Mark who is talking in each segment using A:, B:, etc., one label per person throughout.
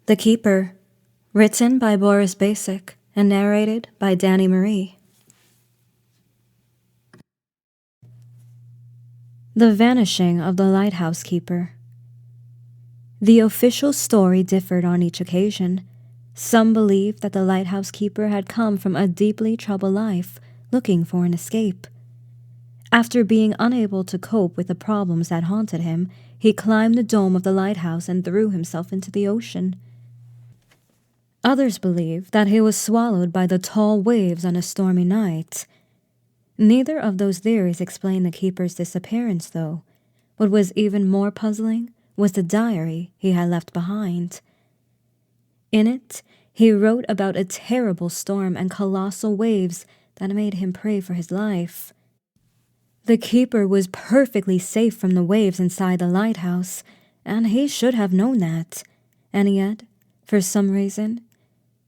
A: The Keeper, written by Boris Bacic and narrated by Danny Marie. The Vanishing of the Lighthouse Keeper. The official story differed on each occasion. Some believed that the lighthouse keeper had come from a deeply troubled life, looking for an escape. After being unable to cope with the problems that haunted him, he climbed the dome of the lighthouse and threw himself into the ocean. Others believed that he was swallowed by the tall waves on a stormy night. Neither of those theories explained the keeper's disappearance, though. What was even more puzzling was the diary he had left behind. In it, he wrote about a terrible storm and colossal waves that made him pray for his life. The keeper was perfectly safe from the waves inside the lighthouse, and he should have known that. And yet, for some reason,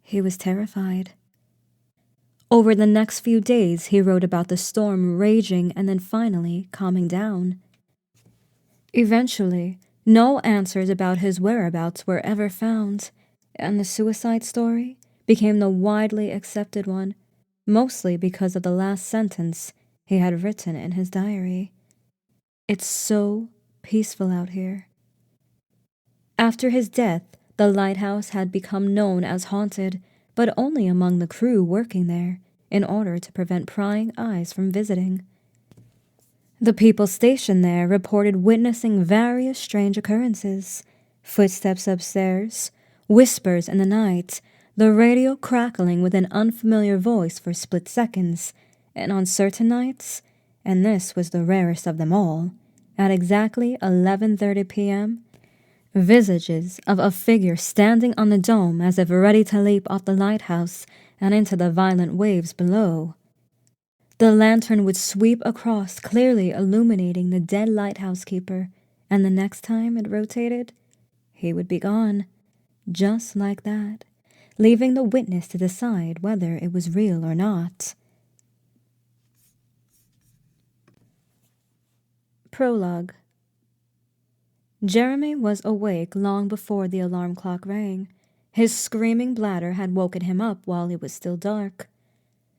A: he was terrified. Over the next few days, he wrote about the storm raging and then finally calming down. Eventually, no answers about his whereabouts were ever found, and the suicide story became the widely accepted one, mostly because of the last sentence he had written in his diary. "It's so peaceful out here." After his death, the lighthouse had become known as haunted, but only among the crew working there, in order to prevent prying eyes from visiting. The people stationed there reported witnessing various strange occurrences: footsteps upstairs, whispers in the night, the radio crackling with an unfamiliar voice for split seconds, and on certain nights, and this was the rarest of them all, at exactly 11:30 p.m., visages of a figure standing on the dome as if ready to leap off the lighthouse and into the violent waves below. The lantern would sweep across, clearly illuminating the dead lighthouse keeper, and the next time it rotated, he would be gone, just like that, leaving the witness to decide whether it was real or not. Prologue. Jeremy was awake long before the alarm clock rang. His screaming bladder had woken him up while it was still dark.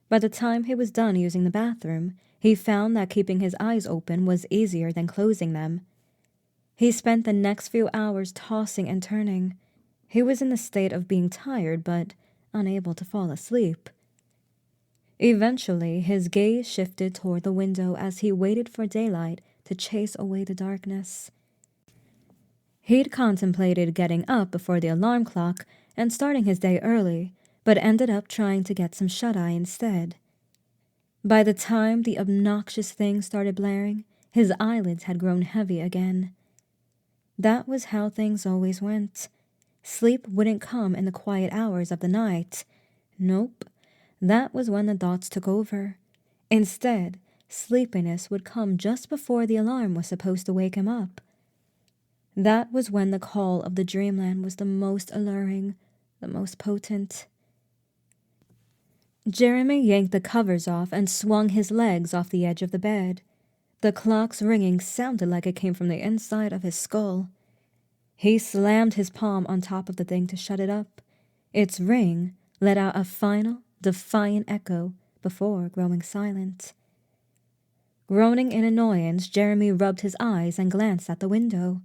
A: By the time he was done using the bathroom, he found that keeping his eyes open was easier than closing them. He spent the next few hours tossing and turning. He was in the state of being tired but unable to fall asleep. Eventually, his gaze shifted toward the window as he waited for daylight to chase away the darkness. He'd contemplated getting up before the alarm clock and starting his day early, but ended up trying to get some shut-eye instead. By the time the obnoxious thing started blaring, his eyelids had grown heavy again. That was how things always went. Sleep wouldn't come in the quiet hours of the night. Nope, that was when the thoughts took over. Instead, sleepiness would come just before the alarm was supposed to wake him up. That was when the call of the dreamland was the most alluring, the most potent. Jeremy yanked the covers off and swung his legs off the edge of the bed. The clock's ringing sounded like it came from the inside of his skull. He slammed his palm on top of the thing to shut it up. Its ring let out a final, defiant echo before growing silent. Groaning in annoyance, Jeremy rubbed his eyes and glanced at the window.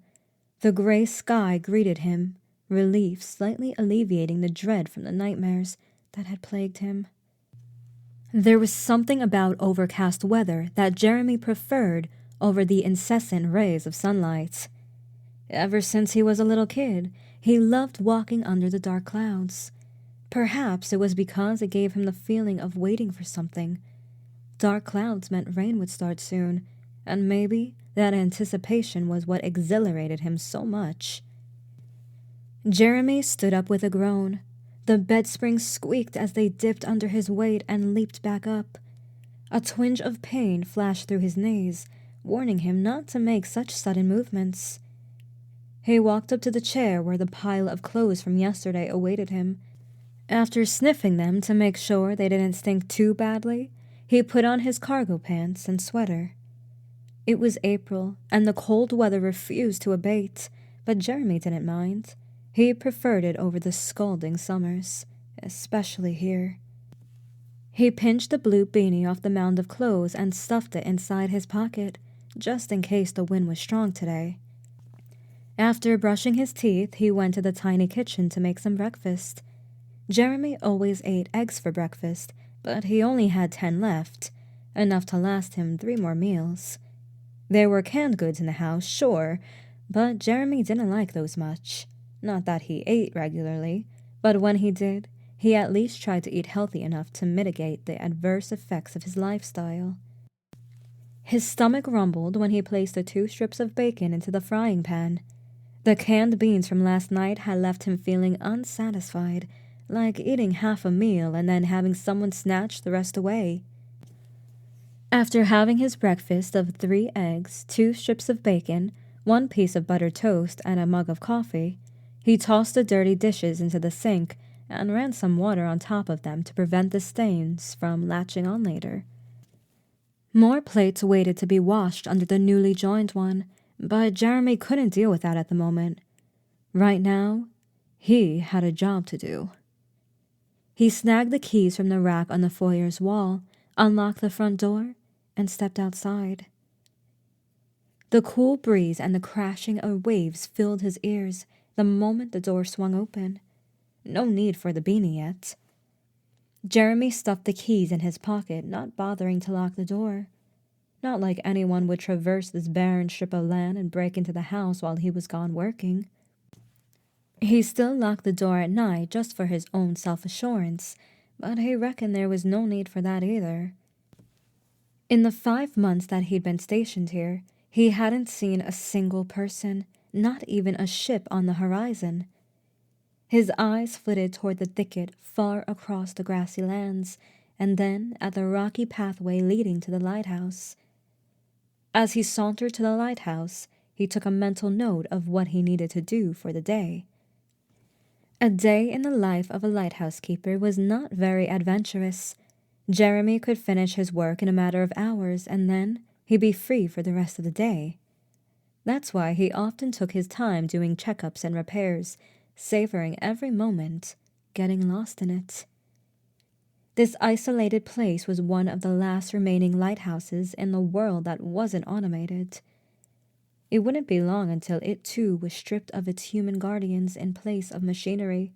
A: The gray sky greeted him, relief slightly alleviating the dread from the nightmares that had plagued him. There was something about overcast weather that Jeremy preferred over the incessant rays of sunlight. Ever since he was a little kid, he loved walking under the dark clouds. Perhaps it was because it gave him the feeling of waiting for something. Dark clouds meant rain would start soon, and maybe that anticipation was what exhilarated him so much. Jeremy stood up with a groan. The bed springs squeaked as they dipped under his weight and leaped back up. A twinge of pain flashed through his knees, warning him not to make such sudden movements. He walked up to the chair where the pile of clothes from yesterday awaited him. After sniffing them to make sure they didn't stink too badly, he put on his cargo pants and sweater. It was April, and the cold weather refused to abate, but Jeremy didn't mind. He preferred it over the scalding summers, especially here. He pinched the blue beanie off the mound of clothes and stuffed it inside his pocket, just in case the wind was strong today. After brushing his teeth, he went to the tiny kitchen to make some breakfast. Jeremy always ate eggs for breakfast, but he only had 10 left, enough to last him 3 more meals. There were canned goods in the house, sure, but Jeremy didn't like those much. Not that he ate regularly, but when he did, he at least tried to eat healthy enough to mitigate the adverse effects of his lifestyle. His stomach rumbled when he placed the 2 strips of bacon into the frying pan. The canned beans from last night had left him feeling unsatisfied, like eating half a meal and then having someone snatch the rest away. After having his breakfast of 3 eggs, 2 strips of bacon, 1 piece of buttered toast, and a mug of coffee, he tossed the dirty dishes into the sink and ran some water on top of them to prevent the stains from latching on later. More plates waited to be washed under the newly joined one, but Jeremy couldn't deal with that at the moment. Right now, he had a job to do. He snagged the keys from the rack on the foyer's wall, unlocked the front door, and stepped outside. The cool breeze and the crashing of waves filled his ears the moment the door swung open. No need for the beanie yet. Jeremy stuffed the keys in his pocket, not bothering to lock the door. Not like anyone would traverse this barren strip of land and break into the house while he was gone working. He still locked the door at night just for his own self-assurance, but he reckoned there was no need for that either. In the 5 months that he'd been stationed here, he hadn't seen a single person, not even a ship on the horizon. His eyes flitted toward the thicket far across the grassy lands, and then at the rocky pathway leading to the lighthouse. As he sauntered to the lighthouse, he took a mental note of what he needed to do for the day. A day in the life of a lighthouse keeper was not very adventurous. Jeremy could finish his work in a matter of hours, and then he'd be free for the rest of the day. That's why he often took his time doing checkups and repairs, savoring every moment, getting lost in it. This isolated place was one of the last remaining lighthouses in the world that wasn't automated. It wouldn't be long until it too was stripped of its human guardians in place of machinery.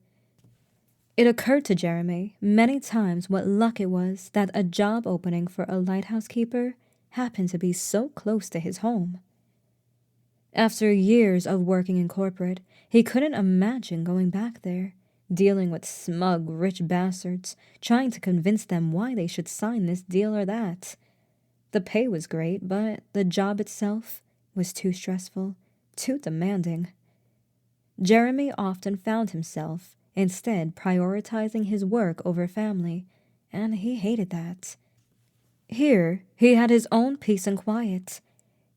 A: It occurred to Jeremy many times what luck it was that a job opening for a lighthouse keeper happened to be so close to his home. After years of working in corporate, he couldn't imagine going back there, dealing with smug, rich bastards, trying to convince them why they should sign this deal or that. The pay was great, but the job itself was too stressful, too demanding. Jeremy often found himself instead prioritizing his work over family, and he hated that. Here, he had his own peace and quiet.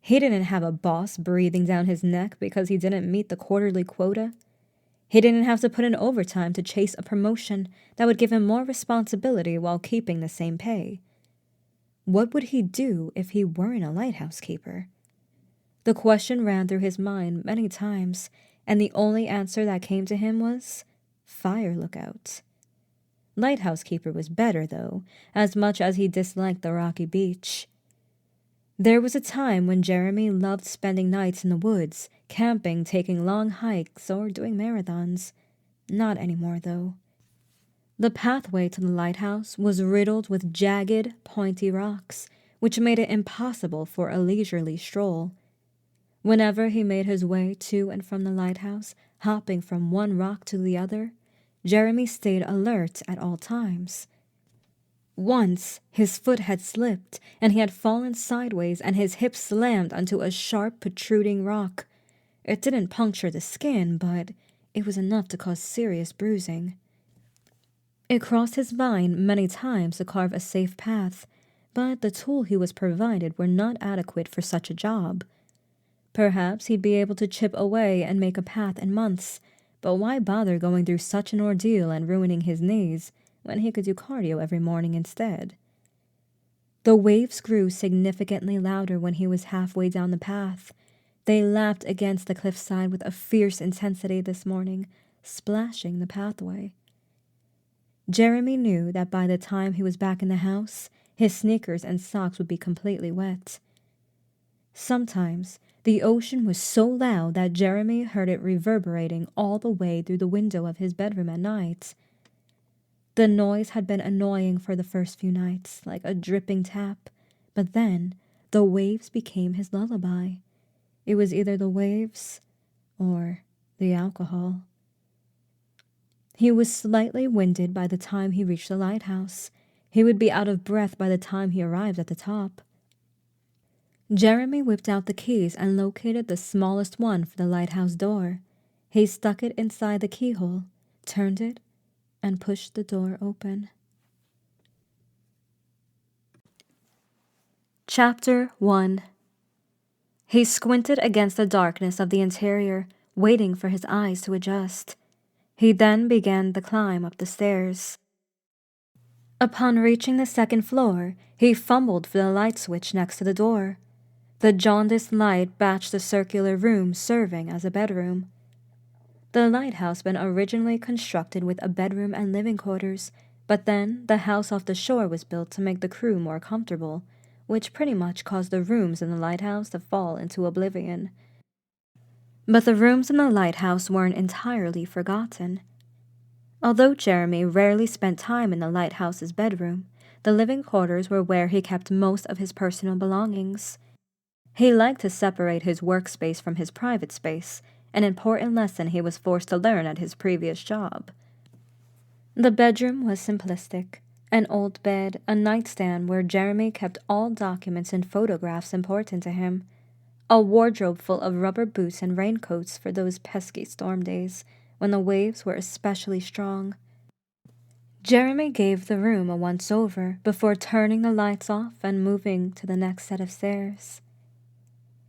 A: He didn't have a boss breathing down his neck because he didn't meet the quarterly quota. He didn't have to put in overtime to chase a promotion that would give him more responsibility while keeping the same pay. What would he do if he weren't a lighthouse keeper? The question ran through his mind many times, and the only answer that came to him was fire lookout. Lighthouse keeper was better, though, as much as he disliked the rocky beach. There was a time when Jeremy loved spending nights in the woods, camping, taking long hikes, or doing marathons. Not anymore, though. The pathway to the lighthouse was riddled with jagged, pointy rocks, which made it impossible for a leisurely stroll. Whenever he made his way to and from the lighthouse, hopping from one rock to the other, Jeremy stayed alert at all times. Once, his foot had slipped, and he had fallen sideways and his hip slammed onto a sharp, protruding rock. It didn't puncture the skin, but it was enough to cause serious bruising. It crossed his mind many times to carve a safe path, but the tools he was provided were not adequate for such a job. Perhaps he'd be able to chip away and make a path in months, but why bother going through such an ordeal and ruining his knees when he could do cardio every morning instead? The waves grew significantly louder when he was halfway down the path. They lapped against the cliffside with a fierce intensity this morning, splashing the pathway. Jeremy knew that by the time he was back in the house, his sneakers and socks would be completely wet. Sometimes, the ocean was so loud that Jeremy heard it reverberating all the way through the window of his bedroom at night. The noise had been annoying for the first few nights, like a dripping tap, but then the waves became his lullaby. It was either the waves or the alcohol. He was slightly winded by the time he reached the lighthouse. He would be out of breath by the time he arrived at the top. Jeremy whipped out the keys and located the smallest one for the lighthouse door. He stuck it inside the keyhole, turned it, and pushed the door open. Chapter 1. He squinted against the darkness of the interior, waiting for his eyes to adjust. He then began the climb up the stairs. Upon reaching the second floor, he fumbled for the light switch next to the door. The jaundiced light batched the circular room serving as a bedroom. The lighthouse had been originally constructed with a bedroom and living quarters, but then the house off the shore was built to make the crew more comfortable, which pretty much caused the rooms in the lighthouse to fall into oblivion. But the rooms in the lighthouse weren't entirely forgotten. Although Jeremy rarely spent time in the lighthouse's bedroom, the living quarters were where he kept most of his personal belongings. He liked to separate his workspace from his private space, an important lesson he was forced to learn at his previous job. The bedroom was simplistic. An old bed, a nightstand where Jeremy kept all documents and photographs important to him, a wardrobe full of rubber boots and raincoats for those pesky storm days when the waves were especially strong. Jeremy gave the room a once-over before turning the lights off and moving to the next set of stairs.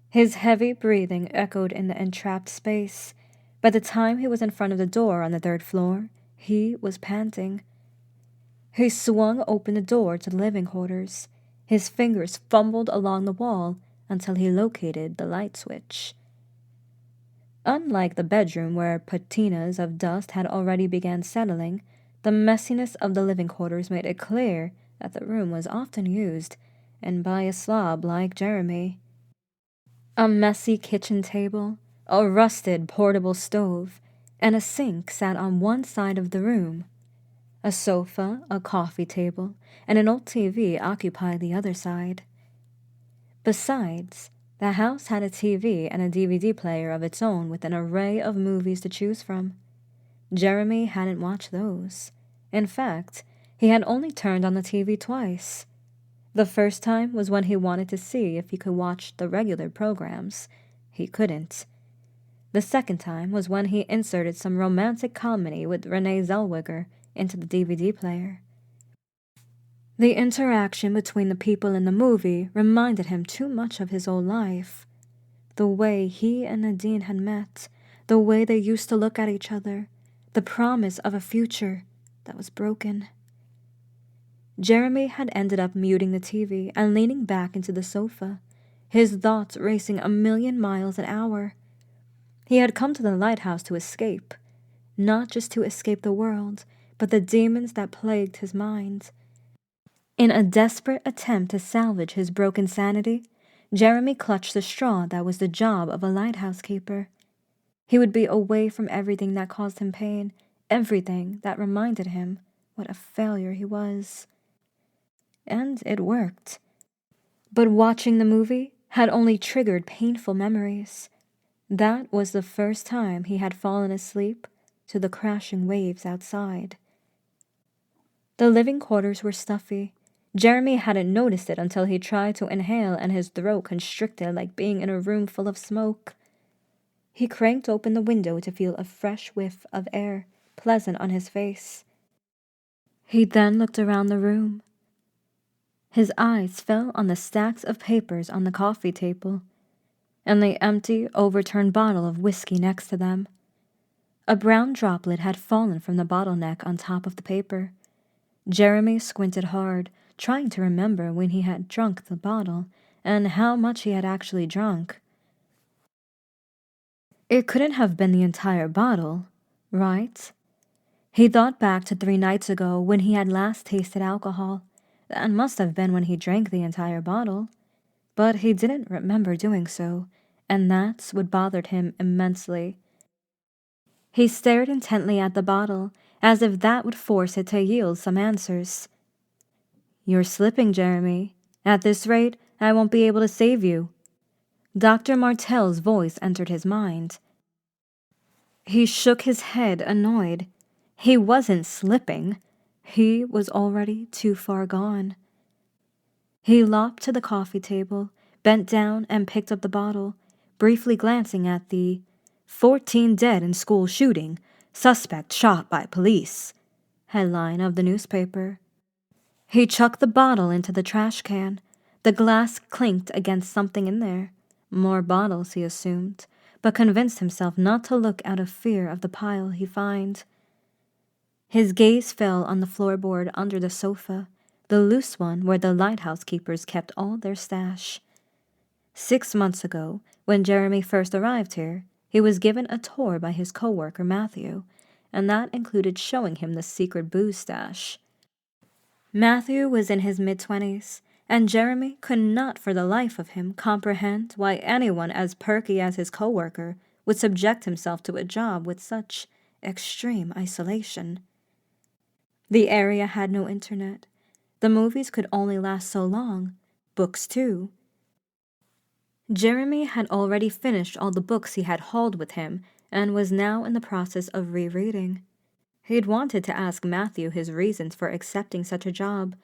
A: His heavy breathing echoed in the entrapped space. By the time he was in front of the door on the third floor, he was panting. He swung open the door to the living quarters. His fingers fumbled along the wall until he located the light switch. Unlike the bedroom where patinas of dust had already begun settling, the messiness of the living quarters made it clear that the room was often used, and by a slob like Jeremy. A messy kitchen table, a rusted portable stove, and a sink sat on one side of the room. A sofa, a coffee table, and an old TV occupied the other side. Besides, the house had a TV and a DVD player of its own with an array of movies to choose from. Jeremy hadn't watched those. In fact, he had only turned on the TV twice. The first time was when he wanted to see if he could watch the regular programs. He couldn't. The second time was when he inserted some romantic comedy with Renee Zellweger into the DVD player. The interaction between the people in the movie reminded him too much of his old life. The way he and Nadine had met, the way they used to look at each other, the promise of a future that was broken. Jeremy had ended up muting the TV and leaning back into the sofa, his thoughts racing 1,000,000 miles an hour. He had come to the lighthouse to escape, not just to escape the world, but the demons that plagued his mind. In a desperate attempt to salvage his broken sanity, Jeremy clutched the straw that was the job of a lighthouse keeper. He would be away from everything that caused him pain, everything that reminded him what a failure he was. And it worked. But watching the movie had only triggered painful memories. That was the first time he had fallen asleep to the crashing waves outside. The living quarters were stuffy. Jeremy hadn't noticed it until he tried to inhale and his throat constricted like being in a room full of smoke. He cranked open the window to feel a fresh whiff of air pleasant on his face. He then looked around the room. His eyes fell on the stacks of papers on the coffee table and the empty, overturned bottle of whiskey next to them. A brown droplet had fallen from the bottleneck on top of the paper. Jeremy squinted hard, trying to remember when he had drunk the bottle and how much he had actually drunk. It couldn't have been the entire bottle, right? He thought back to 3 nights ago when he had last tasted alcohol. That must have been when he drank the entire bottle. But he didn't remember doing so, and that's what bothered him immensely. He stared intently at the bottle, as if that would force it to yield some answers. "You're slipping, Jeremy. At this rate, I won't be able to save you." Dr. Martel's voice entered his mind. He shook his head, annoyed. He wasn't slipping. He was already too far gone. He lopped to the coffee table, bent down and picked up the bottle, briefly glancing at the 14 dead in school shooting, suspect shot by police headline of the newspaper. He chucked the bottle into the trash can. The glass clinked against something in there. More bottles, he assumed, but convinced himself not to look out of fear of the pile he'd find. His gaze fell on the floorboard under the sofa, the loose one where the lighthouse keepers kept all their stash. 6 months ago, when Jeremy first arrived here, he was given a tour by his co-worker Matthew, and that included showing him the secret booze stash. Matthew was in his mid-20s, and Jeremy could not for the life of him comprehend why anyone as perky as his co-worker would subject himself to a job with such extreme isolation. The area had no internet. The movies could only last so long, books too. Jeremy had already finished all the books he had hauled with him and was now in the process of rereading. He'd wanted to ask Matthew his reasons for accepting such a job,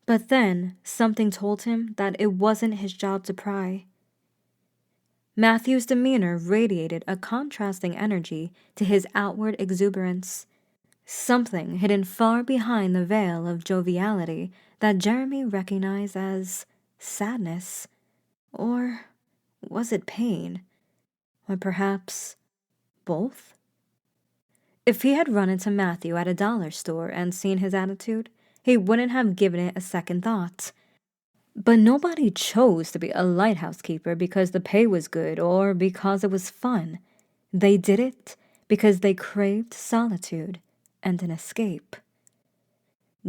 A: but then something told him that it wasn't his job to pry. Matthew's demeanor radiated a contrasting energy to his outward exuberance, something hidden far behind the veil of joviality that Jeremy recognized as sadness. Or was it pain? Or perhaps both? If he had run into Matthew at a dollar store and seen his attitude, he wouldn't have given it a second thought. But nobody chose to be a lighthouse keeper because the pay was good or because it was fun. They did it because they craved solitude and an escape.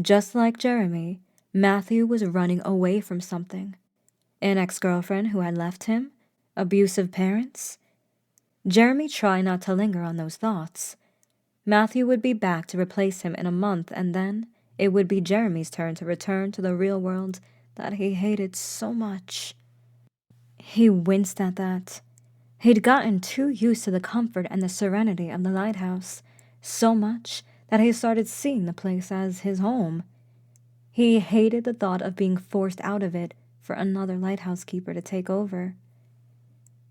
A: Just like Jeremy, Matthew was running away from something. An ex-girlfriend who had left him? Abusive parents? Jeremy tried not to linger on those thoughts. Matthew would be back to replace him in a month, and then it would be Jeremy's turn to return to the real world that he hated so much. He winced at that. He'd gotten too used to the comfort and the serenity of the lighthouse, so much that he started seeing the place as his home. He hated the thought of being forced out of it for another lighthouse keeper to take over.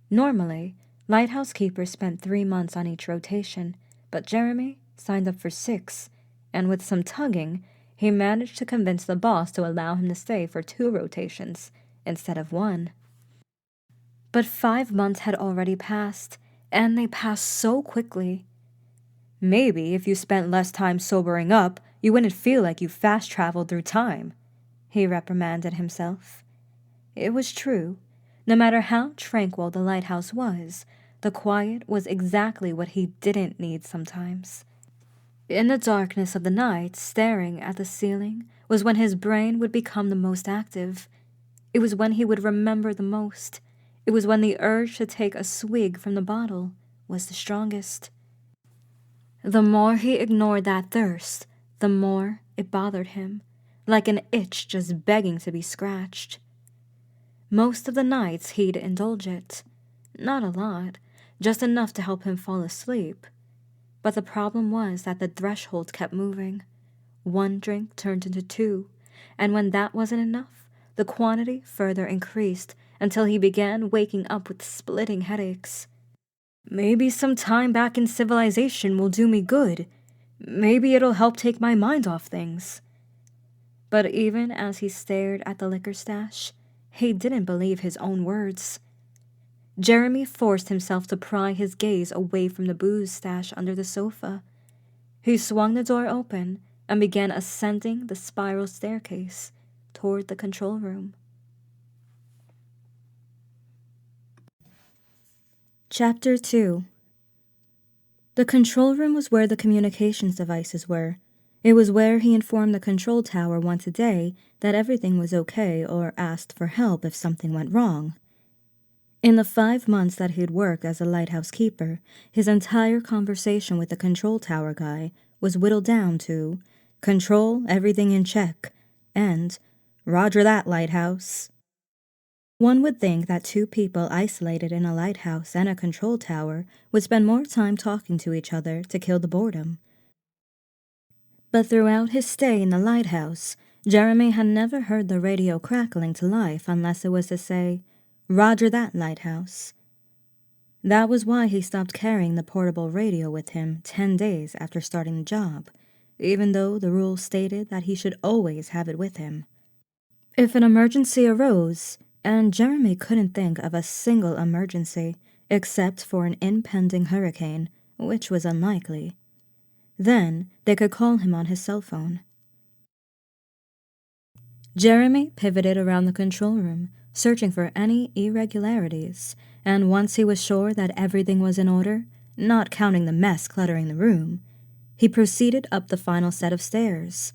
A: Normally, lighthouse keepers spent 3 months on each rotation, but Jeremy signed up for 6, and with some tugging, he managed to convince the boss to allow him to stay for 2 rotations instead of 1. But 5 months had already passed, and they passed so quickly. "Maybe if you spent less time sobering up, you wouldn't feel like you fast-traveled through time," he reprimanded himself. It was true. No matter how tranquil the lighthouse was, the quiet was exactly what he didn't need sometimes. In the darkness of the night, staring at the ceiling was when his brain would become the most active. It was when he would remember the most. It was when the urge to take a swig from the bottle was the strongest. The more he ignored that thirst, the more it bothered him, like an itch just begging to be scratched. Most of the nights he'd indulge it. Not a lot, just enough to help him fall asleep. But the problem was that the threshold kept moving. 1 drink turned into 2, and when that wasn't enough, the quantity further increased until he began waking up with splitting headaches. Maybe some time back in civilization will do me good. Maybe it'll help take my mind off things. But even as he stared at the liquor stash, he didn't believe his own words. Jeremy forced himself to pry his gaze away from the booze stash under the sofa. He swung the door open and began ascending the spiral staircase toward the control room. Chapter 2. The control room was where the communications devices were. It was where he informed the control tower once a day that everything was okay or asked for help if something went wrong. In the 5 months that he'd worked as a lighthouse keeper, his entire conversation with the control tower guy was whittled down to "Control, everything in check," and "Roger that, lighthouse." One would think that two people isolated in a lighthouse and a control tower would spend more time talking to each other to kill the boredom. But throughout his stay in the lighthouse, Jeremy had never heard the radio crackling to life unless it was to say, "Roger that, lighthouse." That was why he stopped carrying the portable radio with him 10 days after starting the job, even though the rules stated that he should always have it with him. If an emergency arose, and Jeremy couldn't think of a single emergency except for an impending hurricane, which was unlikely, then they could call him on his cell phone. Jeremy pivoted around the control room, searching for any irregularities, and once he was sure that everything was in order, not counting the mess cluttering the room, he proceeded up the final set of stairs.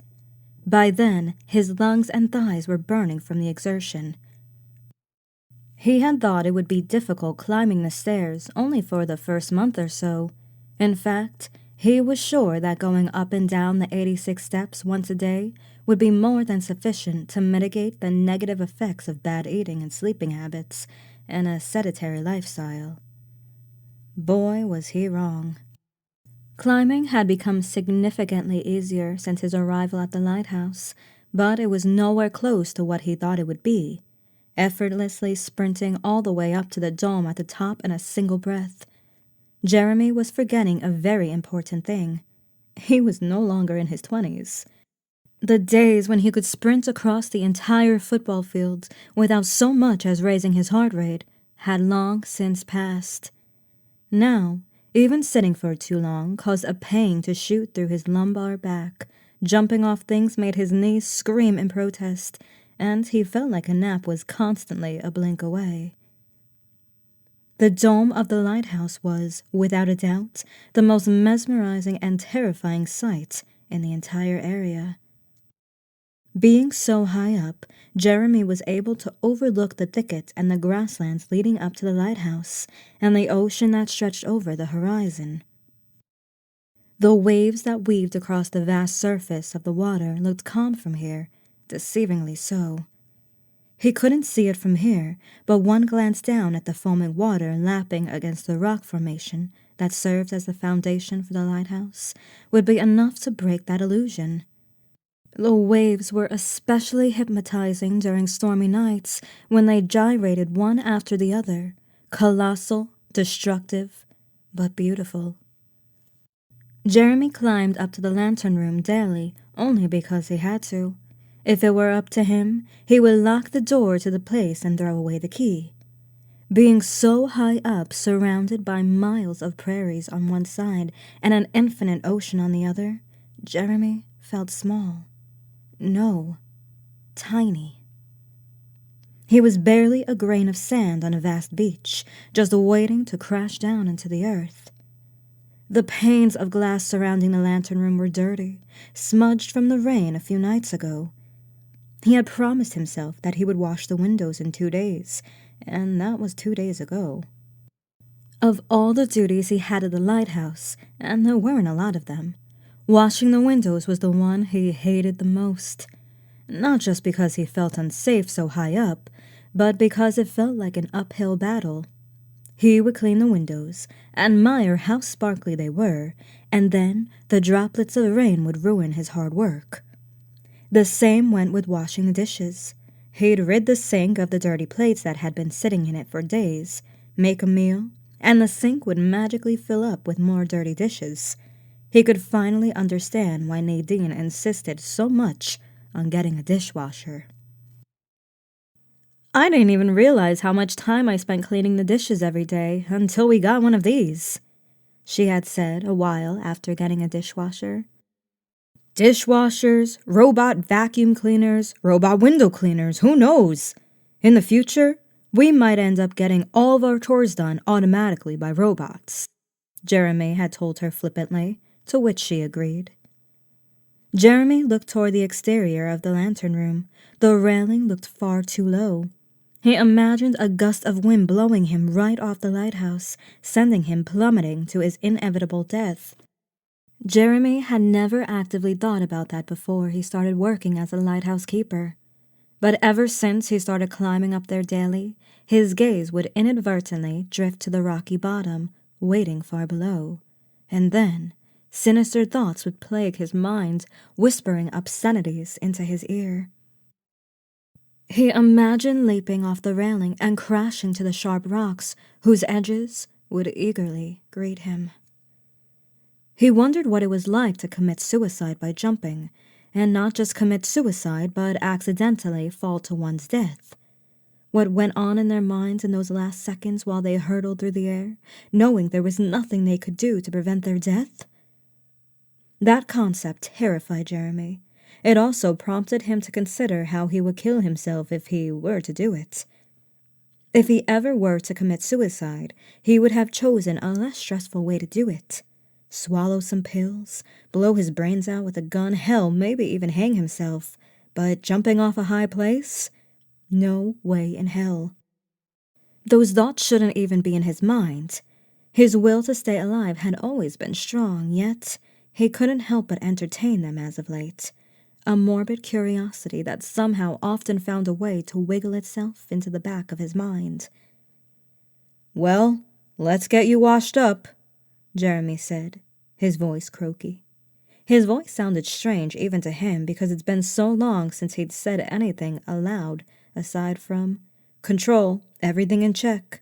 A: By then, his lungs and thighs were burning from the exertion. He had thought it would be difficult climbing the stairs only for the first month or so. In fact, he was sure that going up and down the 86 steps once a day would be more than sufficient to mitigate the negative effects of bad eating and sleeping habits and a sedentary lifestyle. Boy, was he wrong. Climbing had become significantly easier since his arrival at the lighthouse, but it was nowhere close to what he thought it would be, effortlessly sprinting all the way up to the dome at the top in a single breath. Jeremy was forgetting a very important thing. He was no longer in his 20s. The days when he could sprint across the entire football field without so much as raising his heart rate had long since passed. Now, even sitting for too long caused a pain to shoot through his lumbar back. Jumping off things made his knees scream in protest, and he felt like a nap was constantly a blink away. The dome of the lighthouse was, without a doubt, the most mesmerizing and terrifying sight in the entire area. Being so high up, Jeremy was able to overlook the thicket and the grasslands leading up to the lighthouse, and the ocean that stretched over the horizon. The waves that weaved across the vast surface of the water looked calm from here, deceivingly so. He couldn't see it from here, but one glance down at the foaming water lapping against the rock formation that served as the foundation for the lighthouse would be enough to break that illusion. The waves were especially hypnotizing during stormy nights when they gyrated one after the other, colossal, destructive, but beautiful. Jeremy climbed up to the lantern room daily only because he had to. If it were up to him, he would lock the door to the place and throw away the key. Being so high up, surrounded by miles of prairies on one side and an infinite ocean on the other, Jeremy felt small. No, tiny. He was barely a grain of sand on a vast beach, just waiting to crash down into the earth. The panes of glass surrounding the lantern room were dirty, smudged from the rain a few nights ago. He had promised himself that he would wash the windows in 2 days, and that was 2 days ago. Of all the duties he had at the lighthouse, and there weren't a lot of them, washing the windows was the one he hated the most. Not just because he felt unsafe so high up, but because it felt like an uphill battle. He would clean the windows, admire how sparkly they were, and then the droplets of rain would ruin his hard work. The same went with washing the dishes. He'd rid the sink of the dirty plates that had been sitting in it for days, make a meal, and the sink would magically fill up with more dirty dishes. He could finally understand why Nadine insisted so much on getting a dishwasher. "I didn't even realize how much time I spent cleaning the dishes every day until we got one of these," she had said a while after getting a dishwasher. "Dishwashers, robot vacuum cleaners, robot window cleaners, who knows? In the future, we might end up getting all of our chores done automatically by robots." Jeremy had told her flippantly, to which she agreed. Jeremy looked toward the exterior of the lantern room. The railing looked far too low. He imagined a gust of wind blowing him right off the lighthouse, sending him plummeting to his inevitable death. Jeremy had never actively thought about that before he started working as a lighthouse keeper. But ever since he started climbing up there daily, his gaze would inadvertently drift to the rocky bottom, waiting far below. And then, sinister thoughts would plague his mind, whispering obscenities into his ear. He imagined leaping off the railing and crashing to the sharp rocks, whose edges would eagerly greet him. He wondered what it was like to commit suicide by jumping, and not just commit suicide, but accidentally fall to one's death. What went on in their minds in those last seconds while they hurtled through the air, knowing there was nothing they could do to prevent their death? That concept terrified Jeremy. It also prompted him to consider how he would kill himself if he were to do it. If he ever were to commit suicide, he would have chosen a less stressful way to do it. Swallow some pills, blow his brains out with a gun, hell, maybe even hang himself. But jumping off a high place? No way in hell. Those thoughts shouldn't even be in his mind. His will to stay alive had always been strong, yet he couldn't help but entertain them as of late. A morbid curiosity that somehow often found a way to wiggle itself into the back of his mind. "Well, let's get you washed up," Jeremy said, his voice croaky. His voice sounded strange even to him because it's been so long since he'd said anything aloud aside from, "Control, everything in check."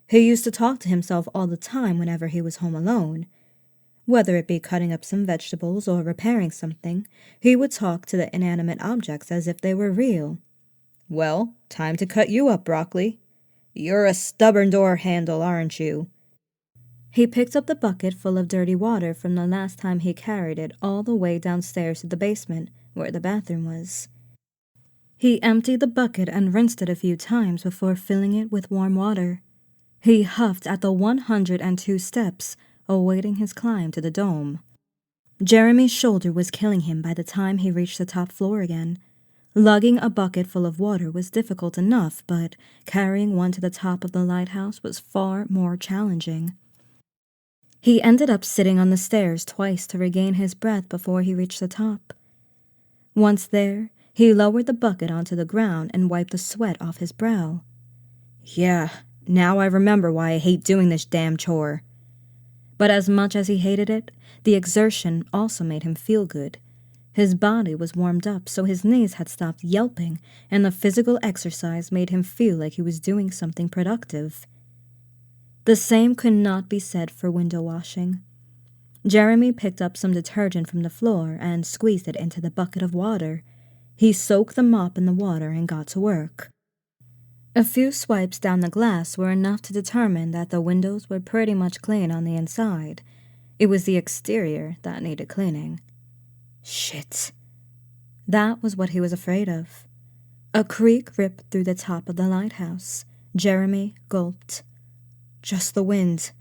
A: He used to talk to himself all the time whenever he was home alone. Whether it be cutting up some vegetables or repairing something, he would talk to the inanimate objects as if they were real. "Well, time to cut you up, Broccoli. You're a stubborn door handle, aren't you?" He picked up the bucket full of dirty water from the last time he carried it all the way downstairs to the basement, where the bathroom was. He emptied the bucket and rinsed it a few times before filling it with warm water. He huffed at the 102 steps, awaiting his climb to the dome. Jeremy's shoulder was killing him by the time he reached the top floor again. Lugging a bucket full of water was difficult enough, but carrying one to the top of the lighthouse was far more challenging. He ended up sitting on the stairs twice to regain his breath before he reached the top. Once there, he lowered the bucket onto the ground and wiped the sweat off his brow. "Yeah, now I remember why I hate doing this damn chore." But as much as he hated it, the exertion also made him feel good. His body was warmed up, so his knees had stopped yelping, and the physical exercise made him feel like he was doing something productive. The same could not be said for window washing. Jeremy picked up some detergent from the floor and squeezed it into the bucket of water. He soaked the mop in the water and got to work. A few swipes down the glass were enough to determine that the windows were pretty much clean on the inside. It was the exterior that needed cleaning. Shit. That was what he was afraid of. A creak ripped through the top of the lighthouse. Jeremy gulped. Just the wind.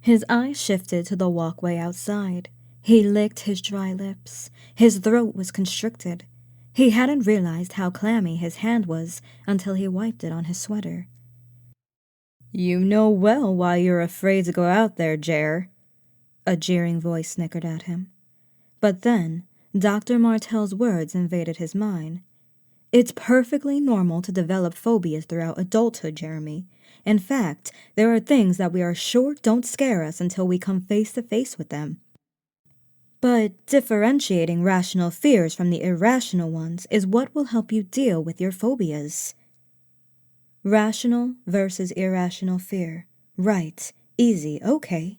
A: His eyes shifted to the walkway outside. He licked his dry lips. His throat was constricted. He hadn't realized how clammy his hand was until he wiped it on his sweater. "You know well why you're afraid to go out there, Jer," a jeering voice snickered at him. But then, Dr. Martell's words invaded his mind. "It's perfectly normal to develop phobias throughout adulthood, Jeremy. In fact, there are things that we are sure don't scare us until we come face to face with them. But differentiating rational fears from the irrational ones is what will help you deal with your phobias." Rational versus irrational fear. Right. Easy. Okay.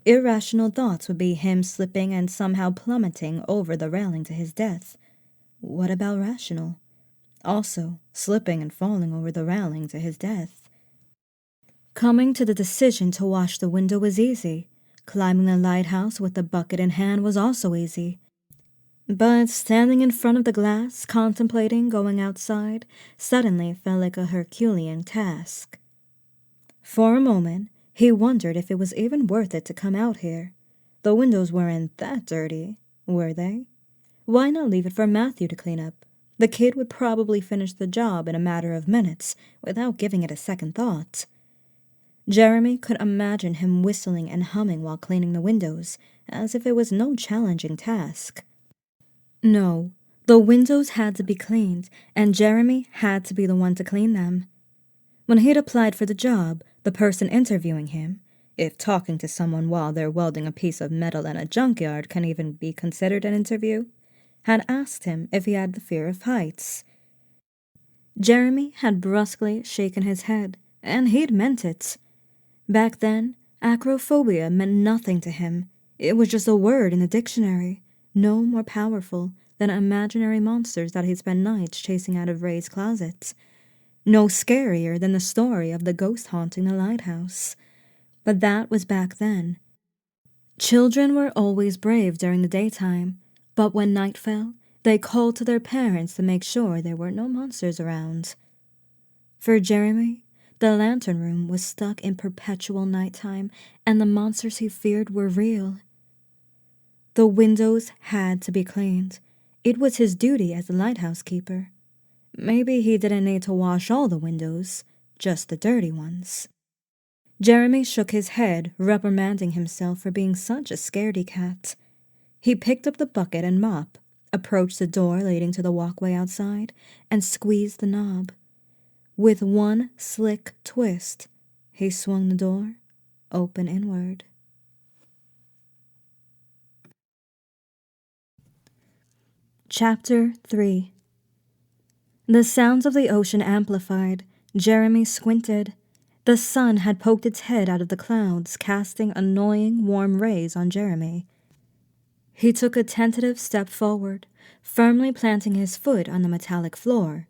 A: Irrational thoughts would be him slipping and somehow plummeting over the railing to his death. What about rational? Also, slipping and falling over the railing to his death. Coming to the decision to wash the window was easy. Climbing the lighthouse with the bucket in hand was also easy. But standing in front of the glass, contemplating going outside, suddenly felt like a Herculean task. For a moment, He wondered if it was even worth it to come out here. The windows weren't that dirty, were they? Why not leave it for Matthew to clean up? The kid would probably finish the job in a matter of minutes without giving it a second thought. Jeremy could imagine him whistling and humming while cleaning the windows, as if it was no challenging task. No, the windows had to be cleaned, and Jeremy had to be the one to clean them. When he'd applied for the job, the person interviewing him, if talking to someone while they're welding a piece of metal in a junkyard can even be considered an interview, had asked him if he had the fear of heights. Jeremy had brusquely shaken his head, and he'd meant it. Back then, acrophobia meant nothing to him. It was just a word in the dictionary, no more powerful than imaginary monsters that he'd spent nights chasing out of Ray's closet. No scarier than the story of the ghost haunting the lighthouse. But that was back then. Children were always brave during the daytime, but when night fell, they called to their parents to make sure there were no monsters around. For Jeremy, the lantern room was stuck in perpetual nighttime, and the monsters he feared were real. The windows had to be cleaned. It was his duty as the lighthouse keeper. Maybe he didn't need to wash all the windows, just the dirty ones. Jeremy shook his head, reprimanding himself for being such a scaredy cat. He picked up the bucket and mop, approached the door leading to the walkway outside, and squeezed the knob. With one slick twist, he swung the door open inward. Chapter 3. The sounds of the ocean amplified. Jeremy squinted. The sun had poked its head out of the clouds, casting annoying, warm rays on Jeremy. He took a tentative step forward, firmly planting his foot on the metallic floor.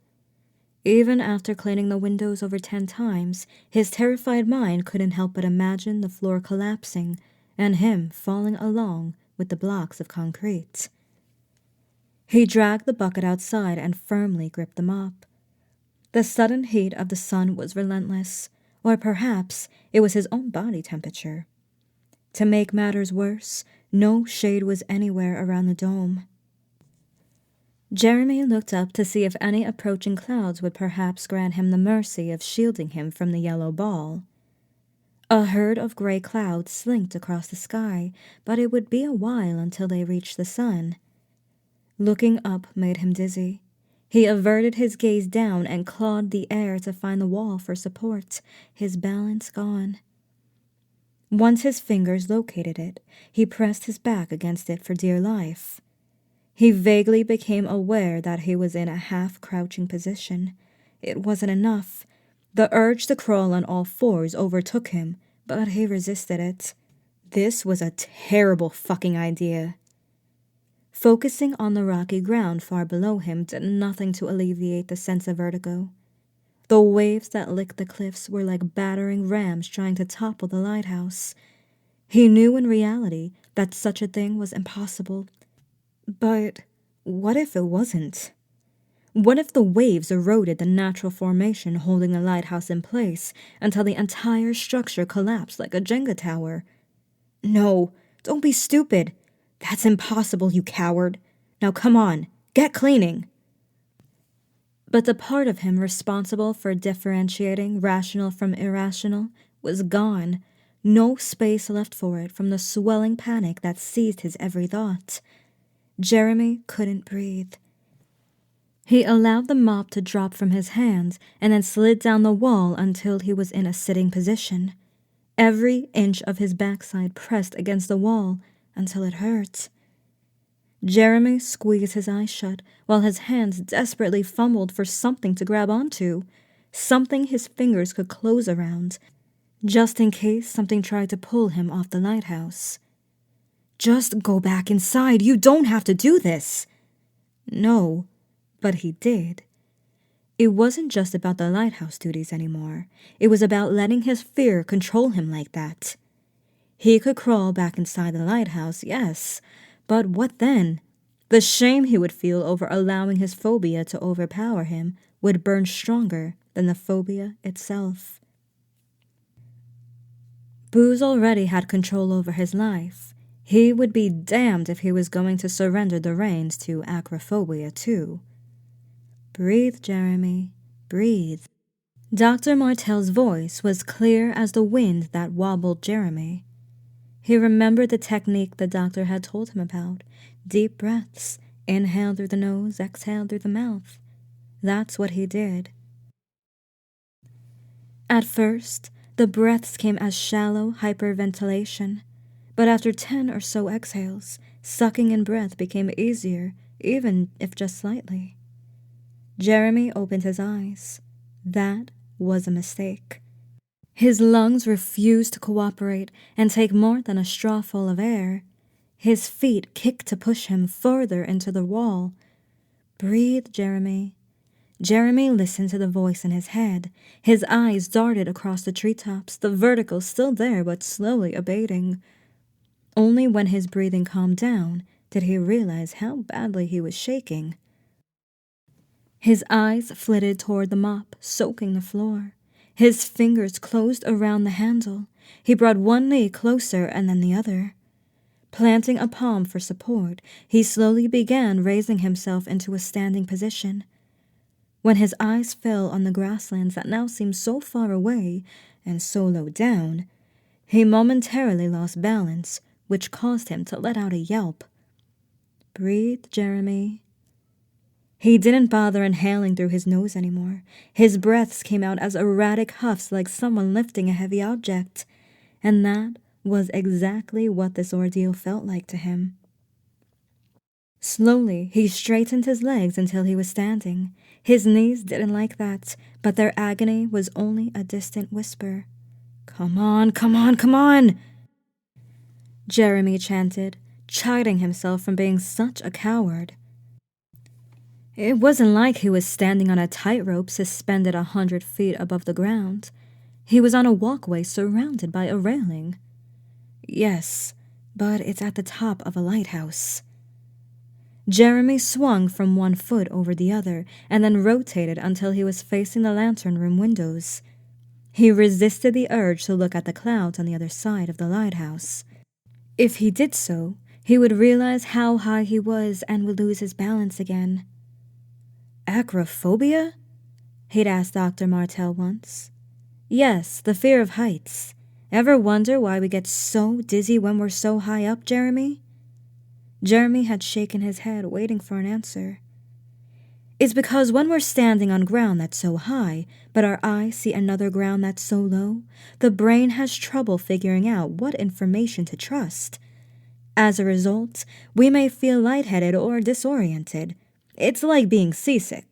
A: Even after cleaning the windows over 10 times, his terrified mind couldn't help but imagine the floor collapsing and him falling along with the blocks of concrete. He dragged the bucket outside and firmly gripped the mop. The sudden heat of the sun was relentless, or perhaps it was his own body temperature. To make matters worse, no shade was anywhere around the dome. Jeremy looked up to see if any approaching clouds would perhaps grant him the mercy of shielding him from the yellow ball. A herd of gray clouds slinked across the sky, but it would be a while until they reached the sun. Looking up made him dizzy. He averted his gaze down and clawed the air to find the wall for support, his balance gone. Once his fingers located it, he pressed his back against it for dear life. He vaguely became aware that he was in a half-crouching position. It wasn't enough. The urge to crawl on all fours overtook him, but he resisted it. This was a terrible fucking idea. Focusing on the rocky ground far below him did nothing to alleviate the sense of vertigo. The waves that licked the cliffs were like battering rams trying to topple the lighthouse. He knew in reality that such a thing was impossible. But what if it wasn't? What if the waves eroded the natural formation holding the lighthouse in place until the entire structure collapsed like a Jenga tower? No, don't be stupid. That's impossible, you coward. Now come on, get cleaning. But the part of him responsible for differentiating rational from irrational was gone. No space left for it from the swelling panic that seized his every thought. Jeremy couldn't breathe. He allowed the mop to drop from his hands and then slid down the wall until he was in a sitting position. Every inch of his backside pressed against the wall until it hurt. Jeremy squeezed his eyes shut while his hands desperately fumbled for something to grab onto, something his fingers could close around, just in case something tried to pull him off the lighthouse. Just go back inside. You don't have to do this. No, but he did. It wasn't just about the lighthouse duties anymore. It was about letting his fear control him like that. He could crawl back inside the lighthouse, yes, but what then? The shame he would feel over allowing his phobia to overpower him would burn stronger than the phobia itself. Booze already had control over his life. He would be damned if he was going to surrender the reins to acrophobia, too. Breathe, Jeremy, breathe. Dr. Martell's voice was clear as the wind that wobbled Jeremy. He remembered the technique the doctor had told him about. Deep breaths, inhale through the nose, exhale through the mouth. That's what he did. At first, the breaths came as shallow hyperventilation, but after 10 or so exhales, sucking in breath became easier, even if just slightly. Jeremy opened his eyes. That was a mistake. His lungs refused to cooperate and take more than a strawful of air. His feet kicked to push him further into the wall. Breathe, Jeremy. Jeremy listened to the voice in his head. His eyes darted across the treetops, the vertigo still there but slowly abating. Only when his breathing calmed down did he realize how badly he was shaking. His eyes flitted toward the mop, soaking the floor. His fingers closed around the handle. He brought one knee closer and then the other. Planting a palm for support, he slowly began raising himself into a standing position. When his eyes fell on the grasslands that now seemed so far away and so low down, he momentarily lost balance, which caused him to let out a yelp. Breathe, Jeremy. He didn't bother inhaling through his nose anymore. His breaths came out as erratic huffs like someone lifting a heavy object, and that was exactly what this ordeal felt like to him. Slowly, he straightened his legs until he was standing. His knees didn't like that, but their agony was only a distant whisper. Come on, come on, come on! Jeremy chanted, chiding himself for being such a coward. It wasn't like he was standing on a tightrope suspended 100 feet above the ground. He was on a walkway surrounded by a railing. Yes, but it's at the top of a lighthouse. Jeremy swung from one foot over the other and then rotated until he was facing the lantern room windows. He resisted the urge to look at the clouds on the other side of the lighthouse. If he did so, he would realize how high he was and would lose his balance again. Acrophobia? He'd asked Dr. Martell once. Yes, the fear of heights. Ever wonder why we get so dizzy when we're so high up, Jeremy? Jeremy had shaken his head, waiting for an answer. It's because when we're standing on ground that's so high, but our eyes see another ground that's so low, the brain has trouble figuring out what information to trust. As a result, we may feel lightheaded or disoriented. It's like being seasick.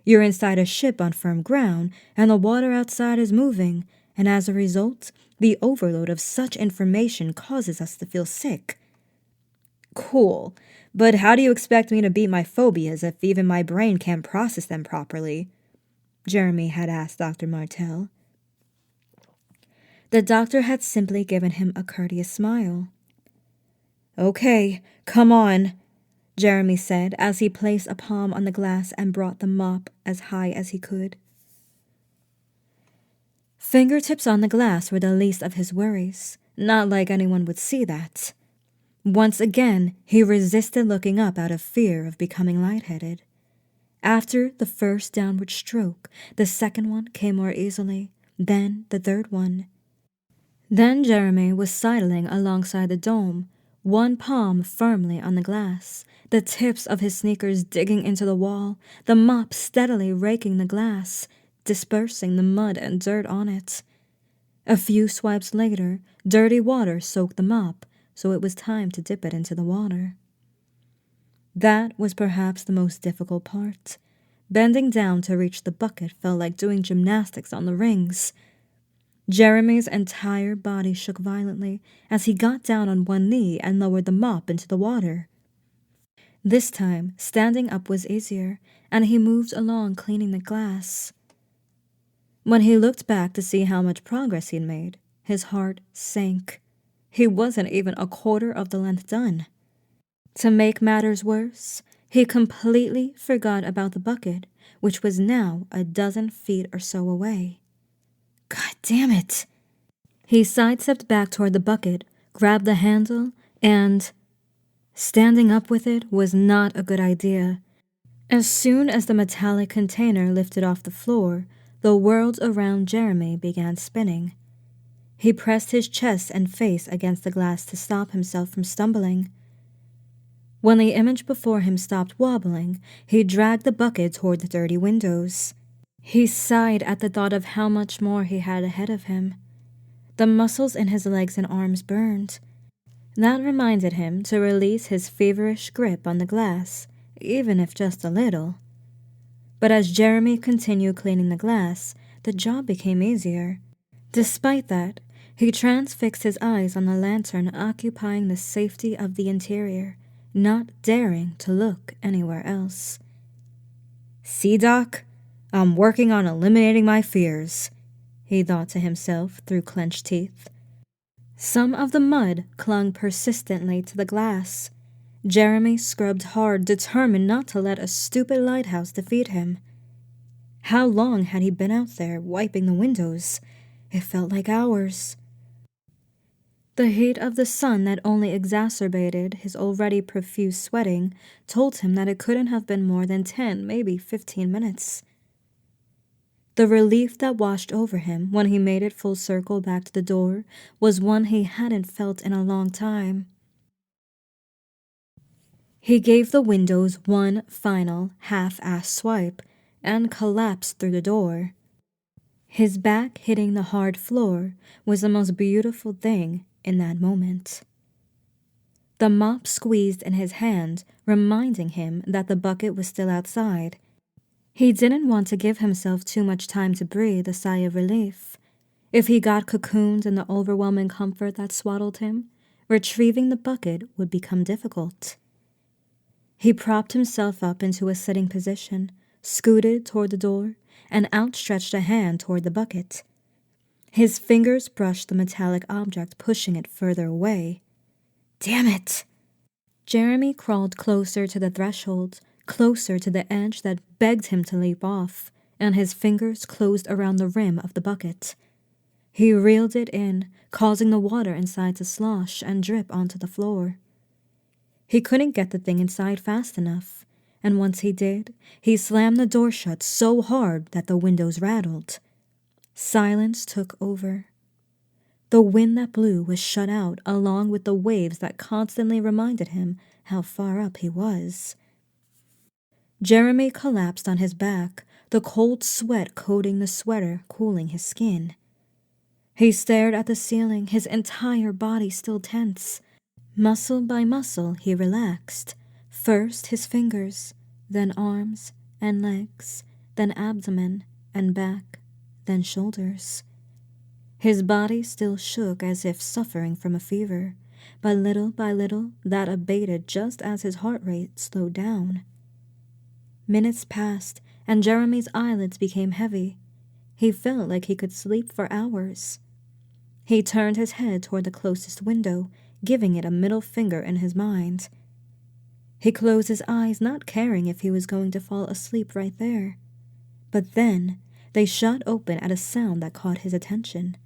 A: You're inside a ship on firm ground, and the water outside is moving, and as a result, the overload of such information causes us to feel sick. Cool, but how do you expect me to beat my phobias if even my brain can't process them properly? Jeremy had asked Dr. Martell. The doctor had simply given him a courteous smile. Okay, come on, Jeremy said as he placed a palm on the glass and brought the mop as high as he could. Fingertips on the glass were the least of his worries, not like anyone would see that. Once again, he resisted looking up out of fear of becoming lightheaded. After the first downward stroke, the second one came more easily, then the third one. Then Jeremy was sidling alongside the dome, one palm firmly on the glass, the tips of his sneakers digging into the wall, the mop steadily raking the glass, dispersing the mud and dirt on it. A few swipes later, dirty water soaked the mop, so it was time to dip it into the water. That was perhaps the most difficult part. Bending down to reach the bucket felt like doing gymnastics on the rings. Jeremy's entire body shook violently as he got down on one knee and lowered the mop into the water. This time, standing up was easier, and he moved along cleaning the glass. When he looked back to see how much progress he'd made, his heart sank. He wasn't even a quarter of the length done. To make matters worse, he completely forgot about the bucket, which was now 12 feet or so away. God damn it! He sidestepped back toward the bucket, grabbed the handle, and standing up with it was not a good idea. As soon as the metallic container lifted off the floor, the world around Jeremy began spinning. He pressed his chest and face against the glass to stop himself from stumbling. When the image before him stopped wobbling, he dragged the bucket toward the dirty windows. He sighed at the thought of how much more he had ahead of him. The muscles in his legs and arms burned. That reminded him to release his feverish grip on the glass, even if just a little. But as Jeremy continued cleaning the glass, the job became easier. Despite that, he transfixed his eyes on the lantern occupying the safety of the interior, not daring to look anywhere else. "See, Doc? I'm working on eliminating my fears," he thought to himself through clenched teeth. Some of the mud clung persistently to the glass. Jeremy scrubbed hard, determined not to let a stupid lighthouse defeat him. How long had he been out there, wiping the windows? It felt like hours. The heat of the sun that only exacerbated his already profuse sweating told him that it couldn't have been more than 10, maybe 15 minutes. The relief that washed over him when he made it full circle back to the door was one he hadn't felt in a long time. He gave the windows one final half-assed swipe and collapsed through the door. His back hitting the hard floor was the most beautiful thing in that moment. The mop squeezed in his hand, reminding him that the bucket was still outside. He didn't want to give himself too much time to breathe a sigh of relief. If he got cocooned in the overwhelming comfort that swaddled him, retrieving the bucket would become difficult. He propped himself up into a sitting position, scooted toward the door, and outstretched a hand toward the bucket. His fingers brushed the metallic object, pushing it further away. Damn it! Jeremy crawled closer to the threshold, closer to the edge that begged him to leap off, and his fingers closed around the rim of the bucket. He reeled it in, causing the water inside to slosh and drip onto the floor. He couldn't get the thing inside fast enough, and once he did, he slammed the door shut so hard that the windows rattled. Silence took over. The wind that blew was shut out along with the waves that constantly reminded him how far up he was. Jeremy collapsed on his back, the cold sweat coating the sweater, cooling his skin. He stared at the ceiling, his entire body still tense. Muscle by muscle he relaxed, first his fingers, then arms and legs, then abdomen and back, then shoulders. His body still shook as if suffering from a fever, but little by little that abated just as his heart rate slowed down. Minutes passed, and Jeremy's eyelids became heavy. He felt like he could sleep for hours. He turned his head toward the closest window, giving it a middle finger in his mind. He closed his eyes, not caring if he was going to fall asleep right there. But then they shot open at a sound that caught his attention.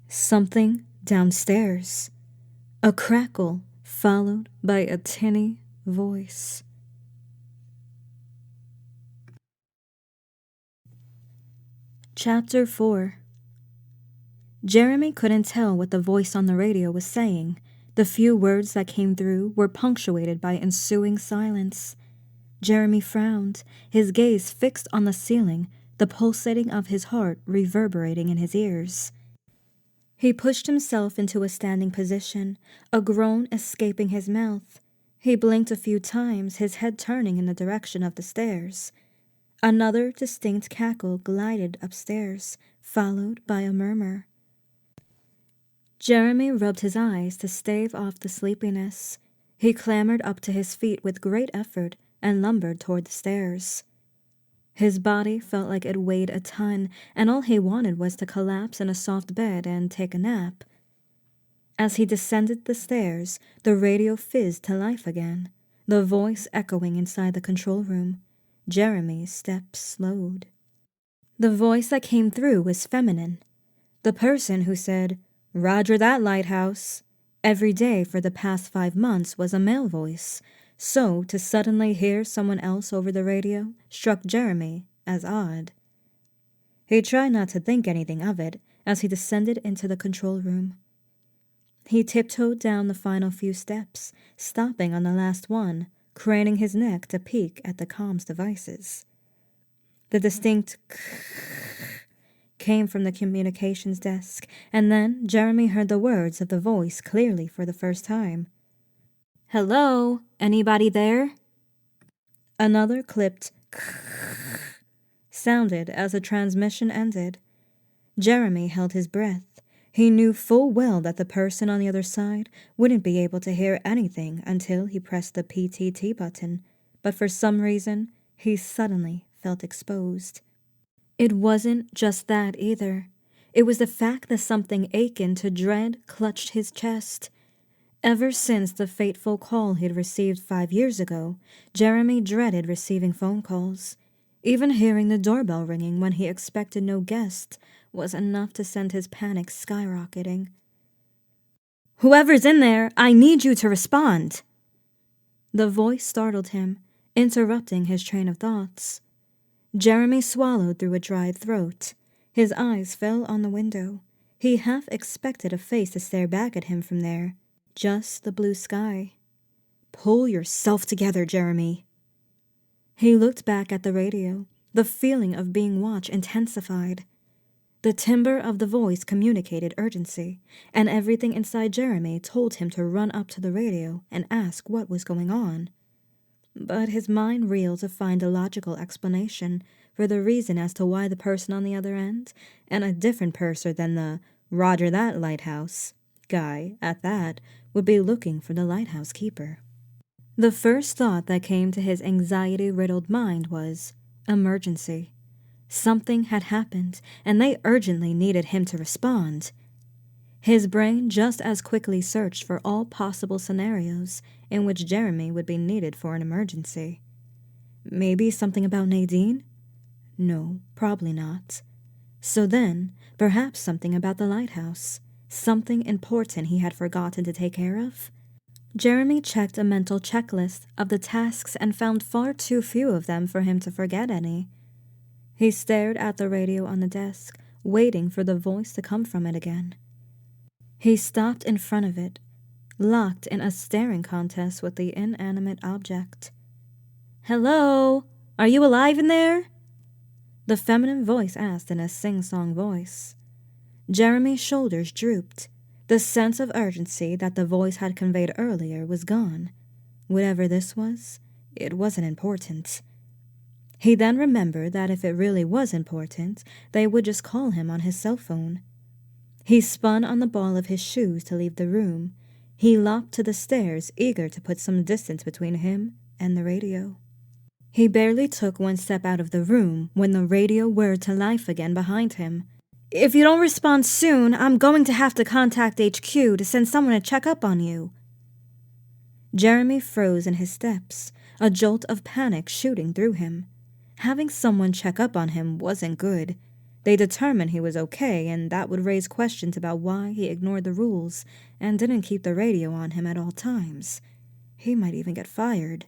A: Something downstairs. A crackle, followed by a tinny voice. Chapter 4. Jeremy couldn't tell what the voice on the radio was saying. The few words that came through were punctuated by ensuing silence. Jeremy frowned, his gaze fixed on the ceiling, the pulsating of his heart reverberating in his ears. He pushed himself into a standing position, a groan escaping his mouth. He blinked a few times, his head turning in the direction of the stairs. Another distinct cackle glided upstairs, followed by a murmur. Jeremy rubbed his eyes to stave off the sleepiness. He clambered up to his feet with great effort and lumbered toward the stairs. His body felt like it weighed a ton, and all he wanted was to collapse in a soft bed and take a nap. As he descended the stairs, the radio fizzed to life again, the voice echoing inside the control room. Jeremy's steps slowed. The voice that came through was feminine. The person who said, Roger that, lighthouse. Every day for the past 5 months was a male voice, so to suddenly hear someone else over the radio struck Jeremy as odd. He tried not to think anything of it as he descended into the control room. He tiptoed down the final few steps, stopping on the last one, craning his neck to peek at the comms devices. The distinct came from the communications desk, and then Jeremy heard the words of the voice clearly for the first time. "Hello? Anybody there?" Another clipped sounded as the transmission ended. Jeremy held his breath. He knew full well that the person on the other side wouldn't be able to hear anything until he pressed the PTT button, but for some reason, he suddenly felt exposed. It wasn't just that either. It was the fact that something akin to dread clutched his chest. Ever since the fateful call he'd received 5 years ago, Jeremy dreaded receiving phone calls. Even hearing the doorbell ringing when he expected no guest was enough to send his panic skyrocketing. "Whoever's in there, I need you to respond." The voice startled him, interrupting his train of thoughts. Jeremy swallowed through a dry throat. His eyes fell on the window. He half expected a face to stare back at him from there. Just the blue sky. "Pull yourself together, Jeremy." He looked back at the radio. The feeling of being watched intensified. The timbre of the voice communicated urgency, and everything inside Jeremy told him to run up to the radio and ask what was going on. But his mind reeled to find a logical explanation for the reason as to why the person on the other end, and a different person than the "Roger that, lighthouse" guy at that, would be looking for the lighthouse keeper. The first thought that came to his anxiety-riddled mind was emergency. Something had happened, and they urgently needed him to respond. His brain just as quickly searched for all possible scenarios in which Jeremy would be needed for an emergency. Maybe something about Nadine? No, probably not. So then, perhaps something about the lighthouse. Something important he had forgotten to take care of? Jeremy checked a mental checklist of the tasks and found far too few of them for him to forget any. He stared at the radio on the desk, waiting for the voice to come from it again. He stopped in front of it, locked in a staring contest with the inanimate object. "Hello? Are you alive in there?" The feminine voice asked in a sing-song voice. Jeremy's shoulders drooped. The sense of urgency that the voice had conveyed earlier was gone. Whatever this was, it wasn't important. He then remembered that if it really was important, they would just call him on his cell phone. He spun on the ball of his shoes to leave the room. He lopped to the stairs, eager to put some distance between him and the radio. He barely took one step out of the room when the radio whirred to life again behind him. "If you don't respond soon, I'm going to have to contact HQ to send someone to check up on you." Jeremy froze in his steps, a jolt of panic shooting through him. Having someone check up on him wasn't good. They determined he was okay, and that would raise questions about why he ignored the rules and didn't keep the radio on him at all times. He might even get fired.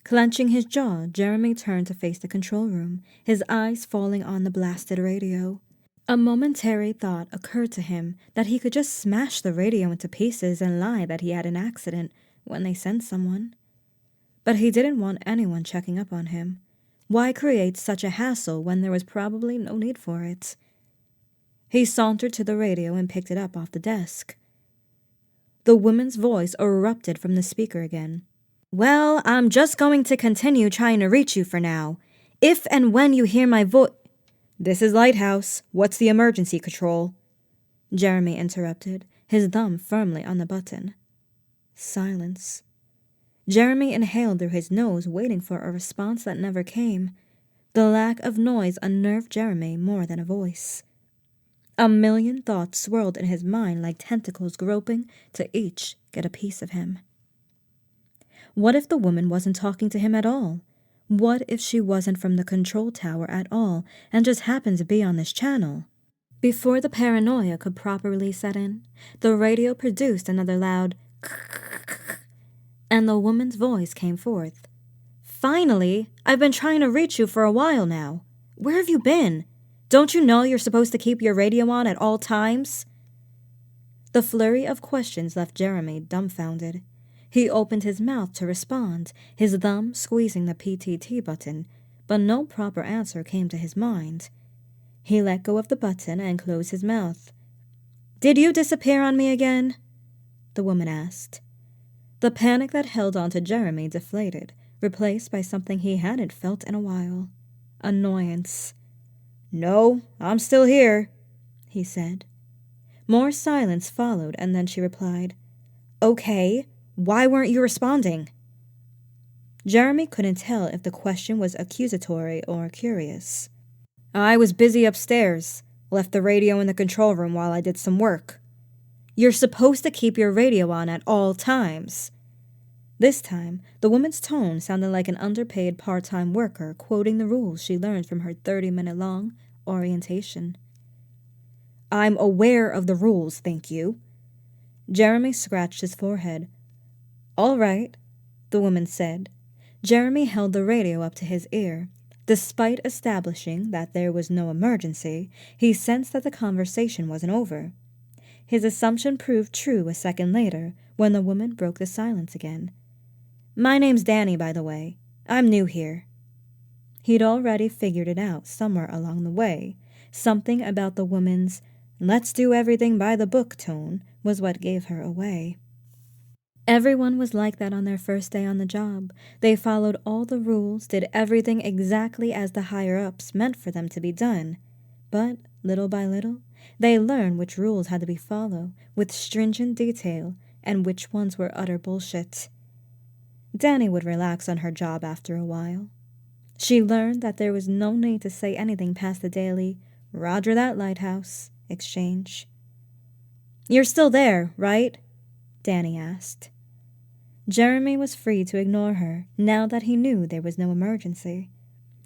A: Clenching his jaw, Jeremy turned to face the control room, his eyes falling on the blasted radio. A momentary thought occurred to him that he could just smash the radio into pieces and lie that he had an accident when they sent someone. But he didn't want anyone checking up on him. Why create such a hassle when there was probably no need for it? He sauntered to the radio and picked it up off the desk. The woman's voice erupted from the speaker again. "Well, I'm just going to continue trying to reach you for now. If and when you hear my voice—" "This is Lighthouse. What's the emergency, Control?" Jeremy interrupted, his thumb firmly on the button. Silence. Jeremy inhaled through his nose, waiting for a response that never came. The lack of noise unnerved Jeremy more than a voice. A million thoughts swirled in his mind like tentacles groping to each get a piece of him. What if the woman wasn't talking to him at all? What if she wasn't from the control tower at all and just happened to be on this channel? Before the paranoia could properly set in, the radio produced another loud and the woman's voice came forth. "Finally! I've been trying to reach you for a while now. Where have you been? Don't you know you're supposed to keep your radio on at all times?" The flurry of questions left Jeremy dumbfounded. He opened his mouth to respond, his thumb squeezing the PTT button, but no proper answer came to his mind. He let go of the button and closed his mouth. "Did you disappear on me again?" the woman asked. The panic that held on to Jeremy deflated, replaced by something he hadn't felt in a while. Annoyance. "No, I'm still here," he said. More silence followed, and then she replied, "Okay, why weren't you responding?" Jeremy couldn't tell if the question was accusatory or curious. "I was busy upstairs. Left the radio in the control room while I did some work." "You're supposed to keep your radio on at all times." This time, the woman's tone sounded like an underpaid part-time worker quoting the rules she learned from her 30-minute-long orientation. "I'm aware of the rules, thank you." Jeremy scratched his forehead. "All right," the woman said. Jeremy held the radio up to his ear. Despite establishing that there was no emergency, he sensed that the conversation wasn't over. His assumption proved true a second later, when the woman broke the silence again. "My name's Danny, by the way. I'm new here." He'd already figured it out somewhere along the way. Something about the woman's "let's do everything by the book" tone was what gave her away. Everyone was like that on their first day on the job. They followed all the rules, did everything exactly as the higher-ups meant for them to be done. But, little by little, they learned which rules had to be followed, with stringent detail, and which ones were utter bullshit. Danny would relax on her job after a while. She learned that there was no need to say anything past the daily, "Roger that, lighthouse" exchange. "You're still there, right?" Danny asked. Jeremy was free to ignore her, now that he knew there was no emergency.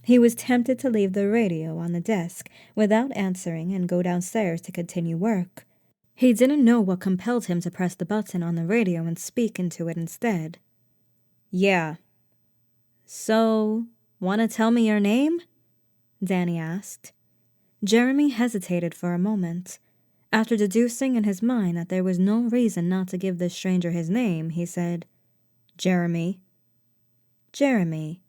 A: He was tempted to leave the radio on the desk without answering and go downstairs to continue work. He didn't know what compelled him to press the button on the radio and speak into it instead. "Yeah." "So, want to tell me your name?" Danny asked. Jeremy hesitated for a moment. After deducing in his mind that there was no reason not to give this stranger his name, he said, "Jeremy." "Jeremy,"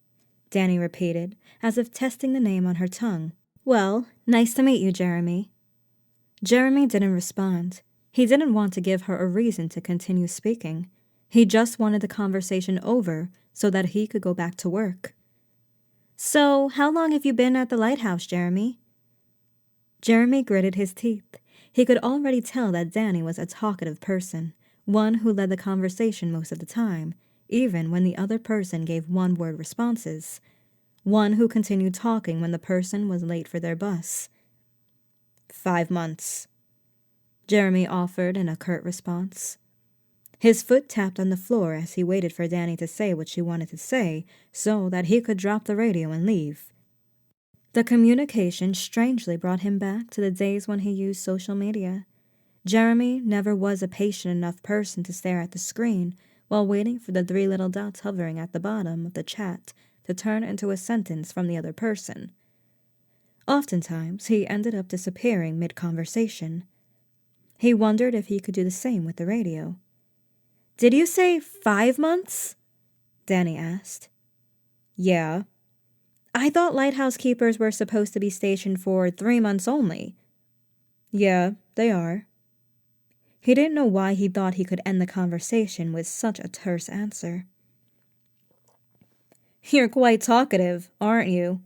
A: Danny repeated, as if testing the name on her tongue. "Well, nice to meet you, Jeremy." Jeremy didn't respond. He didn't want to give her a reason to continue speaking. He just wanted the conversation over so that he could go back to work. "So, how long have you been at the lighthouse, Jeremy?" Jeremy gritted his teeth. He could already tell that Danny was a talkative person, one who led the conversation most of the time, even when the other person gave one-word responses, one who continued talking when the person was late for their bus. 5 months, Jeremy offered in a curt response. His foot tapped on the floor as he waited for Danny to say what she wanted to say so that he could drop the radio and leave. The communication strangely brought him back to the days when he used social media. Jeremy never was a patient enough person to stare at the screen while waiting for the 3 little dots hovering at the bottom of the chat to turn into a sentence from the other person. Oftentimes, he ended up disappearing mid-conversation. He wondered if he could do the same with the radio. "Did you say 5 months?" Danny asked. "Yeah." "I thought lighthouse keepers were supposed to be stationed for 3 months only." "Yeah, they are." He didn't know why he thought he could end the conversation with such a terse answer. "You're quite talkative, aren't you?"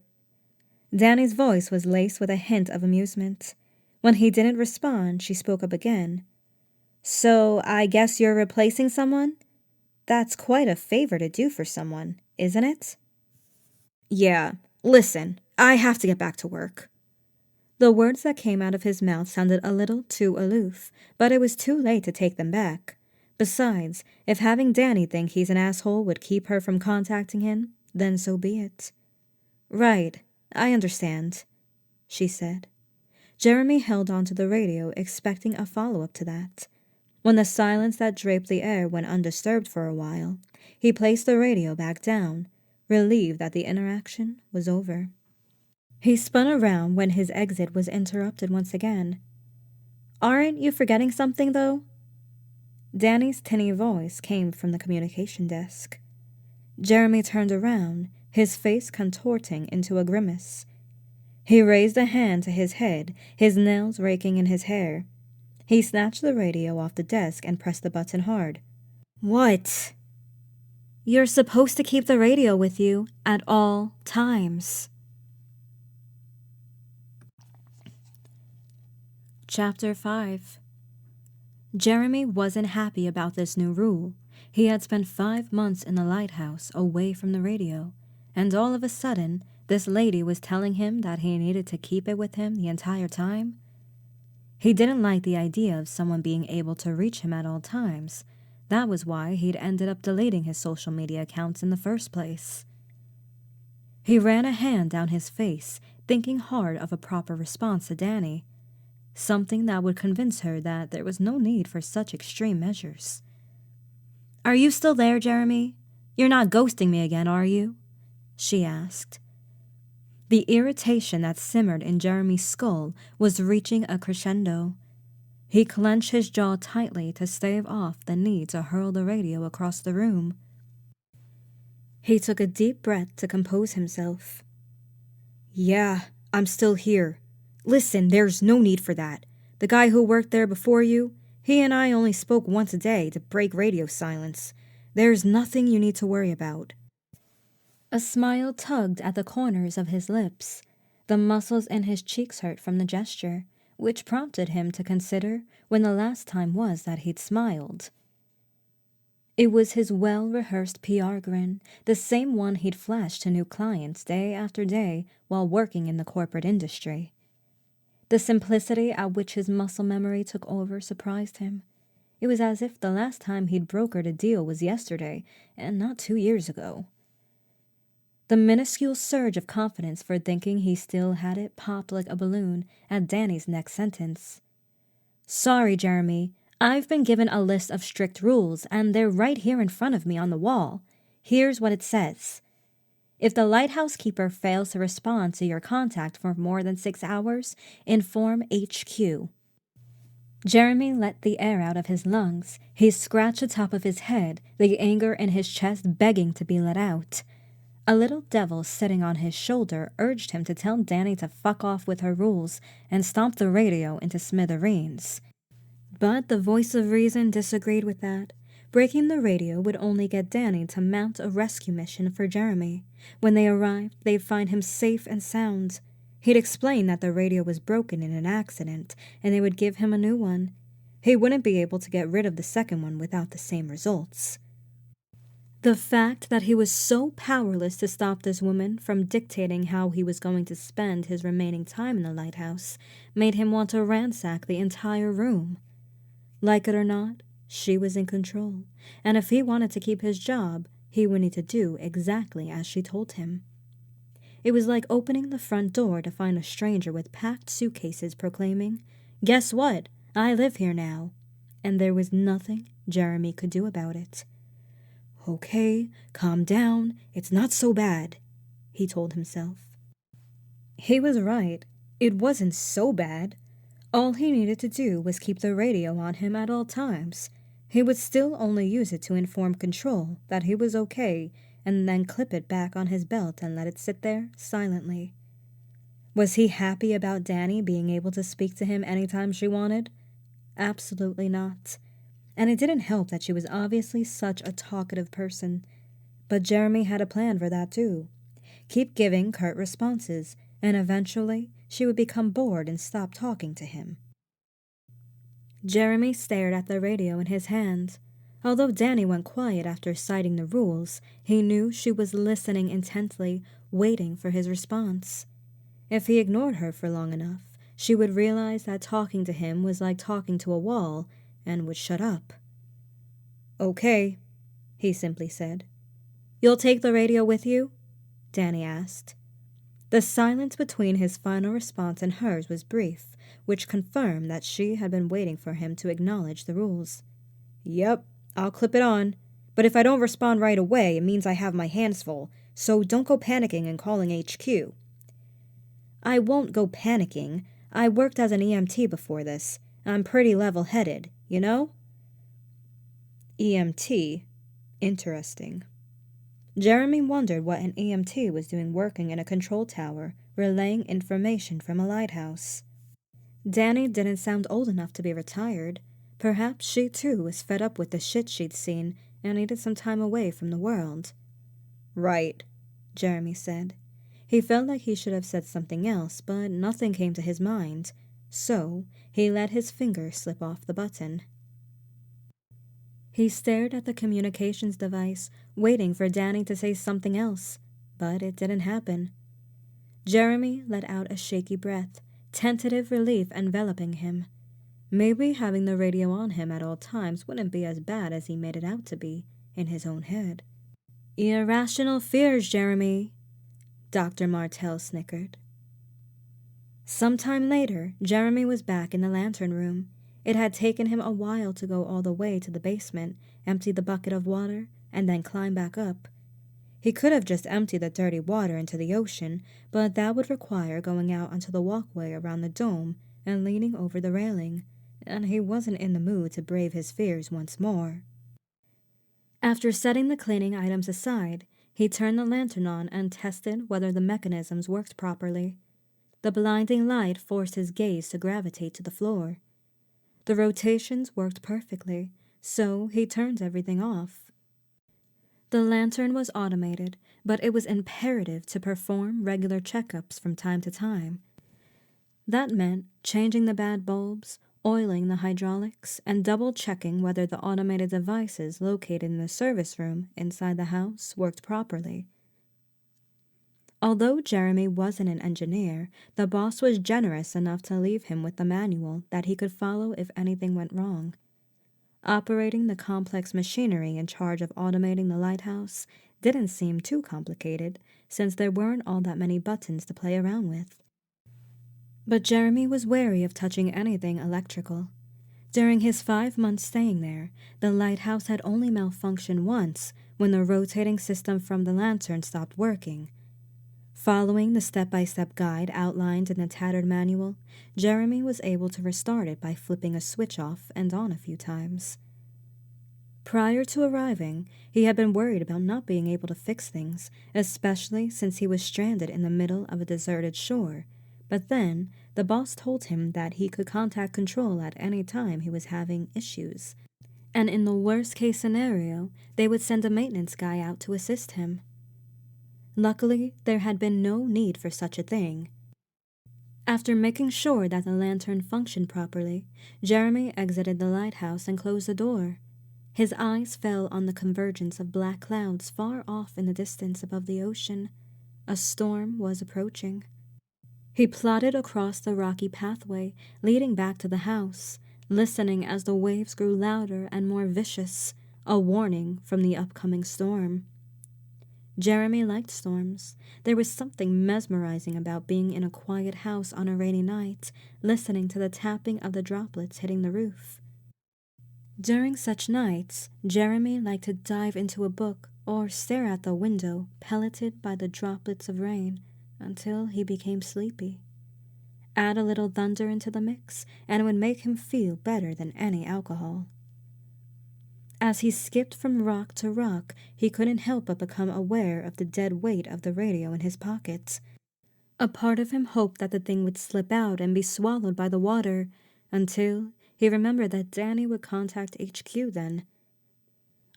A: Danny's voice was laced with a hint of amusement. When he didn't respond, she spoke up again. "So, I guess you're replacing someone? That's quite a favor to do for someone, isn't it?" "Yeah, listen, I have to get back to work." The words that came out of his mouth sounded a little too aloof, but it was too late to take them back. Besides, if having Danny think he's an asshole would keep her from contacting him, then so be it. "Right, I understand," she said. Jeremy held onto the radio, expecting a follow-up to that. When the silence that draped the air went undisturbed for a while, he placed the radio back down, relieved that the interaction was over. He spun around when his exit was interrupted once again. "Aren't you forgetting something, though?" Danny's tinny voice came from the communication desk. Jeremy turned around, his face contorting into a grimace. He raised a hand to his head, his nails raking in his hair. He snatched the radio off the desk and pressed the button hard. "What?" "You're supposed to keep the radio with you at all times." Chapter 5. Jeremy wasn't happy about this new rule. He had spent 5 months in the lighthouse away from the radio, and all of a sudden, this lady was telling him that he needed to keep it with him the entire time. He didn't like the idea of someone being able to reach him at all times. That was why he'd ended up deleting his social media accounts in the first place. He ran a hand down his face, thinking hard of a proper response to Danny. Something that would convince her that there was no need for such extreme measures. "Are you still there, Jeremy? You're not ghosting me again, are you?" she asked. The irritation that simmered in Jeremy's skull was reaching a crescendo. He clenched his jaw tightly to stave off the need to hurl the radio across the room. He took a deep breath to compose himself. "Yeah, I'm still here. Listen, there's no need for that. The guy who worked there before you, he and I only spoke once a day to break radio silence. There's nothing you need to worry about." A smile tugged at the corners of his lips. The muscles in his cheeks hurt from the gesture, which prompted him to consider when the last time was that he'd smiled. It was his well-rehearsed PR grin, the same one he'd flashed to new clients day after day while working in the corporate industry. The simplicity at which his muscle memory took over surprised him. It was as if the last time he'd brokered a deal was yesterday, and not 2 years ago. The minuscule surge of confidence for thinking he still had it popped like a balloon at Danny's next sentence. "Sorry, Jeremy. I've been given a list of strict rules, and they're right here in front of me on the wall. Here's what it says. If the lighthouse keeper fails to respond to your contact for more than 6 hours, inform HQ." Jeremy let the air out of his lungs. He scratched the top of his head, the anger in his chest begging to be let out. A little devil sitting on his shoulder urged him to tell Danny to fuck off with her rules and stomp the radio into smithereens. But the voice of reason disagreed with that. Breaking the radio would only get Danny to mount a rescue mission for Jeremy. When they arrived, they'd find him safe and sound. He'd explain that the radio was broken in an accident, and they would give him a new one. He wouldn't be able to get rid of the second one without the same results. The fact that he was so powerless to stop this woman from dictating how he was going to spend his remaining time in the lighthouse made him want to ransack the entire room. Like it or not, she was in control, and if he wanted to keep his job, he would need to do exactly as she told him. It was like opening the front door to find a stranger with packed suitcases proclaiming, "Guess what? I live here now." And there was nothing Jeremy could do about it. "Okay, calm down. It's not so bad," he told himself. He was right. It wasn't so bad. All he needed to do was keep the radio on him at all times. He would still only use it to inform Control that he was okay, and then clip it back on his belt and let it sit there silently. Was he happy about Danny being able to speak to him anytime she wanted? Absolutely not. And it didn't help that she was obviously such a talkative person. But Jeremy had a plan for that too. Keep giving curt responses, and eventually she would become bored and stop talking to him. Jeremy stared at the radio in his hand. Although Danny went quiet after citing the rules, he knew she was listening intently, waiting for his response. If he ignored her for long enough, she would realize that talking to him was like talking to a wall, and would shut up. "Okay," he simply said. "You'll take the radio with you?" Danny asked. The silence between his final response and hers was brief, which confirmed that she had been waiting for him to acknowledge the rules. "Yep, I'll clip it on. But if I don't respond right away, it means I have my hands full, so don't go panicking and calling HQ." "I won't go panicking. I worked as an EMT before this. I'm pretty level-headed, you know?" EMT? Interesting. Jeremy wondered what an EMT was doing working in a control tower, relaying information from a lighthouse. Danny didn't sound old enough to be retired. Perhaps she too was fed up with the shit she'd seen and needed some time away from the world. "Right," Jeremy said. He felt like he should have said something else, but nothing came to his mind, so he let his finger slip off the button. He stared at the communications device, waiting for Danny to say something else, but it didn't happen. Jeremy let out a shaky breath, tentative relief enveloping him. Maybe having the radio on him at all times wouldn't be as bad as he made it out to be in his own head. "Irrational fears, Jeremy," Dr. Martell snickered. Sometime later, Jeremy was back in the lantern room. It had taken him a while to go all the way to the basement, empty the bucket of water, and then climb back up. He could have just emptied the dirty water into the ocean, but that would require going out onto the walkway around the dome and leaning over the railing, and he wasn't in the mood to brave his fears once more. After setting the cleaning items aside, he turned the lantern on and tested whether the mechanisms worked properly. The blinding light forced his gaze to gravitate to the floor. The rotations worked perfectly, so he turned everything off. The lantern was automated, but it was imperative to perform regular checkups from time to time. That meant changing the bad bulbs, oiling the hydraulics, and double-checking whether the automated devices located in the service room inside the house worked properly. Although Jeremy wasn't an engineer, the boss was generous enough to leave him with the manual that he could follow if anything went wrong. Operating the complex machinery in charge of automating the lighthouse didn't seem too complicated, since there weren't all that many buttons to play around with. But Jeremy was wary of touching anything electrical. During his 5 months staying there, the lighthouse had only malfunctioned once when the rotating system from the lantern stopped working. Following the step-by-step guide outlined in the tattered manual, Jeremy was able to restart it by flipping a switch off and on a few times. Prior to arriving, he had been worried about not being able to fix things, especially since he was stranded in the middle of a deserted shore. But then, the boss told him that he could contact control at any time he was having issues. And in the worst-case scenario, they would send a maintenance guy out to assist him. Luckily, there had been no need for such a thing. After making sure that the lantern functioned properly, Jeremy exited the lighthouse and closed the door. His eyes fell on the convergence of black clouds far off in the distance above the ocean. A storm was approaching. He plodded across the rocky pathway leading back to the house, listening as the waves grew louder and more vicious, a warning from the upcoming storm. Jeremy liked storms. There was something mesmerizing about being in a quiet house on a rainy night, listening to the tapping of the droplets hitting the roof. During such nights, Jeremy liked to dive into a book or stare out the window, pelleted by the droplets of rain, until he became sleepy. Add a little thunder into the mix, and it would make him feel better than any alcohol. As he skipped from rock to rock, he couldn't help but become aware of the dead weight of the radio in his pockets. A part of him hoped that the thing would slip out and be swallowed by the water, until he remembered that Danny would contact HQ then.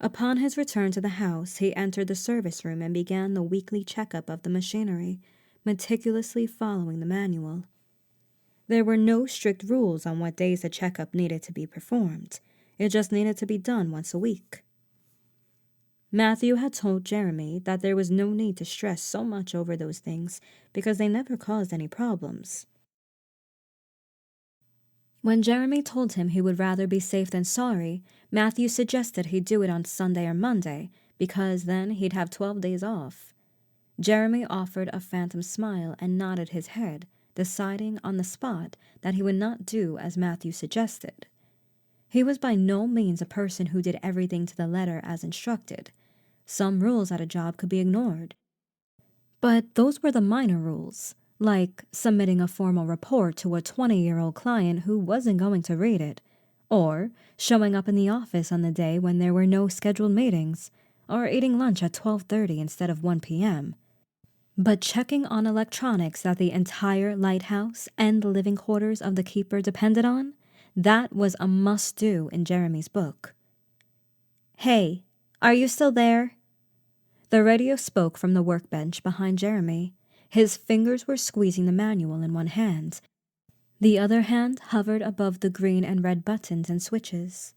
A: Upon his return to the house, he entered the service room and began the weekly checkup of the machinery, meticulously following the manual. There were no strict rules on what days the checkup needed to be performed. It just needed to be done once a week. Matthew had told Jeremy that there was no need to stress so much over those things because they never caused any problems. When Jeremy told him he would rather be safe than sorry, Matthew suggested he do it on Sunday or Monday because then he'd have 12 days off. Jeremy offered a phantom smile and nodded his head, deciding on the spot that he would not do as Matthew suggested. He was by no means a person who did everything to the letter as instructed. Some rules at a job could be ignored. But those were the minor rules, like submitting a formal report to a 20-year-old client who wasn't going to read it, or showing up in the office on the day when there were no scheduled meetings, or eating lunch at 12:30 instead of 1 p.m. But checking on electronics that the entire lighthouse and the living quarters of the keeper depended on, that was a must-do in Jeremy's book. "Hey, are you still there?" The radio spoke from the workbench behind Jeremy. His fingers were squeezing the manual in one hand. The other hand hovered above the green and red buttons and switches.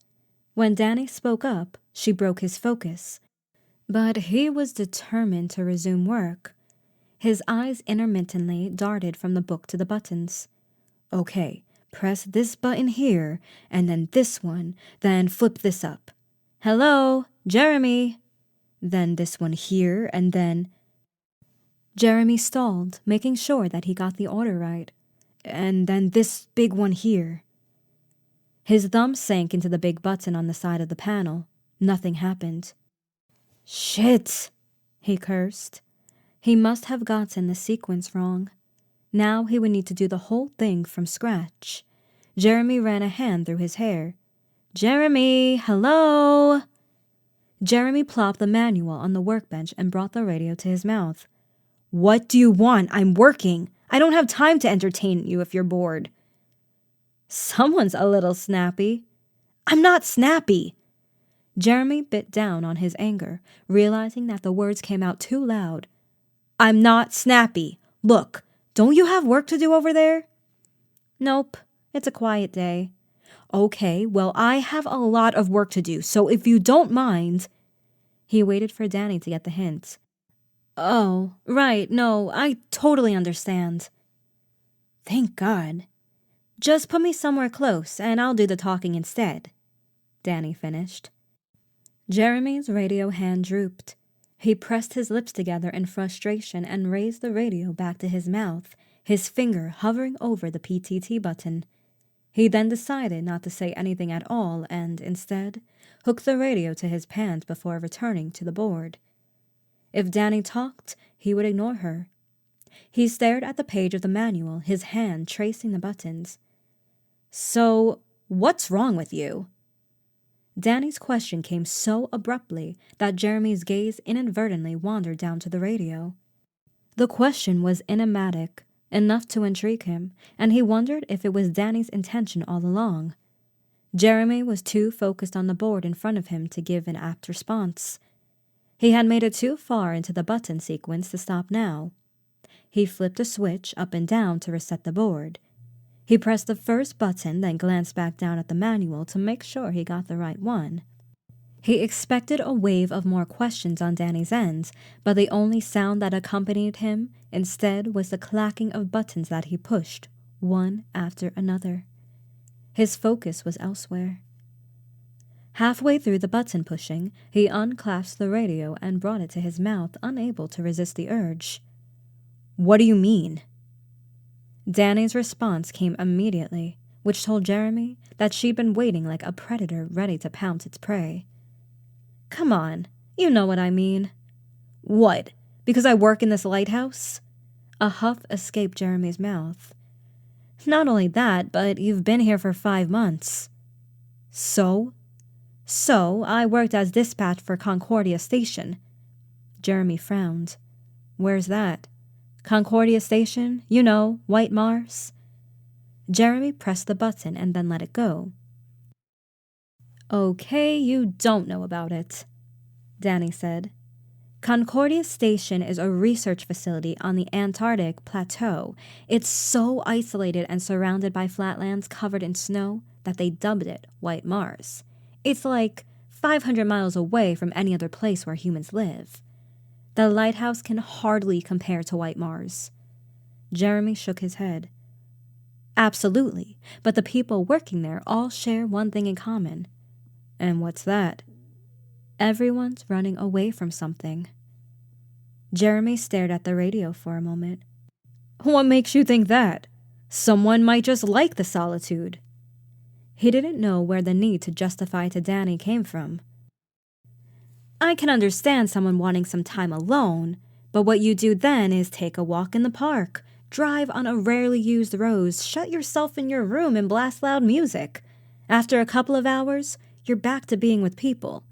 A: When Danny spoke up, she broke his focus. But he was determined to resume work. His eyes intermittently darted from the book to the buttons. "Okay, press this button here, and then this one, then flip this up. Hello, Jeremy!" Then this one here, and then... Jeremy stalled, making sure that he got the order right. "And then this big one here." His thumb sank into the big button on the side of the panel. Nothing happened. "Shit!" he cursed. He must have gotten the sequence wrong. Now he would need to do the whole thing from scratch. Jeremy ran a hand through his hair. "Jeremy, hello?" Jeremy plopped the manual on the workbench and brought the radio to his mouth. "What do you want? I'm working. I don't have time to entertain you if you're bored." "Someone's a little snappy." "I'm not snappy." Jeremy bit down on his anger, realizing that the words came out too loud. "I'm not snappy. Look, don't you have work to do over there?" "Nope, it's a quiet day." "Okay, well, I have a lot of work to do, so if you don't mind..." He waited for Danny to get the hint. "Oh, right, no, I totally understand." "Thank God." "Just put me somewhere close, and I'll do the talking instead," Danny finished. Jeremy's radio hand drooped. He pressed his lips together in frustration and raised the radio back to his mouth, his finger hovering over the PTT button. He then decided not to say anything at all and, instead, hooked the radio to his pants before returning to the board. If Danny talked, he would ignore her. He stared at the page of the manual, his hand tracing the buttons. "So, what's wrong with you?" Danny's question came so abruptly that Jeremy's gaze inadvertently wandered down to the radio. The question was enigmatic, enough to intrigue him, and he wondered if it was Danny's intention all along. Jeremy was too focused on the board in front of him to give an apt response. He had made it too far into the button sequence to stop now. He flipped a switch up and down to reset the board. He pressed the first button, then glanced back down at the manual to make sure he got the right one. He expected a wave of more questions on Danny's end, but the only sound that accompanied him instead was the clacking of buttons that he pushed, one after another. His focus was elsewhere. Halfway through the button pushing, he unclasped the radio and brought it to his mouth, unable to resist the urge. "What do you mean?" Danny's response came immediately, which told Jeremy that she'd been waiting like a predator ready to pounce its prey. "Come on, you know what I mean." "What, because I work in this lighthouse?" A huff escaped Jeremy's mouth. "Not only that, but you've been here for 5 months. So? So, I worked as dispatch for Concordia Station." Jeremy frowned. "Where's that?" "Concordia Station, you know, White Mars." Jeremy pressed the button and then let it go. "Okay, you don't know about it," Danny said. "Concordia Station is a research facility on the Antarctic Plateau. It's so isolated and surrounded by flatlands covered in snow that they dubbed it White Mars. It's like 500 miles away from any other place where humans live. The lighthouse can hardly compare to White Mars." Jeremy shook his head. "Absolutely, but the people working there all share one thing in common." "And what's that?" "Everyone's running away from something." Jeremy stared at the radio for a moment. What makes you think that? Someone might just like the solitude. He didn't know where the need to justify to Danny came from. I can understand someone wanting some time alone, but what you do then is take a walk in the park, drive on a rarely used road, shut yourself in your room and blast loud music. After a couple of hours, you're back to being with people.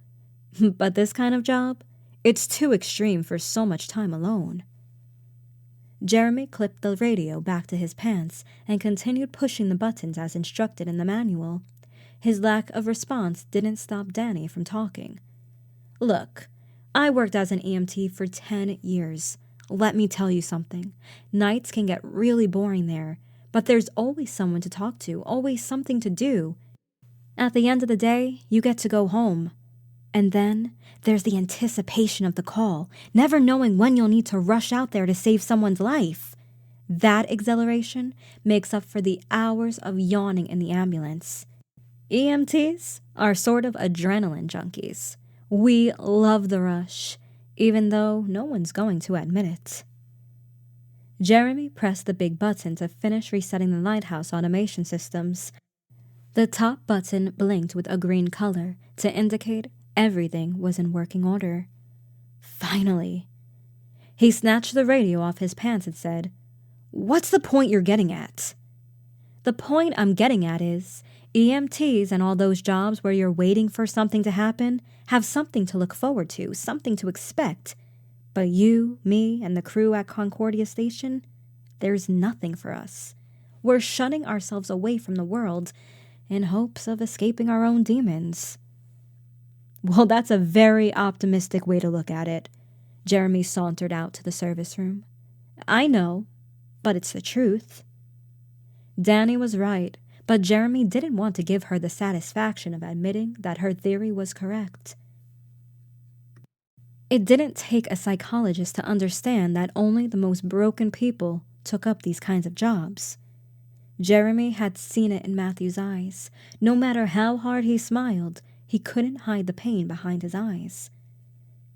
A: But this kind of job, it's too extreme for so much time alone. Jeremy clipped the radio back to his pants and continued pushing the buttons as instructed in the manual. His lack of response didn't stop Danny from talking. Look, I worked as an EMT for 10 years. Let me tell you something. Nights can get really boring there, but there's always someone to talk to, always something to do. At the end of the day, you get to go home. And then there's the anticipation of the call, never knowing when you'll need to rush out there to save someone's life. That exhilaration makes up for the hours of yawning in the ambulance. EMTs are sort of adrenaline junkies. We love the rush, even though no one's going to admit it. Jeremy pressed the big button to finish resetting the lighthouse automation systems. The top button blinked with a green color to indicate everything was in working order. Finally. He snatched the radio off his pants and said, "What's the point you're getting at?" The point I'm getting at is, EMTs and all those jobs where you're waiting for something to happen have something to look forward to, something to expect. But you, me, and the crew at Concordia Station, there's nothing for us. We're shutting ourselves away from the world in hopes of escaping our own demons. Well, that's a very optimistic way to look at it. Jeremy sauntered out to the service room. I know, but it's the truth. Danny was right, but Jeremy didn't want to give her the satisfaction of admitting that her theory was correct. It didn't take a psychologist to understand that only the most broken people took up these kinds of jobs. Jeremy had seen it in Matthew's eyes. No matter how hard he smiled, he couldn't hide the pain behind his eyes.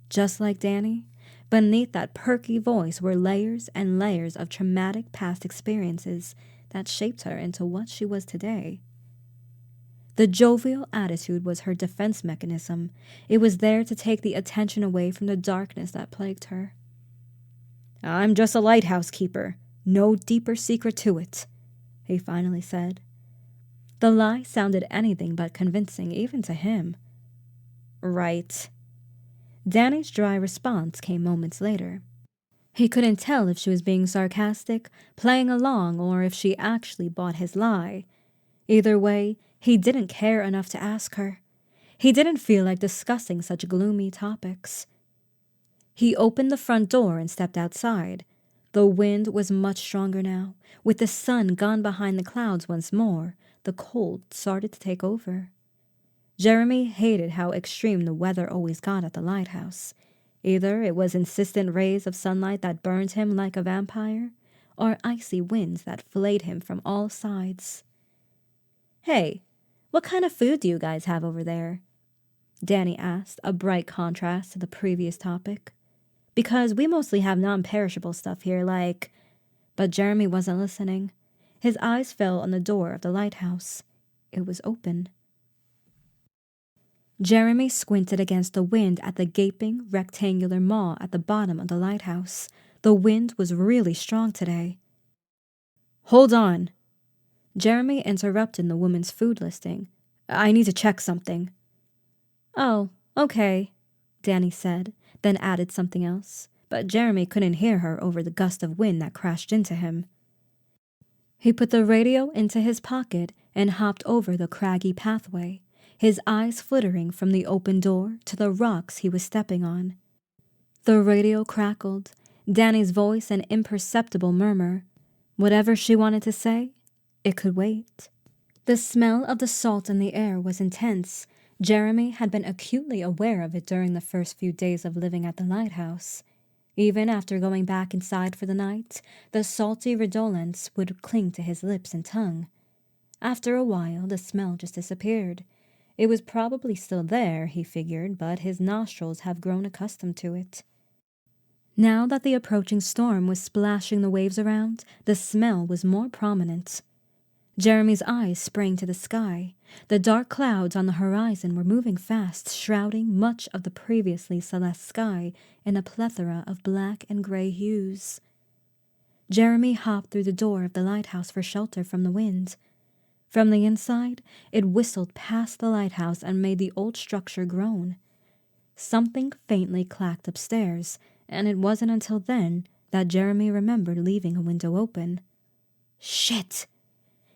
A: Just like Danny, beneath that perky voice were layers and layers of traumatic past experiences that shaped her into what she was today. The jovial attitude was her defense mechanism. It was there to take the attention away from the darkness that plagued her. I'm just a lighthouse keeper. No deeper secret to it, he finally said. The lie sounded anything but convincing, even to him. Right. Danny's dry response came moments later. He couldn't tell if she was being sarcastic, playing along, or if she actually bought his lie. Either way, he didn't care enough to ask her. He didn't feel like discussing such gloomy topics. He opened the front door and stepped outside. The wind was much stronger now. With the sun gone behind the clouds once more, the cold started to take over. Jeremy hated how extreme the weather always got at the lighthouse. Either it was insistent rays of sunlight that burned him like a vampire, or icy winds that flayed him from all sides. Hey, what kind of food do you guys have over there? Danny asked, a bright contrast to the previous topic. Because we mostly have non-perishable stuff here, like... But Jeremy wasn't listening. His eyes fell on the door of the lighthouse. It was open. Jeremy squinted against the wind at the gaping, rectangular maw at the bottom of the lighthouse. The wind was really strong today. Hold on. Jeremy interrupted the woman's food listing. I need to check something. Oh, okay, Danny said, then added something else. But Jeremy couldn't hear her over the gust of wind that crashed into him. He put the radio into his pocket and hopped over the craggy pathway, his eyes flittering from the open door to the rocks he was stepping on. The radio crackled, Danny's voice an imperceptible murmur. Whatever she wanted to say, it could wait. The smell of the salt in the air was intense. Jeremy had been acutely aware of it during the first few days of living at the lighthouse. Even after going back inside for the night, the salty redolence would cling to his lips and tongue. After a while, the smell just disappeared. It was probably still there, he figured, but his nostrils have grown accustomed to it. Now that the approaching storm was splashing the waves around, the smell was more prominent. Jeremy's eyes sprang to the sky. The dark clouds on the horizon were moving fast, shrouding much of the previously celeste sky in a plethora of black and gray hues. Jeremy hopped through the door of the lighthouse for shelter from the wind. From the inside, it whistled past the lighthouse and made the old structure groan. Something faintly clacked upstairs, and it wasn't until then that Jeremy remembered leaving a window open. Shit!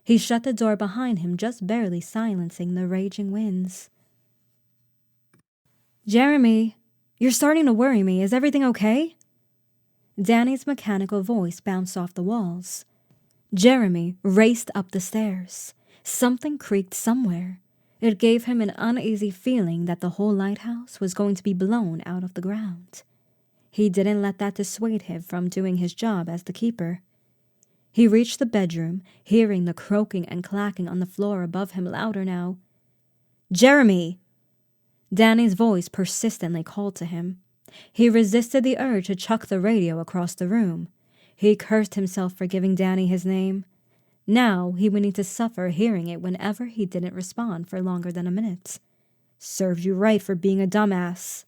A: He shut the door behind him, just barely silencing the raging winds. Jeremy, you're starting to worry me. Is everything okay? Danny's mechanical voice bounced off the walls. Jeremy raced up the stairs. Something creaked somewhere. It gave him an uneasy feeling that the whole lighthouse was going to be blown out of the ground. He didn't let that dissuade him from doing his job as the keeper. He reached the bedroom, hearing the croaking and clacking on the floor above him louder now. Jeremy! Danny's voice persistently called to him. He resisted the urge to chuck the radio across the room. He cursed himself for giving Danny his name. Now he would need to suffer hearing it whenever he didn't respond for longer than a minute. Serves you right for being a dumbass.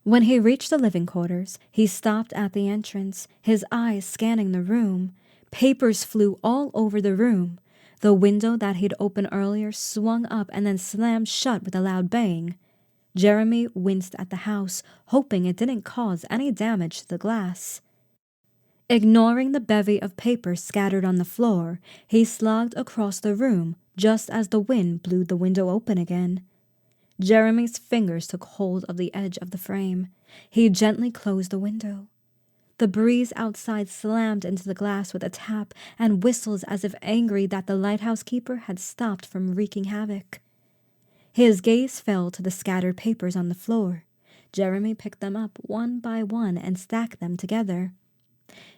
A: When he reached the living quarters, he stopped at the entrance, his eyes scanning the room. Papers flew all over the room. The window that he'd opened earlier swung up and then slammed shut with a loud bang. Jeremy winced at the house, hoping it didn't cause any damage to the glass. Ignoring the bevy of papers scattered on the floor, he slogged across the room just as the wind blew the window open again. Jeremy's fingers took hold of the edge of the frame. He gently closed the window. The breeze outside slammed into the glass with a tap and whistles as if angry that the lighthouse keeper had stopped from wreaking havoc. His gaze fell to the scattered papers on the floor. Jeremy picked them up one by one and stacked them together.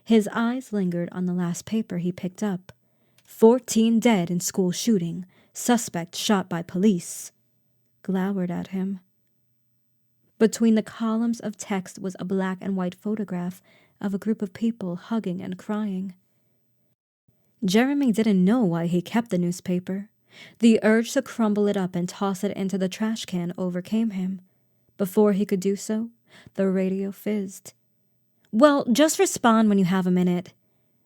A: His eyes lingered on the last paper he picked up. 14 dead in school shooting. Suspect shot by police. Glowered at him. Between the columns of text was a black and white photograph of a group of people hugging and crying. Jeremy didn't know why he kept the newspaper. The urge to crumble it up and toss it into the trash can overcame him. Before he could do so, the radio fizzed. Well, just respond when you have a minute,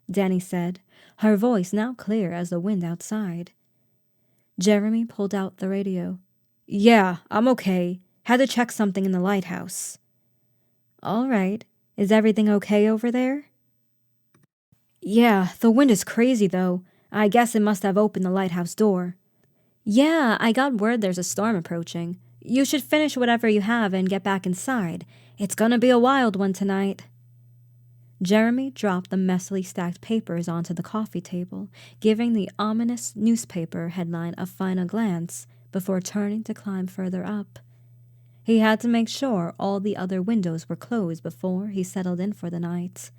A: Danny said, her voice now clear as the wind outside. Jeremy pulled out the radio. Yeah, I'm okay. Had to check something in the lighthouse. All right. Is everything okay over there? Yeah, the wind is crazy, though. I guess it must have opened the lighthouse door. Yeah, I got word there's a storm approaching. You should finish whatever you have and get back inside. It's gonna be a wild one tonight. Jeremy dropped the messily stacked papers onto the coffee table, giving the ominous newspaper headline a final glance before turning to climb further up. He had to make sure all the other windows were closed before he settled in for the night.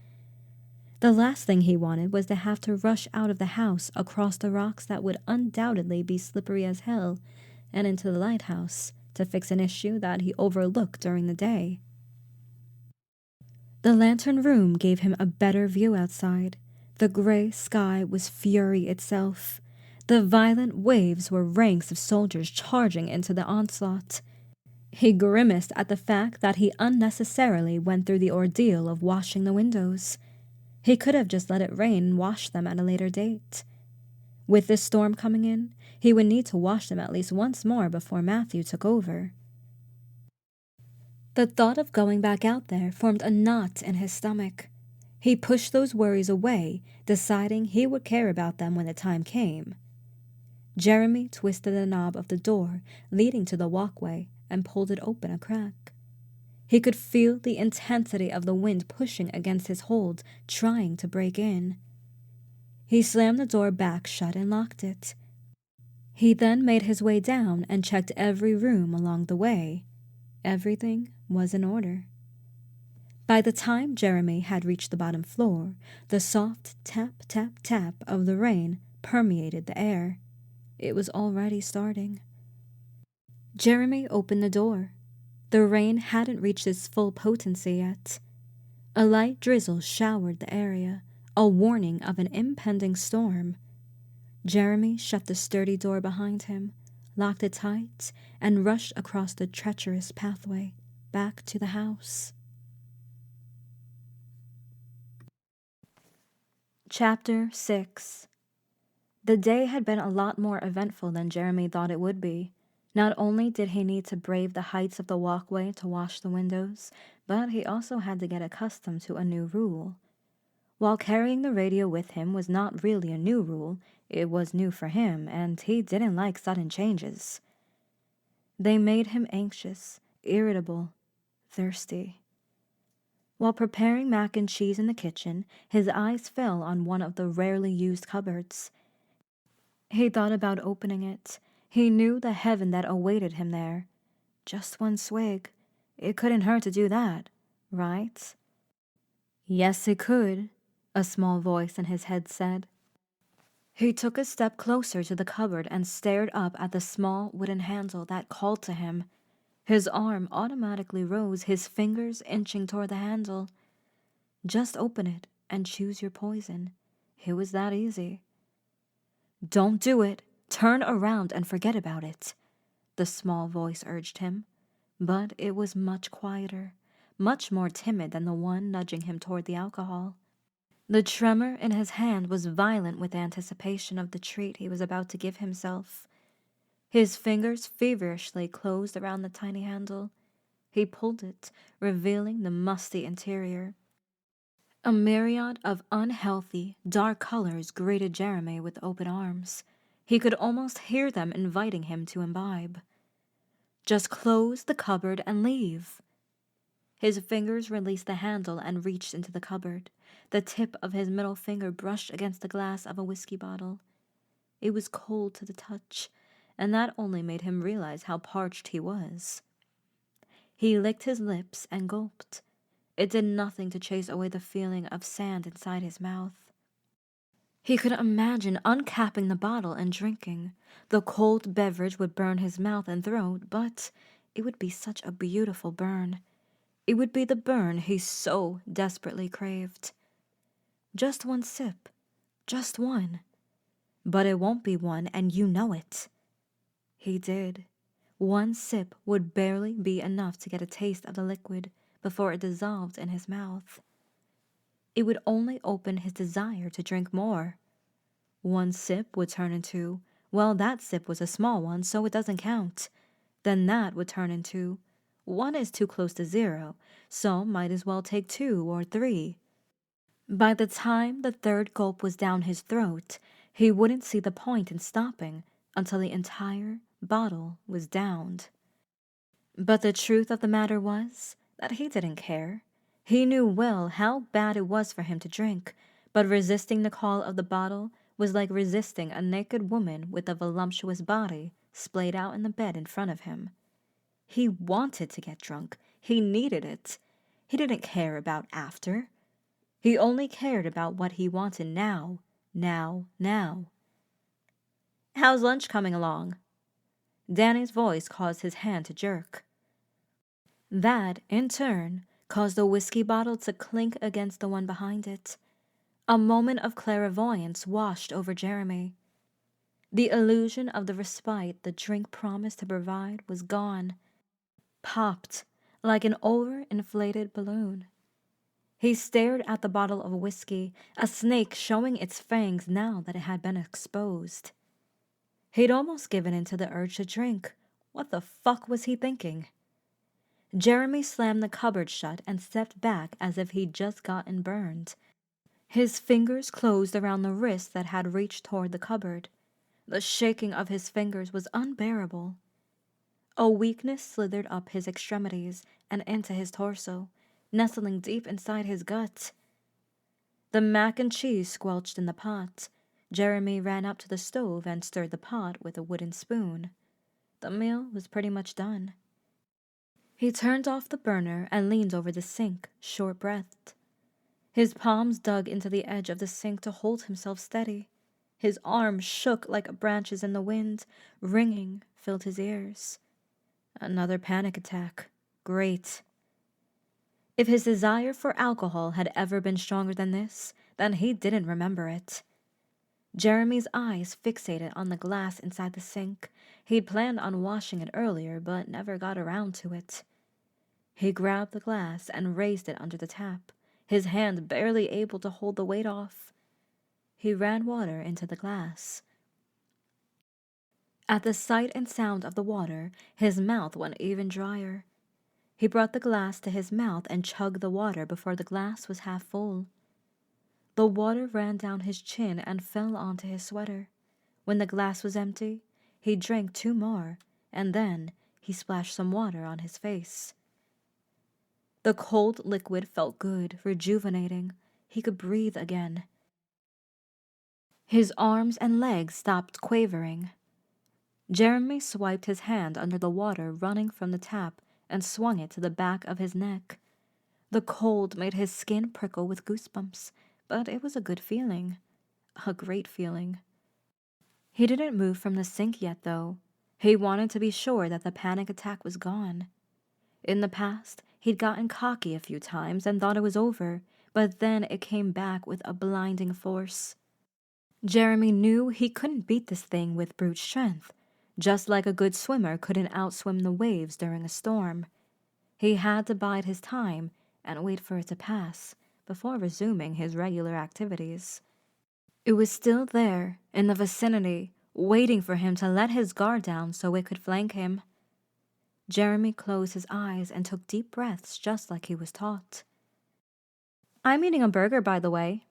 A: The last thing he wanted was to have to rush out of the house across the rocks that would undoubtedly be slippery as hell and into the lighthouse to fix an issue that he overlooked during the day. The lantern room gave him a better view outside. The gray sky was fury itself. The violent waves were ranks of soldiers charging into the onslaught. He grimaced at the fact that he unnecessarily went through the ordeal of washing the windows. He could have just let it rain and washed them at a later date. With this storm coming in, he would need to wash them at least once more before Matthew took over. The thought of going back out there formed a knot in his stomach. He pushed those worries away, deciding he would care about them when the time came. Jeremy twisted the knob of the door leading to the walkway and pulled it open a crack. He could feel the intensity of the wind pushing against his hold, trying to break in. He slammed the door back shut and locked it. He then made his way down and checked every room along the way. Everything was in order. By the time Jeremy had reached the bottom floor, the soft tap, tap, tap of the rain permeated the air. It was already starting. Jeremy opened the door. The rain hadn't reached its full potency yet. A light drizzle showered the area, a warning of an impending storm. Jeremy shut the sturdy door behind him, locked it tight, and rushed across the treacherous pathway back to the house. Chapter 6. The day had been a lot more eventful than Jeremy thought it would be. Not only did he need to brave the heights of the walkway to wash the windows, but he also had to get accustomed to a new rule. While carrying the radio with him was not really a new rule, it was new for him, and he didn't like sudden changes. They made him anxious, irritable, thirsty. While preparing mac and cheese in the kitchen, his eyes fell on one of the rarely used cupboards. He thought about opening it. He knew the heaven that awaited him there. Just one swig. It couldn't hurt to do that, right? Yes, it could, a small voice in his head said. He took a step closer to the cupboard and stared up at the small wooden handle that called to him. His arm automatically rose, his fingers inching toward the handle. Just open it and choose your poison. It was that easy. Don't do it. Turn around and forget about it, the small voice urged him. But it was much quieter, much more timid than the one nudging him toward the alcohol. The tremor in his hand was violent with anticipation of the treat he was about to give himself. His fingers feverishly closed around the tiny handle. He pulled it, revealing the musty interior. A myriad of unhealthy, dark colors greeted Jeremy with open arms. He could almost hear them inviting him to imbibe. Just close the cupboard and leave. His fingers released the handle and reached into the cupboard. The tip of his middle finger brushed against the glass of a whiskey bottle. It was cold to the touch, and that only made him realize how parched he was. He licked his lips and gulped. It did nothing to chase away the feeling of sand inside his mouth. He could imagine uncapping the bottle and drinking. The cold beverage would burn his mouth and throat, but it would be such a beautiful burn. It would be the burn he so desperately craved. Just one sip. Just one. But it won't be one, and you know it. He did. One sip would barely be enough to get a taste of the liquid before it dissolved in his mouth. It would only open his desire to drink more. One sip would turn into, well, that sip was a small one, so it doesn't count. Then that would turn into, one is too close to zero, so might as well take 2 or 3. By the time the third gulp was down his throat, he wouldn't see the point in stopping until the entire bottle was downed. But the truth of the matter was that he didn't care. He knew well how bad it was for him to drink, but resisting the call of the bottle was like resisting a naked woman with a voluptuous body splayed out in the bed in front of him. He wanted to get drunk. He needed it. He didn't care about after. He only cared about what he wanted now, now. How's lunch coming along? Danny's voice caused his hand to jerk. That, in turn, caused the whiskey bottle to clink against the one behind it. A moment of clairvoyance washed over Jeremy. The illusion of the respite the drink promised to provide was gone. Popped, like an overinflated balloon. He stared at the bottle of whiskey, a snake showing its fangs now that it had been exposed. He'd almost given in to the urge to drink. What the fuck was he thinking? Jeremy slammed the cupboard shut and stepped back as if he'd just gotten burned. His fingers closed around the wrist that had reached toward the cupboard. The shaking of his fingers was unbearable. A weakness slithered up his extremities and into his torso, nestling deep inside his gut. The mac and cheese squelched in the pot. Jeremy ran up to the stove and stirred the pot with a wooden spoon. The meal was pretty much done. He turned off the burner and leaned over the sink, short-breathed. His palms dug into the edge of the sink to hold himself steady. His arms shook like branches in the wind. Ringing filled his ears. Another panic attack. Great. If his desire for alcohol had ever been stronger than this, then he didn't remember it. Jeremy's eyes fixated on the glass inside the sink. He'd planned on washing it earlier, but never got around to it. He grabbed the glass and raised it under the tap, his hand barely able to hold the weight off. He ran water into the glass. At the sight and sound of the water, his mouth went even drier. He brought the glass to his mouth and chugged the water before the glass was half full. The water ran down his chin and fell onto his sweater. When the glass was empty, he drank 2 more, and then he splashed some water on his face. The cold liquid felt good, rejuvenating. He could breathe again. His arms and legs stopped quavering. Jeremy swiped his hand under the water running from the tap and swung it to the back of his neck. The cold made his skin prickle with goosebumps, but it was a good feeling. A great feeling. He didn't move from the sink yet, though. He wanted to be sure that the panic attack was gone. In the past, he'd gotten cocky a few times and thought it was over, but then it came back with a blinding force. Jeremy knew he couldn't beat this thing with brute strength, just like a good swimmer couldn't outswim the waves during a storm. He had to bide his time and wait for it to pass before resuming his regular activities. It was still there, in the vicinity, waiting for him to let his guard down so it could flank him. Jeremy closed his eyes and took deep breaths just like he was taught. "I'm eating a burger, by the way,"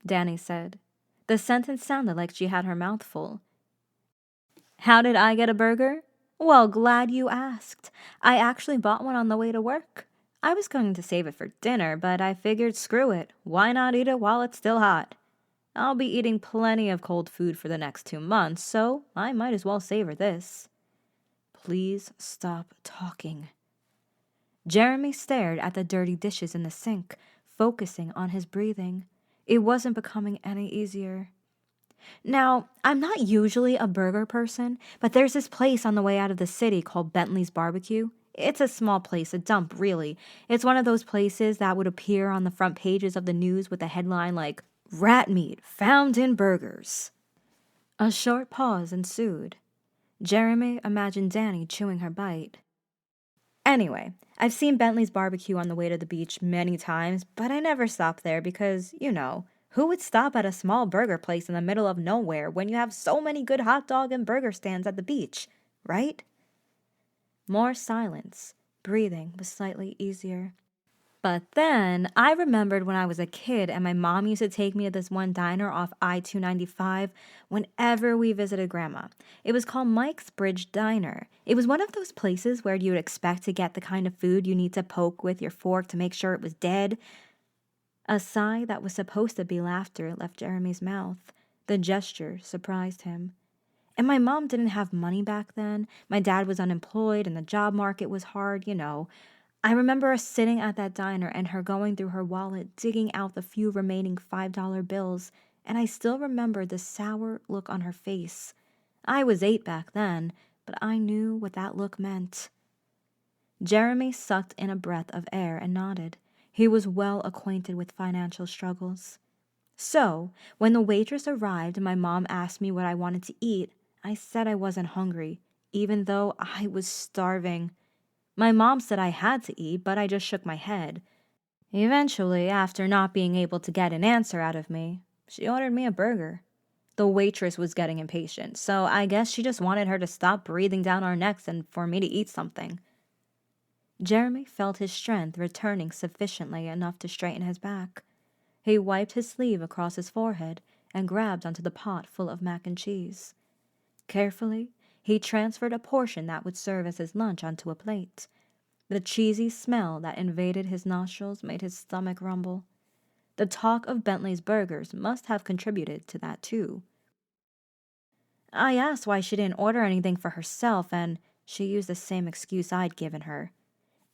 A: Danny said. The sentence sounded like she had her mouth full. "How did I get a burger? Well, glad you asked. I actually bought one on the way to work. I was going to save it for dinner, but I figured screw it. Why not eat it while it's still hot? I'll be eating plenty of cold food for the next 2 months, so I might as well savor this." "Please stop talking." Jeremy stared at the dirty dishes in the sink, focusing on his breathing. It wasn't becoming any easier. "Now, I'm not usually a burger person, but there's this place on the way out of the city called Bentley's Barbecue. It's a small place, a dump, really. It's one of those places that would appear on the front pages of the news with a headline like, 'Rat meat found in burgers.'" A short pause ensued. Jeremy imagined Danny chewing her bite. "Anyway, I've seen Bentley's Barbecue on the way to the beach many times, but I never stopped there because, who would stop at a small burger place in the middle of nowhere when you have so many good hot dog and burger stands at the beach, right?" More silence. Breathing was slightly easier. "But then I remembered when I was a kid and my mom used to take me to this one diner off I-295 whenever we visited Grandma. It was called Mike's Bridge Diner. It was one of those places where you would expect to get the kind of food you need to poke with your fork to make sure it was dead." A sigh that was supposed to be laughter left Jeremy's mouth. The gesture surprised him. "And my mom didn't have money back then. My dad was unemployed and the job market was hard. I remember us sitting at that diner and her going through her wallet, digging out the few remaining $5 bills, and I still remember the sour look on her face. I was 8 back then, but I knew what that look meant." Jeremy sucked in a breath of air and nodded. He was well acquainted with financial struggles. "So, when the waitress arrived and my mom asked me what I wanted to eat, I said I wasn't hungry, even though I was starving. My mom said I had to eat, but I just shook my head. Eventually, after not being able to get an answer out of me, she ordered me a burger. The waitress was getting impatient, so I guess she just wanted her to stop breathing down our necks and for me to eat something." Jeremy felt his strength returning sufficiently enough to straighten his back. He wiped his sleeve across his forehead and grabbed onto the pot full of mac and cheese. Carefully, he transferred a portion that would serve as his lunch onto a plate. The cheesy smell that invaded his nostrils made his stomach rumble. The talk of Bentley's burgers must have contributed to that too. I asked why she didn't order anything for herself, and she used the same excuse I'd given her.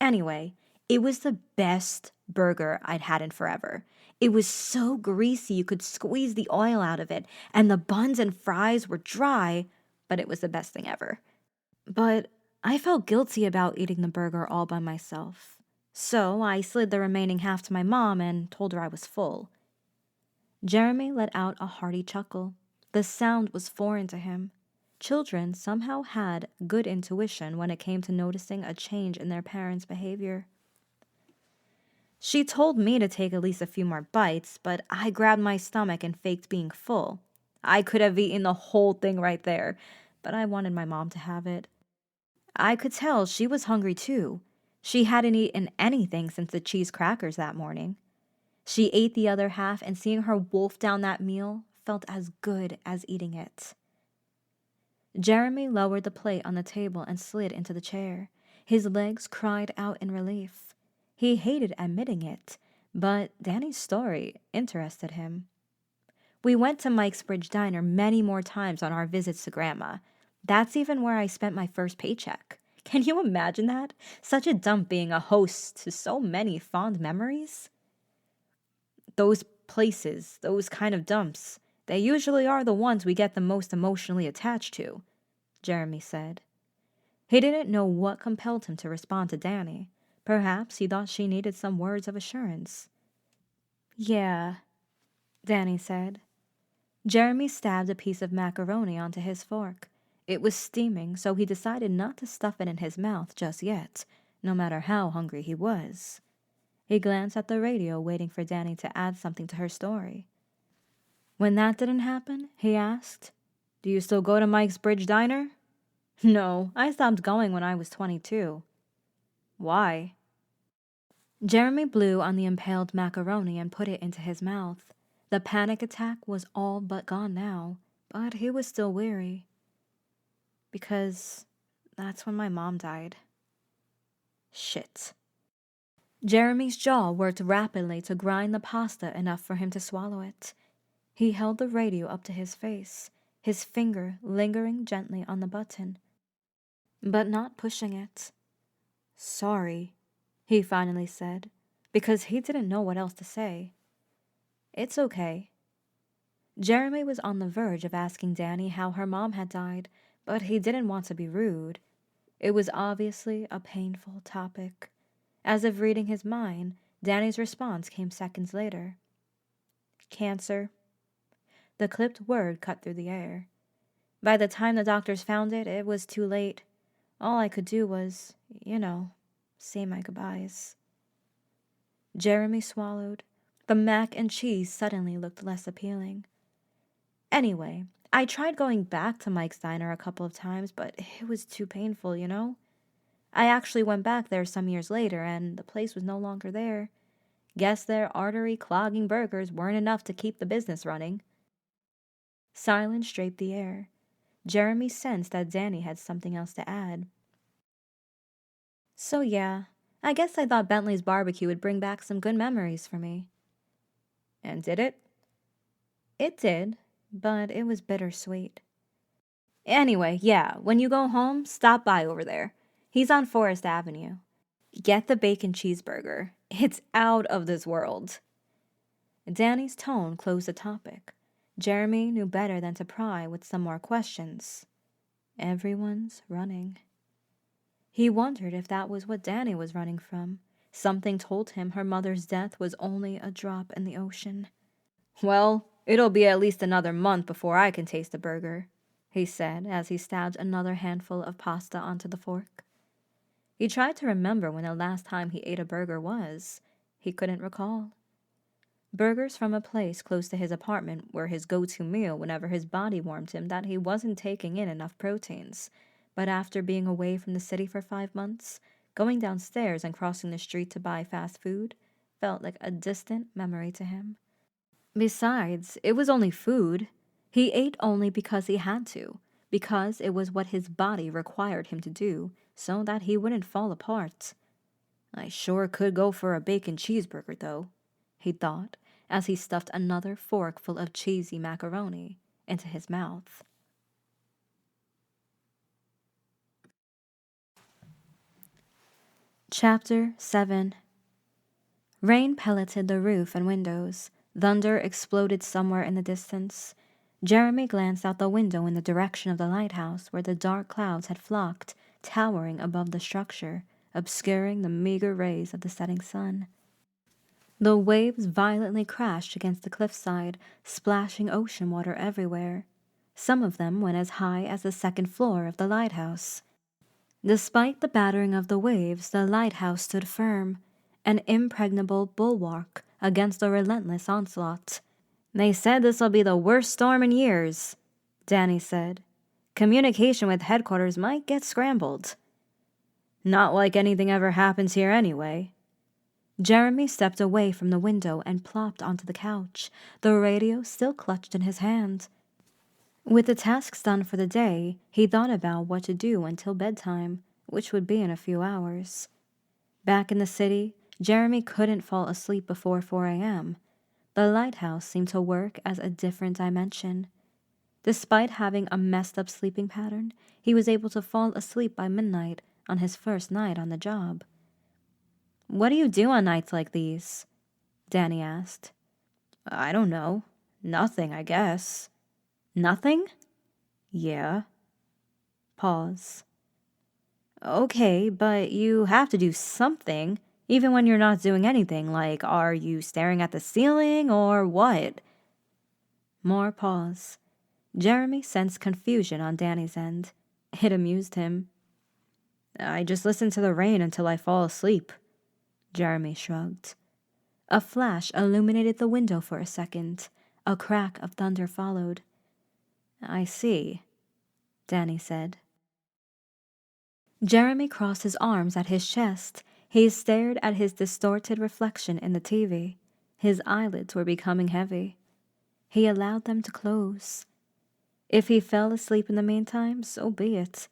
A: Anyway, it was the best burger I'd had in forever. It was so greasy you could squeeze the oil out of it, and the buns and fries were dry, but it was the best thing ever. "But I felt guilty about eating the burger all by myself, so I slid the remaining half to my mom and told her I was full. Jeremy let out a hearty chuckle. The sound was foreign to him. Children somehow had good intuition when it came to noticing a change in their parents' behavior. She told me to take at least a few more bites, but I grabbed my stomach and faked being full. I could have eaten the whole thing right there, but I wanted my mom to have it. I could tell she was hungry too. She hadn't eaten anything since the cheese crackers that morning. She ate the other half, and seeing her wolf down that meal felt as good as eating it. Jeremy lowered the plate on the table and slid into the chair. His legs cried out in relief. He hated admitting it, but Danny's story interested him. We went to Mike's Bridge Diner many more times on our visits to Grandma. That's even where I spent my first paycheck. Can you imagine that? Such a dump being a host to so many fond memories. Those places, those kind of dumps, they usually are the ones we get the most emotionally attached to, Jeremy said. He didn't know what compelled him to respond to Danny. Perhaps he thought she needed some words of assurance. Yeah, Danny said. Jeremy stabbed a piece of macaroni onto his fork. It was steaming, so he decided not to stuff it in his mouth just yet, no matter how hungry he was. He glanced at the radio, waiting for Danny to add something to her story. When that didn't happen, he asked, "Do you still go to Mike's Bridge Diner?" "No, I stopped going when I was 22. "Why?" Jeremy blew on the impaled macaroni and put it into his mouth. The panic attack was all but gone now, but he was still weary. "Because that's when my mom died." Shit. Jeremy's jaw worked rapidly to grind the pasta enough for him to swallow it. He held the radio up to his face, his finger lingering gently on the button, but not pushing it. "Sorry," he finally said, because he didn't know what else to say. "It's okay." Jeremy was on the verge of asking Danny how her mom had died, but he didn't want to be rude. It was obviously a painful topic. As if reading his mind, Danny's response came seconds later. "Cancer." The clipped word cut through the air. By the time the doctors found it, it was too late. All I could do was, say my goodbyes. Jeremy swallowed. The mac and cheese suddenly looked less appealing. "Anyway, I tried going back to Mike's Diner a couple of times, but it was too painful, I actually went back there some years later, and the place was no longer there. Guess their artery-clogging burgers weren't enough to keep the business running." Silence draped the air. Jeremy sensed that Danny had something else to add. "So yeah, I guess I thought Bentley's barbecue would bring back some good memories for me." "And did it?" "It did, but it was bittersweet." "Anyway, yeah, when you go home, stop by over there. He's on Forest Avenue. Get the bacon cheeseburger. It's out of this world." Danny's tone closed the topic. Jeremy knew better than to pry with some more questions. Everyone's running. He wondered if that was what Danny was running from. Something told him her mother's death was only a drop in the ocean. "Well, it'll be at least another month before I can taste a burger," he said as he stabbed another handful of pasta onto the fork. He tried to remember when the last time he ate a burger was. He couldn't recall. Burgers from a place close to his apartment were his go-to meal whenever his body warned him that he wasn't taking in enough proteins. But after being away from the city for 5 months, going downstairs and crossing the street to buy fast food felt like a distant memory to him. Besides, it was only food. He ate only because he had to, because it was what his body required him to do, so that he wouldn't fall apart. "I sure could go for a bacon cheeseburger, though," he thought, as he stuffed another fork full of cheesy macaroni into his mouth. Chapter 7. Rain pelleted the roof and windows. Thunder exploded somewhere in the distance. Jeremy glanced out the window in the direction of the lighthouse where the dark clouds had flocked towering above the structure, obscuring the meager rays of the setting sun. The waves violently crashed against the cliffside, splashing ocean water everywhere. Some of them went as high as the second floor of the lighthouse. Despite the battering of the waves, the lighthouse stood firm, an impregnable bulwark against the relentless onslaught. "They said this'll be the worst storm in years," Danny said. "Communication with headquarters might get scrambled." "Not like anything ever happens here anyway." Jeremy stepped away from the window and plopped onto the couch, the radio still clutched in his hand. With the tasks done for the day, he thought about what to do until bedtime, which would be in a few hours. Back in the city, Jeremy couldn't fall asleep before 4 a.m. The lighthouse seemed to work as a different dimension. Despite having a messed up sleeping pattern, he was able to fall asleep by midnight on his first night on the job. "What do you do on nights like these?" Danny asked. "I don't know. Nothing, I guess." "Nothing?" "Yeah." Pause. "Okay, but you have to do something, even when you're not doing anything. Like, are you staring at the ceiling or what?" More pause. Jeremy sensed confusion on Danny's end. It amused him. "I just listen to the rain until I fall asleep." Jeremy shrugged. A flash illuminated the window for a second. A crack of thunder followed. "I see," Danny said. Jeremy crossed his arms at his chest. He stared at his distorted reflection in the TV. His eyelids were becoming heavy. He allowed them to close. If he fell asleep in the meantime, so be it.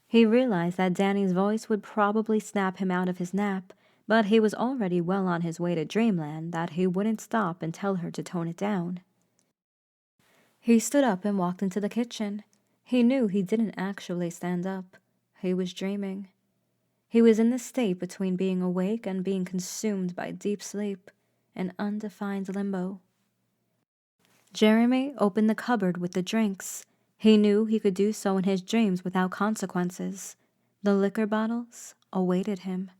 A: He realized that Danny's voice would probably snap him out of his nap, but he was already well on his way to dreamland that he wouldn't stop and tell her to tone it down. He stood up and walked into the kitchen. He knew he didn't actually stand up. He was dreaming. He was in the state between being awake and being consumed by deep sleep, an undefined limbo. Jeremy opened the cupboard with the drinks. He knew he could do so in his dreams without consequences. The liquor bottles awaited him.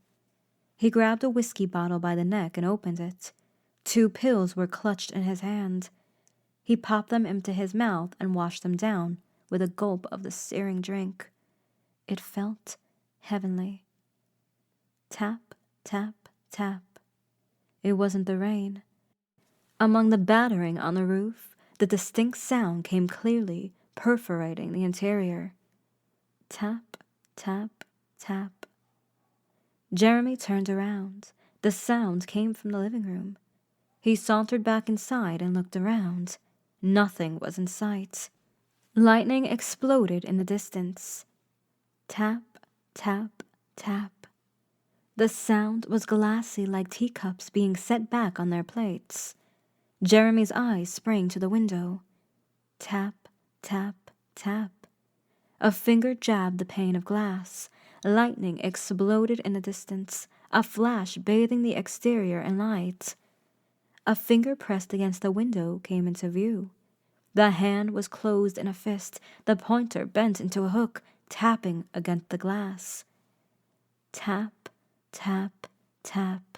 A: He grabbed a whiskey bottle by the neck and opened it. 2 pills were clutched in his hand. He popped them into his mouth and washed them down with a gulp of the searing drink. It felt heavenly. Tap, tap, tap. It wasn't the rain. Among the battering on the roof, the distinct sound came clearly, perforating the interior. Tap, tap, tap. Jeremy turned around. The sound came from the living room. He sauntered back inside and looked around. Nothing was in sight. Lightning exploded in the distance. Tap, tap, tap. The sound was glassy like teacups being set back on their plates. Jeremy's eyes sprang to the window. Tap, tap, tap. A finger jabbed the pane of glass. Lightning exploded in the distance, a flash bathing the exterior in light. A finger pressed against the window came into view. The hand was closed in a fist, the pointer bent into a hook, tapping against the glass. Tap, tap, tap.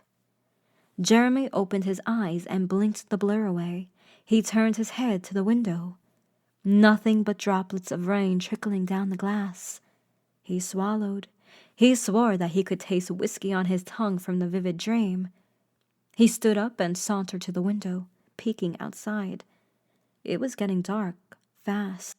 A: Jeremy opened his eyes and blinked the blur away. He turned his head to the window. Nothing but droplets of rain trickling down the glass. He swallowed. He swore that he could taste whiskey on his tongue from the vivid dream. He stood up and sauntered to the window, peeking outside. It was getting dark, fast.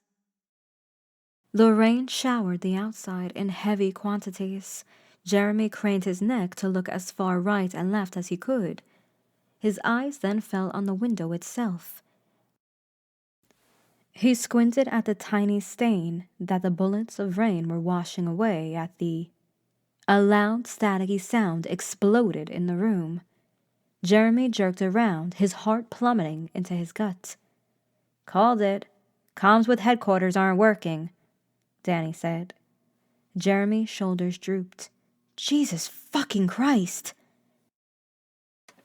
A: The rain showered the outside in heavy quantities. Jeremy craned his neck to look as far right and left as he could. His eyes then fell on the window itself. He squinted at the tiny stain that the bullets of rain were washing away at the... A loud, staticky sound exploded in the room. Jeremy jerked around, his heart plummeting into his gut. "Called it. Comms with headquarters aren't working," Danny said. Jeremy's shoulders drooped. Jesus fucking Christ!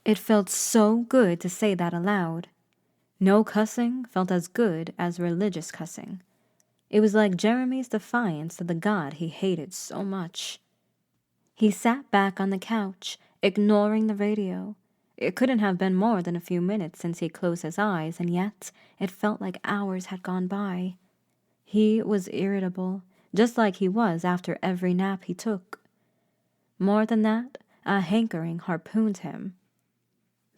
A: It felt so good to say that aloud. No cussing felt as good as religious cussing. It was like Jeremy's defiance to the God he hated so much. He sat back on the couch, ignoring the radio. It couldn't have been more than a few minutes since he closed his eyes, and yet it felt like hours had gone by. He was irritable, just like he was after every nap he took. More than that, a hankering harpooned him.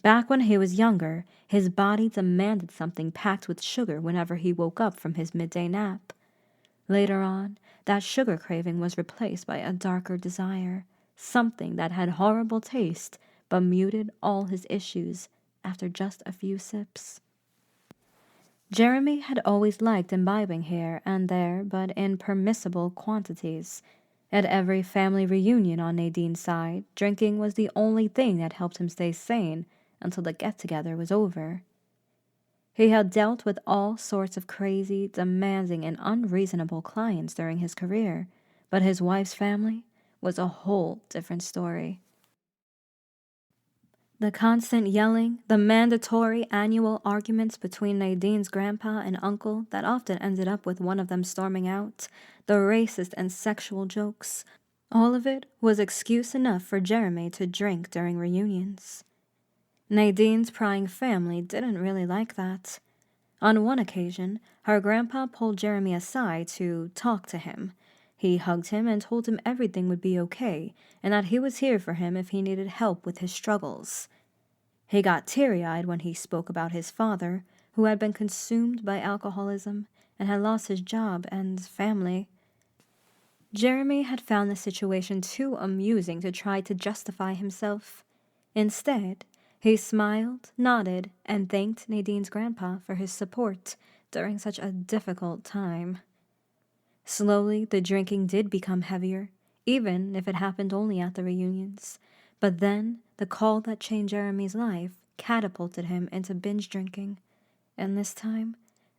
A: Back when he was younger, his body demanded something packed with sugar whenever he woke up from his midday nap. Later on, that sugar craving was replaced by a darker desire, something that had horrible taste but muted all his issues after just a few sips. Jeremy had always liked imbibing here and there, but in permissible quantities. At every family reunion on Nadine's side, drinking was the only thing that helped him stay sane until the get-together was over. He had dealt with all sorts of crazy, demanding, and unreasonable clients during his career, but his wife's family was a whole different story. The constant yelling, the mandatory annual arguments between Nadine's grandpa and uncle that often ended up with one of them storming out, the racist and sexual jokes, all of it was excuse enough for Jeremy to drink during reunions. Nadine's prying family didn't really like that. On one occasion, her grandpa pulled Jeremy aside to talk to him. He hugged him and told him everything would be okay and that he was here for him if he needed help with his struggles. He got teary-eyed when he spoke about his father, who had been consumed by alcoholism and had lost his job and family. Jeremy had found the situation too amusing to try to justify himself. Instead, he smiled, nodded, and thanked Nadine's grandpa for his support during such a difficult time. Slowly, the drinking did become heavier, even if it happened only at the reunions. But then, the call that changed Jeremy's life catapulted him into binge drinking, and this time,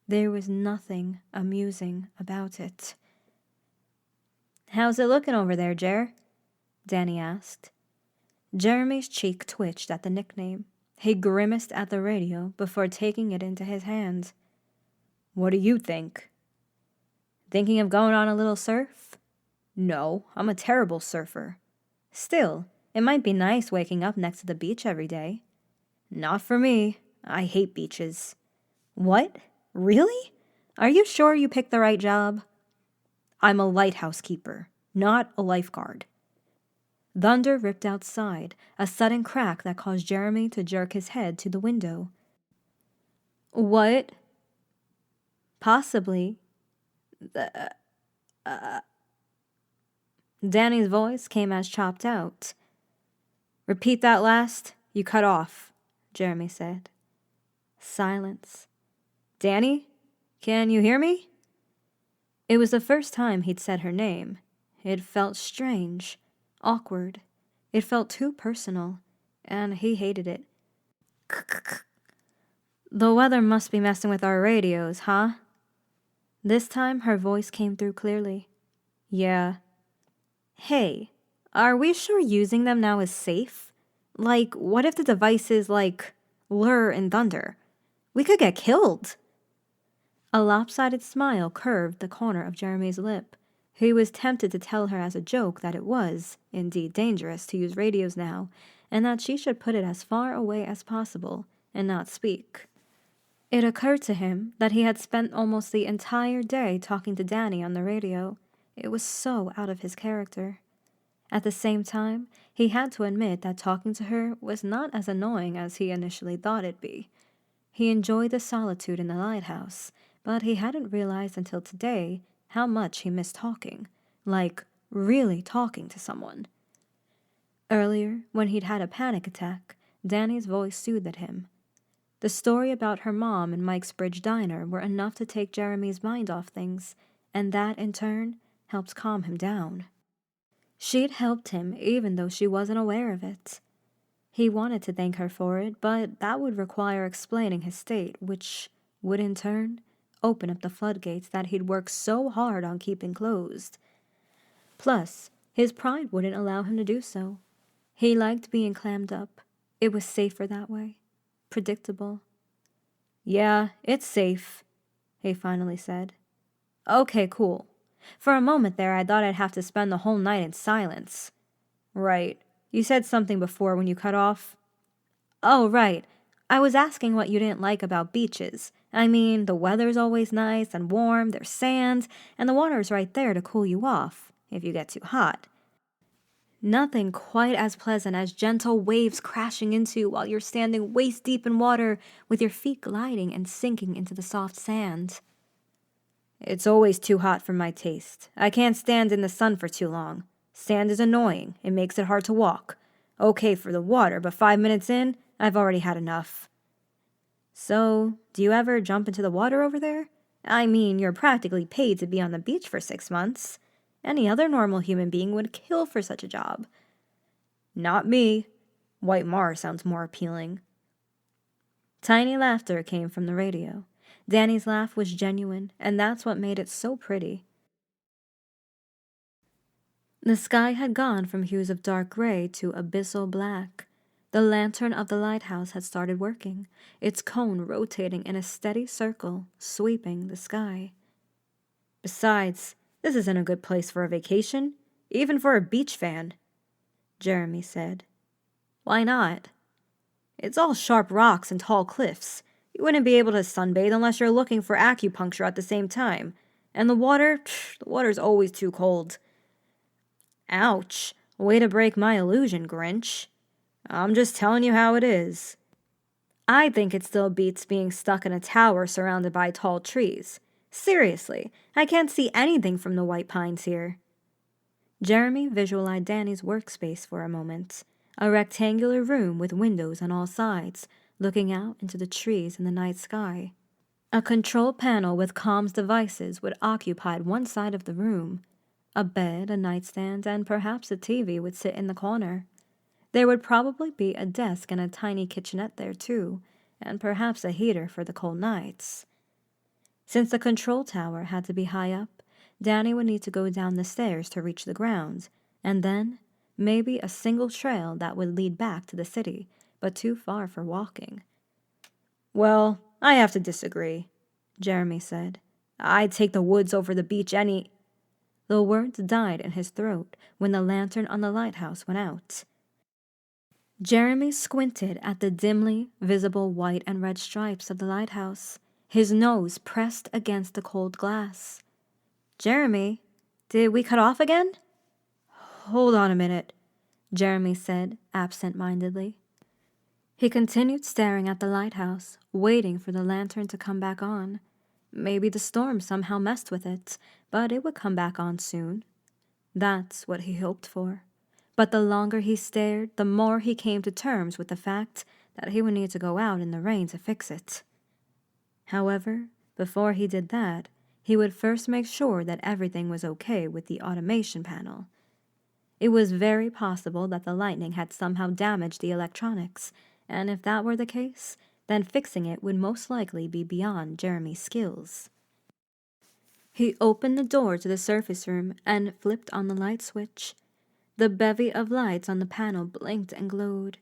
A: there was nothing amusing about it. "How's it looking over there, Jer?" Danny asked. Jeremy's cheek twitched at the nickname. He grimaced at the radio before taking it into his hand. "What do you think?" "Thinking of going on a little surf?" "No, I'm a terrible surfer." "Still, it might be nice waking up next to the beach every day." "Not for me. I hate beaches." "What? Really? Are you sure you picked the right job?" "I'm a lighthouse keeper, not a lifeguard." Thunder ripped outside, a sudden crack that caused Jeremy to jerk his head to the window. "What?" "Possibly. Danny's voice came as chopped out. "Repeat that last. You cut off," Jeremy said. Silence. "Danny, can you hear me?" It was the first time he'd said her name. It felt strange, awkward. It felt too personal, and he hated it. "The weather must be messing with our radios, huh?" This time her voice came through clearly. "Yeah." "Hey, are we sure using them now is safe? Like, what if the device is like Lure and Thunder? We could get killed." A lopsided smile curved the corner of Jeremy's lip. He was tempted to tell her as a joke that it was, indeed, dangerous to use radios now, and that she should put it as far away as possible and not speak. It occurred to him that he had spent almost the entire day talking to Danny on the radio. It was so out of his character. At the same time, he had to admit that talking to her was not as annoying as he initially thought it'd be. He enjoyed the solitude in the lighthouse, but he hadn't realized until today how much he missed talking, like really talking to someone. Earlier, when he'd had a panic attack, Danny's voice soothed him. The story about her mom and Mike's Bridge Diner were enough to take Jeremy's mind off things, and that, in turn, helped calm him down. She'd helped him even though she wasn't aware of it. He wanted to thank her for it, but that would require explaining his state, which would, in turn, open up the floodgates that he'd worked so hard on keeping closed. Plus, his pride wouldn't allow him to do so. He liked being clammed up. It was safer that way. Predictable. "Yeah, it's safe," he finally said. Okay, cool. For a moment there, I thought I'd have to spend the whole night in silence. Right. You said something before when you cut off. Oh, right. I was asking what you didn't like about beaches. I mean, the weather's always nice and warm, there's sand, and the water's right there to cool you off if you get too hot. Nothing quite as pleasant as gentle waves crashing into you while you're standing waist deep in water with your feet gliding and sinking into the soft sand. It's always too hot for my taste. I can't stand in the sun for too long. Sand is annoying. It makes it hard to walk. Okay for the water, but 5 minutes in, I've already had enough. So, do you ever jump into the water over there? I mean, you're practically paid to be on the beach for 6 months. Any other normal human being would kill for such a job. Not me. White Mars sounds more appealing. Tiny laughter came from the radio. Danny's laugh was genuine, and that's what made it so pretty. The sky had gone from hues of dark gray to abyssal black. The lantern of the lighthouse had started working, its cone rotating in a steady circle, sweeping the sky. Besides, this isn't a good place for a vacation, even for a beach fan, Jeremy said. Why not? It's all sharp rocks and tall cliffs. You wouldn't be able to sunbathe unless you're looking for acupuncture at the same time. And the water's always too cold. Ouch. Way to break my illusion, Grinch. I'm just telling you how it is. I think it still beats being stuck in a tower surrounded by tall trees. Seriously, I can't see anything from the white pines here. Jeremy visualized Danny's workspace for a moment. A rectangular room with windows on all sides, looking out into the trees and the night sky. A control panel with comms devices would occupy one side of the room. A bed, a nightstand, and perhaps a TV would sit in the corner. There would probably be a desk and a tiny kitchenette there too, and perhaps a heater for the cold nights. Since the control tower had to be high up, Danny would need to go down the stairs to reach the ground, and then maybe a single trail that would lead back to the city, but too far for walking. Well, I have to disagree, Jeremy said. I'd take the woods over the beach any... The words died in his throat when the lantern on the lighthouse went out. Jeremy squinted at the dimly visible white and red stripes of the lighthouse, his nose pressed against the cold glass. Jeremy, did we cut off again? Hold on a minute, Jeremy said absent-mindedly. He continued staring at the lighthouse, waiting for the lantern to come back on. Maybe the storm somehow messed with it, but it would come back on soon. That's what he hoped for. But the longer he stared, the more he came to terms with the fact that he would need to go out in the rain to fix it. However, before he did that, he would first make sure that everything was okay with the automation panel. It was very possible that the lightning had somehow damaged the electronics, and if that were the case, then fixing it would most likely be beyond Jeremy's skills. He opened the door to the surface room and flipped on the light switch. The bevy of lights on the panel blinked and glowed.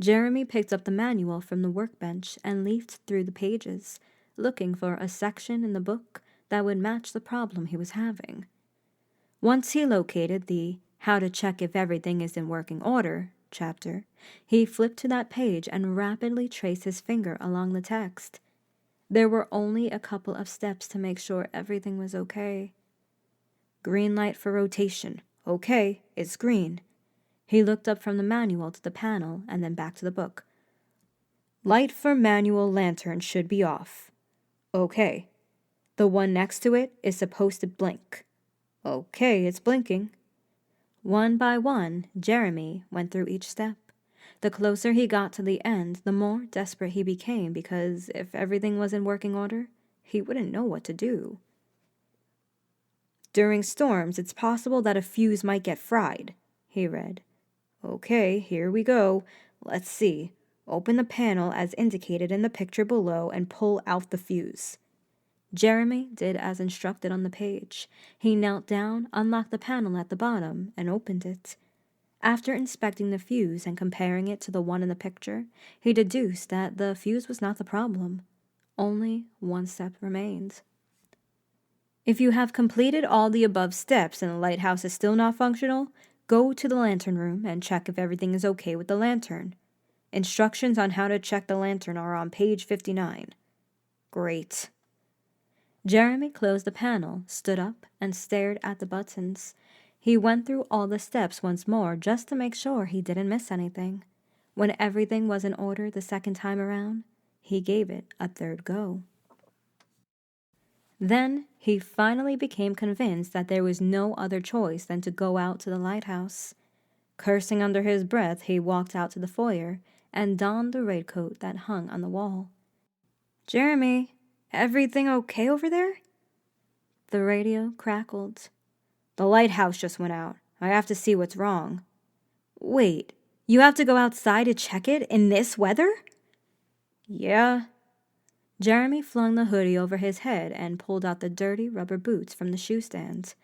A: Jeremy picked up the manual from the workbench and leafed through the pages, looking for a section in the book that would match the problem he was having. Once he located the How to Check If Everything is in Working Order chapter, he flipped to that page and rapidly traced his finger along the text. There were only a couple of steps to make sure everything was okay. Green light for rotation. Okay, it's green. He looked up from the manual to the panel and then back to the book. Light for manual lantern should be off. Okay. The one next to it is supposed to blink. Okay, it's blinking. One by one, Jeremy went through each step. The closer he got to the end, the more desperate he became because if everything was in working order, he wouldn't know what to do. During storms, it's possible that a fuse might get fried, he read. Okay, here we go. Let's see. Open the panel as indicated in the picture below and pull out the fuse. Jeremy did as instructed on the page. He knelt down, unlocked the panel at the bottom, and opened it. After inspecting the fuse and comparing it to the one in the picture, he deduced that the fuse was not the problem. Only one step remained. If you have completed all the above steps and the lighthouse is still not functional, go to the lantern room and check if everything is okay with the lantern. Instructions on how to check the lantern are on page 59. Great. Jeremy closed the panel, stood up, and stared at the buttons. He went through all the steps once more just to make sure he didn't miss anything. When everything was in order the second time around, he gave it a third go. Then he finally became convinced that there was no other choice than to go out to the lighthouse. Cursing under his breath, he walked out to the foyer and donned the raincoat that hung on the wall. "Jeremy, everything okay over there?" The radio crackled. "The lighthouse just went out. I have to see what's wrong." "Wait, you have to go outside to check it in this weather?" "Yeah." Jeremy flung the hoodie over his head and pulled out the dirty rubber boots from the shoe stand.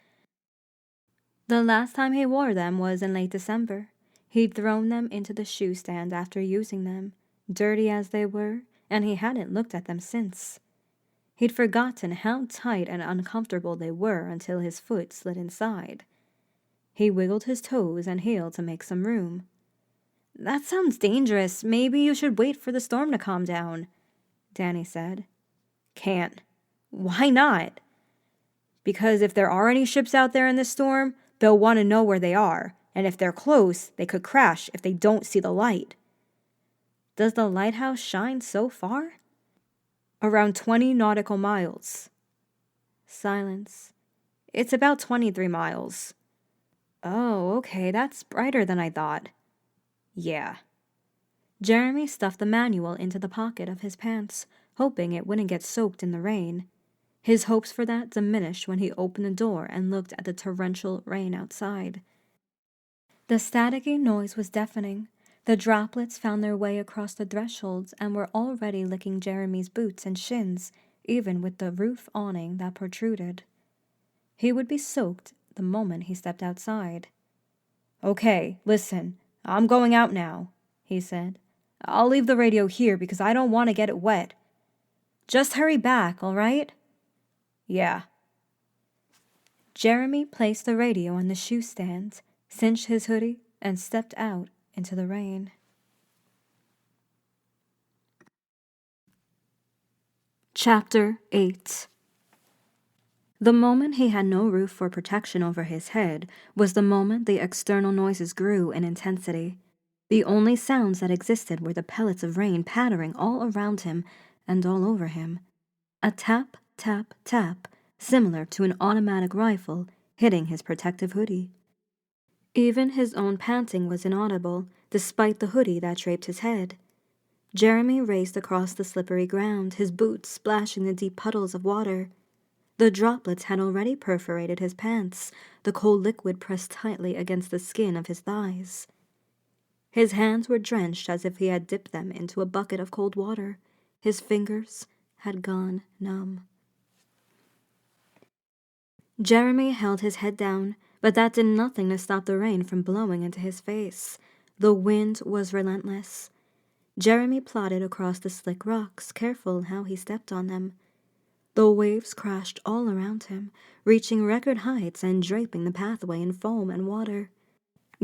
A: The last time he wore them was in late December. He'd thrown them into the shoe stand after using them, dirty as they were, and he hadn't looked at them since. He'd forgotten how tight and uncomfortable they were until his foot slid inside. He wiggled his toes and heel to make some room. "That sounds dangerous. Maybe you should wait for the storm to calm down," Danny said. "Can't." "Why not?" "Because if there are any ships out there in this storm, they'll want to know where they are, and if they're close, they could crash if they don't see the light." "Does the lighthouse shine so far?" "Around 20 nautical miles." Silence. "It's about 23 miles. "Oh, okay, that's brighter than I thought." "Yeah." Jeremy stuffed the manual into the pocket of his pants, hoping it wouldn't get soaked in the rain. His hopes for that diminished when he opened the door and looked at the torrential rain outside. The staticky noise was deafening. The droplets found their way across the thresholds and were already licking Jeremy's boots and shins, even with the roof awning that protruded. He would be soaked the moment he stepped outside. "Okay, listen, I'm going out now," he said. "I'll leave the radio here because I don't want to get it wet." "Just hurry back, all right?" "Yeah." Jeremy placed the radio on the shoe stand, cinched his hoodie, and stepped out into the rain. Chapter 8. The moment he had no roof for protection over his head was the moment the external noises grew in intensity. The only sounds that existed were the pellets of rain pattering all around him and all over him. A tap, tap, tap, similar to an automatic rifle, hitting his protective hoodie. Even his own panting was inaudible, despite the hoodie that draped his head. Jeremy raced across the slippery ground, his boots splashing the deep puddles of water. The droplets had already perforated his pants, the cold liquid pressed tightly against the skin of his thighs. His hands were drenched as if he had dipped them into a bucket of cold water. His fingers had gone numb. Jeremy held his head down, but that did nothing to stop the rain from blowing into his face. The wind was relentless. Jeremy plodded across the slick rocks, careful how he stepped on them. The waves crashed all around him, reaching record heights and draping the pathway in foam and water.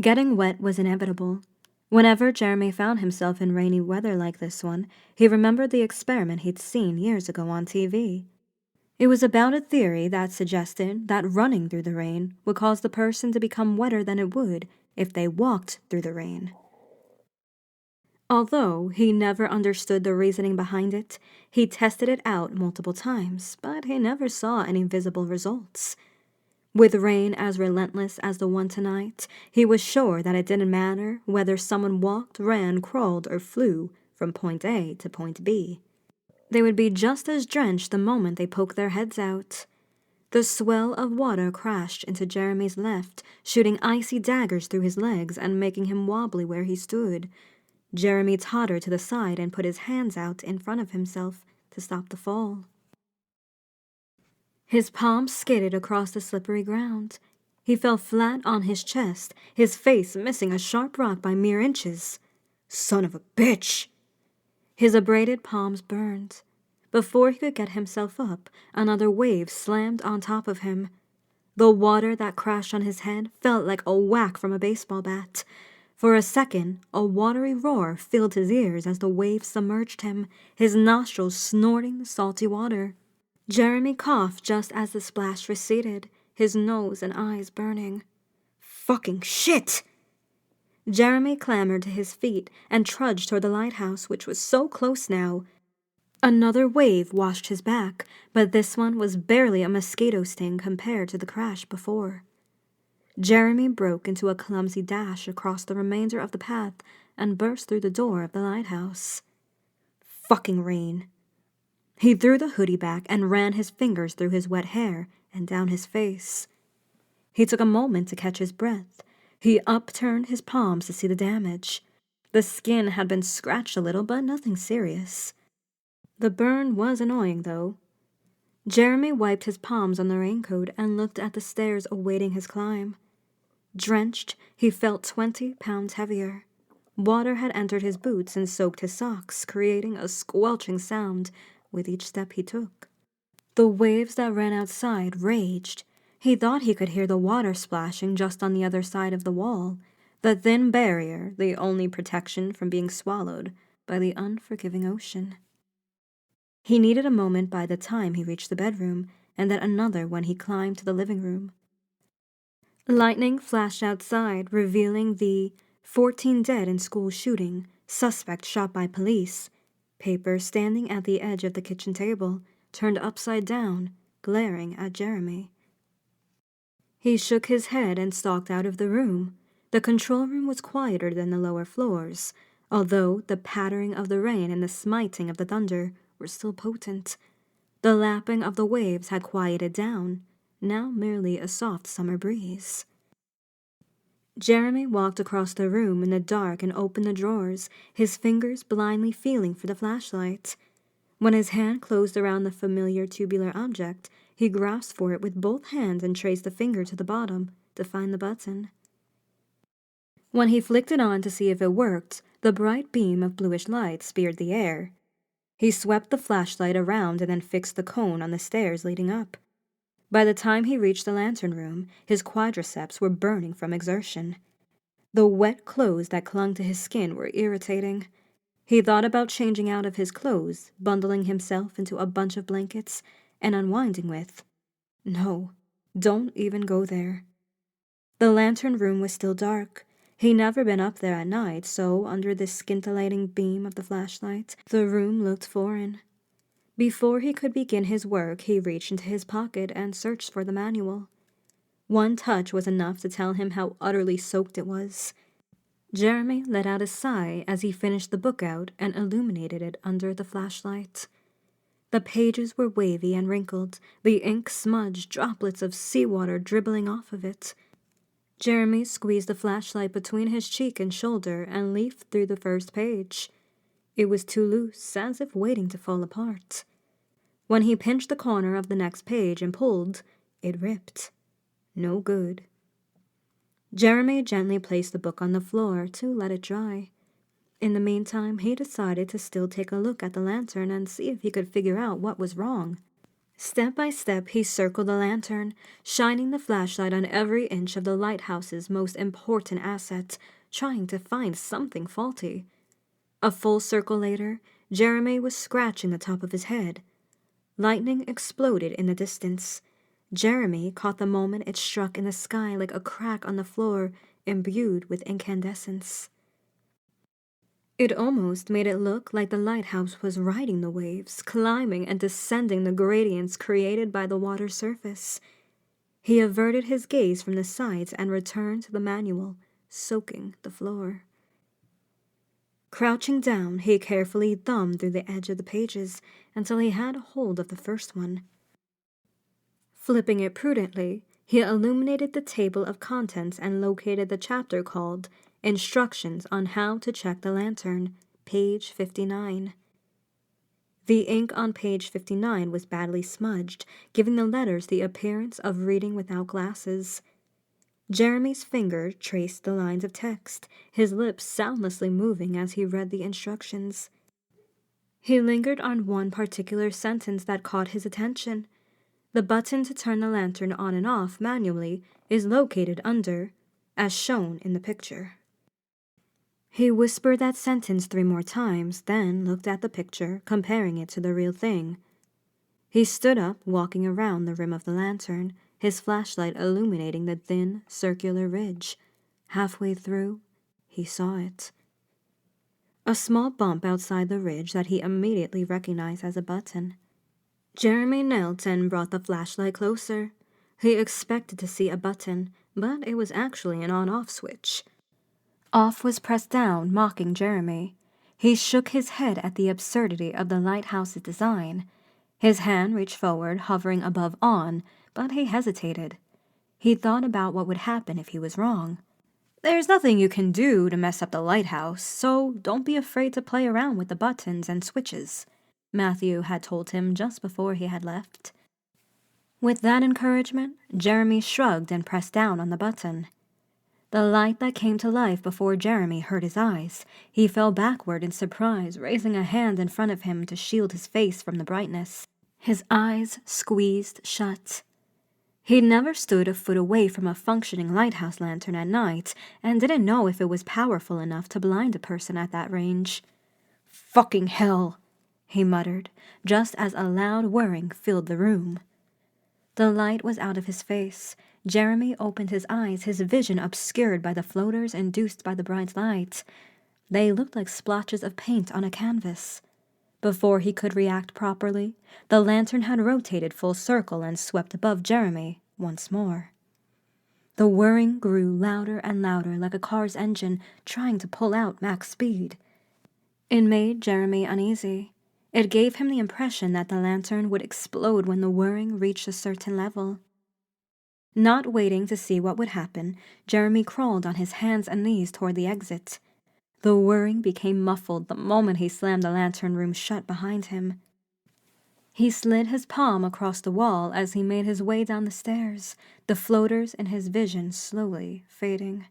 A: Getting wet was inevitable. Whenever Jeremy found himself in rainy weather like this one, he remembered the experiment he'd seen years ago on TV. It was about a theory that suggested that running through the rain would cause the person to become wetter than it would if they walked through the rain. Although he never understood the reasoning behind it, he tested it out multiple times, but he never saw any visible results. With rain as relentless as the one tonight, he was sure that it didn't matter whether someone walked, ran, crawled, or flew from point A to point B. They would be just as drenched the moment they poked their heads out. The swell of water crashed into Jeremy's left, shooting icy daggers through his legs and making him wobbly where he stood. Jeremy tottered to the side and put his hands out in front of himself to stop the fall. His palms skidded across the slippery ground. He fell flat on his chest, his face missing a sharp rock by mere inches. Son of a bitch! His abraded palms burned. Before he could get himself up, another wave slammed on top of him. The water that crashed on his head felt like a whack from a baseball bat. For a second, a watery roar filled his ears as the wave submerged him, his nostrils snorting the salty water. Jeremy coughed just as the splash receded, his nose and eyes burning. Fucking shit! Jeremy clambered to his feet and trudged toward the lighthouse, which was so close now. Another wave washed his back, but this one was barely a mosquito sting compared to the crash before. Jeremy broke into a clumsy dash across the remainder of the path and burst through the door of the lighthouse. Fucking rain. He threw the hoodie back and ran his fingers through his wet hair and down his face. He took a moment to catch his breath. He upturned his palms to see the damage. The skin had been scratched a little, but nothing serious. The burn was annoying, though. Jeremy wiped his palms on the raincoat and looked at the stairs awaiting his climb. Drenched, he felt 20 pounds heavier. Water had entered his boots and soaked his socks, creating a squelching sound with each step he took. The waves that ran outside raged. He thought he could hear the water splashing just on the other side of the wall, the thin barrier, the only protection from being swallowed by the unforgiving ocean. He needed a moment by the time he reached the bedroom, and then another when he climbed to the living room. Lightning flashed outside, revealing the 14 dead in school shooting, suspect shot by police, paper standing at the edge of the kitchen table, turned upside down, glaring at Jeremy. He shook his head and stalked out of the room. The control room was quieter than the lower floors, although the pattering of the rain and the smiting of the thunder were still potent. The lapping of the waves had quieted down, now merely a soft summer breeze. Jeremy walked across the room in the dark and opened the drawers, his fingers blindly feeling for the flashlight. When his hand closed around the familiar tubular object, he grasped for it with both hands and traced the finger to the bottom to find the button. When he flicked it on to see if it worked, the bright beam of bluish light speared the air. He swept the flashlight around and then fixed the cone on the stairs leading up. By the time he reached the lantern room, his quadriceps were burning from exertion. The wet clothes that clung to his skin were irritating. He thought about changing out of his clothes, bundling himself into a bunch of blankets, and unwinding with, "No, don't even go there." The lantern room was still dark. He'd never been up there at night, so under the scintillating beam of the flashlight, the room looked foreign. Before he could begin his work, he reached into his pocket and searched for the manual. One touch was enough to tell him how utterly soaked it was. Jeremy let out a sigh as he finished the book out and illuminated it under the flashlight. The pages were wavy and wrinkled, the ink smudged, droplets of seawater dribbling off of it. Jeremy squeezed the flashlight between his cheek and shoulder and leafed through the first page. It was too loose, as if waiting to fall apart. When he pinched the corner of the next page and pulled, it ripped. No good. Jeremy gently placed the book on the floor to let it dry. In the meantime, he decided to still take a look at the lantern and see if he could figure out what was wrong. Step by step, he circled the lantern, shining the flashlight on every inch of the lighthouse's most important asset, trying to find something faulty. A full circle later, Jeremy was scratching the top of his head. Lightning exploded in the distance. Jeremy caught the moment it struck in the sky like a crack on the floor, imbued with incandescence. It almost made it look like the lighthouse was riding the waves, climbing and descending the gradients created by the water's surface. He averted his gaze from the sides and returned to the manual, soaking the floor. Crouching down, he carefully thumbed through the edge of the pages until he had hold of the first one. Flipping it prudently, he illuminated the table of contents and located the chapter called Instructions on How to Check the Lantern, page 59. The ink on page 59 was badly smudged, giving the letters the appearance of reading without glasses. Jeremy's finger traced the lines of text, his lips soundlessly moving as he read the instructions. He lingered on one particular sentence that caught his attention. The button to turn the lantern on and off manually is located under, as shown in the picture. He whispered that sentence 3 more times, then looked at the picture, comparing it to the real thing. He stood up, walking around the rim of the lantern, his flashlight illuminating the thin, circular ridge. Halfway through, he saw it. A small bump outside the ridge that he immediately recognized as a button. Jeremy knelt and brought the flashlight closer. He expected to see a button, but it was actually an on-off switch. Off was pressed down, mocking Jeremy. He shook his head at the absurdity of the lighthouse's design. His hand reached forward, hovering above on, but he hesitated. He thought about what would happen if he was wrong. There's nothing you can do to mess up the lighthouse, so don't be afraid to play around with the buttons and switches, Matthew had told him just before he had left. With that encouragement, Jeremy shrugged and pressed down on the button. The light that came to life before Jeremy hurt his eyes. He fell backward in surprise, raising a hand in front of him to shield his face from the brightness. His eyes squeezed shut. He'd never stood a foot away from a functioning lighthouse lantern at night and didn't know if it was powerful enough to blind a person at that range. "Fucking hell," he muttered, just as a loud whirring filled the room. The light was out of his face. Jeremy opened his eyes, his vision obscured by the floaters induced by the bright light. They looked like splotches of paint on a canvas. Before he could react properly, the lantern had rotated full circle and swept above Jeremy once more. The whirring grew louder and louder, like a car's engine trying to pull out max speed. It made Jeremy uneasy. It gave him the impression that the lantern would explode when the whirring reached a certain level. Not waiting to see what would happen, Jeremy crawled on his hands and knees toward the exit. The whirring became muffled the moment he slammed the lantern room shut behind him. He slid his palm across the wall as he made his way down the stairs, the floaters in his vision slowly fading.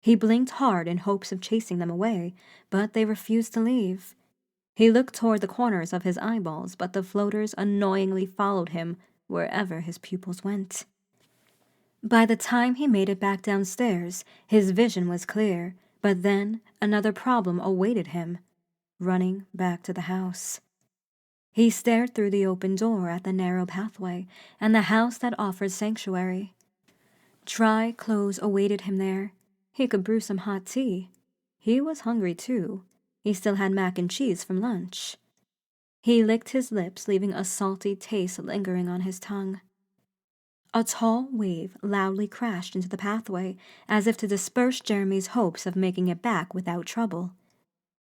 A: He blinked hard in hopes of chasing them away, but they refused to leave. He looked toward the corners of his eyeballs, but the floaters annoyingly followed him wherever his pupils went. By the time he made it back downstairs, his vision was clear, but then another problem awaited him: running back to the house. He stared through the open door at the narrow pathway and the house that offered sanctuary. Dry clothes awaited him there. He could brew some hot tea. He was hungry too. He still had mac and cheese from lunch. He licked his lips, leaving a salty taste lingering on his tongue. A tall wave loudly crashed into the pathway, as if to disperse Jeremy's hopes of making it back without trouble.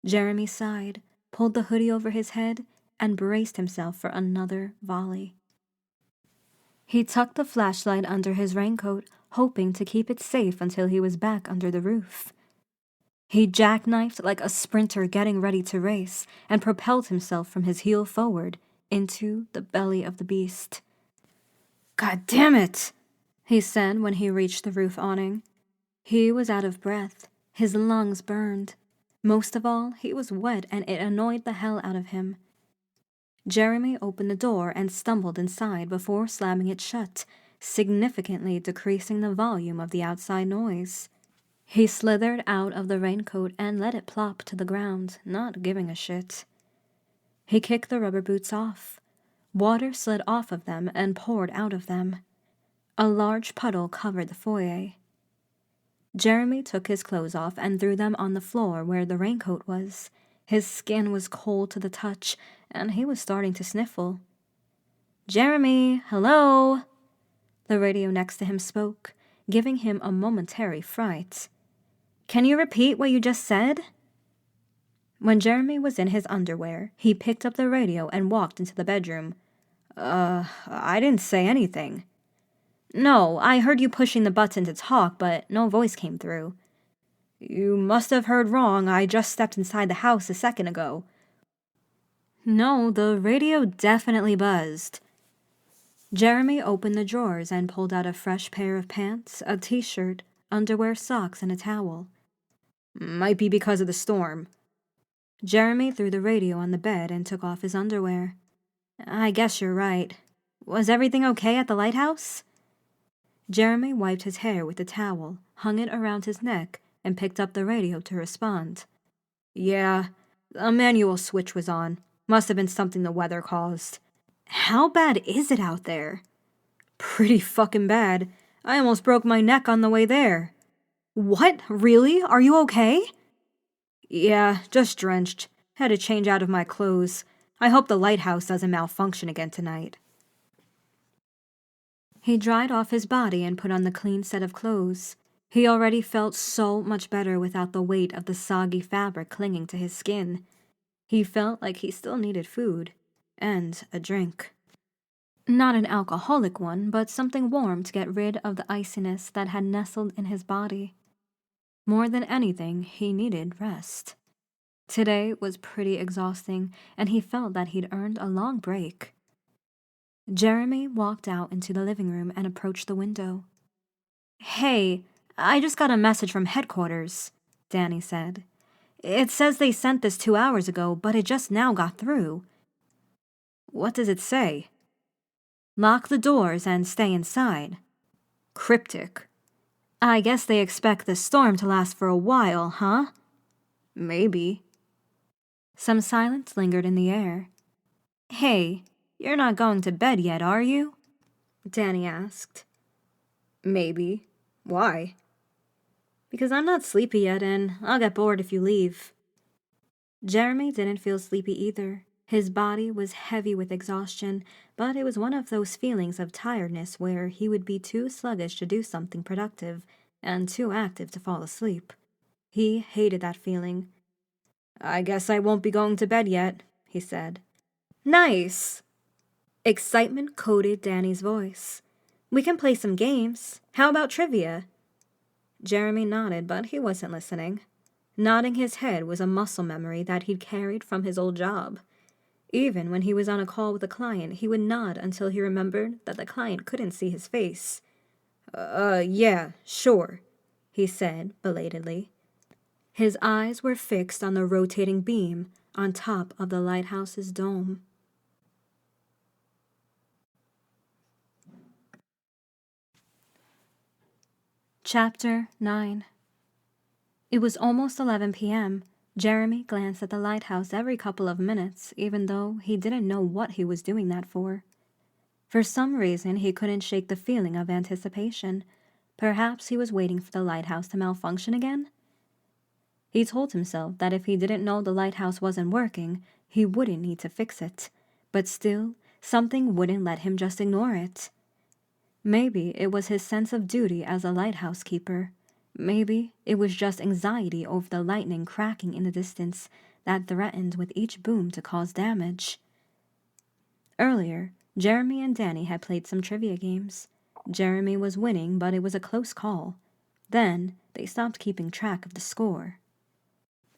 A: Jeremy sighed, pulled the hoodie over his head, and braced himself for another volley. He tucked the flashlight under his raincoat, hoping to keep it safe until he was back under the roof. He jackknifed like a sprinter getting ready to race and propelled himself from his heel forward into the belly of the beast. "God damn it," he said when he reached the roof awning. He was out of breath. His lungs burned. Most of all, he was wet and it annoyed the hell out of him. Jeremy opened the door and stumbled inside before slamming it shut, significantly decreasing the volume of the outside noise. He slithered out of the raincoat and let it plop to the ground, not giving a shit. He kicked the rubber boots off. Water slid off of them and poured out of them. A large puddle covered the foyer. Jeremy took his clothes off and threw them on the floor where the raincoat was. His skin was cold to the touch, and he was starting to sniffle. "Jeremy, hello?" The radio next to him spoke, giving him a momentary fright. "Can you repeat what you just said?" When Jeremy was in his underwear, he picked up the radio and walked into the bedroom. I didn't say anything." "No, I heard you pushing the button to talk, but no voice came through." "You must have heard wrong. I just stepped inside the house a second ago." "No, the radio definitely buzzed." Jeremy opened the drawers and pulled out a fresh pair of pants, a t-shirt, underwear, socks, and a towel. "Might be because of the storm." Jeremy threw the radio on the bed and took off his underwear. I guess you're right. Was everything okay at the lighthouse? Jeremy wiped his hair with a towel, hung it around his neck, and picked up the radio to respond. Yeah, the manual switch was on. Must have been something the weather caused. How bad is it out there? Pretty fucking bad. I almost broke my neck on the way there. What? Really? Are you okay? Yeah, just drenched. Had to change out of my clothes. I hope the lighthouse doesn't malfunction again tonight. He dried off his body and put on the clean set of clothes. He already felt so much better without the weight of the soggy fabric clinging to his skin. He felt like he still needed food. And a drink. Not an alcoholic one, but something warm to get rid of the iciness that had nestled in his body. More than anything, he needed rest. Today was pretty exhausting, and he felt that he'd earned a long break. Jeremy walked out into the living room and approached the window. Hey, I just got a message from headquarters, Danny said. It says they sent this 2 hours ago, but it just now got through. What does it say? Lock the doors and stay inside. Cryptic. I guess they expect the storm to last for a while, huh? Maybe. Some silence lingered in the air. Hey, you're not going to bed yet, are you? Danny asked. Maybe. Why? Because I'm not sleepy yet, and I'll get bored if you leave. Jeremy didn't feel sleepy either. His body was heavy with exhaustion, but it was one of those feelings of tiredness where he would be too sluggish to do something productive and too active to fall asleep. He hated that feeling. I guess I won't be going to bed yet, he said. Nice! Excitement coated Danny's voice. We can play some games. How about trivia? Jeremy nodded, but he wasn't listening. Nodding his head was a muscle memory that he'd carried from his old job. Even when he was on a call with a client, he would nod until he remembered that the client couldn't see his face. Yeah, sure, he said belatedly. His eyes were fixed on the rotating beam on top of the lighthouse's dome. Chapter 9. It was almost 11 p.m. Jeremy glanced at the lighthouse every couple of minutes, even though he didn't know what he was doing that for. For some reason, he couldn't shake the feeling of anticipation. Perhaps he was waiting for the lighthouse to malfunction again? He told himself that if he didn't know the lighthouse wasn't working, he wouldn't need to fix it. But still, something wouldn't let him just ignore it. Maybe it was his sense of duty as a lighthouse keeper. Maybe it was just anxiety over the lightning cracking in the distance that threatened with each boom to cause damage. Earlier, Jeremy and Danny had played some trivia games. Jeremy was winning, but it was a close call. Then, they stopped keeping track of the score.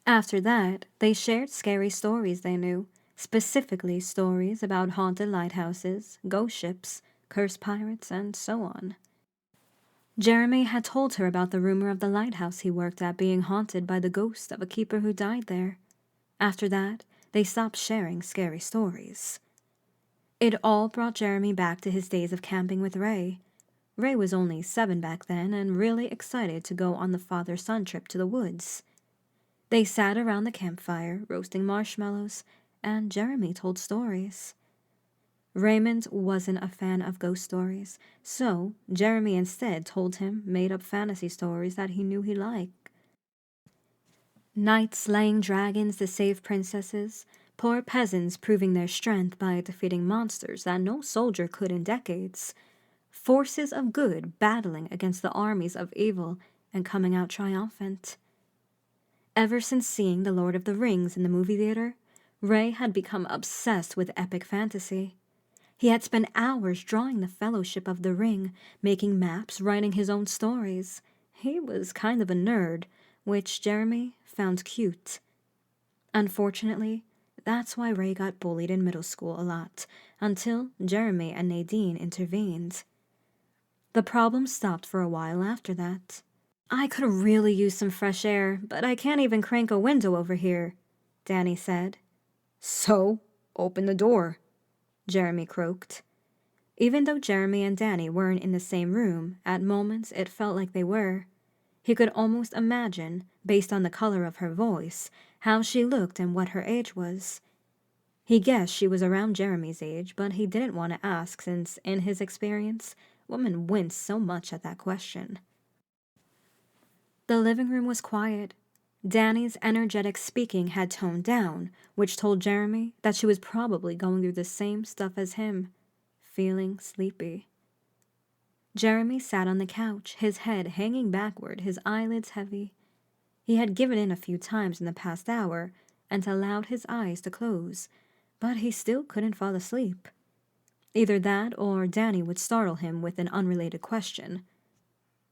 A: After that, they shared scary stories they knew, specifically stories about haunted lighthouses, ghost ships, cursed pirates, and so on. Jeremy had told her about the rumor of the lighthouse he worked at being haunted by the ghost of a keeper who died there. After that, they stopped sharing scary stories. It all brought Jeremy back to his days of camping with Ray. Ray was only 7 back then and really excited to go on the father-son trip to the woods. They sat around the campfire, roasting marshmallows, and Jeremy told stories. Raymond wasn't a fan of ghost stories, so Jeremy instead told him made-up fantasy stories that he knew he liked. Knights slaying dragons to save princesses, poor peasants proving their strength by defeating monsters that no soldier could in decades, forces of good battling against the armies of evil and coming out triumphant. Ever since seeing The Lord of the Rings in the movie theater, Ray had become obsessed with epic fantasy. He had spent hours drawing the Fellowship of the Ring, making maps, writing his own stories. He was kind of a nerd, which Jeremy found cute. Unfortunately, that's why Ray got bullied in middle school a lot, until Jeremy and Nadine intervened. The problem stopped for a while after that. I could really use some fresh air, but I can't even crank a window over here, Danny said. So, open the door, Jeremy croaked. Even though Jeremy and Danny weren't in the same room, at moments it felt like they were. He could almost imagine, based on the color of her voice, how she looked and what her age was. He guessed she was around Jeremy's age, but he didn't want to ask since, in his experience, women wince so much at that question. The living room was quiet. Danny's energetic speaking had toned down, which told Jeremy that she was probably going through the same stuff as him, feeling sleepy. Jeremy sat on the couch, his head hanging backward, his eyelids heavy. He had given in a few times in the past hour and allowed his eyes to close, but he still couldn't fall asleep. Either that or Danny would startle him with an unrelated question.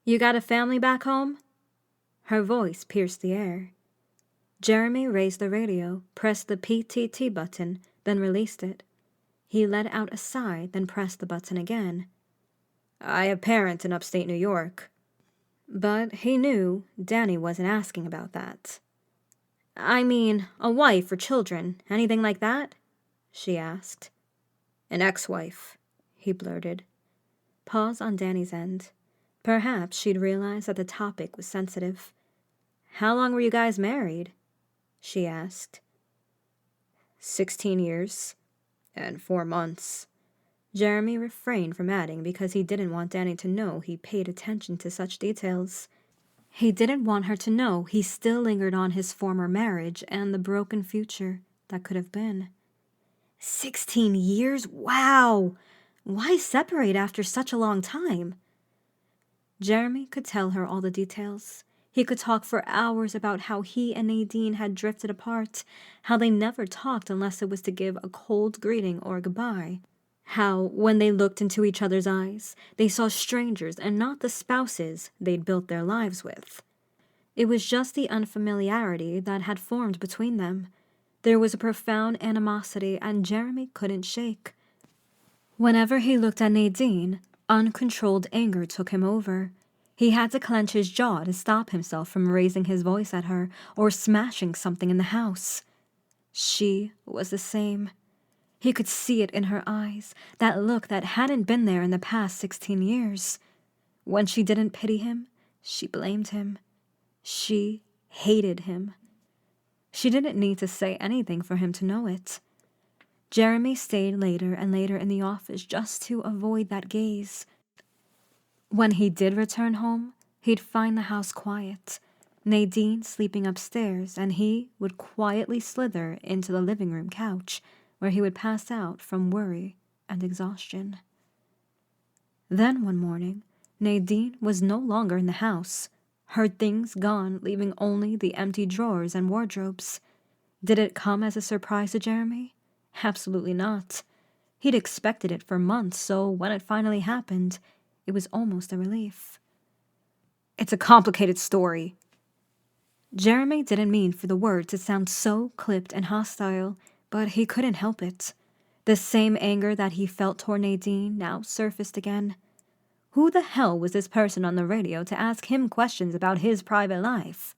A: "You got a family back home?" Her voice pierced the air. Jeremy raised the radio, pressed the PTT button, then released it. He let out a sigh, then pressed the button again. "I have parents in upstate New York." But he knew Danny wasn't asking about that. "I mean, a wife or children, anything like that?" she asked. "An ex-wife," he blurted. Pause on Danny's end. Perhaps she'd realized that the topic was sensitive. "How long were you guys married?" she asked. 16 years and 4 months. Jeremy refrained from adding because he didn't want Danny to know he paid attention to such details. He didn't want her to know he still lingered on his former marriage and the broken future that could have been. 16 years? Wow! Why separate after such a long time? Jeremy could tell her all the details. He could talk for hours about how he and Nadine had drifted apart, how they never talked unless it was to give a cold greeting or goodbye. How, when they looked into each other's eyes, they saw strangers and not the spouses they'd built their lives with. It was just the unfamiliarity that had formed between them. There was a profound animosity, and Jeremy couldn't shake. Whenever he looked at Nadine, uncontrolled anger took him over. He had to clench his jaw to stop himself from raising his voice at her or smashing something in the house. She was the same. He could see it in her eyes, that look that hadn't been there in the past 16 years. When she didn't pity him, she blamed him. She hated him. She didn't need to say anything for him to know it. Jeremy stayed later and later in the office just to avoid that gaze. When he did return home, he'd find the house quiet, Nadine sleeping upstairs, and he would quietly slither into the living room couch, where he would pass out from worry and exhaustion. Then one morning, Nadine was no longer in the house, her things gone, leaving only the empty drawers and wardrobes. Did it come as a surprise to Jeremy? Absolutely not. He'd expected it for months, so when it finally happened, it was almost a relief. "It's a complicated story." Jeremy didn't mean for the word to sound so clipped and hostile, but he couldn't help it. The same anger that he felt toward Nadine now surfaced again. Who the hell was this person on the radio to ask him questions about his private life?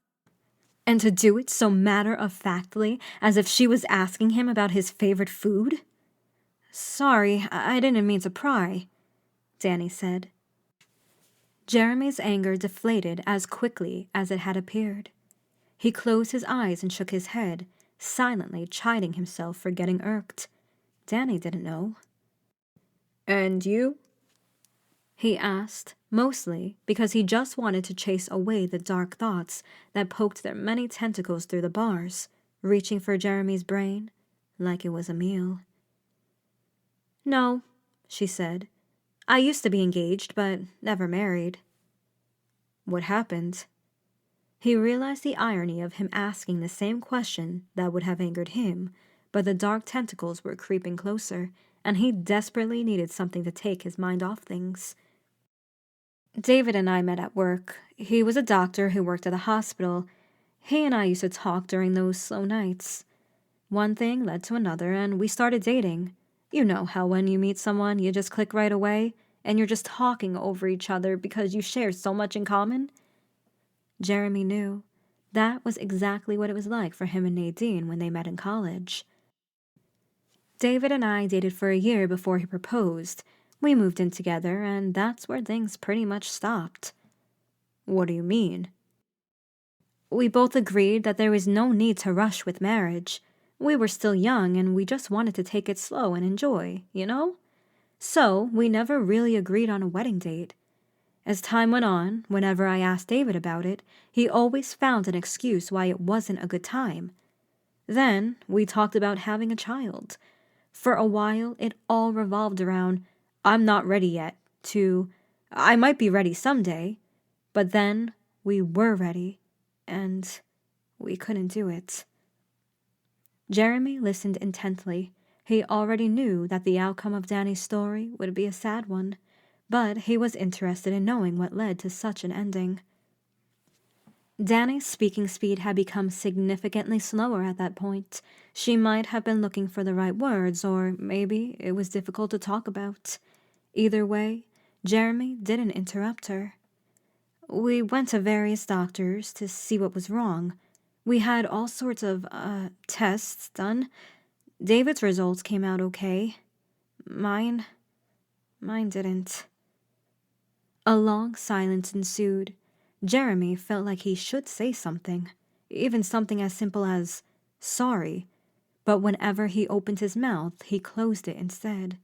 A: And to do it so matter-of-factly, as if she was asking him about his favorite food? "Sorry, I didn't mean to pry," Danny said. Jeremy's anger deflated as quickly as it had appeared. He closed his eyes and shook his head, silently chiding himself for getting irked. Danny didn't know. "And you?" he asked, mostly because he just wanted to chase away the dark thoughts that poked their many tentacles through the bars, reaching for Jeremy's brain like it was a meal. "No," she said. "I used to be engaged, but never married." What happened? He realized the irony of him asking the same question that would have angered him, but the dark tentacles were creeping closer, and he desperately needed something to take his mind off things. "David and I met at work. He was a doctor who worked at a hospital. He and I used to talk during those slow nights. One thing led to another, and we started dating. You know how when you meet someone, you just click right away, and you're just talking over each other because you share so much in common?" Jeremy knew. That was exactly what it was like for him and Nadine when they met in college. David and I dated for a year before he proposed. We moved in together, and that's where things pretty much stopped. What do you mean? We both agreed that there was no need to rush with marriage. We were still young, and we just wanted to take it slow and enjoy, you know? So, we never really agreed on a wedding date. As time went on, whenever I asked David about it, he always found an excuse why it wasn't a good time. Then, we talked about having a child. For a while, it all revolved around, I'm not ready yet, to, I might be ready someday. But then, we were ready, and we couldn't do it. Jeremy listened intently. He already knew that the outcome of Danny's story would be a sad one, but he was interested in knowing what led to such an ending. Danny's speaking speed had become significantly slower at that point. She might have been looking for the right words, or maybe it was difficult to talk about. Either way, Jeremy didn't interrupt her. We went to various doctors to see what was wrong. We had all sorts of, tests done. David's results came out okay. Mine didn't. A long silence ensued. Jeremy felt like he should say something, even something as simple as, sorry, but whenever he opened his mouth, he closed it instead.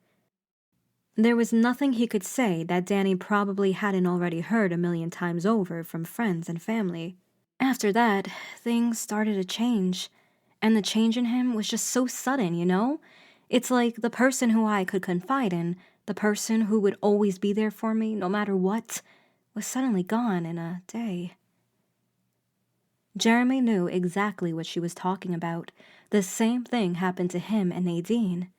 A: There was nothing he could say that Danny probably hadn't already heard a million times over from friends and family. After that, things started to change, and the change in him was just so sudden, you know? It's like the person who I could confide in, the person who would always be there for me no matter what, was suddenly gone in a day. Jeremy knew exactly what she was talking about. The same thing happened to him and Nadine.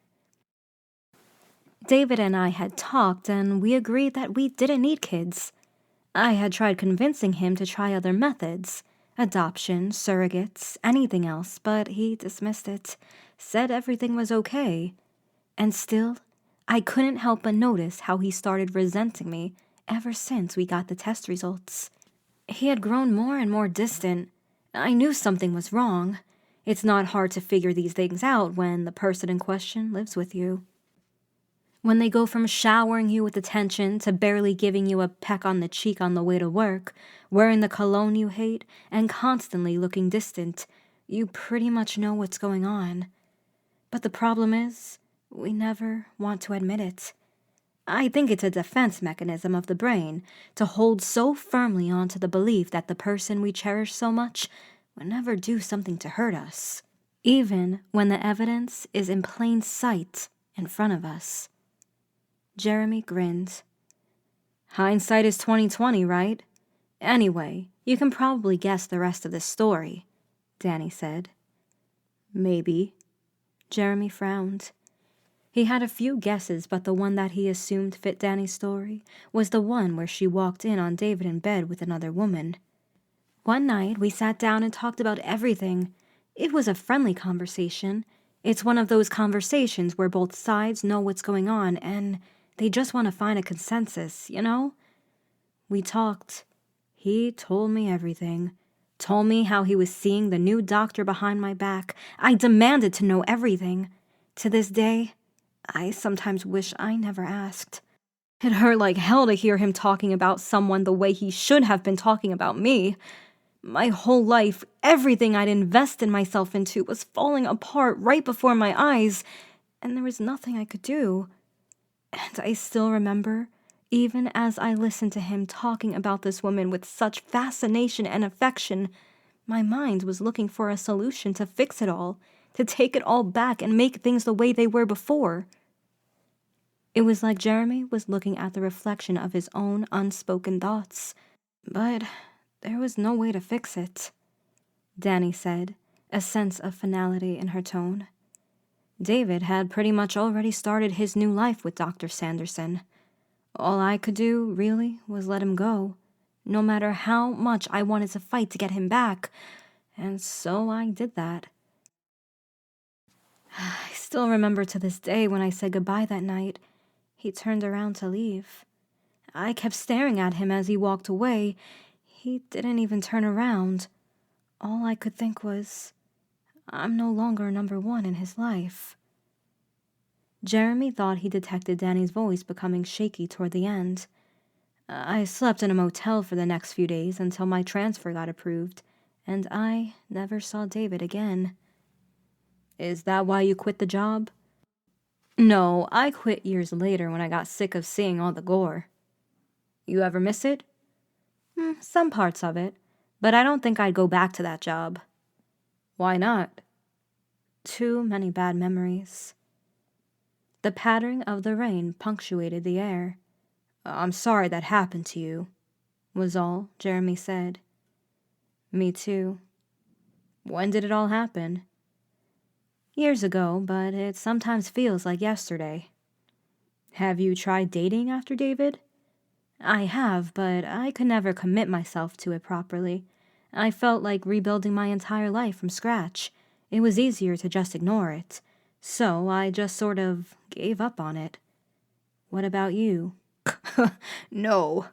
A: David and I had talked, and we agreed that we didn't need kids. I had tried convincing him to try other methods, adoption, surrogates, anything else, but he dismissed it, said everything was okay. And still, I couldn't help but notice how he started resenting me ever since we got the test results. He had grown more and more distant. I knew something was wrong. It's not hard to figure these things out when the person in question lives with you. When they go from showering you with attention to barely giving you a peck on the cheek on the way to work, wearing the cologne you hate, and constantly looking distant, you pretty much know what's going on. But the problem is, we never want to admit it. I think it's a defense mechanism of the brain to hold so firmly onto the belief that the person we cherish so much would never do something to hurt us, even when the evidence is in plain sight in front of us. Jeremy grinned. Hindsight is 20/20, right? Anyway, you can probably guess the rest of the story, Danny said. Maybe. Jeremy frowned. He had a few guesses, but the one that he assumed fit Danny's story was the one where she walked in on David in bed with another woman. One night, we sat down and talked about everything. It was a friendly conversation. It's one of those conversations where both sides know what's going on and they just want to find a consensus, you know? We talked. He told me everything. Told me how he was seeing the new doctor behind my back. I demanded to know everything. To this day, I sometimes wish I never asked. It hurt like hell to hear him talking about someone the way he should have been talking about me. My whole life, everything I'd invested myself into was falling apart right before my eyes, and there was nothing I could do. And I still remember, even as I listened to him talking about this woman with such fascination and affection, my mind was looking for a solution to fix it all, to take it all back and make things the way they were before. It was like Jeremy was looking at the reflection of his own unspoken thoughts. But there was no way to fix it, Danny said, a sense of finality in her tone. David had pretty much already started his new life with Dr. Sanderson. All I could do, really, was let him go, no matter how much I wanted to fight to get him back, and so I did that. I still remember to this day when I said goodbye that night. He turned around to leave. I kept staring at him as he walked away. He didn't even turn around. all I could think was, I'm no longer number one in his life. Jeremy thought he detected Danny's voice becoming shaky toward the end. I slept in a motel for the next few days until my transfer got approved, and I never saw David again. Is that why you quit the job? No, I quit years later when I got sick of seeing all the gore. You ever miss it? Some parts of it, but I don't think I'd go back to that job. Why not? Too many bad memories. The pattering of the rain punctuated the air. I'm sorry that happened to you, was all Jeremy said. Me too. When did it all happen? Years ago, but it sometimes feels like yesterday. Have you tried dating after David? I have, but I could never commit myself to it properly. I felt like rebuilding my entire life from scratch. It was easier to just ignore it. So I just sort of gave up on it. What about you? No,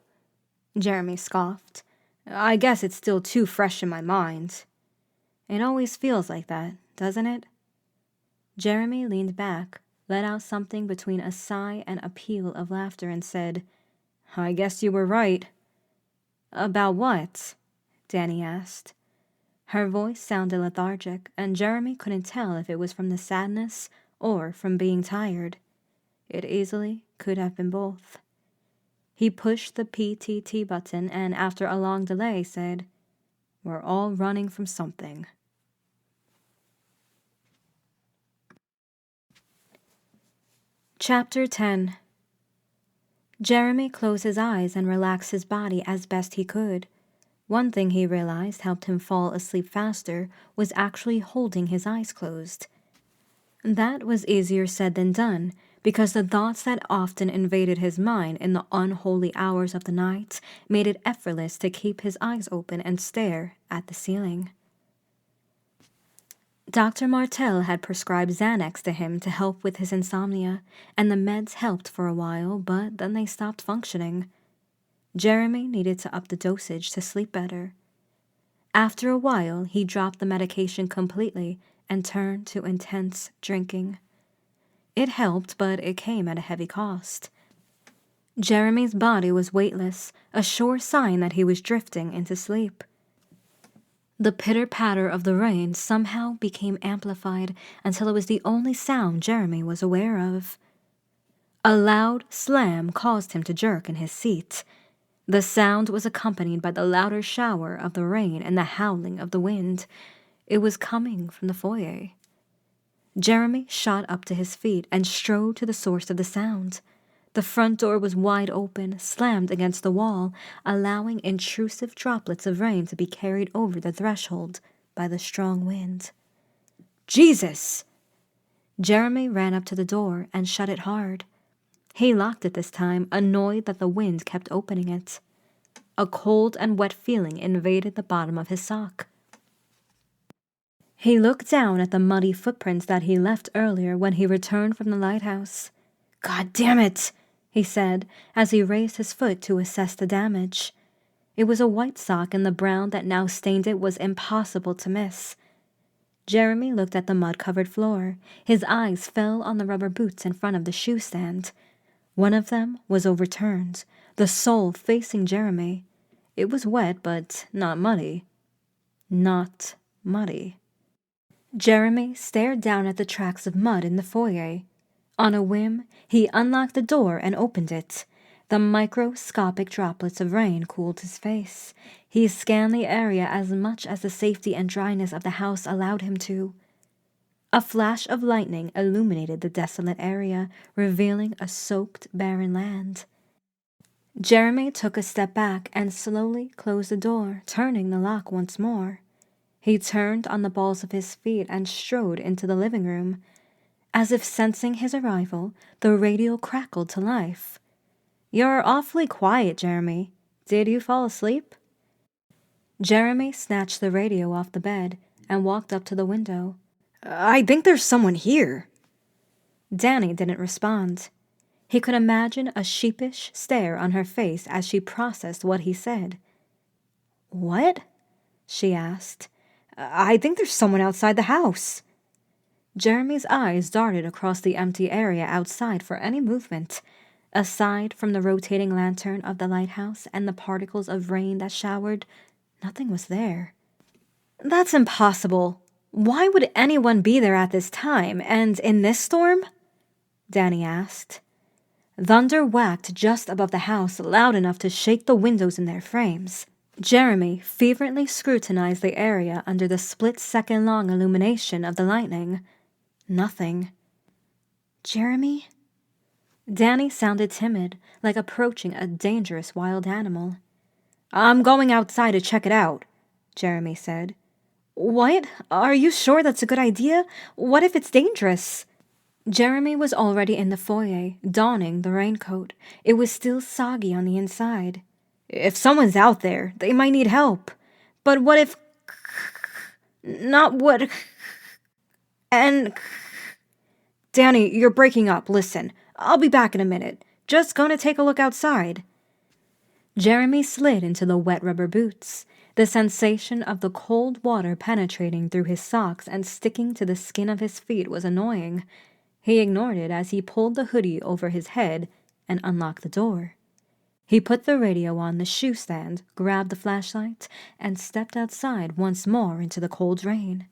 A: Jeremy scoffed. I guess it's still too fresh in my mind. It always feels like that, doesn't it? Jeremy leaned back, let out something between a sigh and a peal of laughter, and said, I guess you were right. About what? Danny asked. Her voice sounded lethargic, and Jeremy couldn't tell if it was from the sadness or from being tired. It easily could have been both. He pushed the PTT button and, after a long delay, said, We're all running from something. Chapter 10. Jeremy closed his eyes and relaxed his body as best he could. One thing he realized helped him fall asleep faster was actually holding his eyes closed. That was easier said than done, because the thoughts that often invaded his mind in the unholy hours of the night made it effortless to keep his eyes open and stare at the ceiling. Dr. Martell had prescribed Xanax to him to help with his insomnia, and the meds helped for a while, but then they stopped functioning. Jeremy needed to up the dosage to sleep better. After a while, he dropped the medication completely and turned to intense drinking. It helped, but it came at a heavy cost. Jeremy's body was weightless, a sure sign that he was drifting into sleep. The pitter-patter of the rain somehow became amplified until it was the only sound Jeremy was aware of. A loud slam caused him to jerk in his seat. The sound was accompanied by the louder shower of the rain and the howling of the wind. It was coming from the foyer. Jeremy shot up to his feet and strode to the source of the sound. The front door was wide open, slammed against the wall, allowing intrusive droplets of rain to be carried over the threshold by the strong wind. Jesus! Jeremy ran up to the door and shut it hard. He locked it this time, annoyed that the wind kept opening it. A cold and wet feeling invaded the bottom of his sock. He looked down at the muddy footprints that he left earlier when he returned from the lighthouse. God damn it! He said, as he raised his foot to assess the damage. It was a white sock, and the brown that now stained it was impossible to miss. Jeremy looked at the mud-covered floor. His eyes fell on the rubber boots in front of the shoe stand. One of them was overturned, the sole facing Jeremy. It was wet, but not muddy. Not muddy. Jeremy stared down at the tracks of mud in the foyer. On a whim, he unlocked the door and opened it. The microscopic droplets of rain cooled his face. He scanned the area as much as the safety and dryness of the house allowed him to. A flash of lightning illuminated the desolate area, revealing a soaked, barren land. Jeremy took a step back and slowly closed the door, turning the lock once more. He turned on the balls of his feet and strode into the living room. As if sensing his arrival, the radio crackled to life. You're awfully quiet, Jeremy. Did you fall asleep? Jeremy snatched the radio off the bed and walked up to the window. I think there's someone here. Danny didn't respond. He could imagine a sheepish stare on her face as she processed what he said. What? She asked. I think there's someone outside the house." Jeremy's eyes darted across the empty area outside for any movement. Aside from the rotating lantern of the lighthouse and the particles of rain that showered, nothing was there. "That's impossible. Why would anyone be there at this time, and in this storm?" Danny asked. Thunder whacked just above the house, loud enough to shake the windows in their frames. Jeremy fervently scrutinized the area under the split-second-long illumination of the lightning. Nothing. "Jeremy?" Danny sounded timid, like approaching a dangerous wild animal. "I'm going outside to check it out," Jeremy said. "What? Are you sure that's a good idea? What if it's dangerous?" Jeremy was already in the foyer, donning the raincoat. It was still soggy on the inside. "If someone's out there, they might need help. But what if... not what... and... Danny, you're breaking up. Listen, I'll be back in a minute. Just gonna take a look outside." Jeremy slid into the wet rubber boots. The sensation of the cold water penetrating through his socks and sticking to the skin of his feet was annoying. He ignored it as he pulled the hoodie over his head and unlocked the door. He put the radio on the shoe stand, grabbed the flashlight, and stepped outside once more into the cold rain.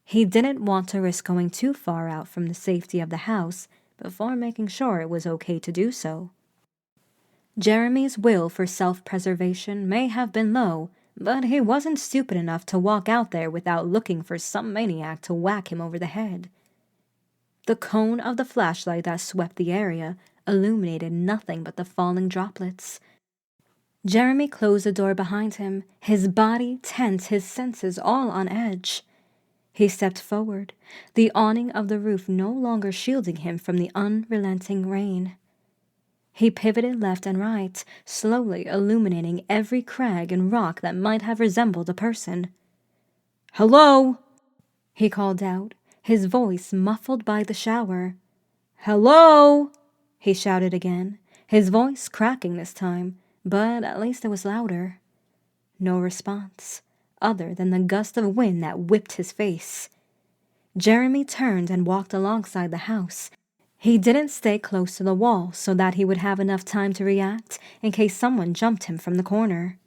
A: He didn't want to risk going too far out from the safety of the house before making sure it was okay to do so. Jeremy's will for self-preservation may have been low, but he wasn't stupid enough to walk out there without looking for some maniac to whack him over the head. The cone of the flashlight that swept the area illuminated nothing but the falling droplets. Jeremy closed the door behind him, his body tense, his senses all on edge. He stepped forward, the awning of the roof no longer shielding him from the unrelenting rain. He pivoted left and right, slowly illuminating every crag and rock that might have resembled a person. "Hello?" he called out, his voice muffled by the shower. "Hello?" he shouted again, his voice cracking this time, but at least it was louder. No response, other than the gust of wind that whipped his face. Jeremy turned and walked alongside the house. He didn't stay close to the wall so that he would have enough time to react in case someone jumped him from the corner.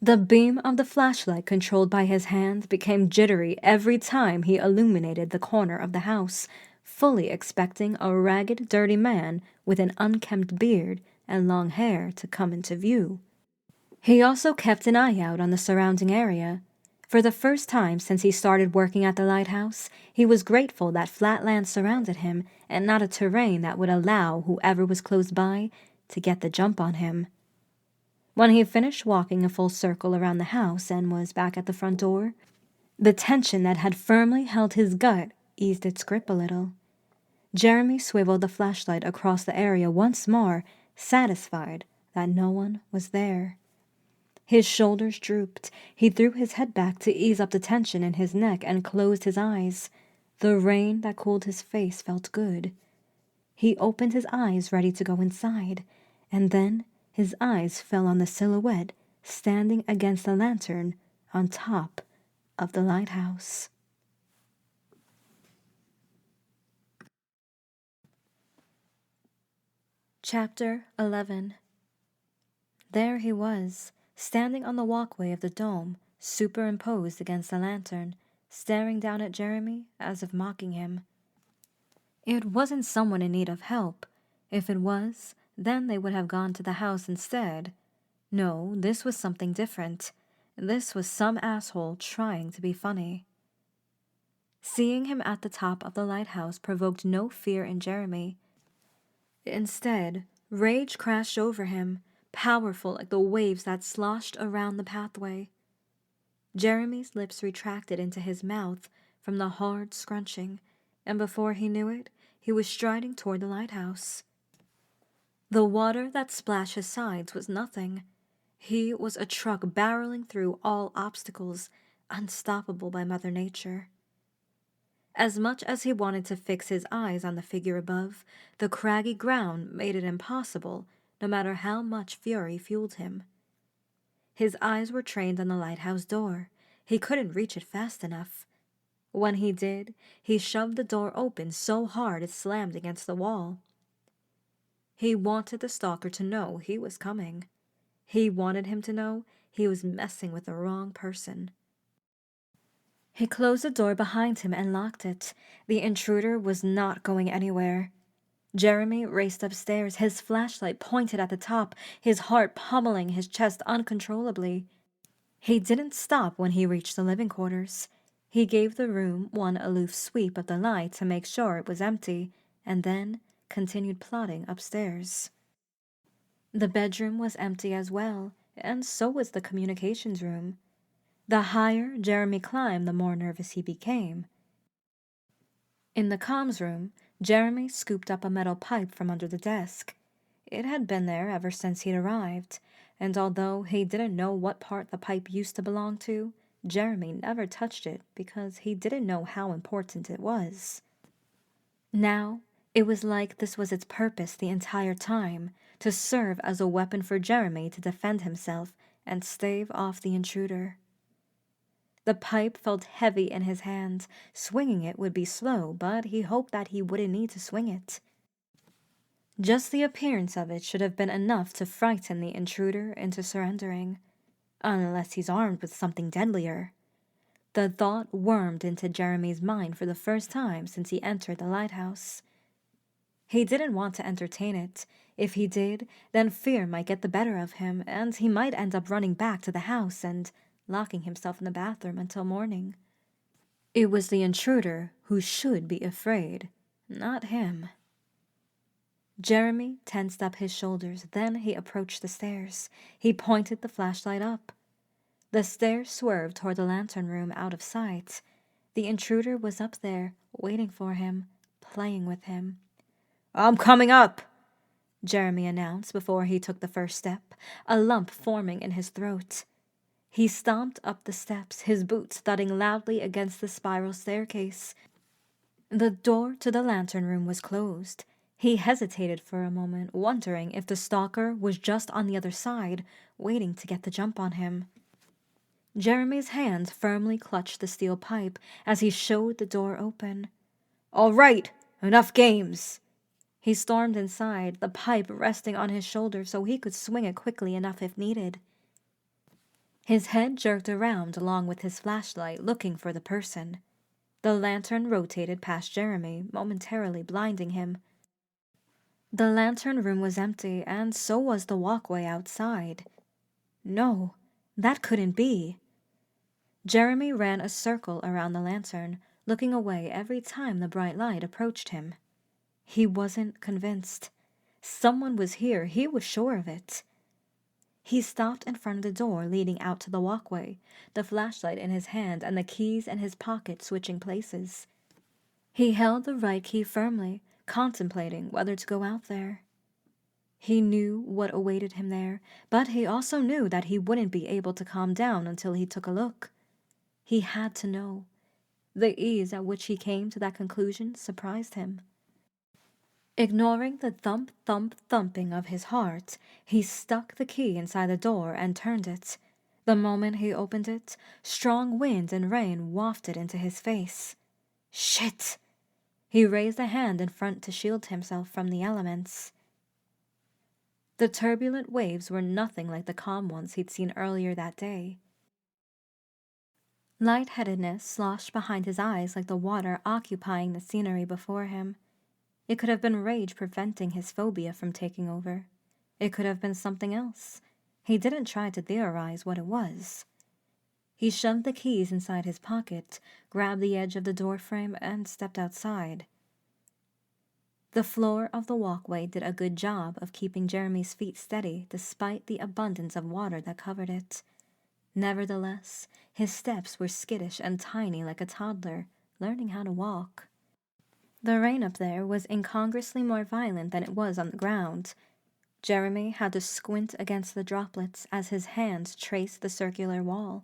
A: The beam of the flashlight controlled by his hand became jittery every time he illuminated the corner of the house, fully expecting a ragged, dirty man with an unkempt beard and long hair to come into view. He also kept an eye out on the surrounding area. For the first time since he started working at the lighthouse, he was grateful that flat land surrounded him and not a terrain that would allow whoever was close by to get the jump on him. When he finished walking a full circle around the house and was back at the front door, the tension that had firmly held his gut eased its grip a little. Jeremy swiveled the flashlight across the area once more, satisfied that no one was there. His shoulders drooped. He threw his head back to ease up the tension in his neck and closed his eyes. The rain that cooled his face felt good. He opened his eyes, ready to go inside, and then his eyes fell on the silhouette standing against the lantern on top of the lighthouse. Chapter 11. There he was, standing on the walkway of the dome, superimposed against the lantern, staring down at Jeremy as if mocking him. It wasn't someone in need of help. If it was, then they would have gone to the house instead. No, this was something different. This was some asshole trying to be funny. Seeing him at the top of the lighthouse provoked no fear in Jeremy. Instead, rage crashed over him, powerful like the waves that sloshed around the pathway. Jeremy's lips retracted into his mouth from the hard scrunching, and before he knew it, he was striding toward the lighthouse. The water that splashed his sides was nothing. He was a truck barreling through all obstacles, unstoppable by Mother Nature. As much as he wanted to fix his eyes on the figure above, the craggy ground made it impossible, no matter how much fury fueled him. His eyes were trained on the lighthouse door. He couldn't reach it fast enough. When he did, he shoved the door open so hard it slammed against the wall. He wanted the stalker to know he was coming. He wanted him to know he was messing with the wrong person. He closed the door behind him and locked it. The intruder was not going anywhere. Jeremy raced upstairs, his flashlight pointed at the top, his heart pummeling his chest uncontrollably. He didn't stop when he reached the living quarters. He gave the room one aloof sweep of the light to make sure it was empty, and then continued plodding upstairs. The bedroom was empty as well, and so was the communications room. The higher Jeremy climbed, the more nervous he became. In the comms room, Jeremy scooped up a metal pipe from under the desk. It had been there ever since he'd arrived, and although he didn't know what part the pipe used to belong to, Jeremy never touched it because he didn't know how important it was. Now, it was like this was its purpose the entire time, to serve as a weapon for Jeremy to defend himself and stave off the intruder. The pipe felt heavy in his hand. Swinging it would be slow, but he hoped that he wouldn't need to swing it. Just the appearance of it should have been enough to frighten the intruder into surrendering, unless he's armed with something deadlier. The thought wormed into Jeremy's mind for the first time since he entered the lighthouse. He didn't want to entertain it. If he did, then fear might get the better of him, and he might end up running back to the house and locking himself in the bathroom until morning. It was the intruder who should be afraid, not him. Jeremy tensed up his shoulders, then he approached the stairs. He pointed the flashlight up. The stairs swerved toward the lantern room out of sight. The intruder was up there, waiting for him, playing with him. "I'm coming up," Jeremy announced before he took the first step, a lump forming in his throat. He stomped up the steps, his boots thudding loudly against the spiral staircase. The door to the lantern room was closed. He hesitated for a moment, wondering if the stalker was just on the other side, waiting to get the jump on him. Jeremy's hand firmly clutched the steel pipe as he showed the door open. "All right, enough games." He stormed inside, the pipe resting on his shoulder so he could swing it quickly enough if needed. His head jerked around along with his flashlight, looking for the person. The lantern rotated past Jeremy, momentarily blinding him. The lantern room was empty, and so was the walkway outside. No, that couldn't be. Jeremy ran a circle around the lantern, looking away every time the bright light approached him. He wasn't convinced. Someone was here, he was sure of it. He stopped in front of the door leading out to the walkway, the flashlight in his hand and the keys in his pocket switching places. He held the right key firmly, contemplating whether to go out there. He knew what awaited him there, but he also knew that he wouldn't be able to calm down until he took a look. He had to know. The ease at which he came to that conclusion surprised him. Ignoring the thumping of his heart, he stuck the key inside the door and turned it. The moment he opened it, strong wind and rain wafted into his face. Shit! He raised a hand in front to shield himself from the elements. The turbulent waves were nothing like the calm ones he'd seen earlier that day. Lightheadedness sloshed behind his eyes like the water occupying the scenery before him. It could have been rage preventing his phobia from taking over. It could have been something else. He didn't try to theorize what it was. He shoved the keys inside his pocket, grabbed the edge of the doorframe, and stepped outside. The floor of the walkway did a good job of keeping Jeremy's feet steady despite the abundance of water that covered it. Nevertheless, his steps were skittish and tiny like a toddler, learning how to walk. The rain up there was incongruously more violent than it was on the ground. Jeremy had to squint against the droplets as his hands traced the circular wall.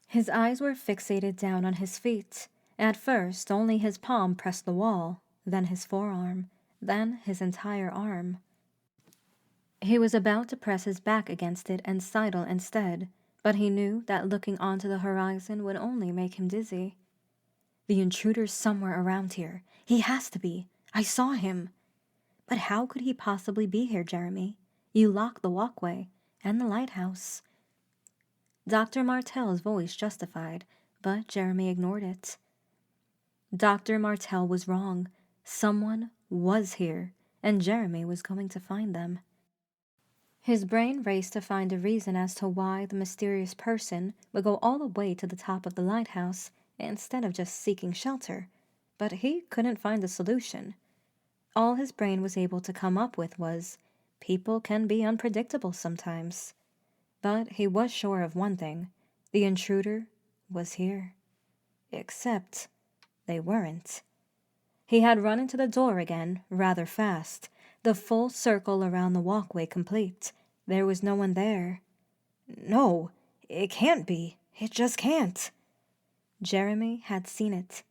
A: His eyes were fixated down on his feet. At first, only his palm pressed the wall, then his forearm, then his entire arm. He was about to press his back against it and sidle instead, but he knew that looking onto the horizon would only make him dizzy. The intruder's somewhere around here. He has to be. I saw him. But how could he possibly be here, Jeremy? You locked the walkway and the lighthouse. Dr. Martell's voice justified, but Jeremy ignored it. Dr. Martell was wrong. Someone was here, and Jeremy was going to find them. His brain raced to find a reason as to why the mysterious person would go all the way to the top of the lighthouse instead of just seeking shelter, but he couldn't find a solution. All his brain was able to come up with was, people can be unpredictable sometimes. But he was sure of one thing: the intruder was here. Except they weren't. He had run into the door again, rather fast, the full circle around the walkway complete. There was no one there. No, it can't be. It just can't. Jeremy had seen it.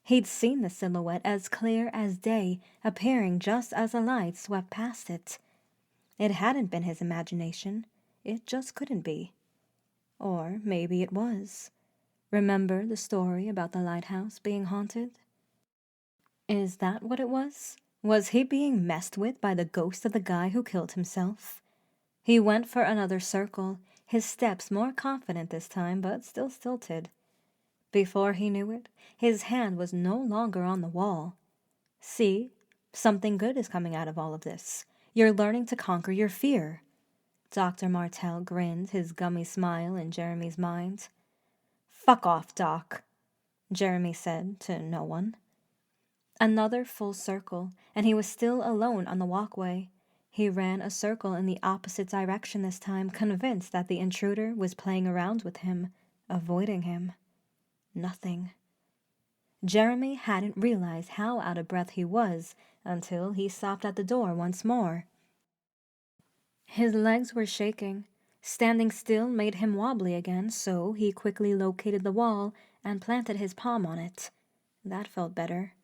A: He'd seen the silhouette as clear as day, appearing just as a light swept past it. It hadn't been his imagination. It just couldn't be. Or maybe it was. Remember the story about the lighthouse being haunted? Is that what it was? Was he being messed with by the ghost of the guy who killed himself? He went for another circle, his steps more confident this time, but still stilted. Before he knew it, his hand was no longer on the wall. See, something good is coming out of all of this. You're learning to conquer your fear. Dr. Martell grinned, his gummy smile in Jeremy's mind. Fuck off, Doc, Jeremy said to no one. Another full circle, and he was still alone on the walkway. He ran a circle in the opposite direction this time, convinced that the intruder was playing around with him, avoiding him. Nothing. Jeremy hadn't realized how out of breath he was until he stopped at the door once more. His legs were shaking. Standing still made him wobbly again, so he quickly located the wall and planted his palm on it. That felt better.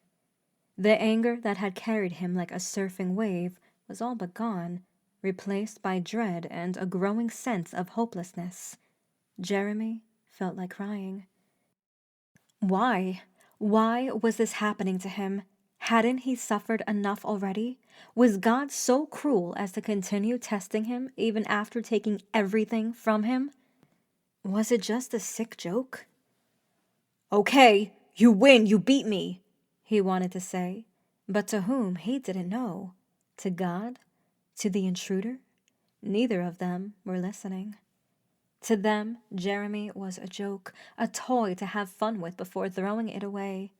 A: The anger that had carried him like a surfing wave was all but gone, replaced by dread and a growing sense of hopelessness. Jeremy felt like crying. Why? Why was this happening to him? Hadn't he suffered enough already? Was God so cruel as to continue testing him even after taking everything from him? Was it just a sick joke? Okay, you win, you beat me, he wanted to say, but to whom he didn't know. To God? To the intruder? Neither of them were listening. To them, Jeremy was a joke, a toy to have fun with before throwing it away.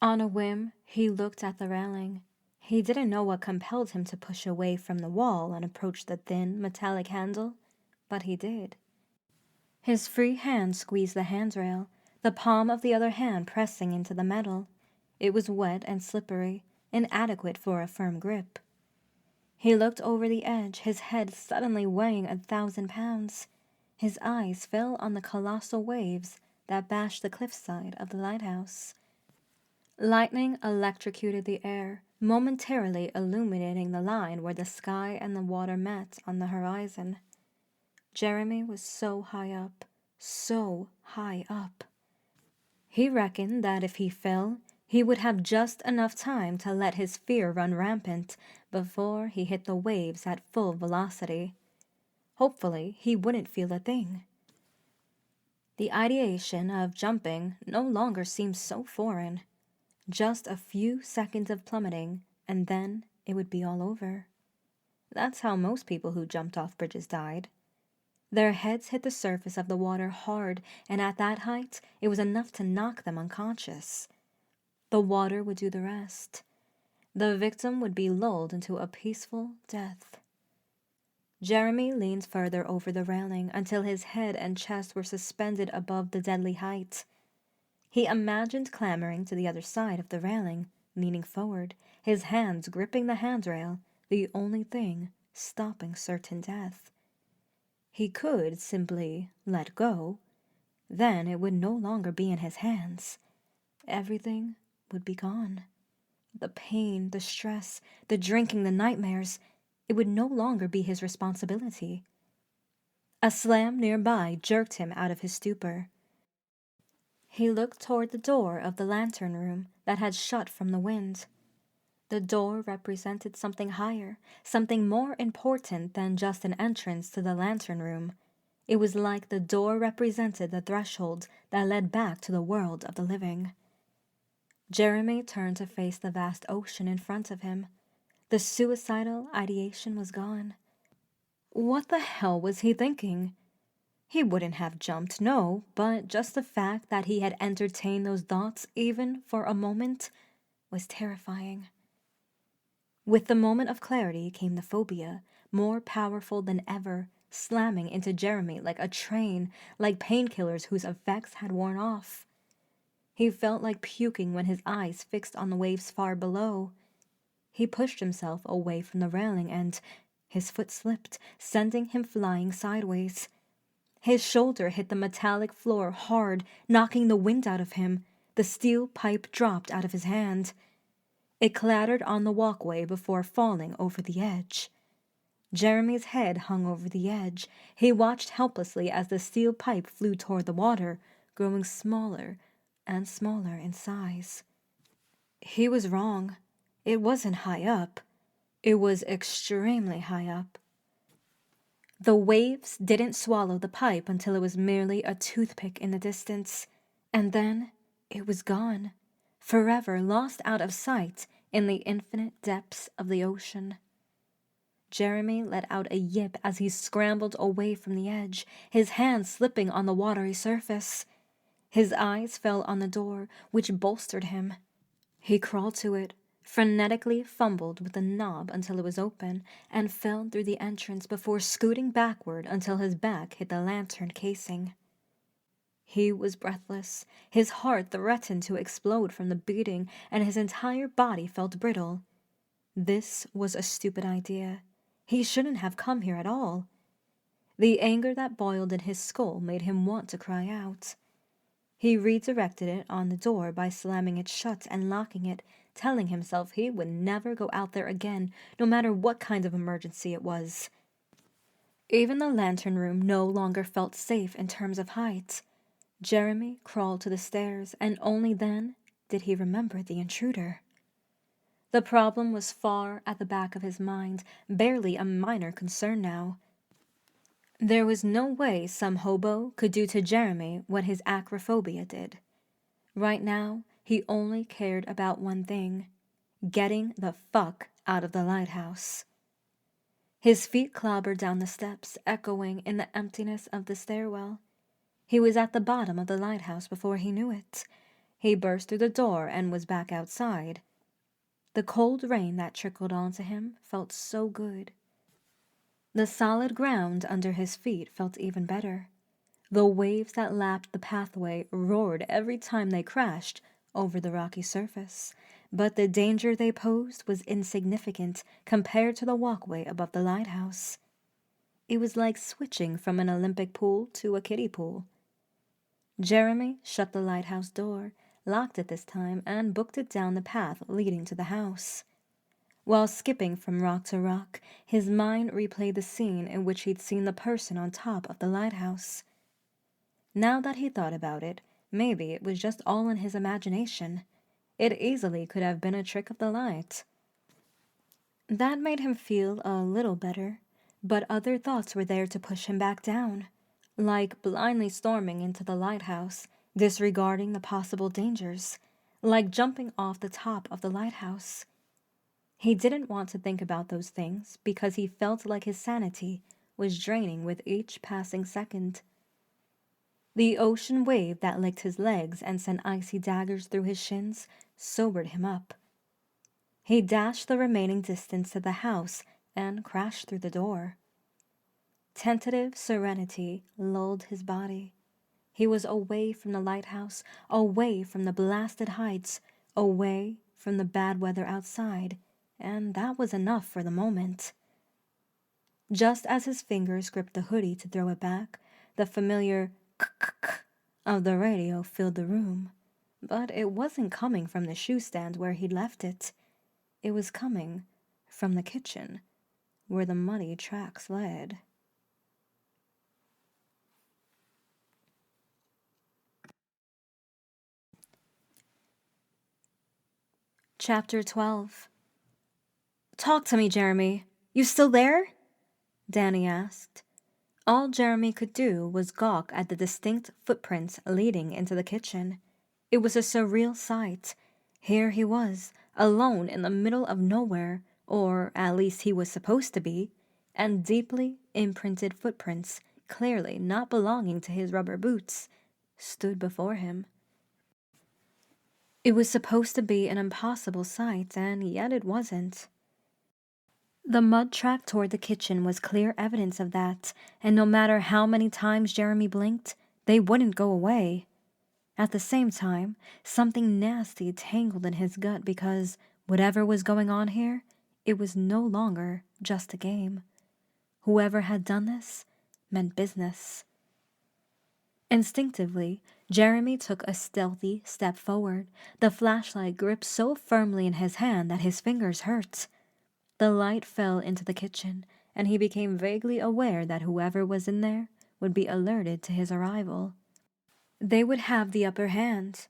A: On a whim, he looked at the railing. He didn't know what compelled him to push away from the wall and approach the thin, metallic handle, but he did. His free hand squeezed the handrail, the palm of the other hand pressing into the metal. It was wet and slippery, inadequate for a firm grip. He looked over the edge, his head suddenly weighing 1,000 pounds. His eyes fell on the colossal waves that bashed the cliffside of the lighthouse. Lightning electrocuted the air, momentarily illuminating the line where the sky and the water met on the horizon. Jeremy was so high up, so high up. He reckoned that if he fell, he would have just enough time to let his fear run rampant before he hit the waves at full velocity. Hopefully, he wouldn't feel a thing. The ideation of jumping no longer seemed so foreign. Just a few seconds of plummeting, and then it would be all over. That's how most people who jumped off bridges died. Their heads hit the surface of the water hard, and at that height, it was enough to knock them unconscious. The water would do the rest. The victim would be lulled into a peaceful death. Jeremy leaned further over the railing until his head and chest were suspended above the deadly height. He imagined clambering to the other side of the railing, leaning forward, his hands gripping the handrail, the only thing stopping certain death. He could simply let go. Then it would no longer be in his hands. Everything would be gone. The pain, the stress, the drinking, the nightmares, it would no longer be his responsibility. A slam nearby jerked him out of his stupor. He looked toward the door of the lantern room that had shut from the wind. The door represented something higher, something more important than just an entrance to the lantern room. It was like the door represented the threshold that led back to the world of the living. Jeremy turned to face the vast ocean in front of him. The suicidal ideation was gone. What the hell was he thinking? He wouldn't have jumped, no, but just the fact that he had entertained those thoughts even for a moment was terrifying. With the moment of clarity came the phobia, more powerful than ever, slamming into Jeremy like a train, like painkillers whose effects had worn off. He felt like puking when his eyes fixed on the waves far below. He pushed himself away from the railing and his foot slipped, sending him flying sideways. His shoulder hit the metallic floor hard, knocking the wind out of him. The steel pipe dropped out of his hand. It clattered on the walkway before falling over the edge. Jeremy's head hung over the edge. He watched helplessly as the steel pipe flew toward the water, growing smaller and smaller in size. He was wrong. It wasn't high up. It was extremely high up. The waves didn't swallow the pipe until it was merely a toothpick in the distance, and then it was gone, forever lost out of sight in the infinite depths of the ocean. Jeremy let out a yip as he scrambled away from the edge, his hands slipping on the watery surface. His eyes fell on the door, which bolstered him. He crawled to it, frenetically fumbled with the knob until it was open, and fell through the entrance before scooting backward until his back hit the lantern casing. He was breathless. His heart threatened to explode from the beating, and his entire body felt brittle. This was a stupid idea. He shouldn't have come here at all. The anger that boiled in his skull made him want to cry out. He redirected it on the door by slamming it shut and locking it, telling himself he would never go out there again, no matter what kind of emergency it was. Even the lantern room no longer felt safe in terms of height. Jeremy crawled to the stairs, and only then did he remember the intruder. The problem was far at the back of his mind, barely a minor concern now. There was no way some hobo could do to Jeremy what his acrophobia did. Right now, he only cared about one thing: getting the fuck out of the lighthouse. His feet clobbered down the steps, echoing in the emptiness of the stairwell. He was at the bottom of the lighthouse before he knew it. He burst through the door and was back outside. The cold rain that trickled onto him felt so good. The solid ground under his feet felt even better. The waves that lapped the pathway roared every time they crashed over the rocky surface, but the danger they posed was insignificant compared to the walkway above the lighthouse. It was like switching from an Olympic pool to a kiddie pool. Jeremy shut the lighthouse door, locked it this time, and booked it down the path leading to the house. While skipping from rock to rock, his mind replayed the scene in which he'd seen the person on top of the lighthouse. Now that he thought about it, maybe it was just all in his imagination. It easily could have been a trick of the light. That made him feel a little better, but other thoughts were there to push him back down, like blindly storming into the lighthouse, disregarding the possible dangers, like jumping off the top of the lighthouse. He didn't want to think about those things because he felt like his sanity was draining with each passing second. The ocean wave that licked his legs and sent icy daggers through his shins sobered him up. He dashed the remaining distance to the house and crashed through the door. Tentative serenity lulled his body. He was away from the lighthouse, away from the blasted heights, away from the bad weather outside, and that was enough for the moment. Just as his fingers gripped the hoodie to throw it back, the familiar k-k-k of the radio filled the room. But it wasn't coming from the shoe stand where he'd left it. It was coming from the kitchen, where the muddy tracks led. Chapter 12. "Talk to me, Jeremy. You still there?" Danny asked. All Jeremy could do was gawk at the distinct footprints leading into the kitchen. It was a surreal sight. Here he was, alone in the middle of nowhere, or at least he was supposed to be, and deeply imprinted footprints, clearly not belonging to his rubber boots, stood before him. It was supposed to be an impossible sight, and yet it wasn't. The mud track toward the kitchen was clear evidence of that, and no matter how many times Jeremy blinked, they wouldn't go away. At the same time, something nasty tangled in his gut because, whatever was going on here, it was no longer just a game. Whoever had done this meant business. Instinctively, Jeremy took a stealthy step forward, the flashlight gripped so firmly in his hand that his fingers hurt. The light fell into the kitchen, and he became vaguely aware that whoever was in there would be alerted to his arrival. They would have the upper hand.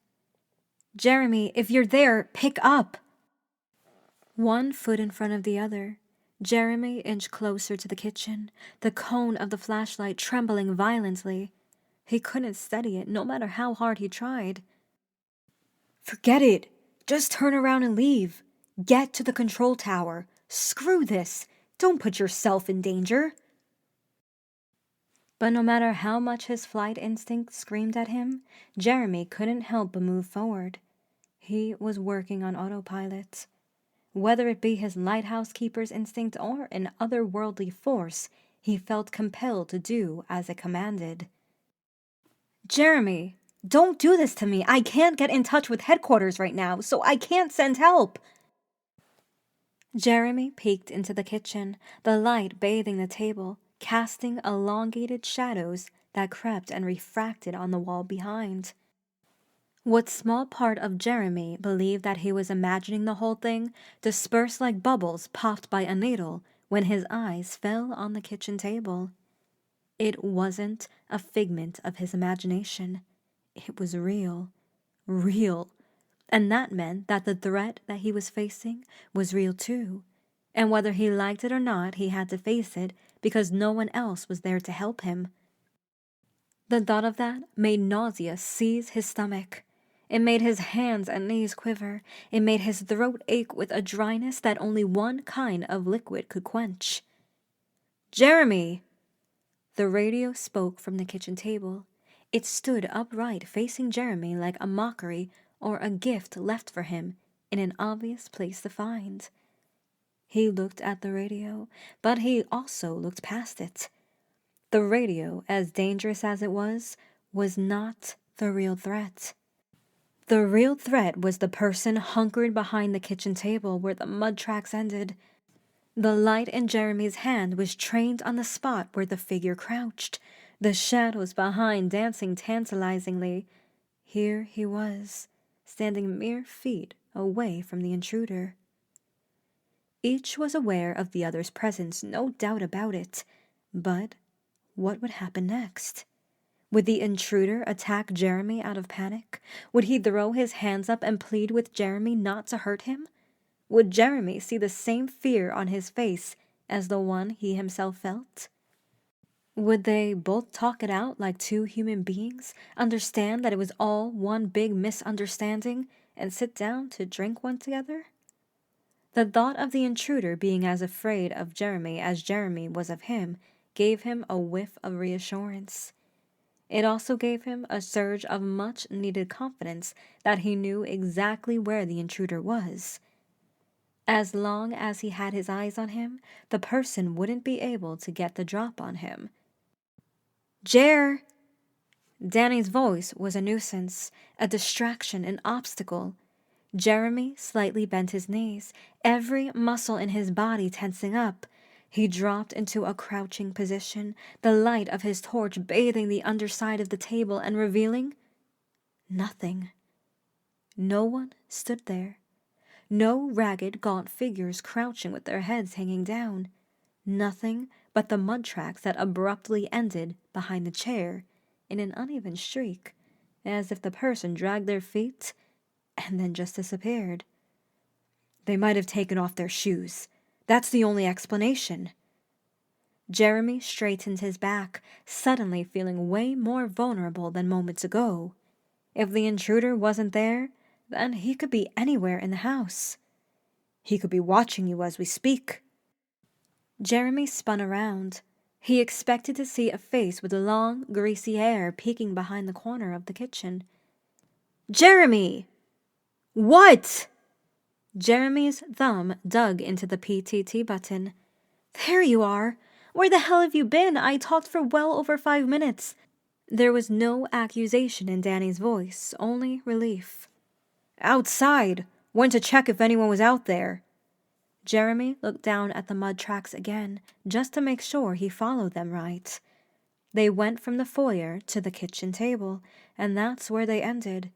A: "Jeremy, if you're there, pick up!" One foot in front of the other, Jeremy inched closer to the kitchen, the cone of the flashlight trembling violently. He couldn't steady it, no matter how hard he tried. "Forget it! Just turn around and leave! Get to the control tower! Screw this! Don't put yourself in danger!" But no matter how much his flight instinct screamed at him, Jeremy couldn't help but move forward. He was working on autopilot. Whether it be his lighthouse keeper's instinct or an otherworldly force, he felt compelled to do as it commanded. "Jeremy, don't do this to me. I can't get in touch with headquarters right now, so I can't send help." Jeremy peeked into the kitchen, the light bathing the table, casting elongated shadows that crept and refracted on the wall behind. What small part of Jeremy believed that he was imagining the whole thing dispersed like bubbles popped by a needle when his eyes fell on the kitchen table. It wasn't a figment of his imagination. It was real. Real. And that meant that the threat that he was facing was real too. And whether he liked it or not, he had to face it because no one else was there to help him. The thought of that made nausea seize his stomach. It made his hands and knees quiver. It made his throat ache with a dryness that only one kind of liquid could quench. "Jeremy!" The radio spoke from the kitchen table. It stood upright facing Jeremy like a mockery or a gift left for him in an obvious place to find. He looked at the radio, but he also looked past it. The radio, as dangerous as it was not the real threat. The real threat was the person hunkered behind the kitchen table where the mud tracks ended. The light in Jeremy's hand was trained on the spot where the figure crouched, the shadows behind dancing tantalizingly. Here he was, standing mere feet away from the intruder. Each was aware of the other's presence, no doubt about it. But what would happen next? Would the intruder attack Jeremy out of panic? Would he throw his hands up and plead with Jeremy not to hurt him? Would Jeremy see the same fear on his face as the one he himself felt? Would they both talk it out like two human beings, understand that it was all one big misunderstanding, and sit down to drink one together? The thought of the intruder being as afraid of Jeremy as Jeremy was of him gave him a whiff of reassurance. It also gave him a surge of much-needed confidence that he knew exactly where the intruder was. As long as he had his eyes on him, the person wouldn't be able to get the drop on him. "Jer!" Danny's voice was a nuisance, a distraction, an obstacle. Jeremy slightly bent his knees, every muscle in his body tensing up. He dropped into a crouching position, the light of his torch bathing the underside of the table and revealing nothing. No one stood there. No ragged, gaunt figures crouching with their heads hanging down. Nothing but the mud tracks that abruptly ended behind the chair in an uneven streak, as if the person dragged their feet and then just disappeared. They might have taken off their shoes. That's the only explanation. Jeremy straightened his back, suddenly feeling way more vulnerable than moments ago. If the intruder wasn't there, then he could be anywhere in the house. He could be watching you as we speak. Jeremy spun around. He expected to see a face with long, greasy hair peeking behind the corner of the kitchen. Jeremy! What? Jeremy's thumb dug into the PTT button. There you are. Where the hell have you been? I talked for well over 5 minutes. There was no accusation in Danny's voice, only relief. Outside. Went to check if anyone was out there. Jeremy looked down at the mud tracks again, just to make sure he followed them right. They went from the foyer to the kitchen table, and that's where they ended.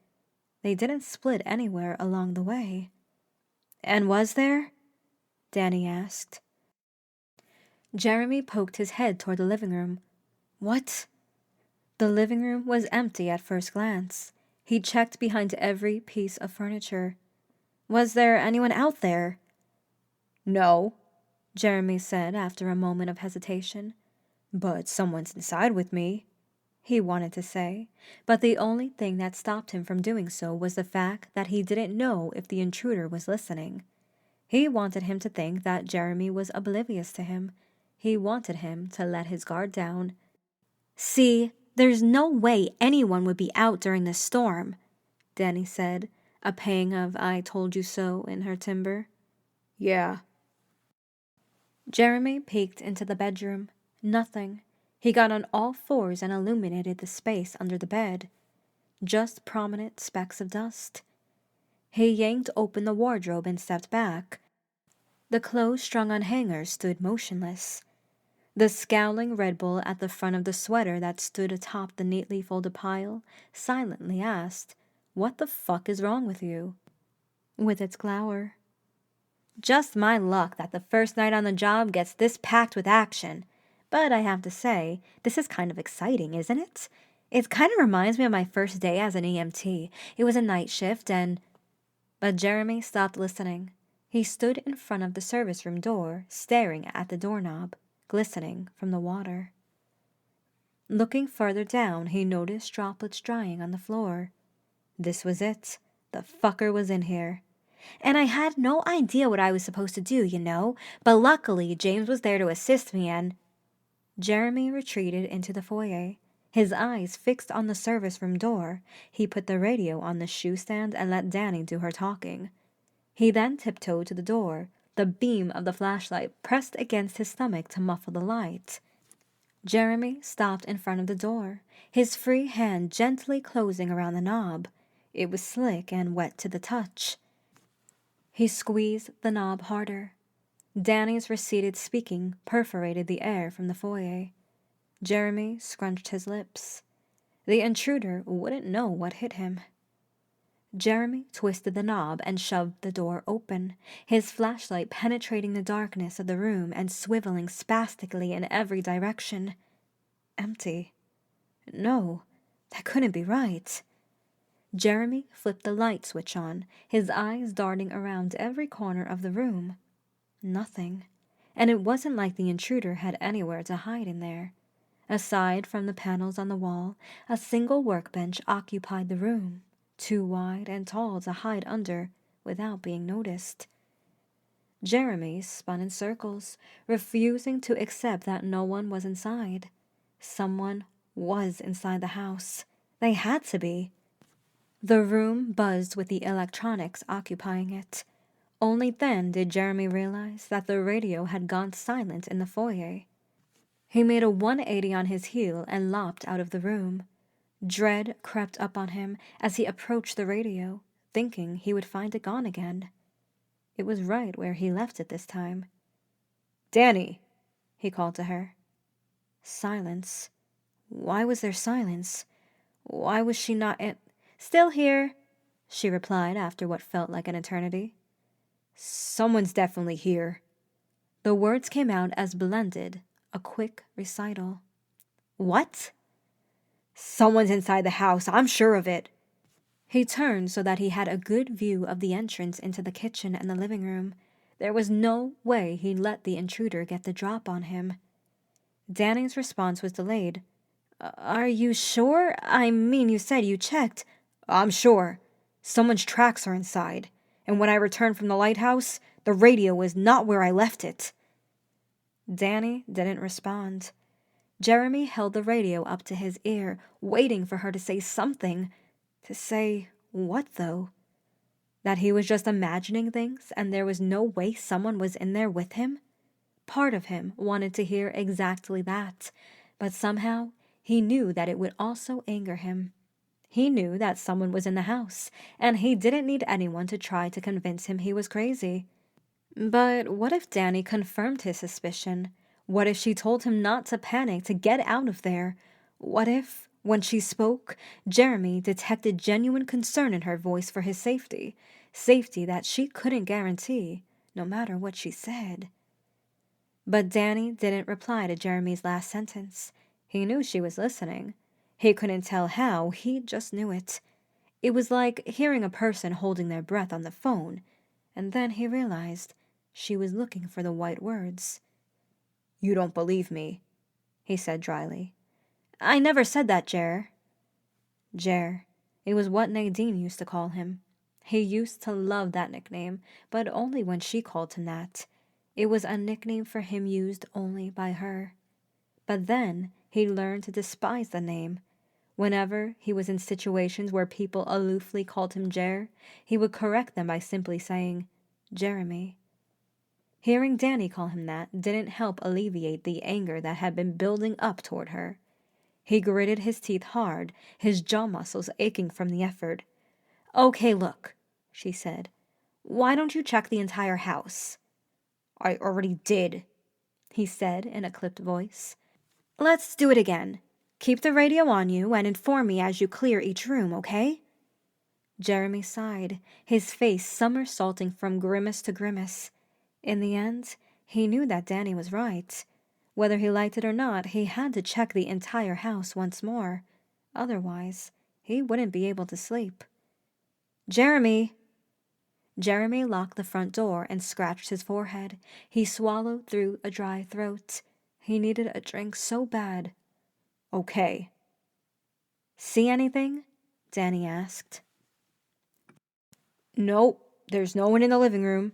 A: They didn't split anywhere along the way. And was there? Danny asked. Jeremy poked his head toward the living room. What? The living room was empty at first glance. He checked behind every piece of furniture. Was there anyone out there? No, Jeremy said after a moment of hesitation. But someone's inside with me, he wanted to say, but the only thing that stopped him from doing so was the fact that he didn't know if the intruder was listening. He wanted him to think that Jeremy was oblivious to him. He wanted him to let his guard down. See, there's no way anyone would be out during this storm, Danny said, a pang of I told you so in her timbre. Yeah. Jeremy peeked into the bedroom. Nothing. He got on all fours and illuminated the space under the bed. Just prominent specks of dust. He yanked open the wardrobe and stepped back. The clothes strung on hangers stood motionless. The scowling Red Bull at the front of the sweater that stood atop the neatly folded pile silently asked, What the fuck is wrong with you? With its glower. Just my luck that the first night on the job gets this packed with action. But I have to say, this is kind of exciting, isn't it? It kind of reminds me of my first day as an EMT. It was a night shift and... But Jeremy stopped listening. He stood in front of the service room door, staring at the doorknob, glistening from the water. Looking further down, he noticed droplets drying on the floor. This was it. The fucker was in here. And I had no idea what I was supposed to do, you know, but luckily James was there to assist me and... Jeremy retreated into the foyer, his eyes fixed on the service room door. He put the radio on the shoe stand and let Danny do her talking. He then tiptoed to the door, the beam of the flashlight pressed against his stomach to muffle the light. Jeremy stopped in front of the door, his free hand gently closing around the knob. It was slick and wet to the touch. He squeezed the knob harder. Danny's receded speaking perforated the air from the foyer. Jeremy scrunched his lips. The intruder wouldn't know what hit him. Jeremy twisted the knob and shoved the door open, his flashlight penetrating the darkness of the room and swiveling spastically in every direction. Empty. No, that couldn't be right. Jeremy flipped the light switch on, his eyes darting around every corner of the room. Nothing. And it wasn't like the intruder had anywhere to hide in there. Aside from the panels on the wall, a single workbench occupied the room, too wide and tall to hide under without being noticed. Jeremy spun in circles, refusing to accept that no one was inside. Someone was inside the house. They had to be. The room buzzed with the electronics occupying it. Only then did Jeremy realize that the radio had gone silent in the foyer. He made a 180 on his heel and lopped out of the room. Dread crept up on him as he approached the radio, thinking he would find it gone again. It was right where he left it this time. "Danny," he called to her. Silence. Why was there silence? Why was she not in... "Still here," she replied after what felt like an eternity. "Someone's definitely here." The words came out as blended, a quick recital. "What?" "Someone's inside the house, I'm sure of it." He turned so that he had a good view of the entrance into the kitchen and the living room. There was no way he'd let the intruder get the drop on him. Danny's response was delayed. Are you sure? I mean, you said you checked. I'm sure. Someone's tracks are inside. And when I returned from the lighthouse, the radio was not where I left it. Danny didn't respond. Jeremy held the radio up to his ear, waiting for her to say something. To say what, though? That he was just imagining things and there was no way someone was in there with him? Part of him wanted to hear exactly that, but somehow he knew that it would also anger him. He knew that someone was in the house, and he didn't need anyone to try to convince him he was crazy. But what if Danny confirmed his suspicion? What if she told him not to panic, to get out of there? What if, when she spoke, Jeremy detected genuine concern in her voice for his safety? Safety that she couldn't guarantee, no matter what she said. But Danny didn't reply to Jeremy's last sentence. He knew she was listening. He couldn't tell how, he just knew it. It was like hearing a person holding their breath on the phone, and then he realized she was looking for the right words. You don't believe me, he said dryly. I never said that, Jer. Jer. It was what Nadine used to call him. He used to love that nickname, but only when she called him that. It was a nickname for him used only by her. But then he learned to despise the name. Whenever he was in situations where people aloofly called him Jer, he would correct them by simply saying, Jeremy. Hearing Danny call him that didn't help alleviate the anger that had been building up toward her. He gritted his teeth hard, his jaw muscles aching from the effort. Okay, look, she said. Why don't you check the entire house? I already did, he said in a clipped voice. Let's do it again. Keep the radio on you and inform me as you clear each room, okay? Jeremy sighed, his face somersaulting from grimace to grimace. In the end, he knew that Danny was right. Whether he liked it or not, he had to check the entire house once more. Otherwise, he wouldn't be able to sleep. Jeremy! Jeremy locked the front door and scratched his forehead. He swallowed through a dry throat. He needed a drink so bad. Okay. See anything? Danny asked. Nope, there's no one in the living room.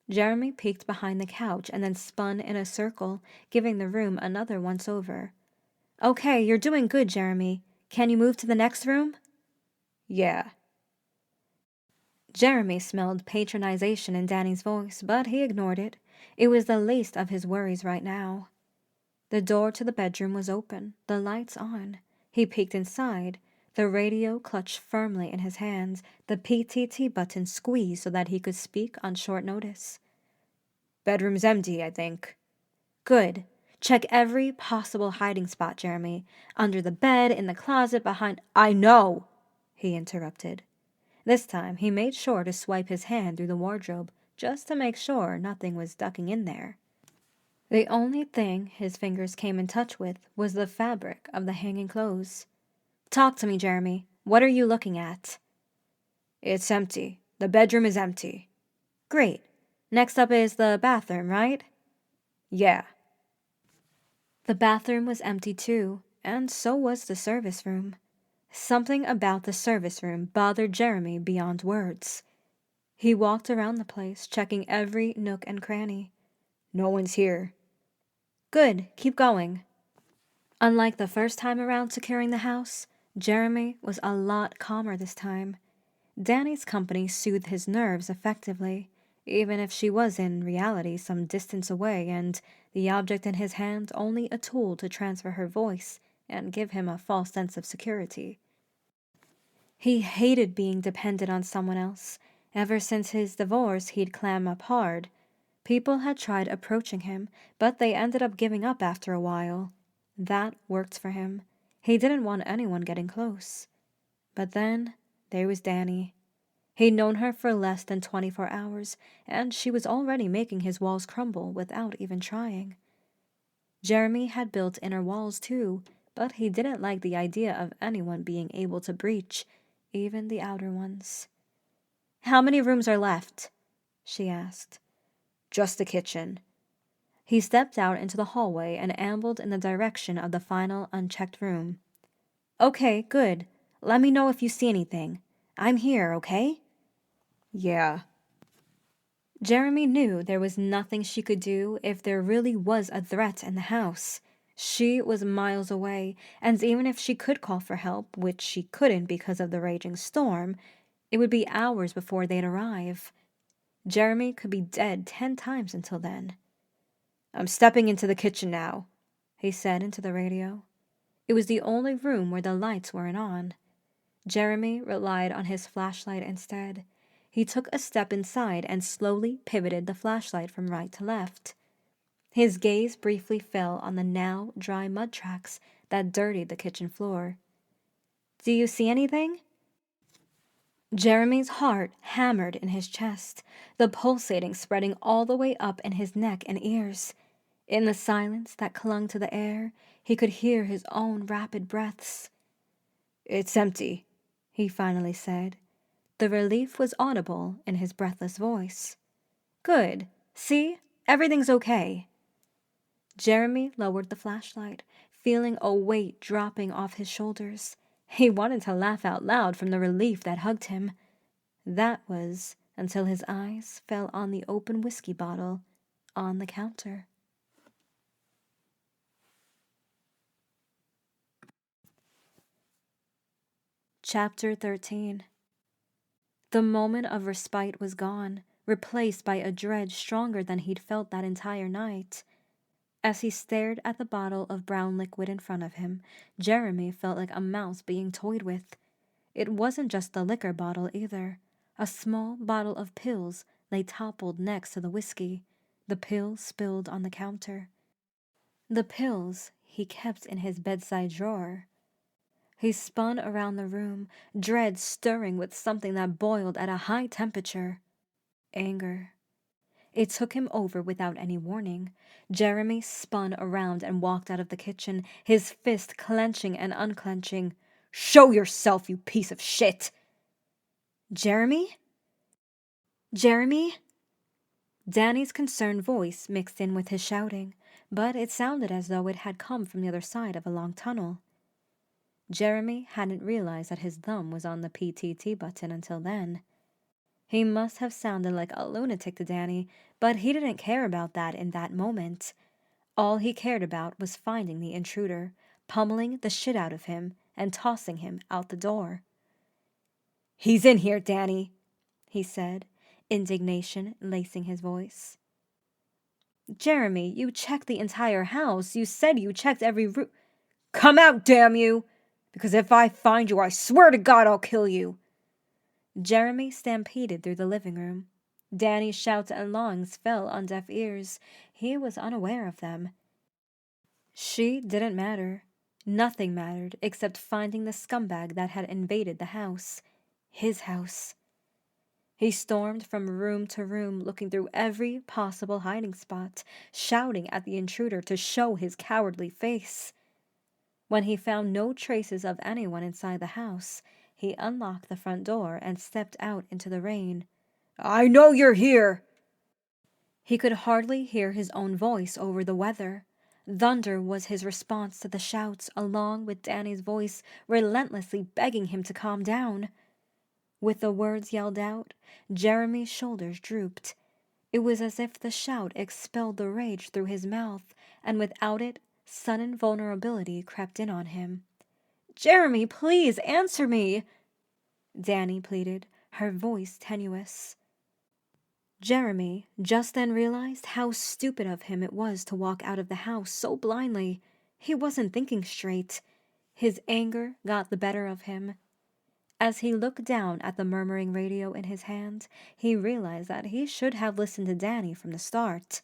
A: Jeremy peeked behind the couch and then spun in a circle, giving the room another once-over. Okay, you're doing good, Jeremy. Can you move to the next room? Yeah. Jeremy smelled patronization in Danny's voice, but he ignored it. It was the least of his worries right now. The door to the bedroom was open, the lights on. He peeked inside, the radio clutched firmly in his hands, the PTT button squeezed so that he could speak on short notice. Bedroom's empty, I think. Good. Check every possible hiding spot, Jeremy. Under the bed, in the closet, behind... I know, he interrupted. This time, he made sure to swipe his hand through the wardrobe, just to make sure nothing was ducking in there. The only thing his fingers came in touch with was the fabric of the hanging clothes. Talk to me, Jeremy. What are you looking at? It's empty. The bedroom is empty. Great. Next up is the bathroom, right? Yeah. The bathroom was empty too, and so was the service room. Something about the service room bothered Jeremy beyond words. He walked around the place, checking every nook and cranny. No one's here. Good, keep going. Unlike the first time around securing the house, Jeremy was a lot calmer this time. Danny's company soothed his nerves effectively, even if she was in reality some distance away and the object in his hand only a tool to transfer her voice and give him a false sense of security. He hated being dependent on someone else. Ever since his divorce, he'd clam up hard. People had tried approaching him, but they ended up giving up after a while. That worked for him. He didn't want anyone getting close. But then there was Danny. He'd known her for less than 24 hours, and she was already making his walls crumble without even trying. Jeremy had built inner walls too, but he didn't like the idea of anyone being able to breach. even the outer ones. "How many rooms are left?" she asked. "Just the kitchen." He stepped out into the hallway and ambled in the direction of the final unchecked room. "Okay, good. Let me know if you see anything. I'm here, okay?" "Yeah." Jeremy knew there was nothing she could do if there really was a threat in the house. She was miles away, and even if she could call for help, which she couldn't because of the raging storm, it would be hours before they'd arrive. Jeremy could be dead 10 times until then. "I'm stepping into the kitchen now," he said into the radio. It was the only room where the lights weren't on. Jeremy relied on his flashlight instead. He took a step inside and slowly pivoted the flashlight from right to left. His gaze briefly fell on the now dry mud tracks that dirtied the kitchen floor. "Do you see anything?" Jeremy's heart hammered in his chest, the pulsating spreading all the way up in his neck and ears. In the silence that clung to the air, he could hear his own rapid breaths. "It's empty," he finally said. The relief was audible in his breathless voice. "Good. See? Everything's okay." Jeremy lowered the flashlight, feeling a weight dropping off his shoulders. He wanted to laugh out loud from the relief that hugged him. That was until his eyes fell on the open whiskey bottle on the counter. Chapter 13. The moment of respite was gone, replaced by a dread stronger than he'd felt that entire night. As he stared at the bottle of brown liquid in front of him, Jeremy felt like a mouse being toyed with. It wasn't just the liquor bottle either. A small bottle of pills lay toppled next to the whiskey. The pills spilled on the counter. The pills he kept in his bedside drawer. He spun around the room, dread stirring with something that boiled at a high temperature. Anger. It took him over without any warning. Jeremy spun around and walked out of the kitchen, his fist clenching and unclenching. "Show yourself, you piece of shit!" "Jeremy? Jeremy?" Danny's concerned voice mixed in with his shouting, but it sounded as though it had come from the other side of a long tunnel. Jeremy hadn't realized that his thumb was on the PTT button until then. He must have sounded like a lunatic to Danny, but he didn't care about that in that moment. All he cared about was finding the intruder, pummeling the shit out of him, and tossing him out the door. "He's in here, Danny," he said, indignation lacing his voice. "Jeremy, you checked the entire house. You said you checked every room." "Come out, damn you! Because if I find you, I swear to God I'll kill you!" Jeremy stampeded through the living room. Danny's shouts and longings fell on deaf ears. He was unaware of them. She didn't matter. Nothing mattered except finding the scumbag that had invaded the house. His house. He stormed from room to room, looking through every possible hiding spot, shouting at the intruder to show his cowardly face. When he found no traces of anyone inside the house, he unlocked the front door and stepped out into the rain. "I know you're here!" He could hardly hear his own voice over the weather. Thunder was his response to the shouts, along with Danny's voice relentlessly begging him to calm down. With the words yelled out, Jeremy's shoulders drooped. It was as if the shout expelled the rage through his mouth, and without it, sudden vulnerability crept in on him. "Jeremy, please answer me!" Danny pleaded, her voice tenuous. Jeremy just then realized how stupid of him it was to walk out of the house so blindly. He wasn't thinking straight. His anger got the better of him. As he looked down at the murmuring radio in his hand, he realized that he should have listened to Danny from the start.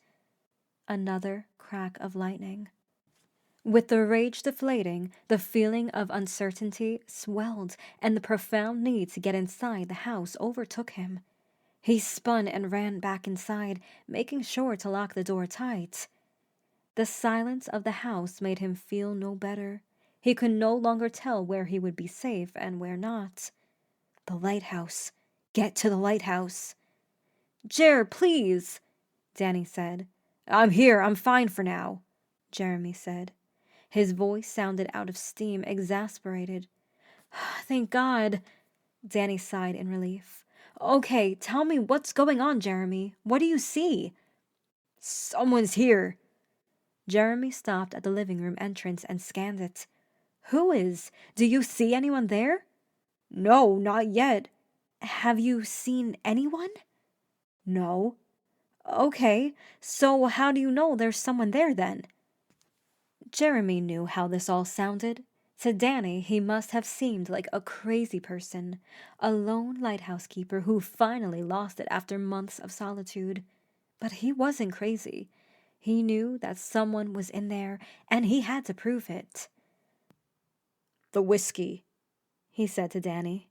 A: Another crack of lightning. With the rage deflating, the feeling of uncertainty swelled, and the profound need to get inside the house overtook him. He spun and ran back inside, making sure to lock the door tight. The silence of the house made him feel no better. He could no longer tell where he would be safe and where not. The lighthouse. Get to the lighthouse. Jer, please, Danny said. I'm here. I'm fine for now, Jeremy said. His voice sounded out of steam, exasperated. Thank God, Danny sighed in relief. Okay, tell me what's going on, Jeremy. What do you see? Someone's here. Jeremy stopped at the living room entrance and scanned it. Who is? Do you see anyone there? No, not yet. Have you seen anyone? No. Okay, so how do you know there's someone there then? Jeremy knew how this all sounded. To Danny, he must have seemed like a crazy person, a lone lighthouse keeper who finally lost it after months of solitude. But he wasn't crazy. He knew that someone was in there, and he had to prove it. The whiskey, he said to Danny.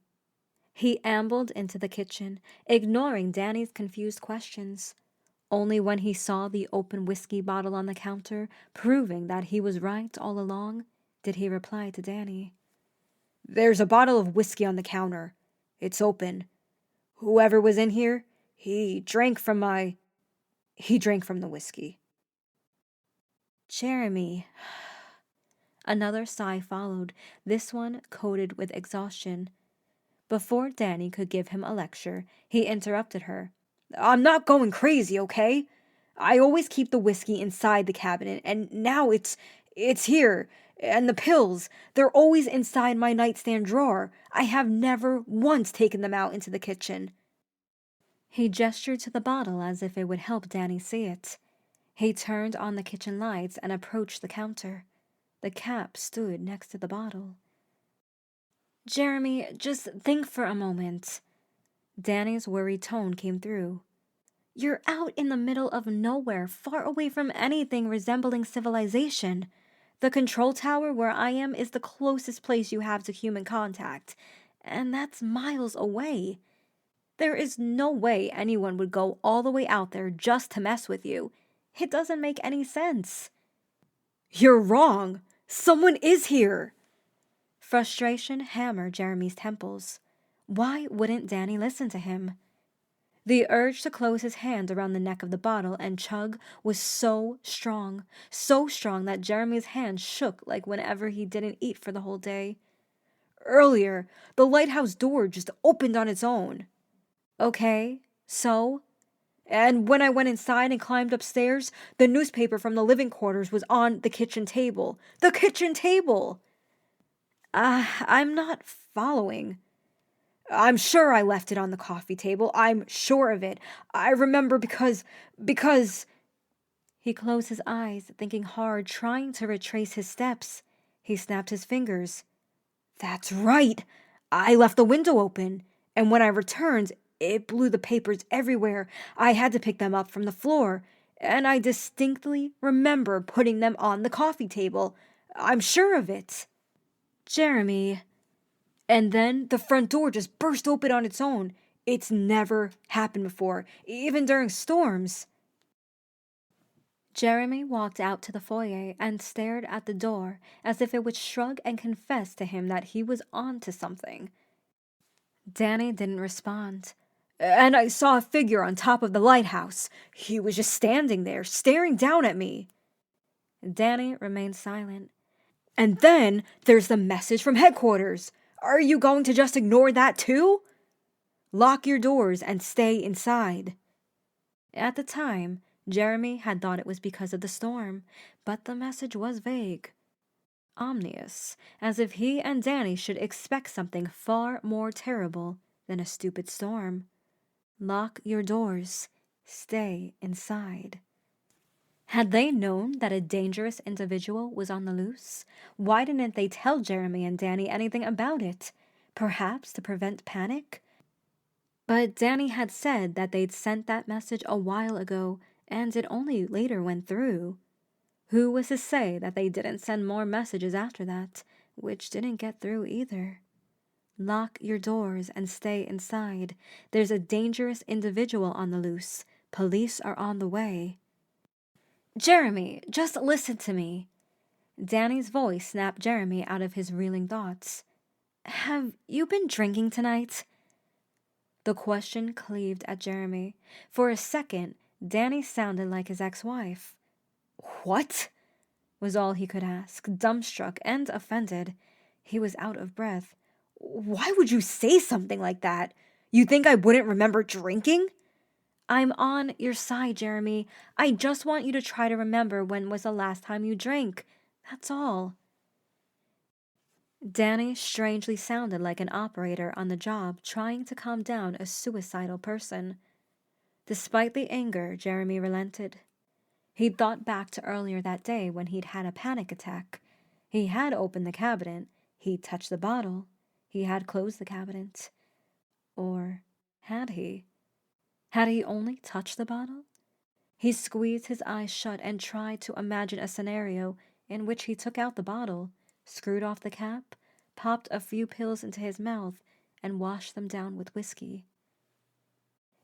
A: He ambled into the kitchen, ignoring Danny's confused questions. Only when he saw the open whiskey bottle on the counter, proving that he was right all along, did he reply to Danny. There's a bottle of whiskey on the counter. It's open. Whoever was in here, he drank from the whiskey. Jeremy. Another sigh followed, this one coated with exhaustion. Before Danny could give him a lecture, he interrupted her. I'm not going crazy, okay? I always keep the whiskey inside the cabinet, and now it's here. And the pills, they're always inside my nightstand drawer. I have never once taken them out into the kitchen. He gestured to the bottle as if it would help Danny see it. He turned on the kitchen lights and approached the counter. The cap stood next to the bottle. Jeremy, just think for a moment. Danny's worried tone came through. You're out in the middle of nowhere, far away from anything resembling civilization. The control tower where I am is the closest place you have to human contact, and that's miles away. There is no way anyone would go all the way out there just to mess with you. It doesn't make any sense. You're wrong. Someone is here. Frustration hammered Jeremy's temples. Why wouldn't Danny listen to him? The urge to close his hand around the neck of the bottle and chug was so strong that Jeremy's hand shook like whenever he didn't eat for the whole day. Earlier, the lighthouse door just opened on its own. Okay, so? And when I went inside and climbed upstairs, the newspaper from the living quarters was on the kitchen table. The kitchen table! I'm not following. I'm sure I left it on the coffee table. I'm sure of it. I remember because... He closed his eyes, thinking hard, trying to retrace his steps. He snapped his fingers. That's right. I left the window open, and when I returned, it blew the papers everywhere. I had to pick them up from the floor, and I distinctly remember putting them on the coffee table. I'm sure of it. Jeremy... And then the front door just burst open on its own. It's never happened before, even during storms. Jeremy walked out to the foyer and stared at the door as if it would shrug and confess to him that he was on to something. Danny didn't respond. And I saw a figure on top of the lighthouse. He was just standing there, staring down at me. Danny remained silent. And then there's the message from headquarters. Are you going to just ignore that too? Lock your doors and stay inside. At the time, Jeremy had thought it was because of the storm, but the message was vague. Ominous, as if he and Danny should expect something far more terrible than a stupid storm. Lock your doors. Stay inside. Had they known that a dangerous individual was on the loose? Why didn't they tell Jeremy and Danny anything about it? Perhaps to prevent panic? But Danny had said that they'd sent that message a while ago, and it only later went through. Who was to say that they didn't send more messages after that, which didn't get through either? Lock your doors and stay inside. There's a dangerous individual on the loose. Police are on the way. Jeremy, just listen to me. Danny's voice snapped Jeremy out of his reeling thoughts. Have you been drinking tonight? The question cleaved at Jeremy. For a second, Danny sounded like his ex-wife. "What?" was all he could ask, dumbstruck and offended. He was out of breath. "Why would you say something like that? You think I wouldn't remember drinking?" "I'm on your side, Jeremy. I just want you to try to remember when was the last time you drank. That's all." Danny strangely sounded like an operator on the job trying to calm down a suicidal person. Despite the anger, Jeremy relented. He'd thought back to earlier that day when he'd had a panic attack. He had opened the cabinet. He'd touched the bottle. He had closed the cabinet. Or had he? Had he only touched the bottle? He squeezed his eyes shut and tried to imagine a scenario in which he took out the bottle, screwed off the cap, popped a few pills into his mouth, and washed them down with whiskey.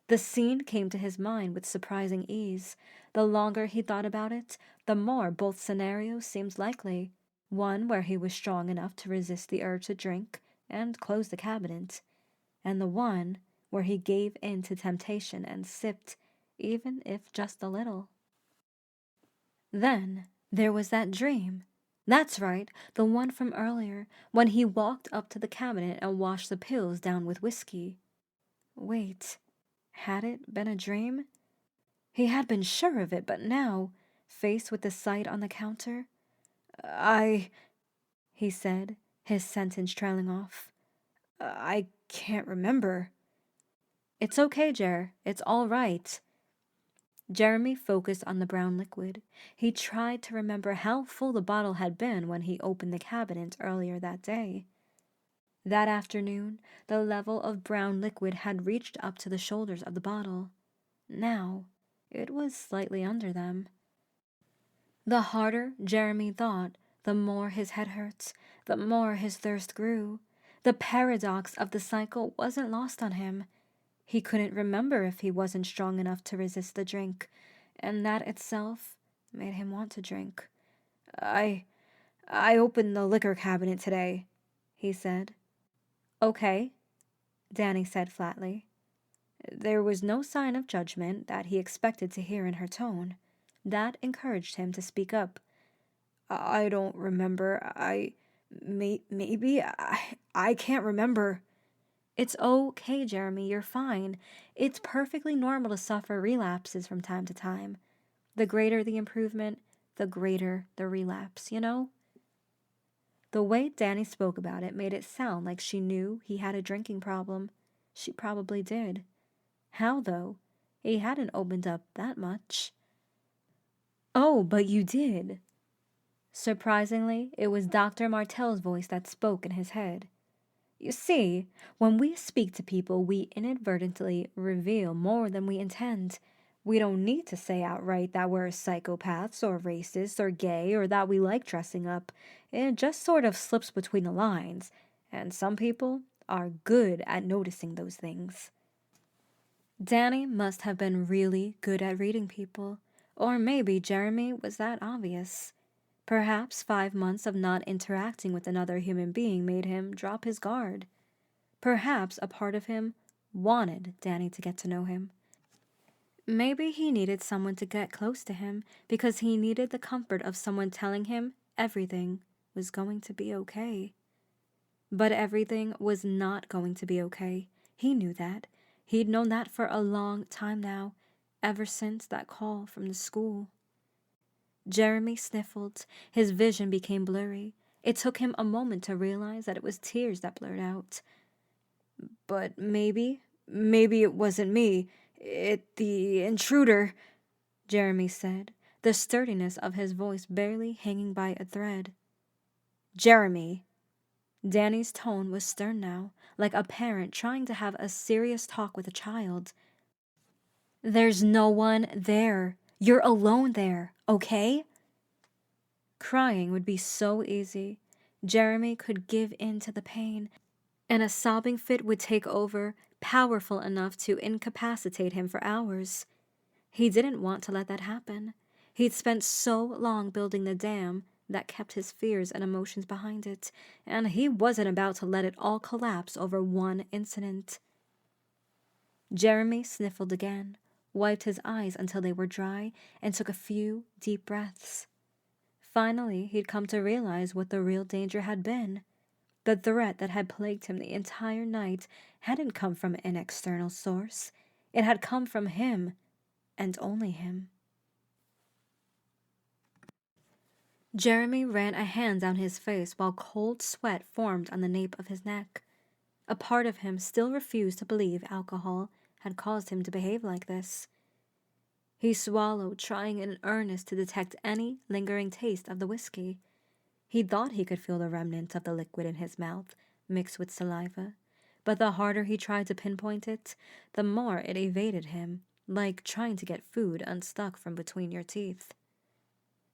A: The scene came to his mind with surprising ease. The longer he thought about it, the more both scenarios seemed likely. One where he was strong enough to resist the urge to drink and close the cabinet, and the one where he gave in to temptation and sipped, even if just a little. Then there was that dream. That's right, the one from earlier, when he walked up to the cabinet and washed the pills down with whiskey. Wait, had it been a dream? He had been sure of it, but now, faced with the sight on the counter, he said, his sentence trailing off. "I can't remember." "It's okay, Jer. It's all right." Jeremy focused on the brown liquid. He tried to remember how full the bottle had been when he opened the cabinet earlier that day. That afternoon, the level of brown liquid had reached up to the shoulders of the bottle. Now, it was slightly under them. The harder Jeremy thought, the more his head hurt, the more his thirst grew. The paradox of the cycle wasn't lost on him. He couldn't remember if he wasn't strong enough to resist the drink, and that itself made him want to drink. I opened the liquor cabinet today," he said. "Okay," Danny said flatly. There was no sign of judgment that he expected to hear in her tone. That encouraged him to speak up. "I don't remember. Maybe. I can't remember." "It's okay, Jeremy. You're fine. It's perfectly normal to suffer relapses from time to time. The greater the improvement, the greater the relapse, you know?" The way Danny spoke about it made it sound like she knew he had a drinking problem. She probably did. How, though? He hadn't opened up that much. "Oh, but you did." Surprisingly, it was Dr. Martell's voice that spoke in his head. "You see, when we speak to people, we inadvertently reveal more than we intend. We don't need to say outright that we're psychopaths or racist or gay or that we like dressing up. It just sort of slips between the lines, and some people are good at noticing those things." Danny must have been really good at reading people, or maybe Jeremy was that obvious. Perhaps 5 months of not interacting with another human being made him drop his guard. Perhaps a part of him wanted Danny to get to know him. Maybe he needed someone to get close to him because he needed the comfort of someone telling him everything was going to be okay. But everything was not going to be okay. He knew that. He'd known that for a long time now, ever since that call from the school. Jeremy sniffled. His vision became blurry. It took him a moment to realize that it was tears that blurred out. "But maybe it wasn't me. The intruder," Jeremy said, the sturdiness of his voice barely hanging by a thread. "Jeremy." Danny's tone was stern now, like a parent trying to have a serious talk with a child. "There's no one there. You're alone there, okay?" Crying would be so easy. Jeremy could give in to the pain, and a sobbing fit would take over, powerful enough to incapacitate him for hours. He didn't want to let that happen. He'd spent so long building the dam that kept his fears and emotions behind it, and he wasn't about to let it all collapse over one incident. Jeremy sniffled again, wiped his eyes until they were dry, and took a few deep breaths. Finally, he'd come to realize what the real danger had been. The threat that had plagued him the entire night hadn't come from an external source. It had come from him, and only him. Jeremy ran a hand down his face while cold sweat formed on the nape of his neck. A part of him still refused to believe alcohol had caused him to behave like this. He swallowed, trying in earnest to detect any lingering taste of the whiskey. He thought he could feel the remnants of the liquid in his mouth, mixed with saliva, but the harder he tried to pinpoint it, the more it evaded him, like trying to get food unstuck from between your teeth.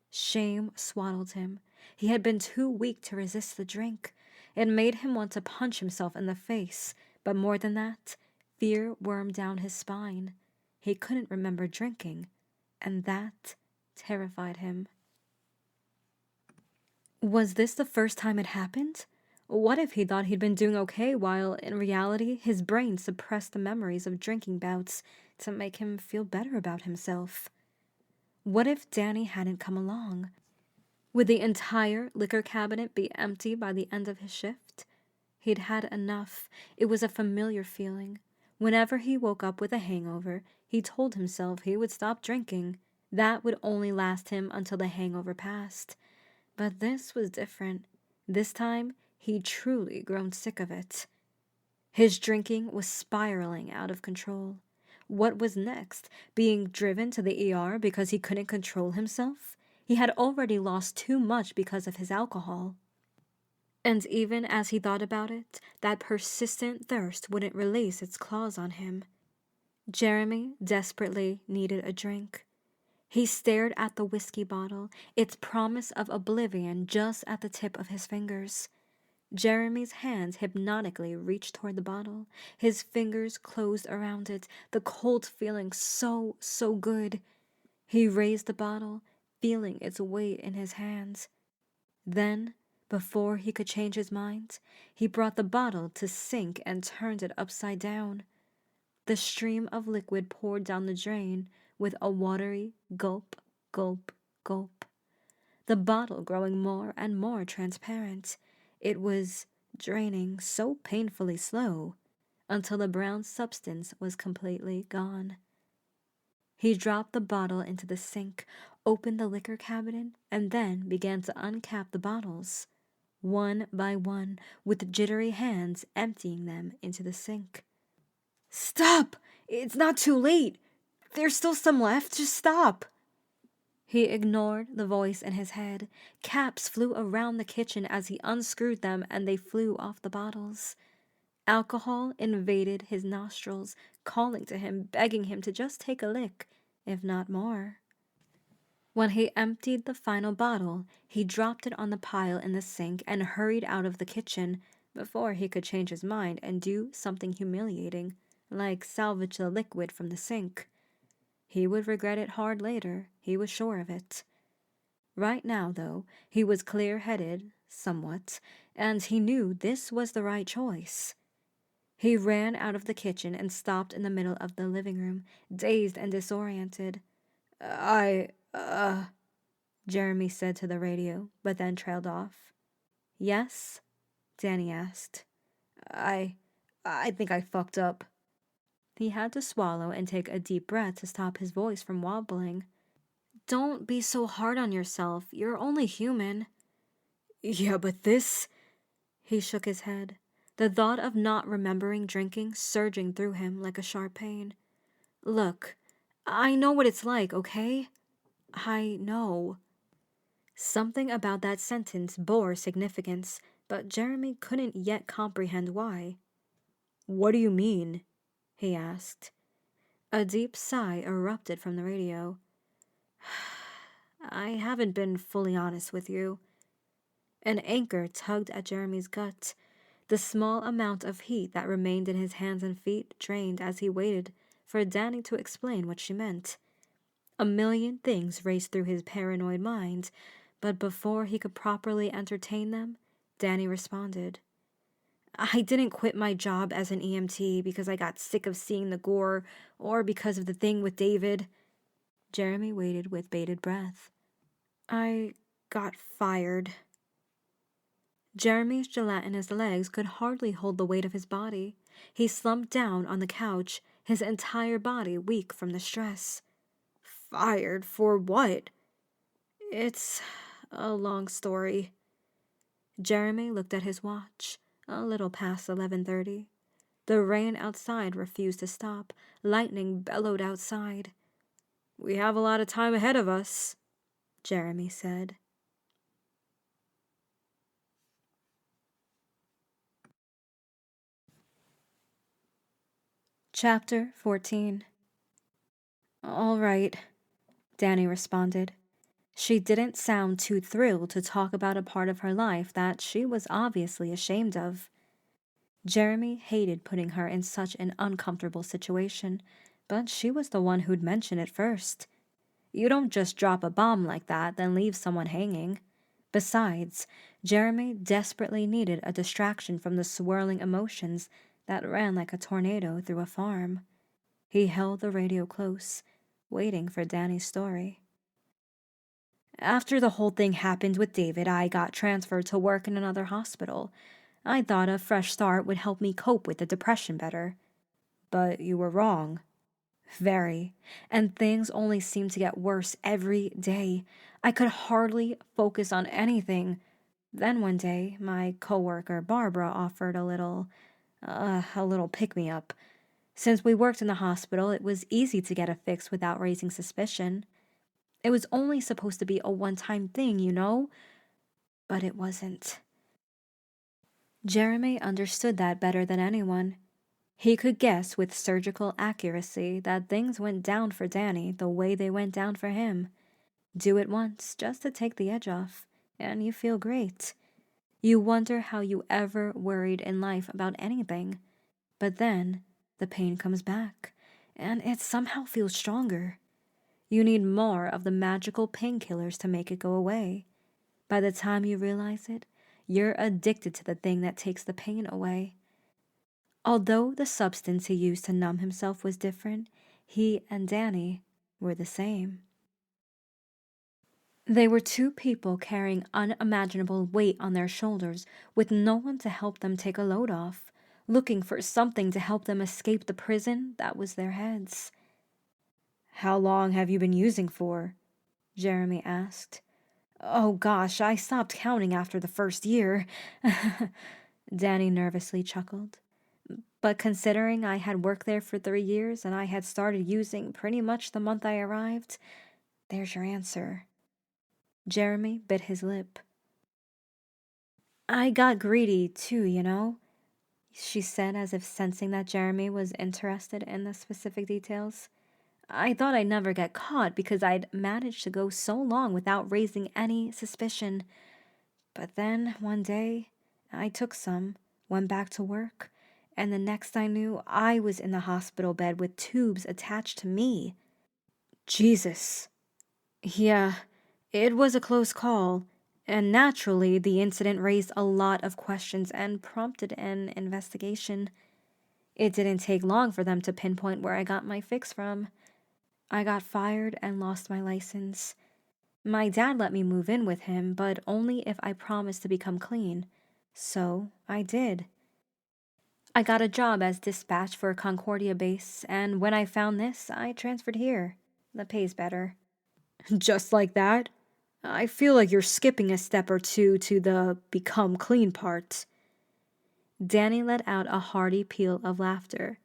A: Shame swaddled him. He had been too weak to resist the drink. It made him want to punch himself in the face, but more than that, fear wormed down his spine. He couldn't remember drinking, and that terrified him. Was this the first time it happened? What if he thought he'd been doing okay while, in reality, his brain suppressed the memories of drinking bouts to make him feel better about himself? What if Danny hadn't come along? Would the entire liquor cabinet be empty by the end of his shift? He'd had enough. It was a familiar feeling. Whenever he woke up with a hangover, he told himself he would stop drinking. That would only last him until the hangover passed. But this was different. This time, he'd truly grown sick of it. His drinking was spiraling out of control. What was next? Being driven to the ER because he couldn't control himself? He had already lost too much because of his alcohol. And even as he thought about it, that persistent thirst wouldn't release its claws on him. Jeremy desperately needed a drink. He stared at the whiskey bottle, its promise of oblivion just at the tip of his fingers. Jeremy's hands hypnotically reached toward the bottle. His fingers closed around it, the cold feeling so good. He raised the bottle, feeling its weight in his hands. Then, before he could change his mind, he brought the bottle to sink and turned it upside down. The stream of liquid poured down the drain with a watery gulp, gulp, gulp. The bottle growing more and more transparent. It was draining so painfully slow until the brown substance was completely gone. He dropped the bottle into the sink, opened the liquor cabinet, and then began to uncap the bottles, one by one, with jittery hands emptying them into the sink. "Stop! It's not too late! There's still some left, just stop!" He ignored the voice in his head. Caps flew around the kitchen as he unscrewed them, and they flew off the bottles. Alcohol invaded his nostrils, calling to him, begging him to just take a lick, if not more. When he emptied the final bottle, he dropped it on the pile in the sink and hurried out of the kitchen before he could change his mind and do something humiliating, like salvage the liquid from the sink. He would regret it hard later, he was sure of it. Right now, though, he was clear-headed, somewhat, and he knew this was the right choice. He ran out of the kitchen and stopped in the middle of the living room, dazed and disoriented. Jeremy said to the radio, but then trailed off. "Yes?" Danny asked. I think I fucked up." He had to swallow and take a deep breath to stop his voice from wobbling. "Don't be so hard on yourself. You're only human." "Yeah, but this..." He shook his head, the thought of not remembering drinking surging through him like a sharp pain. "Look, I know what it's like, okay? I know." Something about that sentence bore significance, but Jeremy couldn't yet comprehend why. "What do you mean?" he asked. A deep sigh erupted from the radio. "I haven't been fully honest with you." An anchor tugged at Jeremy's gut. The small amount of heat that remained in his hands and feet drained as he waited for Danny to explain what she meant. A million things raced through his paranoid mind, but before he could properly entertain them, Danny responded. I didn't quit my job as an EMT because I got sick of seeing the gore or because of the thing with David. Jeremy waited with bated breath. I got fired. Jeremy's gelatinous legs could hardly hold the weight of his body. He slumped down on the couch, his entire body weak from the stress. Fired for what? It's a long story. Jeremy looked at his watch, a little past 11:30. The rain outside refused to stop. Lightning bellowed outside. We have a lot of time ahead of us, Jeremy said. Chapter 14. All right, Danny responded. She didn't sound too thrilled to talk about a part of her life that she was obviously ashamed of. Jeremy hated putting her in such an uncomfortable situation, but she was the one who'd mention it first. You don't just drop a bomb like that, then leave someone hanging. Besides, Jeremy desperately needed a distraction from the swirling emotions that ran like a tornado through a farm. He held the radio close, waiting for Danny's story. After the whole thing happened with David, I got transferred to work in another hospital. I thought a fresh start would help me cope with the depression better. But you were wrong. Very. And things only seemed to get worse every day. I could hardly focus on anything. Then one day, my coworker Barbara offered a little pick-me-up. Since we worked in the hospital, it was easy to get a fix without raising suspicion. It was only supposed to be a one-time thing, you know? But it wasn't. Jeremy understood that better than anyone. He could guess with surgical accuracy that things went down for Danny the way they went down for him. Do it once just to take the edge off, and you feel great. You wonder how you ever worried in life about anything. But then the pain comes back, and it somehow feels stronger. You need more of the magical painkillers to make it go away. By the time you realize it, you're addicted to the thing that takes the pain away. Although the substance he used to numb himself was different, he and Danny were the same. They were two people carrying unimaginable weight on their shoulders with no one to help them take a load off, looking for something to help them escape the prison that was their heads. How long have you been using for? Jeremy asked. Oh gosh, I stopped counting after the first year. Danny nervously chuckled. But considering I had worked there for 3 years and I had started using pretty much the month I arrived, there's your answer. Jeremy bit his lip. I got greedy too, you know, she said as if sensing that Jeremy was interested in the specific details. I thought I'd never get caught because I'd managed to go so long without raising any suspicion. But then, one day, I took some, went back to work, and the next I knew, I was in the hospital bed with tubes attached to me. Jesus. Yeah, it was a close call, and naturally, the incident raised a lot of questions and prompted an investigation. It didn't take long for them to pinpoint where I got my fix from. I got fired and lost my license. My dad let me move in with him, but only if I promised to become clean. So I did. I got a job as dispatch for Concordia base, and when I found this, I transferred here. The pay's better. Just like that? I feel like you're skipping a step or two to the become clean part. Danny let out a hearty peal of laughter.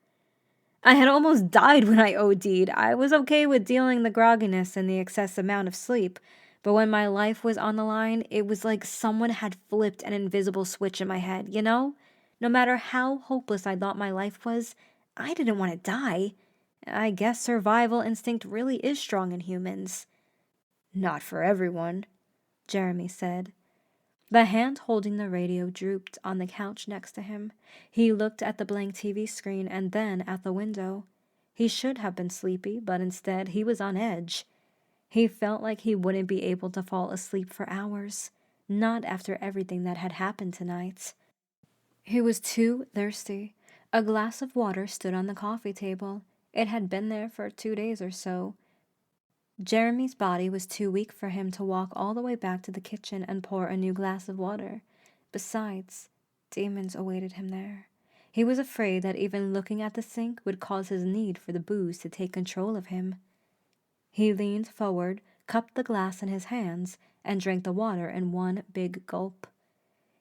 A: I had almost died when I OD'd. I was okay with dealing the grogginess and the excess amount of sleep, but when my life was on the line, it was like someone had flipped an invisible switch in my head, you know? No matter how hopeless I thought my life was, I didn't want to die. I guess survival instinct really is strong in humans. Not for everyone, Jeremy said. The hand holding the radio drooped on the couch next to him. He looked at the blank TV screen and then at the window. He should have been sleepy, but instead he was on edge. He felt like he wouldn't be able to fall asleep for hours, not after everything that had happened tonight. He was too thirsty. A glass of water stood on the coffee table. It had been there for 2 days or so. Jeremy's body was too weak for him to walk all the way back to the kitchen and pour a new glass of water. Besides, demons awaited him there. He was afraid that even looking at the sink would cause his need for the booze to take control of him. He leaned forward, cupped the glass in his hands, and drank the water in one big gulp.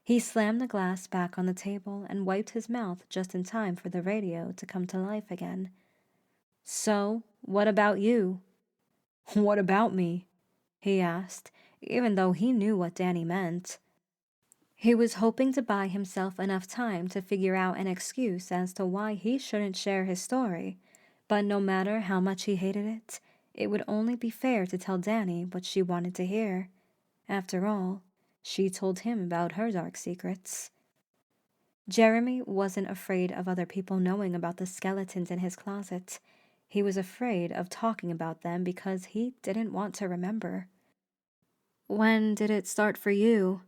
A: He slammed the glass back on the table and wiped his mouth just in time for the radio to come to life again. "So, what about you?" "What about me?" he asked, even though he knew what Danny meant. He was hoping to buy himself enough time to figure out an excuse as to why he shouldn't share his story, but no matter how much he hated it, it would only be fair to tell Danny what she wanted to hear. After all, she told him about her dark secrets. Jeremy wasn't afraid of other people knowing about the skeletons in his closet. He was afraid of talking about them because he didn't want to remember. "When did it start for you?"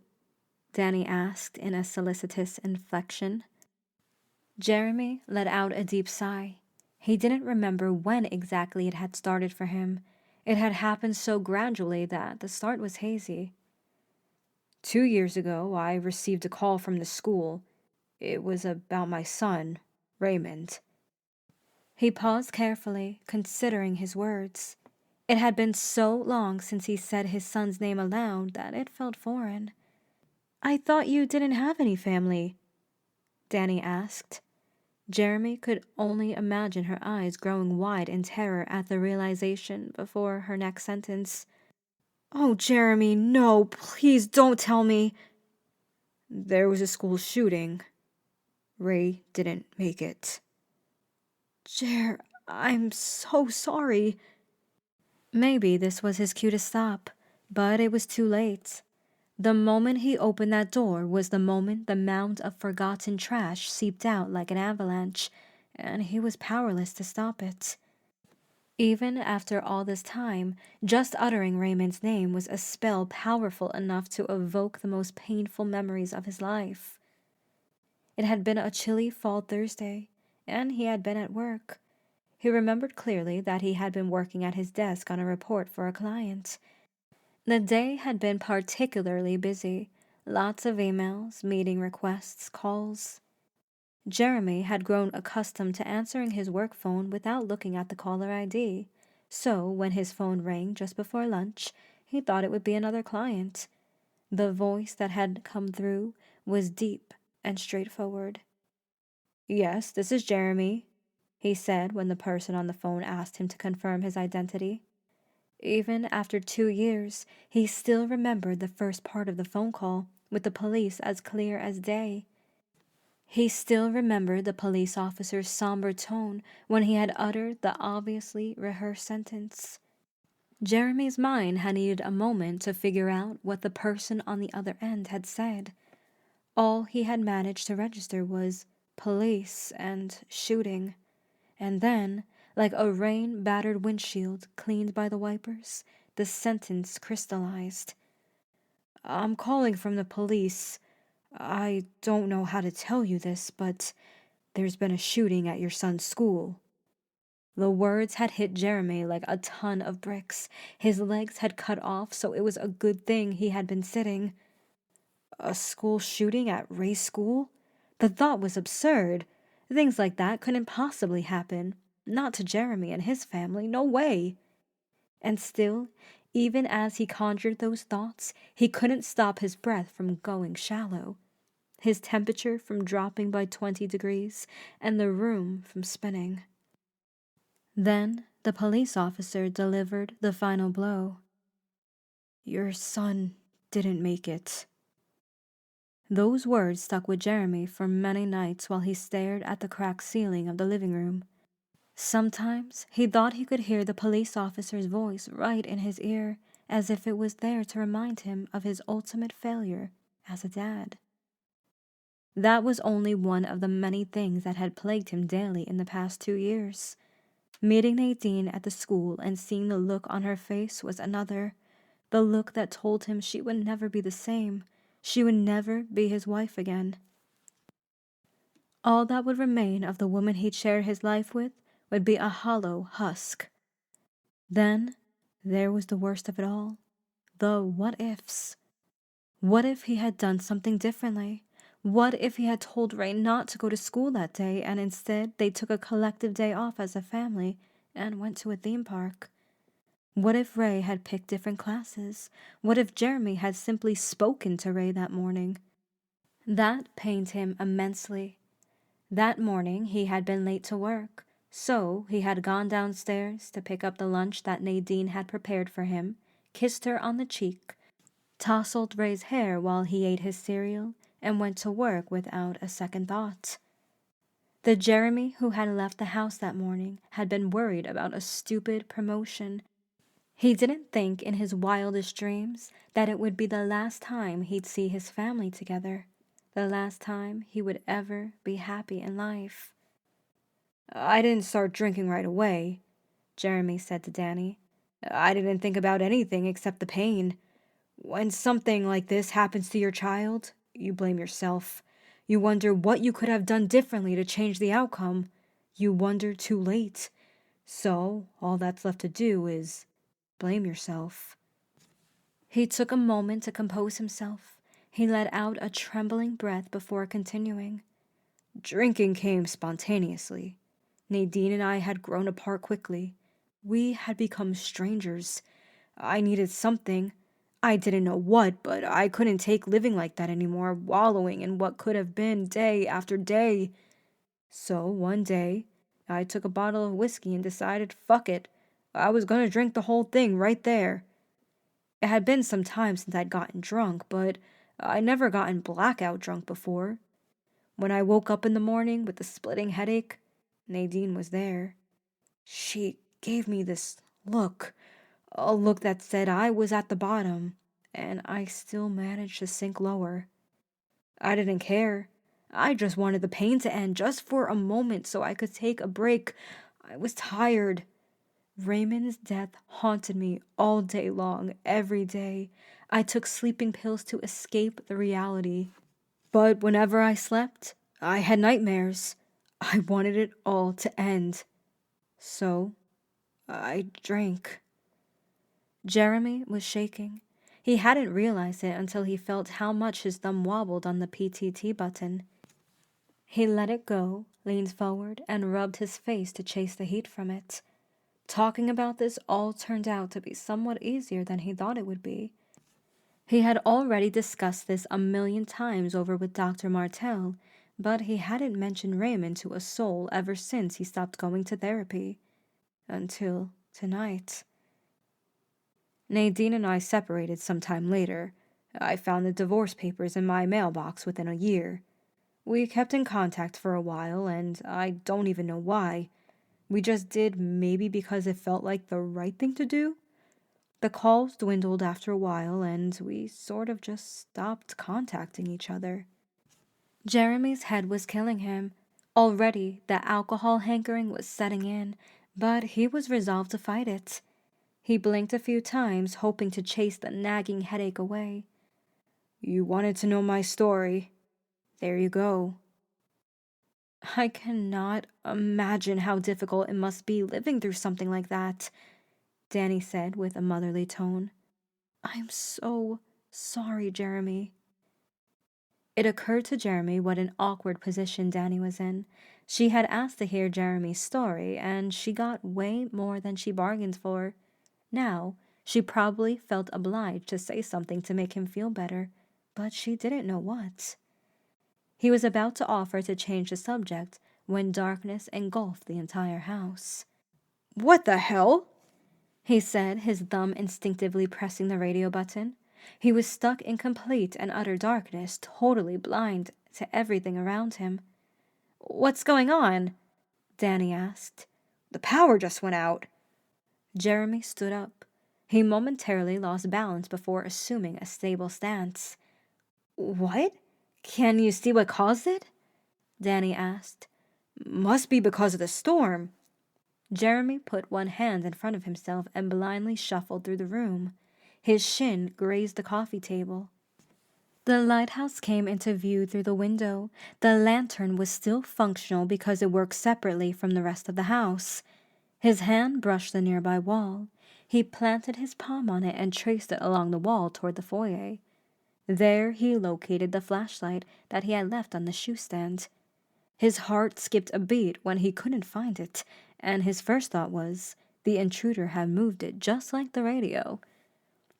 A: Danny asked in a solicitous inflection. Jeremy let out a deep sigh. He didn't remember when exactly it had started for him. It had happened so gradually that the start was hazy. 2 years ago, I received a call from the school. It was about my son, Raymond." He paused carefully, considering his words. It had been so long since he said his son's name aloud that it felt foreign. "I thought you didn't have any family," Danny asked. Jeremy could only imagine her eyes growing wide in terror at the realization before her next sentence. "Oh, Jeremy, no, please don't tell me." "There was a school shooting. Ray didn't make it." I'm so sorry." Maybe this was his cue to stop, but it was too late. The moment he opened that door was the moment the mound of forgotten trash seeped out like an avalanche, and he was powerless to stop it. Even after all this time, just uttering Raymond's name was a spell powerful enough to evoke the most painful memories of his life. It had been a chilly fall Thursday, and he had been at work. He remembered clearly that he had been working at his desk on a report for a client. The day had been particularly busy. Lots of emails, meeting requests, calls. Jeremy had grown accustomed to answering his work phone without looking at the caller ID. So when his phone rang just before lunch, he thought it would be another client. The voice that had come through was deep and straightforward. "Yes, this is Jeremy," he said when the person on the phone asked him to confirm his identity. Even after 2 years, he still remembered the first part of the phone call, with the police as clear as day. He still remembered the police officer's somber tone when he had uttered the obviously rehearsed sentence. Jeremy's mind had needed a moment to figure out what the person on the other end had said. All he had managed to register was police and shooting. And then, like a rain-battered windshield cleaned by the wipers, the sentence crystallized. "I'm calling from the police. I don't know how to tell you this, but there's been a shooting at your son's school." The words had hit Jeremy like a ton of bricks. His legs had cut off, so it was a good thing he had been sitting. A school shooting at Ray's school? The thought was absurd. Things like that couldn't possibly happen. Not to Jeremy and his family, no way. And still, even as he conjured those thoughts, he couldn't stop his breath from going shallow, his temperature from dropping by 20 degrees, and the room from spinning. Then the police officer delivered the final blow. "Your son didn't make it." Those words stuck with Jeremy for many nights while he stared at the cracked ceiling of the living room. Sometimes he thought he could hear the police officer's voice right in his ear, as if it was there to remind him of his ultimate failure as a dad. That was only one of the many things that had plagued him daily in the past 2 years. Meeting Nadine at the school and seeing the look on her face was another, the look that told him she would never be the same. She would never be his wife again. All that would remain of the woman he'd shared his life with would be a hollow husk. Then there was the worst of it all, the what ifs. What if he had done something differently? What if he had told Ray not to go to school that day and instead they took a collective day off as a family and went to a theme park? What if Ray had picked different classes? What if Jeremy had simply spoken to Ray that morning? That pained him immensely. That morning he had been late to work, so he had gone downstairs to pick up the lunch that Nadine had prepared for him, kissed her on the cheek, tousled Ray's hair while he ate his cereal, and went to work without a second thought. The Jeremy who had left the house that morning had been worried about a stupid promotion. He didn't think in his wildest dreams that it would be the last time he'd see his family together, the last time he would ever be happy in life. "I didn't start drinking right away," Jeremy said to Danny. "I didn't think about anything except the pain. When something like this happens to your child, you blame yourself. You wonder what you could have done differently to change the outcome. You wonder too late. So all that's left to do is blame yourself." He took a moment to compose himself. He let out a trembling breath before continuing. "Drinking came spontaneously. Nadine and I had grown apart quickly. We had become strangers. I needed something. I didn't know what, but I couldn't take living like that anymore, wallowing in what could have been day after day. So one day, I took a bottle of whiskey and decided, fuck it. I was gonna drink the whole thing right there. It had been some time since I'd gotten drunk, but I'd never gotten blackout drunk before. When I woke up in the morning with a splitting headache, Nadine was there. She gave me this look, a look that said I was at the bottom, and I still managed to sink lower. I didn't care. I just wanted the pain to end just for a moment so I could take a break. I was tired. Raymond's death haunted me all day long, every day. I took sleeping pills to escape the reality. But whenever I slept, I had nightmares. I wanted it all to end. So I drank." Jeremy was shaking. He hadn't realized it until he felt how much his thumb wobbled on the PTT button. He let it go, leaned forward, and rubbed his face to chase the heat from it. Talking about this all turned out to be somewhat easier than he thought it would be. He had already discussed this 1,000,000 times over with Dr. Martell, but he hadn't mentioned Raymond to a soul ever since he stopped going to therapy. Until tonight. "Nadine and I separated some time later. I found the divorce papers in my mailbox within a year. We kept in contact for a while, and I don't even know why. We just did, maybe because it felt like the right thing to do. The calls dwindled after a while, and we sort of just stopped contacting each other." Jeremy's head was killing him. Already, the alcohol hankering was setting in, but he was resolved to fight it. He blinked a few times, hoping to chase the nagging headache away. "You wanted to know my story. There you go." "I cannot imagine how difficult it must be living through something like that," Danny said with a motherly tone. "I'm so sorry, Jeremy." It occurred to Jeremy what an awkward position Danny was in. She had asked to hear Jeremy's story, and she got way more than she bargained for. Now, she probably felt obliged to say something to make him feel better, but she didn't know what. He was about to offer to change the subject when darkness engulfed the entire house. "What the hell?" he said, his thumb instinctively pressing the radio button. He was stuck in complete and utter darkness, totally blind to everything around him. "What's going on?" Danny asked. "The power just went out." Jeremy stood up. He momentarily lost balance before assuming a stable stance. "What? Can you see what caused it?" Danny asked. "Must be because of the storm." Jeremy put one hand in front of himself and blindly shuffled through the room. His shin grazed the coffee table. The lighthouse came into view through the window. The lantern was still functional because it worked separately from the rest of the house. His hand brushed the nearby wall. He planted his palm on it and traced it along the wall toward the foyer. There he located the flashlight that he had left on the shoe stand. His heart skipped a beat when he couldn't find it, and his first thought was, the intruder had moved it just like the radio.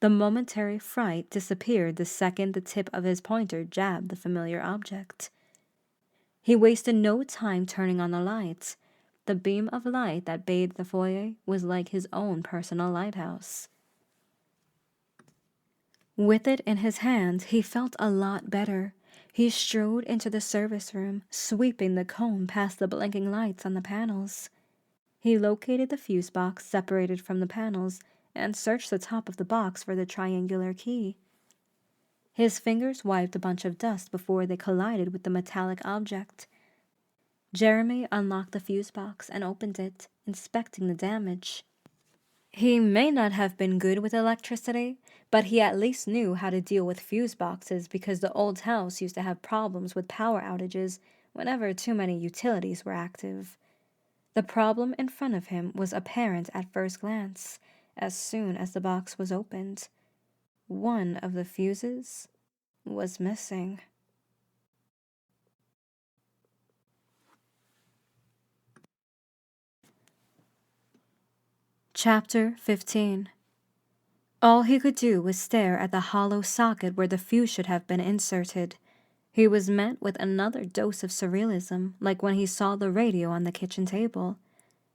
A: The momentary fright disappeared the second the tip of his pointer jabbed the familiar object. He wasted no time turning on the lights. The beam of light that bathed the foyer was like his own personal lighthouse. With it in his hands, he felt a lot better. He strode into the service room, sweeping the comb past the blinking lights on the panels. He located the fuse box separated from the panels and searched the top of the box for the triangular key. His fingers wiped a bunch of dust before they collided with the metallic object. Jeremy unlocked the fuse box and opened it, inspecting the damage. He may not have been good with electricity, but he at least knew how to deal with fuse boxes because the old house used to have problems with power outages whenever too many utilities were active. The problem in front of him was apparent at first glance, as soon as the box was opened. One of the fuses was missing. Chapter 15. All he could do was stare at the hollow socket where the fuse should have been inserted. He was met with another dose of surrealism, like when he saw the radio on the kitchen table.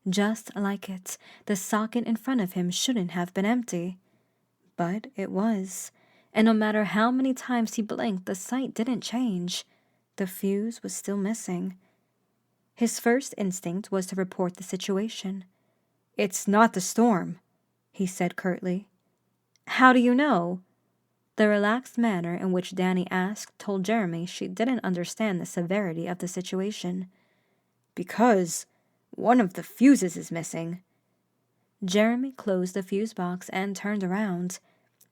A: Just like it, the socket in front of him shouldn't have been empty. But it was, and no matter how many times he blinked, the sight didn't change. The fuse was still missing. His first instinct was to report the situation. "It's not the storm," he said curtly. "How do you know?" The relaxed manner in which Danny asked told Jeremy she didn't understand the severity of the situation. "Because one of the fuses is missing." Jeremy closed the fuse box and turned around.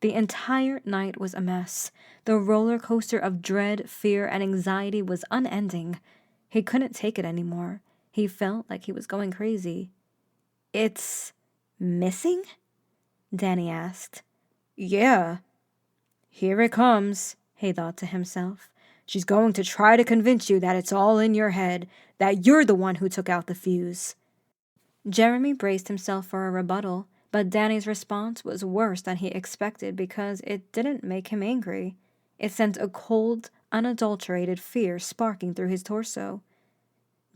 A: The entire night was a mess. The roller coaster of dread, fear, and anxiety was unending. He couldn't take it anymore. He felt like he was going crazy. "It's missing?" Danny asked. "Yeah." "Here it comes," he thought to himself. "She's going to try to convince you that it's all in your head, that you're the one who took out the fuse." Jeremy braced himself for a rebuttal, but Danny's response was worse than he expected because it didn't make him angry. It sent a cold, unadulterated fear sparking through his torso.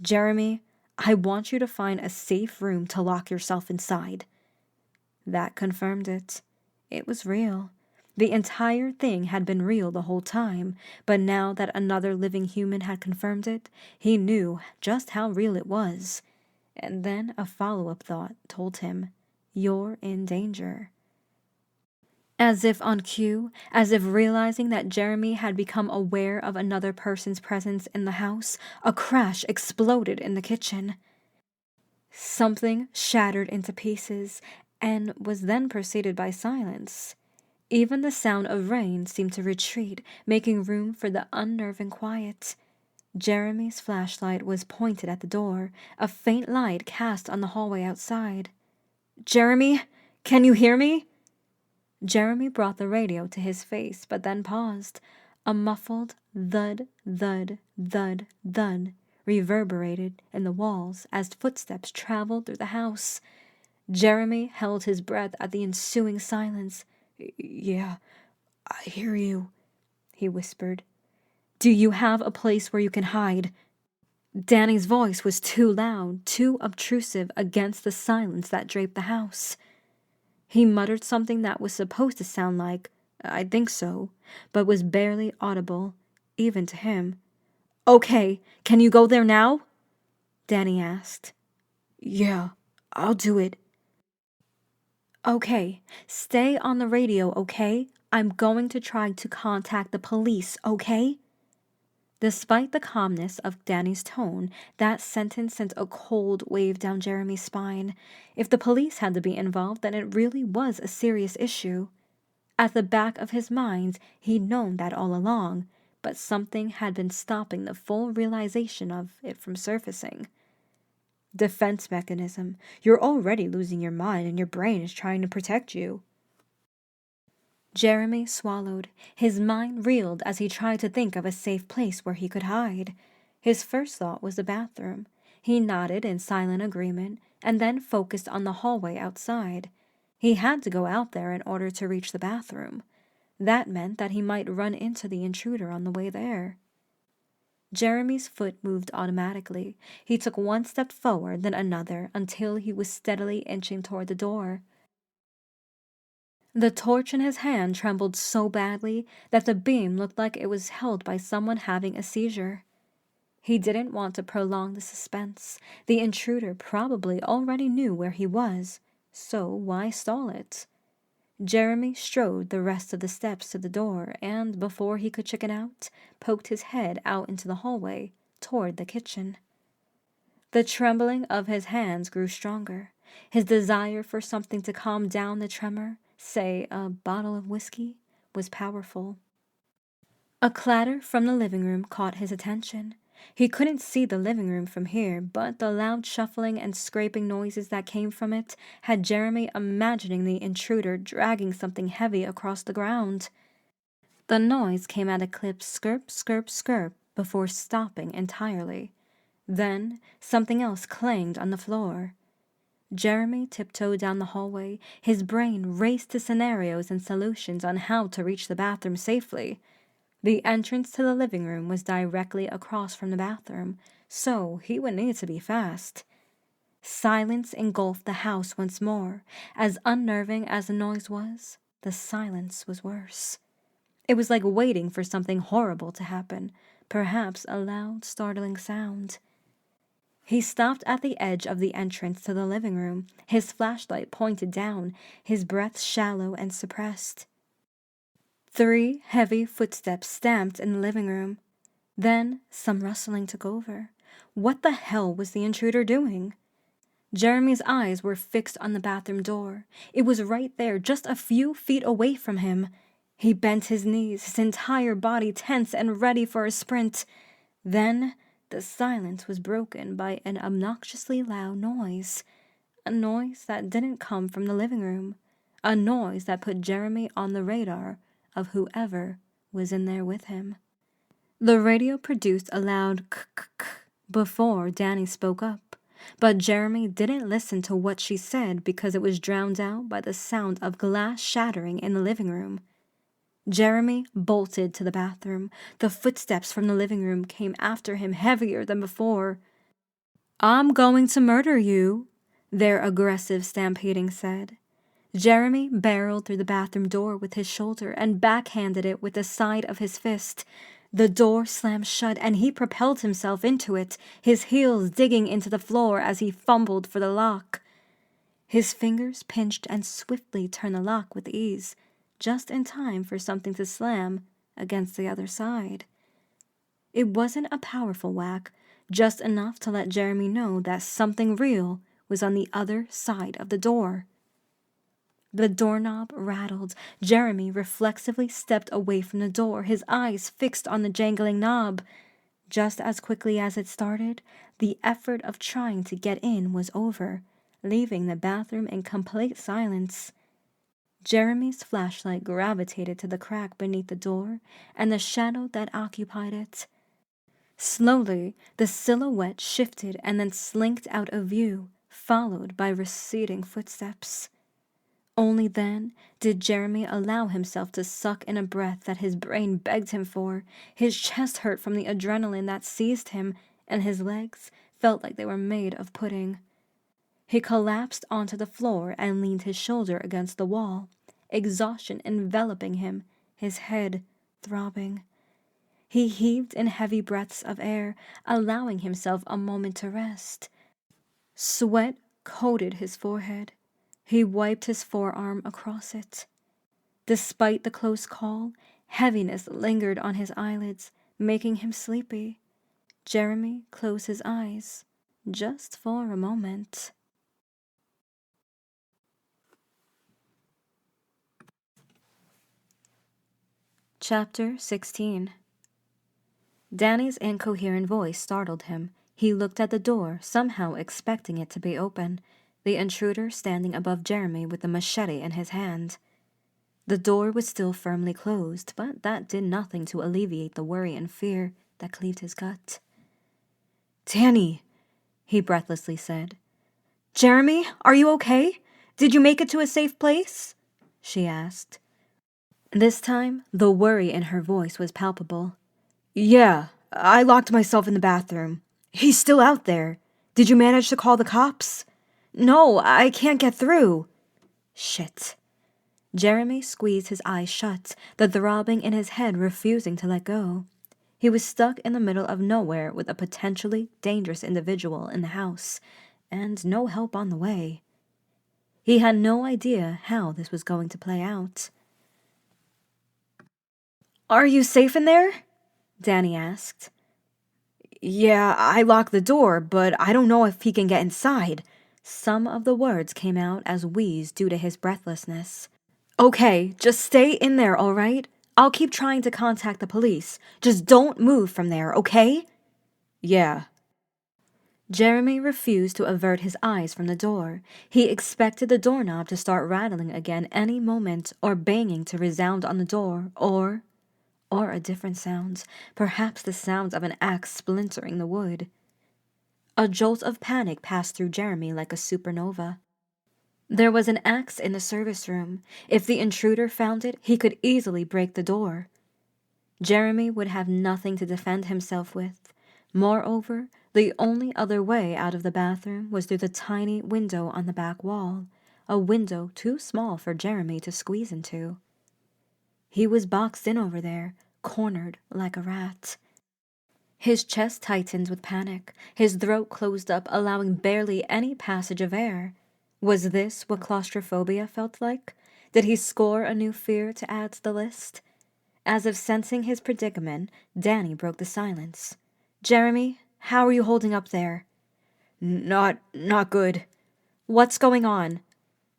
A: "Jeremy, I want you to find a safe room to lock yourself inside." That confirmed it. It was real. The entire thing had been real the whole time, but now that another living human had confirmed it, he knew just how real it was. And then a follow-up thought told him, "You're in danger." As if on cue, as if realizing that Jeremy had become aware of another person's presence in the house, a crash exploded in the kitchen. Something shattered into pieces and was then preceded by silence. Even the sound of rain seemed to retreat, making room for the unnerving quiet. Jeremy's flashlight was pointed at the door, a faint light cast on the hallway outside. "Jeremy, can you hear me?" Jeremy brought the radio to his face, but then paused. A muffled thud, thud, thud, thud reverberated in the walls as footsteps traveled through the house. Jeremy held his breath at the ensuing silence. "Yeah, I hear you," he whispered. "Do you have a place where you can hide?" Danny's voice was too loud, too obtrusive against the silence that draped the house. He muttered something that was supposed to sound like, "I think so," but was barely audible, even to him. "Okay, can you go there now?" Danny asked. "Yeah, I'll do it." "Okay, stay on the radio, okay? I'm going to try to contact the police, okay?" Despite the calmness of Danny's tone, that sentence sent a cold wave down Jeremy's spine. If the police had to be involved, then it really was a serious issue. At the back of his mind, he'd known that all along, but something had been stopping the full realization of it from surfacing. Defense mechanism. You're already losing your mind and your brain is trying to protect you. Jeremy swallowed. His mind reeled as he tried to think of a safe place where he could hide. His first thought was the bathroom. He nodded in silent agreement and then focused on the hallway outside. He had to go out there in order to reach the bathroom. That meant that he might run into the intruder on the way there. Jeremy's foot moved automatically. He took one step forward, then another, until he was steadily inching toward the door. The torch in his hand trembled so badly that the beam looked like it was held by someone having a seizure. He didn't want to prolong the suspense. The intruder probably already knew where he was, so why stall it? Jeremy strode the rest of the steps to the door and, before he could chicken out, poked his head out into the hallway toward the kitchen. The trembling of his hands grew stronger. His desire for something to calm down the tremor, say a bottle of whiskey, was powerful. A clatter from the living room caught his attention. He couldn't see the living room from here, but the loud shuffling and scraping noises that came from it had Jeremy imagining the intruder dragging something heavy across the ground. The noise came at a clip skirp, skirp, skirp before stopping entirely. Then something else clanged on the floor. Jeremy tiptoed down the hallway. His brain raced to scenarios and solutions on how to reach the bathroom safely. The entrance to the living room was directly across from the bathroom, so he would need to be fast. Silence engulfed the house once more. As unnerving as the noise was, the silence was worse. It was like waiting for something horrible to happen, perhaps a loud, startling sound. He stopped at the edge of the entrance to the living room, his flashlight pointed down, his breath shallow and suppressed. 3 heavy footsteps stamped in the living room. Then some rustling took over. What the hell was the intruder doing? Jeremy's eyes were fixed on the bathroom door. It was right there, just a few feet away from him. He bent his knees, his entire body tense and ready for a sprint. Then the silence was broken by an obnoxiously loud noise. A noise that didn't come from the living room. A noise that put Jeremy on the radar of whoever was in there with him. The radio produced a loud k-k-k before Danny spoke up, but Jeremy didn't listen to what she said because it was drowned out by the sound of glass shattering in the living room. Jeremy bolted to the bathroom. The footsteps from the living room came after him heavier than before. "I'm going to murder you," their aggressive stampeding said. Jeremy barreled through the bathroom door with his shoulder and backhanded it with the side of his fist. The door slammed shut and he propelled himself into it, his heels digging into the floor as he fumbled for the lock. His fingers pinched and swiftly turned the lock with ease, just in time for something to slam against the other side. It wasn't a powerful whack, just enough to let Jeremy know that something real was on the other side of the door. The doorknob rattled. Jeremy reflexively stepped away from the door, his eyes fixed on the jangling knob. Just as quickly as it started, the effort of trying to get in was over, leaving the bathroom in complete silence. Jeremy's flashlight gravitated to the crack beneath the door and the shadow that occupied it. Slowly, the silhouette shifted and then slinked out of view, followed by receding footsteps. Only then did Jeremy allow himself to suck in a breath that his brain begged him for. His chest hurt from the adrenaline that seized him, and his legs felt like they were made of pudding. He collapsed onto the floor and leaned his shoulder against the wall, exhaustion enveloping him, his head throbbing. He heaved in heavy breaths of air, allowing himself a moment to rest. Sweat coated his forehead. He wiped his forearm across it. Despite the close call, heaviness lingered on his eyelids, making him sleepy. Jeremy closed his eyes, just for a moment. Chapter 16. Danny's incoherent voice startled him. He looked at the door, somehow expecting it to be open, the intruder standing above Jeremy with a machete in his hand. The door was still firmly closed, but that did nothing to alleviate the worry and fear that cleaved his gut. "Danny," he breathlessly said. "Jeremy, are you okay? Did you make it to a safe place?" she asked. This time, the worry in her voice was palpable. "Yeah, I locked myself in the bathroom. He's still out there. Did you manage to call the cops?" "No, I can't get through." "Shit." Jeremy squeezed his eyes shut, the throbbing in his head refusing to let go. He was stuck in the middle of nowhere with a potentially dangerous individual in the house, and no help on the way. He had no idea how this was going to play out. "Are you safe in there?" Danny asked. "Yeah, I locked the door, but I don't know if he can get inside." Some of the words came out as wheeze due to his breathlessness. "Okay, just stay in there, all right? I'll keep trying to contact the police. Just don't move from there, okay?" "Yeah." Jeremy refused to avert his eyes from the door. He expected the doorknob to start rattling again any moment, or banging to resound on the door, or a different sound, perhaps the sound of an axe splintering the wood. A jolt of panic passed through Jeremy like a supernova. There was an axe in the service room. If the intruder found it, he could easily break the door. Jeremy would have nothing to defend himself with. Moreover, the only other way out of the bathroom was through the tiny window on the back wall, a window too small for Jeremy to squeeze into. He was boxed in over there, cornered like a rat. His chest tightened with panic. His throat closed up, allowing barely any passage of air. Was this what claustrophobia felt like? Did he score a new fear to add to the list? As if sensing his predicament, Danny broke the silence. "Jeremy, how are you holding up there?" Not good." "What's going on?"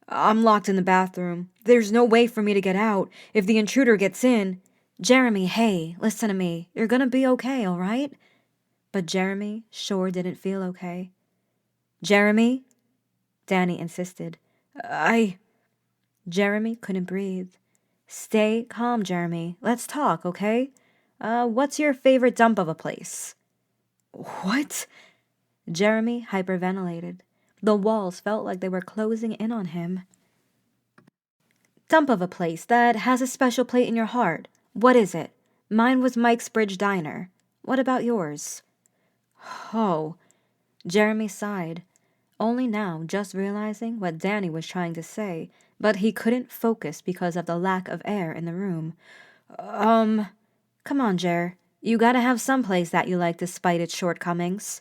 A: "I'm locked in the bathroom. There's no way for me to get out. If the intruder gets in—" "Jeremy, hey, listen to me. You're gonna be okay, all right?" But Jeremy sure didn't feel okay. "Jeremy?" Danny insisted. Jeremy couldn't breathe. "Stay calm, Jeremy. Let's talk, okay? What's your favorite dump of a place?" "What?" Jeremy hyperventilated. The walls felt like they were closing in on him. "Dump of a place that has a special place in your heart. What is it? Mine was Mike's Bridge Diner. What about yours?" "Oh." Jeremy sighed, only now just realizing what Danny was trying to say, but he couldn't focus because of the lack of air in the room. Come on, Jer. You gotta have some place that you like despite its shortcomings."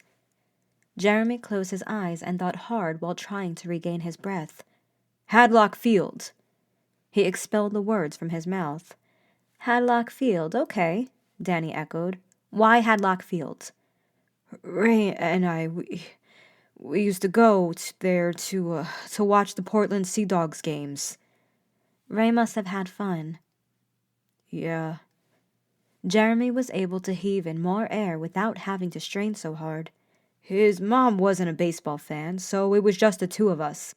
A: Jeremy closed his eyes and thought hard while trying to regain his breath. "Hadlock Field." He expelled the words from his mouth. "Hadlock Field, okay," Danny echoed. "Why Hadlock Field?" "Ray and I, we used to go there to watch the Portland Sea Dogs games." "Ray must have had fun." "Yeah." Jeremy was able to heave in more air without having to strain so hard. "His mom wasn't a baseball fan, so it was just the two of us.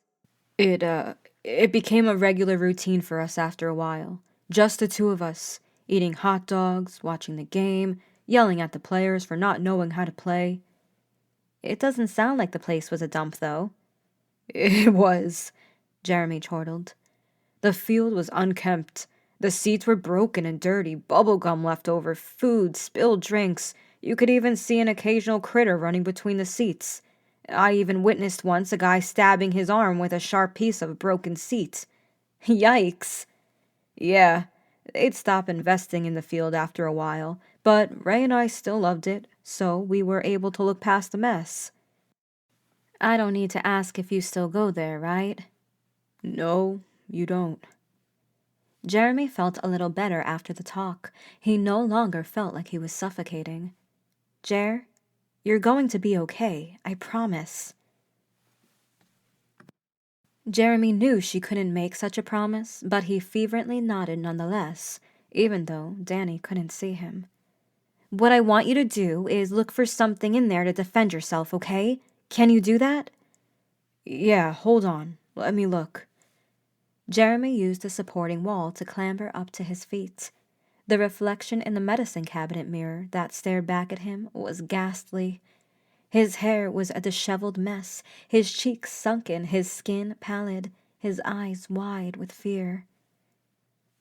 A: It became a regular routine for us after a while. Just the two of us, eating hot dogs, watching the game, yelling at the players for not knowing how to play." "It doesn't sound like the place was a dump, though." "It was," Jeremy chortled. "The field was unkempt. The seats were broken and dirty, bubble gum left over, food, spilled drinks. You could even see an occasional critter running between the seats. I even witnessed once a guy stabbing his arm with a sharp piece of a broken seat." "Yikes." "Yeah, they'd stop investing in the field after a while, but Ray and I still loved it, so we were able to look past the mess." "I don't need to ask if you still go there, right?" "No, you don't." Jeremy felt a little better after the talk. He no longer felt like he was suffocating. "Jer, you're going to be okay, I promise." Jeremy knew she couldn't make such a promise, but he fervently nodded nonetheless. even though Danny couldn't see him. "What I want you to do is look for something in there to defend yourself, okay? Can you do that?" "Yeah, hold on. Let me look." Jeremy used the supporting wall to clamber up to his feet. The reflection in the medicine cabinet mirror that stared back at him was ghastly. His hair was a disheveled mess, his cheeks sunken, his skin pallid, his eyes wide with fear.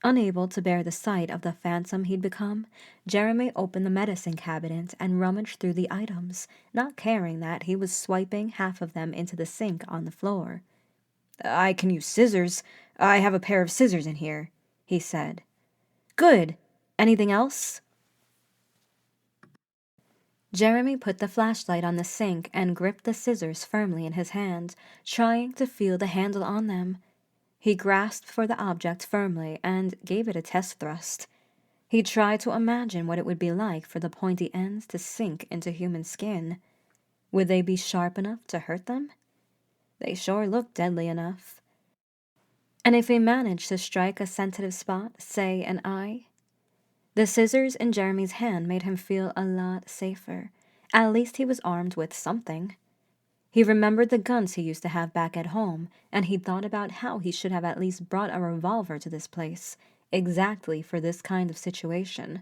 A: Unable to bear the sight of the phantom he'd become, Jeremy opened the medicine cabinet and rummaged through the items, not caring that he was swiping half of them into the sink on the floor. "I can use scissors. I have a pair of scissors in here," he said. "Good. Anything else?" Jeremy put the flashlight on the sink and gripped the scissors firmly in his hand, trying to feel the handle on them. He grasped for the object firmly and gave it a test thrust. He tried to imagine what it would be like for the pointy ends to sink into human skin. Would they be sharp enough to hurt them? They sure looked deadly enough. And if he managed to strike a sensitive spot, say an eye? The scissors in Jeremy's hand made him feel a lot safer. At least he was armed with something. He remembered the guns he used to have back at home, and he thought about how he should have at least brought a revolver to this place, exactly for this kind of situation.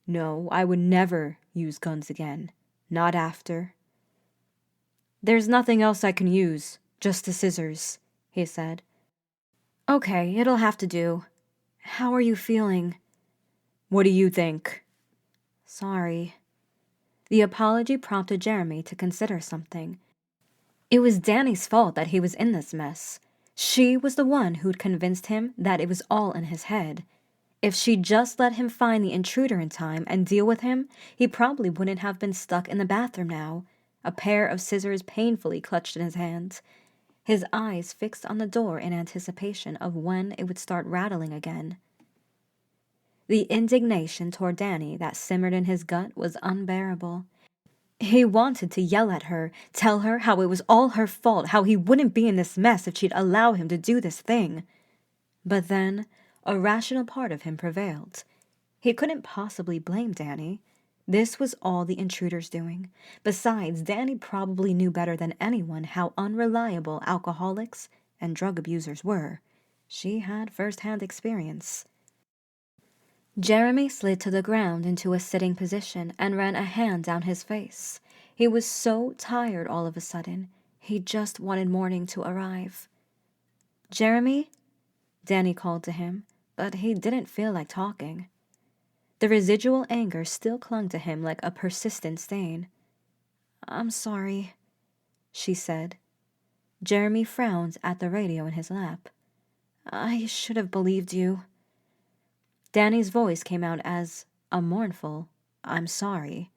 A: No, I would never use guns again. Not after. "There's nothing else I can use, just the scissors," he said. "Okay, it'll have to do. How are you feeling?" "What do you think?" "Sorry." The apology prompted Jeremy to consider something. It was Danny's fault that he was in this mess. She was the one who'd convinced him that it was all in his head. If she'd just let him find the intruder in time and deal with him, he probably wouldn't have been stuck in the bathroom now, a pair of scissors painfully clutched in his hand, his eyes fixed on the door in anticipation of when it would start rattling again. The indignation toward Danny that simmered in his gut was unbearable. He wanted to yell at her, tell her how it was all her fault, how he wouldn't be in this mess if she'd allow him to do this thing. But then, a rational part of him prevailed. He couldn't possibly blame Danny. This was all the intruder's doing. Besides, Danny probably knew better than anyone how unreliable alcoholics and drug abusers were. She had first-hand experience. Jeremy slid to the ground into a sitting position and ran a hand down his face. He was so tired all of a sudden. He just wanted morning to arrive. "Jeremy?" Danny called to him, but he didn't feel like talking. The residual anger still clung to him like a persistent stain. "I'm sorry," she said. Jeremy frowned at the radio in his lap. "I should have believed you." Danny's voice came out as a mournful, "I'm sorry."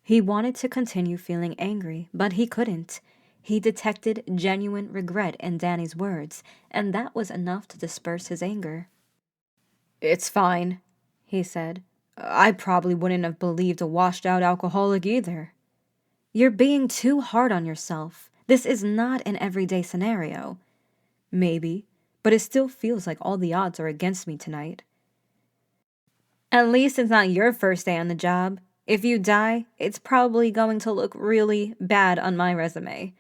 A: He wanted to continue feeling angry, but he couldn't. He detected genuine regret in Danny's words, and that was enough to disperse his anger. "It's fine," he said. "I probably wouldn't have believed a washed-out alcoholic either." "You're being too hard on yourself. This is not an everyday scenario." "Maybe, but it still feels like all the odds are against me tonight." "At least it's not your first day on the job. If you die, it's probably going to look really bad on my resume,"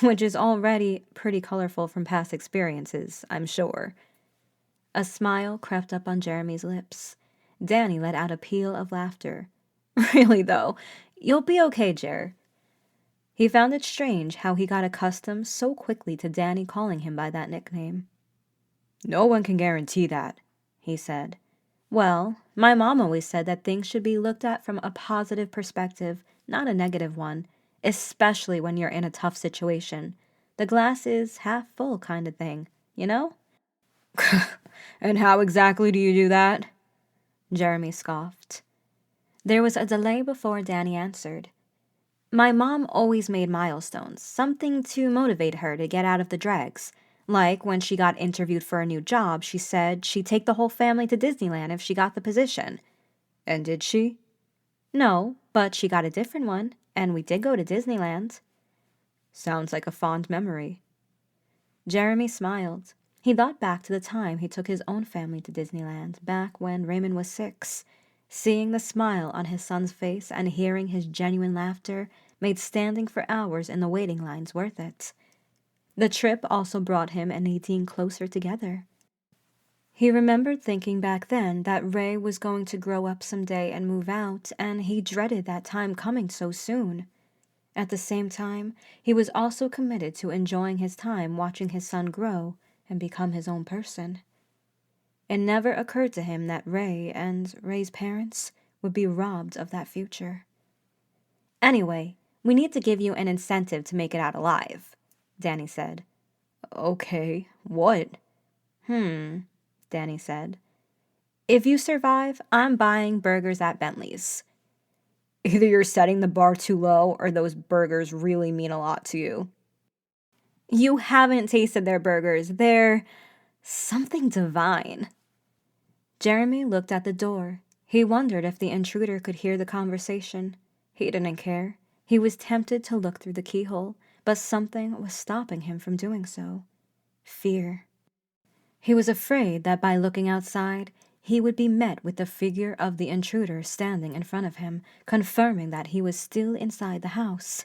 A: which is already pretty colorful from past experiences, I'm sure. A smile crept up on Jeremy's lips. Danny let out a peal of laughter. "Really, though, you'll be okay, Jer." He found it strange how he got accustomed so quickly to Danny calling him by that nickname. "No one can guarantee that," he said. "Well, my mom always said that things should be looked at from a positive perspective, not a negative one, especially when you're in a tough situation. The glass is half full kind of thing, you know?" "And how exactly do you do that?" Jeremy scoffed. There was a delay before Danny answered. "My mom always made milestones, something to motivate her to get out of the dregs. Like when she got interviewed for a new job, she said she'd take the whole family to Disneyland if she got the position." "And did she?" "No, but she got a different one, and we did go to Disneyland." "Sounds like a fond memory." Jeremy smiled. He thought back to the time he took his own family to Disneyland, back when Raymond was 6. Seeing the smile on his son's face and hearing his genuine laughter made standing for hours in the waiting lines worth it. The trip also brought him and Nadine closer together. He remembered thinking back then that Ray was going to grow up someday and move out, and he dreaded that time coming so soon. At the same time, he was also committed to enjoying his time watching his son grow and become his own person. It never occurred to him that Ray and Ray's parents would be robbed of that future. "Anyway, we need to give you an incentive to make it out alive," Danny said. "Okay, what?" Danny said. "If you survive, I'm buying burgers at Bentley's." "Either you're setting the bar too low or those burgers really mean a lot to you." "You haven't tasted their burgers. They're something divine." Jeremy looked at the door. He wondered if the intruder could hear the conversation. He didn't care. He was tempted to look through the keyhole, but something was stopping him from doing so. Fear. He was afraid that by looking outside, he would be met with the figure of the intruder standing in front of him, confirming that he was still inside the house.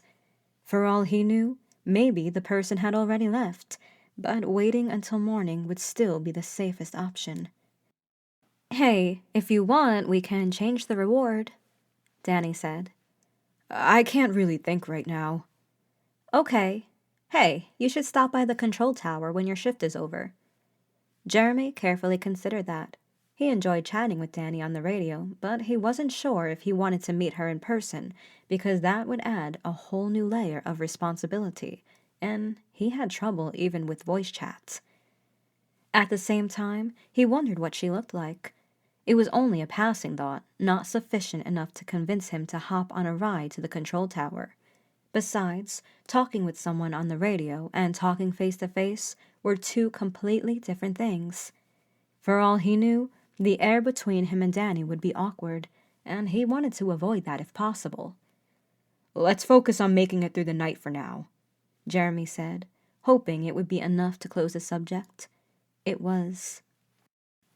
A: For all he knew, maybe the person had already left, but waiting until morning would still be the safest option. "Hey, if you want, we can change the reward," Danny said. "I can't really think right now." "Okay. Hey, you should stop by the control tower when your shift is over." Jeremy carefully considered that. He enjoyed chatting with Danny on the radio, but he wasn't sure if he wanted to meet her in person, because that would add a whole new layer of responsibility, and he had trouble even with voice chats. At the same time, he wondered what she looked like. It was only a passing thought, not sufficient enough to convince him to hop on a ride to the control tower. Besides, talking with someone on the radio and talking face-to-face were two completely different things. For all he knew, the air between him and Danny would be awkward, and he wanted to avoid that if possible. "Let's focus on making it through the night for now," Jeremy said, hoping it would be enough to close the subject. It was.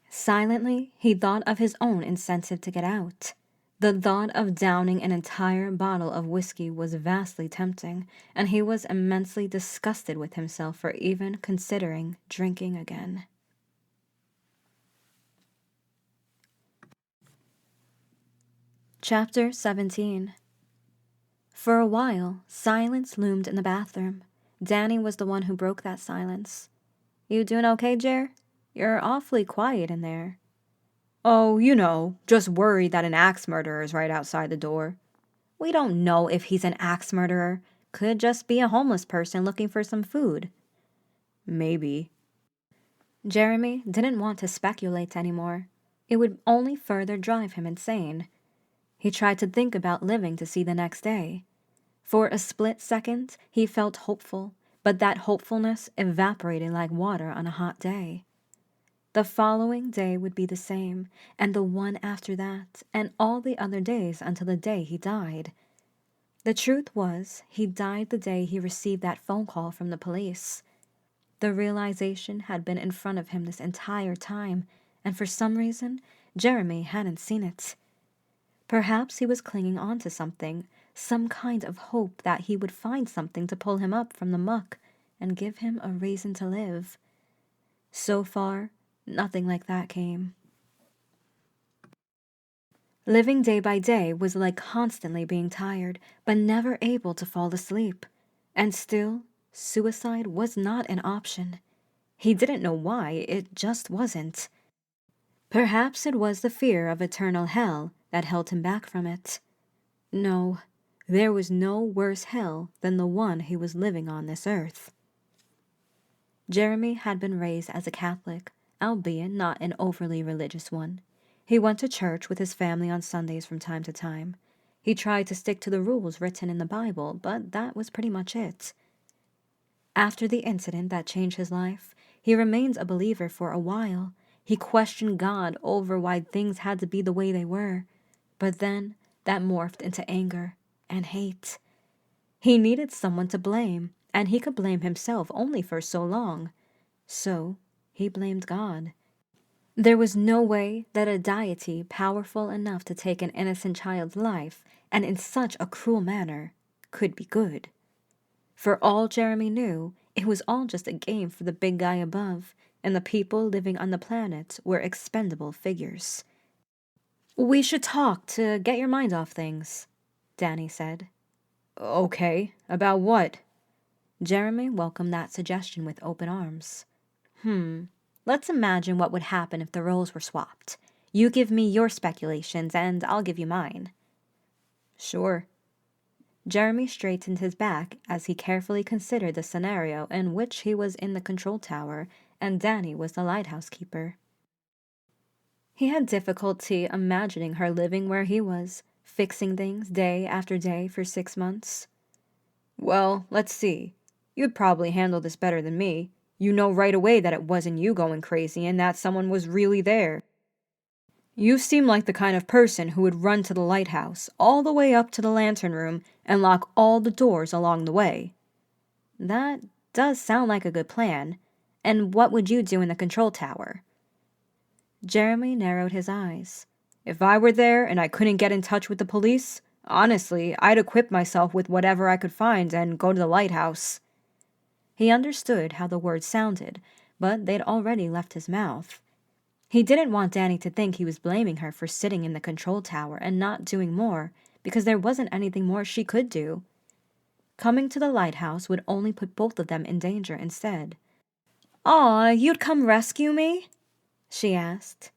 A: Silently, he thought of his own incentive to get out. The thought of downing an entire bottle of whiskey was vastly tempting, and he was immensely disgusted with himself for even considering drinking again. Chapter 17. For a while, silence loomed in the bathroom. Danny was the one who broke that silence. "You doing okay, Jer? You're awfully quiet in there." "Oh, you know, just worried that an axe murderer is right outside the door." "We don't know if he's an axe murderer. Could just be a homeless person looking for some food." "Maybe." Jeremy didn't want to speculate anymore. It would only further drive him insane. He tried to think about living to see the next day. For a split second, he felt hopeful, but that hopefulness evaporated like water on a hot day. The following day would be the same, and the one after that, and all the other days until the day he died. The truth was, he died the day he received that phone call from the police. The realization had been in front of him this entire time, and for some reason, Jeremy hadn't seen it. Perhaps he was clinging on to something, some kind of hope that he would find something to pull him up from the muck and give him a reason to live. So far, nothing like that came. Living day by day was like constantly being tired, but never able to fall asleep. And still, suicide was not an option. He didn't know why, it just wasn't. Perhaps it was the fear of eternal hell that held him back from it. No, there was no worse hell than the one he was living on this earth. Jeremy had been raised as a Catholic, albeit not an overly religious one. He went to church with his family on Sundays from time to time. He tried to stick to the rules written in the Bible, but that was pretty much it. After the incident that changed his life, he remained a believer for a while. He questioned God over why things had to be the way they were, but then that morphed into anger and hate. He needed someone to blame, and he could blame himself only for so long. So He blamed God. There was no way that a deity powerful enough to take an innocent child's life, and in such a cruel manner, could be good. For all Jeremy knew, it was all just a game for the big guy above, and the people living on the planet were expendable figures. "We should talk to get your mind off things," Danny said. "Okay, about what?" Jeremy welcomed that suggestion with open arms. Let's imagine what would happen if the roles were swapped. You give me your speculations, and I'll give you mine." "Sure." Jeremy straightened his back as he carefully considered the scenario in which he was in the control tower and Danny was the lighthouse keeper. He had difficulty imagining her living where he was, fixing things day after day for 6 months. "Well, let's see. You'd probably handle this better than me. You know right away that it wasn't you going crazy and that someone was really there. You seem like the kind of person who would run to the lighthouse, all the way up to the lantern room, and lock all the doors along the way." "That does sound like a good plan. And what would you do in the control tower?" Jeremy narrowed his eyes. "If I were there and I couldn't get in touch with the police, honestly, I'd equip myself with whatever I could find and go to the lighthouse." He understood how the words sounded, but they'd already left his mouth. He didn't want Danny to think he was blaming her for sitting in the control tower and not doing more, because there wasn't anything more she could do. Coming to the lighthouse would only put both of them in danger instead. "Aw, you'd come rescue me?" she asked.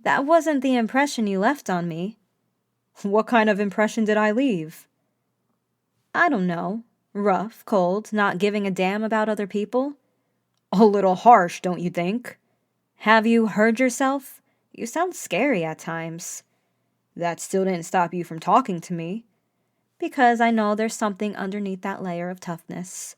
A: "That wasn't the impression you left on me."
B: "What kind of impression did I leave?"
A: "I don't know. Rough, cold, not giving a damn about other people?"
B: "A little harsh, don't you think?"
A: "Have you heard yourself? You sound scary at times."
B: "That still didn't stop you from talking to me."
A: "Because I know there's something underneath that layer of toughness."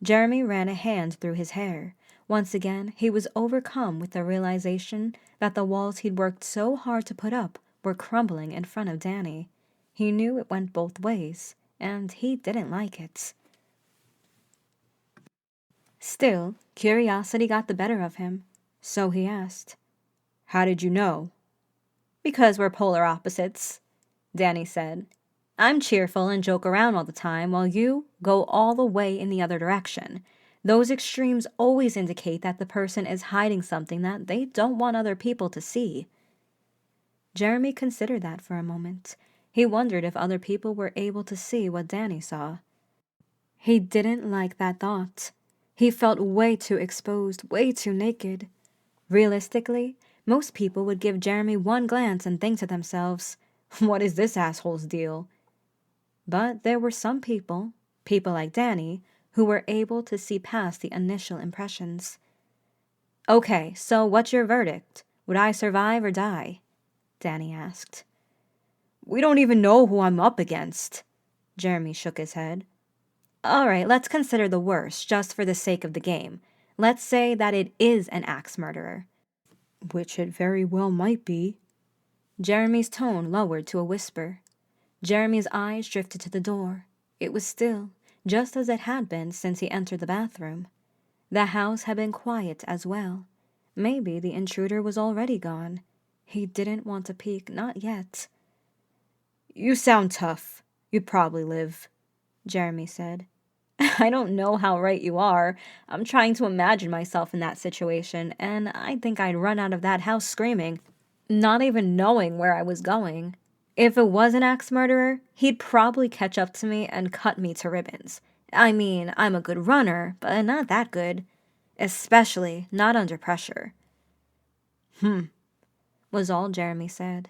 A: Jeremy ran a hand through his hair. Once again, he was overcome with the realization that the walls he'd worked so hard to put up were crumbling in front of Danny. He knew it went both ways, and he didn't like it. Still, curiosity got the better of him, so he asked,
B: "How did you know?"
A: "Because we're polar opposites," Danny said. "I'm cheerful and joke around all the time, while you go all the way in the other direction. Those extremes always indicate that the person is hiding something that they don't want other people to see." Jeremy considered that for a moment. He wondered if other people were able to see what Danny saw. He didn't like that thought. He felt way too exposed, way too naked. Realistically, most people would give Jeremy one glance and think to themselves, "What is this asshole's deal?" But there were some people like Danny, who were able to see past the initial impressions. "Okay, so what's your verdict? Would I survive or die?" Danny asked.
B: "We don't even know who I'm up against."
A: Jeremy shook his head. "All right, let's consider the worst, just for the sake of the game. Let's say that it is an axe murderer."
B: "Which it very well might be."
A: Jeremy's tone lowered to a whisper. Jeremy's eyes drifted to the door. It was still, just as it had been since he entered the bathroom. The house had been quiet as well. Maybe the intruder was already gone. He didn't want to peek, not yet.
B: "You sound tough. You'd probably live," Jeremy said.
A: "I don't know how right you are. I'm trying to imagine myself in that situation, and I think I'd run out of that house screaming, not even knowing where I was going. If it was an axe murderer, he'd probably catch up to me and cut me to ribbons. I mean, I'm a good runner, but not that good. Especially not under pressure." Was all Jeremy said.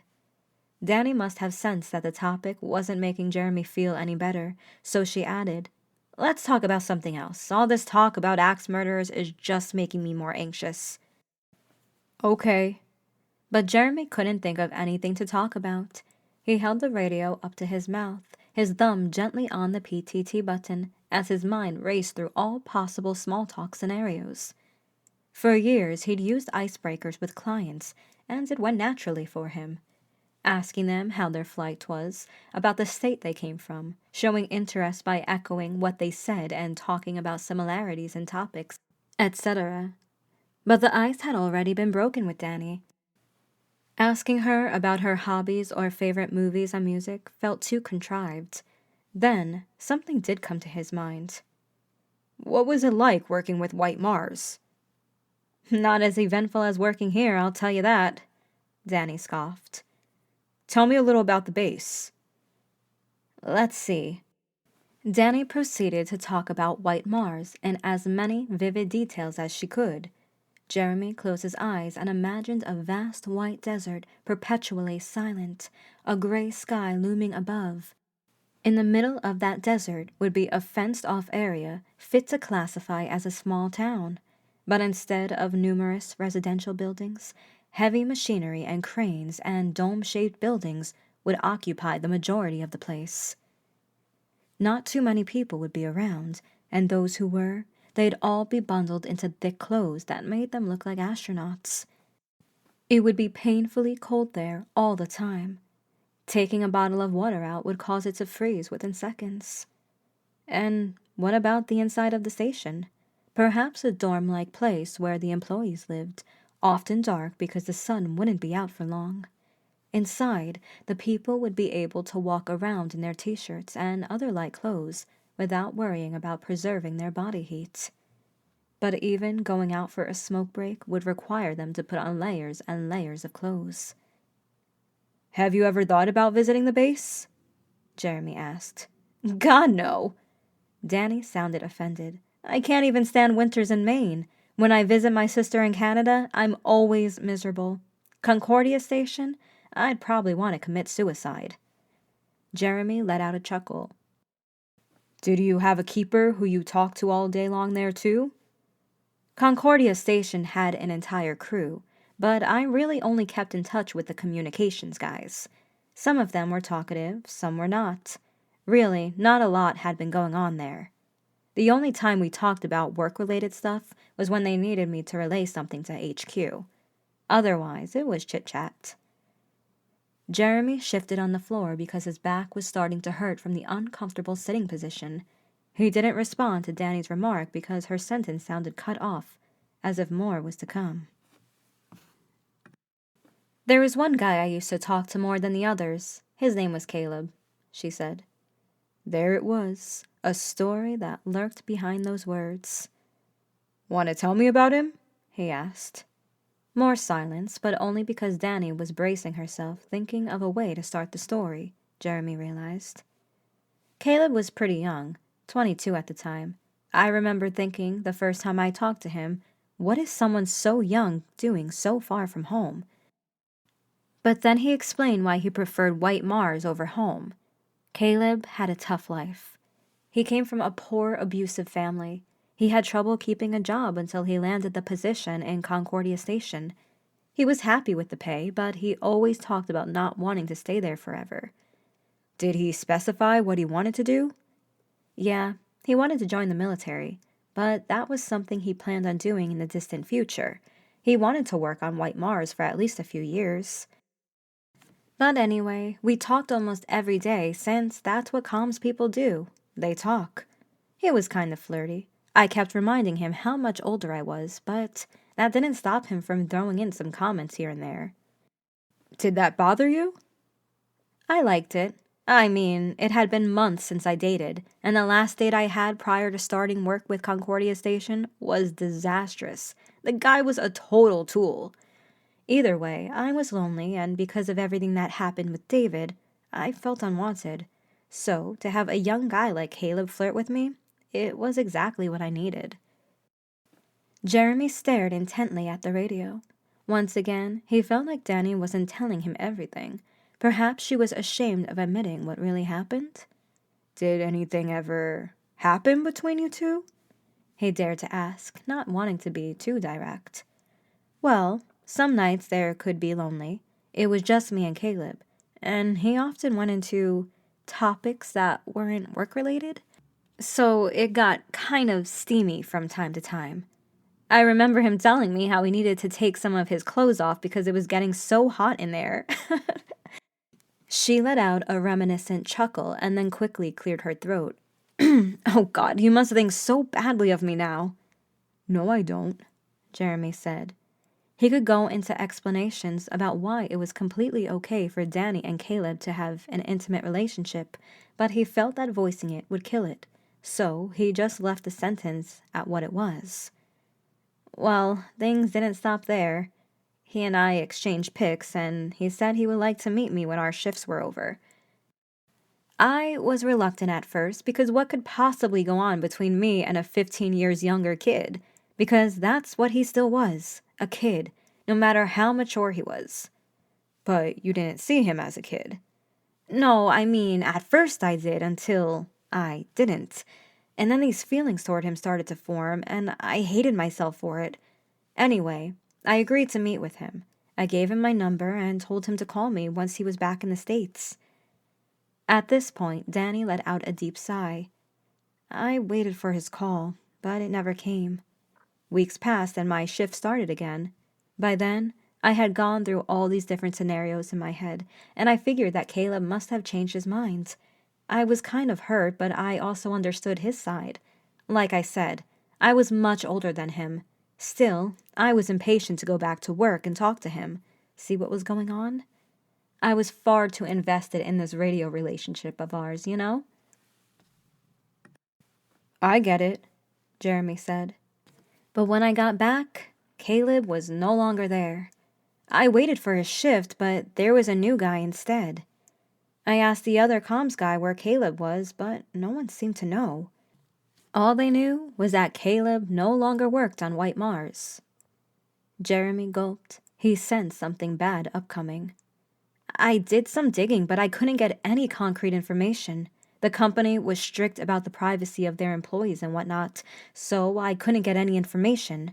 A: Danny must have sensed that the topic wasn't making Jeremy feel any better, so she added, "Let's talk about something else. All this talk about axe murderers is just making me more anxious."
B: "Okay."
A: But Jeremy couldn't think of anything to talk about. He held the radio up to his mouth, his thumb gently on the PTT button, as his mind raced through all possible small talk scenarios. For years, he'd used icebreakers with clients, and it went naturally for him. Asking them how their flight was, about the state they came from, showing interest by echoing what they said and talking about similarities in topics, etc.
B: But the ice had already been broken with Danny. Asking her about her hobbies or favorite movies and music felt too contrived. Then, something did come to his mind. What was it like working with White Mars? Not as eventful as working here, I'll tell you that, Danny scoffed. Tell me a little about the base. Let's see. Danny proceeded to talk about White Mars in as many vivid details as she could. Jeremy closed his eyes and imagined a vast white desert perpetually silent, a gray sky looming above. In the middle of that desert would be a fenced-off area fit to classify as a small town, but instead of numerous residential buildings, heavy machinery and cranes and dome-shaped buildings would occupy the majority of the place. Not too many people would be around, and those who were, they'd all be bundled into thick clothes that made them look like astronauts. It would be painfully cold there all the time. Taking a bottle of water out would cause it to freeze within seconds. And what about the inside of the station? Perhaps a dorm-like place where the employees lived, often dark because the sun wouldn't be out for long. Inside, the people would be able to walk around in their t-shirts and other light clothes without worrying about preserving their body heat. But even going out for a smoke break would require them to put on layers and layers of clothes. Have you ever thought about visiting the base? Jeremy asked. God, no. Danny sounded offended. I can't even stand winters in Maine. When I visit my sister in Canada, I'm always miserable. Concordia Station? I'd probably want to commit suicide. Jeremy let out a chuckle. Did you have a keeper who you talked to all day long there too? Concordia Station had an entire crew, but I really only kept in touch with the communications guys. Some of them were talkative, some were not. Really, not a lot had been going on there. The only time we talked about work-related stuff was when they needed me to relay something to HQ. Otherwise, it was chit-chat. Jeremy shifted on the floor because his back was starting to hurt from the uncomfortable sitting position. He didn't respond to Danny's remark because her sentence sounded cut off, as if more was to come. There was one guy I used to talk to more than the others. His name was Caleb, she said. There it was, a story that lurked behind those words. Want to tell me about him? He asked. More silence, but only because Danny was bracing herself, thinking of a way to start the story, Jeremy realized. Caleb was pretty young, 22 at the time. I remember thinking, the first time I talked to him, what is someone so young doing so far from home? But then he explained why he preferred White Mars over home. Caleb had a tough life. He came from a poor, abusive family. He had trouble keeping a job until he landed the position in Concordia Station. He was happy with the pay, but he always talked about not wanting to stay there forever. Did he specify what he wanted to do? Yeah, he wanted to join the military, but that was something he planned on doing in the distant future. He wanted to work on White Mars for at least a few years. But anyway, we talked almost every day since that's what comms people do. They talk. It was kind of flirty. I kept reminding him how much older I was, but that didn't stop him from throwing in some comments here and there. Did that bother you? I liked it. I mean, it had been months since I dated, and the last date I had prior to starting work with Concordia Station was disastrous. The guy was a total tool. Either way, I was lonely, and because of everything that happened with David, I felt unwanted. So, to have a young guy like Caleb flirt with me, it was exactly what I needed. Jeremy stared intently at the radio. Once again, he felt like Danny wasn't telling him everything. Perhaps she was ashamed of admitting what really happened? Did anything ever happen between you two? He dared to ask, not wanting to be too direct. Well, some nights there could be lonely. It was just me and Caleb, and he often went into topics that weren't work-related. So it got kind of steamy from time to time. I remember him telling me how he needed to take some of his clothes off because it was getting so hot in there. She let out a reminiscent chuckle and then quickly cleared her throat. Oh God, you must think so badly of me now. No, I don't, Jeremy said. He could go into explanations about why it was completely okay for Danny and Caleb to have an intimate relationship, but he felt that voicing it would kill it, so he just left the sentence at what it was. Well, things didn't stop there. He and I exchanged pics, and he said he would like to meet me when our shifts were over. I was reluctant at first because what could possibly go on between me and a 15 years younger kid? Because that's what he still was, a kid, no matter how mature he was. But you didn't see him as a kid. No, I mean, at first I did until I didn't. And then these feelings toward him started to form, and I hated myself for it. Anyway, I agreed to meet with him. I gave him my number and told him to call me once he was back in the States. At this point, Danny let out a deep sigh. I waited for his call, but it never came. Weeks passed and my shift started again. By then, I had gone through all these different scenarios in my head, and I figured that Caleb must have changed his mind. I was kind of hurt, but I also understood his side. Like I said, I was much older than him. Still, I was impatient to go back to work and talk to him, see what was going on. I was far too invested in this radio relationship of ours, you know? I get it, Jeremy said. But when I got back, Caleb was no longer there. I waited for his shift, but there was a new guy instead. I asked the other comms guy where Caleb was, but no one seemed to know. All they knew was that Caleb no longer worked on White Mars. Jeremy gulped. He sensed something bad upcoming. I did some digging, but I couldn't get any concrete information. The company was strict about the privacy of their employees and whatnot, so I couldn't get any information.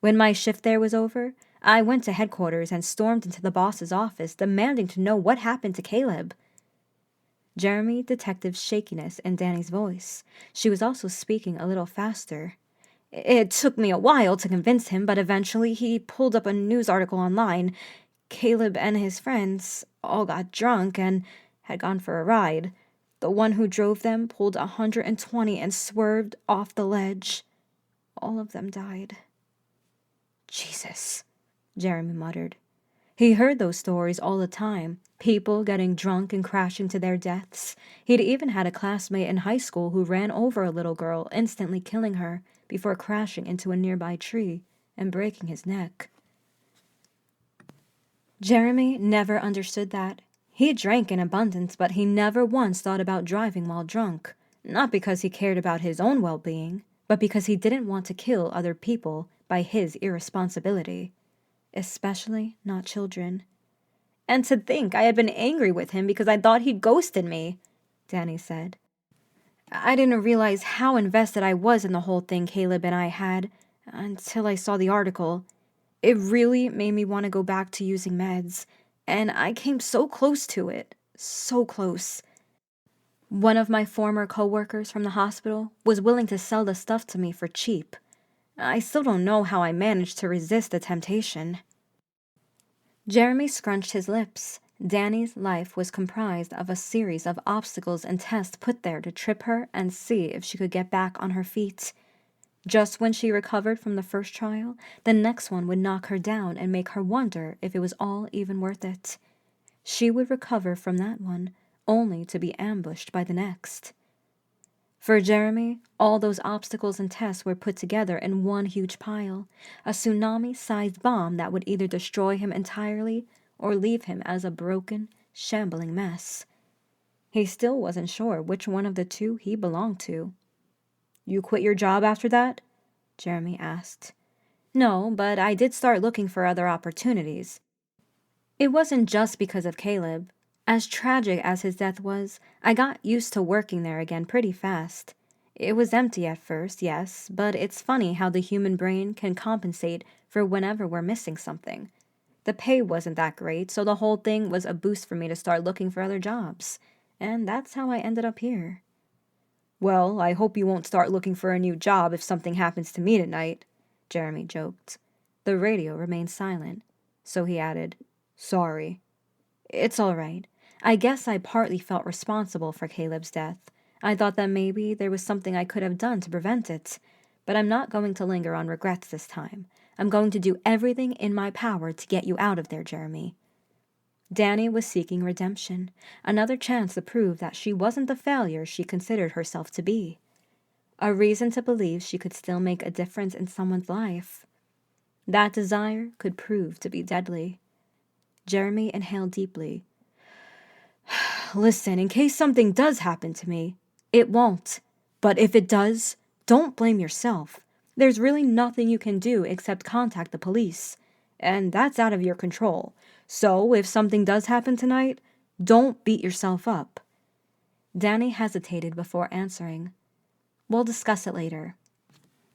B: When my shift there was over, I went to headquarters and stormed into the boss's office, demanding to know what happened to Caleb. Jeremy detected shakiness in Danny's voice. She was also speaking a little faster. It took me a while to convince him, but eventually he pulled up a news article online. Caleb and his friends all got drunk and had gone for a ride. The one who drove them pulled 120 and swerved off the ledge. All of them died. Jesus, Jeremy muttered. He heard those stories all the time, people getting drunk and crashing to their deaths. He'd even had a classmate in high school who ran over a little girl, instantly killing her before crashing into a nearby tree and breaking his neck. Jeremy never understood that. He drank in abundance, but he never once thought about driving while drunk. Not because he cared about his own well-being, but because he didn't want to kill other people by his irresponsibility. Especially not children. And to think I had been angry with him because I thought he'd ghosted me, Danny said. I didn't realize how invested I was in the whole thing Caleb and I had until I saw the article. It really made me want to go back to using meds, and I came so close to it. So close. One of my former coworkers from the hospital was willing to sell the stuff to me for cheap. I still don't know how I managed to resist the temptation. Jeremy scrunched his lips. Danny's life was comprised of a series of obstacles and tests put there to trip her and see if she could get back on her feet. Just when she recovered from the first trial, the next one would knock her down and make her wonder if it was all even worth it. She would recover from that one, only to be ambushed by the next. For Jeremy, all those obstacles and tests were put together in one huge pile, a tsunami-sized bomb that would either destroy him entirely or leave him as a broken, shambling mess. He still wasn't sure which one of the two he belonged to. You quit your job after that? Jeremy asked. No, but I did start looking for other opportunities. It wasn't just because of Caleb. As tragic as his death was, I got used to working there again pretty fast. It was empty at first, yes, but it's funny how the human brain can compensate for whenever we're missing something. The pay wasn't that great, so the whole thing was a boost for me to start looking for other jobs. And that's how I ended up here. Well, I hope you won't start looking for a new job if something happens to me tonight, Jeremy joked. The radio remained silent, so he added, Sorry. It's all right. I guess I partly felt responsible for Caleb's death. I thought that maybe there was something I could have done to prevent it, but I'm not going to linger on regrets this time. I'm going to do everything in my power to get you out of there, Jeremy. Danny was seeking redemption, another chance to prove that she wasn't the failure she considered herself to be. A reason to believe she could still make a difference in someone's life. That desire could prove to be deadly. Jeremy inhaled deeply. Listen, in case something does happen to me, it won't. But if it does, don't blame yourself. There's really nothing you can do except contact the police. And that's out of your control. So if something does happen tonight, don't beat yourself up. Danny hesitated before answering. We'll discuss it later.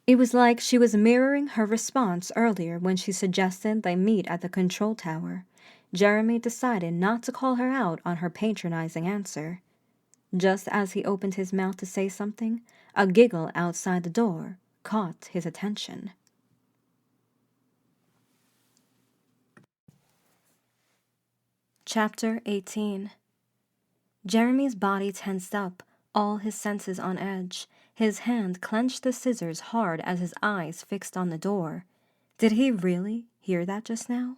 B: It was like she was mirroring her response earlier when she suggested they meet at the control tower. Jeremy decided not to call her out on her patronizing answer. Just as he opened his mouth to say something, a giggle outside the door caught his attention. Chapter 18. Jeremy's body tensed up, all his senses on edge. His hand clenched the scissors hard as his eyes fixed on the door. Did he really hear that just now?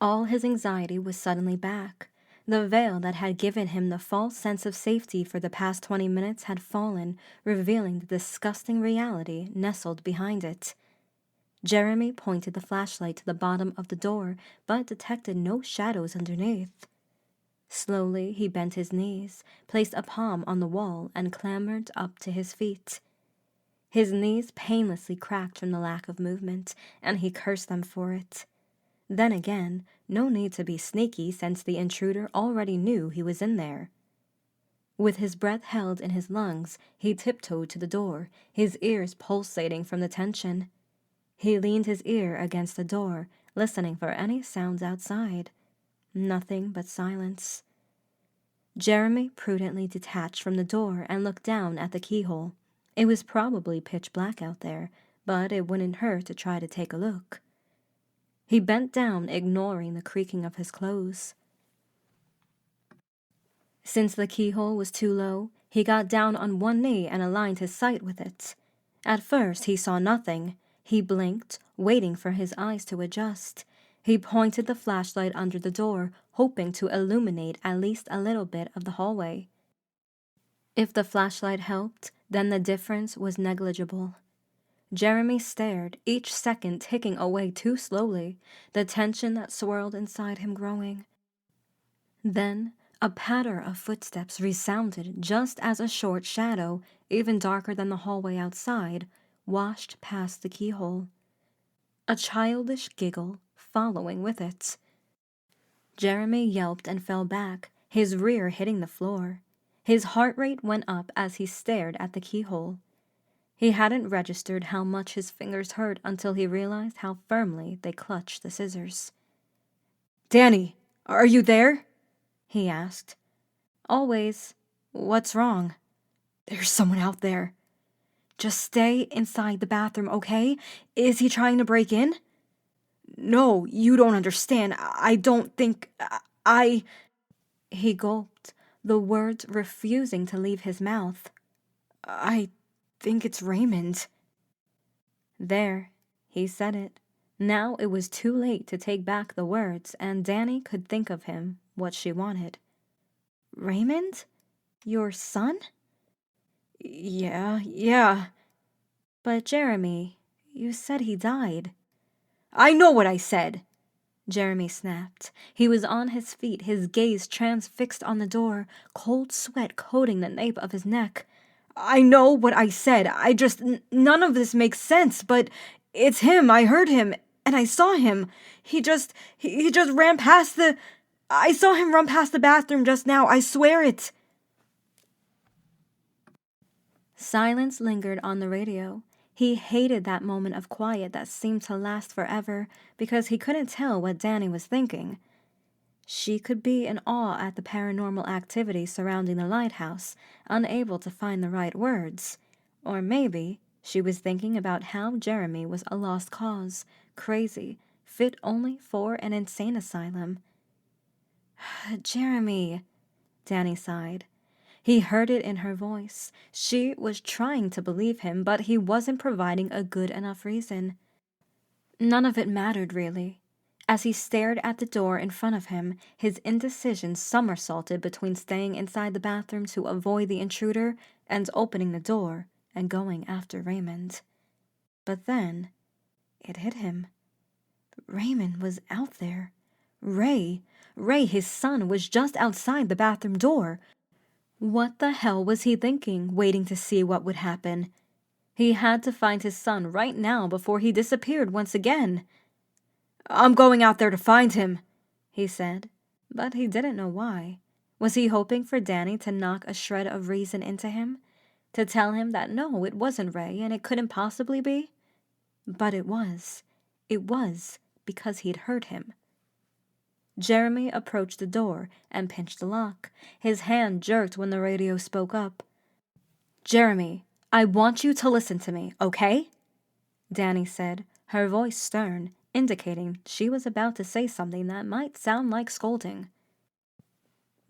B: All his anxiety was suddenly back. The veil that had given him the false sense of safety for the past 20 minutes had fallen, revealing the disgusting reality nestled behind it. Jeremy pointed the flashlight to the bottom of the door, but detected no shadows underneath. Slowly, he bent his knees, placed a palm on the wall, and clambered up to his feet. His knees painlessly cracked from the lack of movement, and he cursed them for it. Then again, no need to be sneaky since the intruder already knew he was in there. With his breath held in his lungs, he tiptoed to the door, his ears pulsating from the tension. He leaned his ear against the door, listening for any sounds outside. Nothing but silence. Jeremy prudently detached from the door and looked down at the keyhole. It was probably pitch black out there, but it wouldn't hurt to try to take a look. He bent down, ignoring the creaking of his clothes. Since the keyhole was too low, he got down on one knee and aligned his sight with it. At first, he saw nothing. He blinked, waiting for his eyes to adjust. He pointed the flashlight under the door, hoping to illuminate at least a little bit of the hallway. If the flashlight helped, then the difference was negligible. Jeremy stared, each second ticking away too slowly, the tension that swirled inside him growing. Then, a patter of footsteps resounded just as a short shadow, even darker than the hallway outside, washed past the keyhole. A childish giggle following with it. Jeremy yelped and fell back, his rear hitting the floor. His heart rate went up as he stared at the keyhole. He hadn't registered how much his fingers hurt until he realized how firmly they clutched the scissors. "Danny, are you there?" he asked. "Always. What's wrong?" "There's someone out there." "Just stay inside the bathroom, okay? Is he trying to break in?" "No, you don't understand. I don't think... I..." He gulped, the words refusing to leave his mouth. "I think it's Raymond." There, he said it. Now it was too late to take back the words, and Danny could think of him what she wanted. "Raymond? Your son?" Yeah. "But Jeremy, you said he died." "I know what I said," Jeremy snapped. He was on his feet, his gaze transfixed on the door, cold sweat coating the nape of his neck. "I know what I said. I just... none of this makes sense, but it's him. I heard him, and I saw him. He just ran past the... I saw him run past the bathroom just now. I swear it." Silence lingered on the radio. He hated that moment of quiet that seemed to last forever because he couldn't tell what Danny was thinking. She could be in awe at the paranormal activity surrounding the lighthouse, unable to find the right words. Or maybe she was thinking about how Jeremy was a lost cause, crazy, fit only for an insane asylum. "Jeremy," Danny sighed. He heard it in her voice. She was trying to believe him, but he wasn't providing a good enough reason. None of it mattered, really. As he stared at the door in front of him, his indecision somersaulted between staying inside the bathroom to avoid the intruder and opening the door and going after Raymond. But then, it hit him. Raymond was out there. Ray, his son, was just outside the bathroom door. What the hell was he thinking, waiting to see what would happen? He had to find his son right now before he disappeared once again. "I'm going out there to find him," he said, but he didn't know why. Was he hoping for Danny to knock a shred of reason into him? To tell him that no, it wasn't Ray and it couldn't possibly be? But it was. It was because he'd heard him. Jeremy approached the door and pinched the lock. His hand jerked when the radio spoke up. "Jeremy, I want you to listen to me, okay?" Danny said, her voice stern, indicating she was about to say something that might sound like scolding.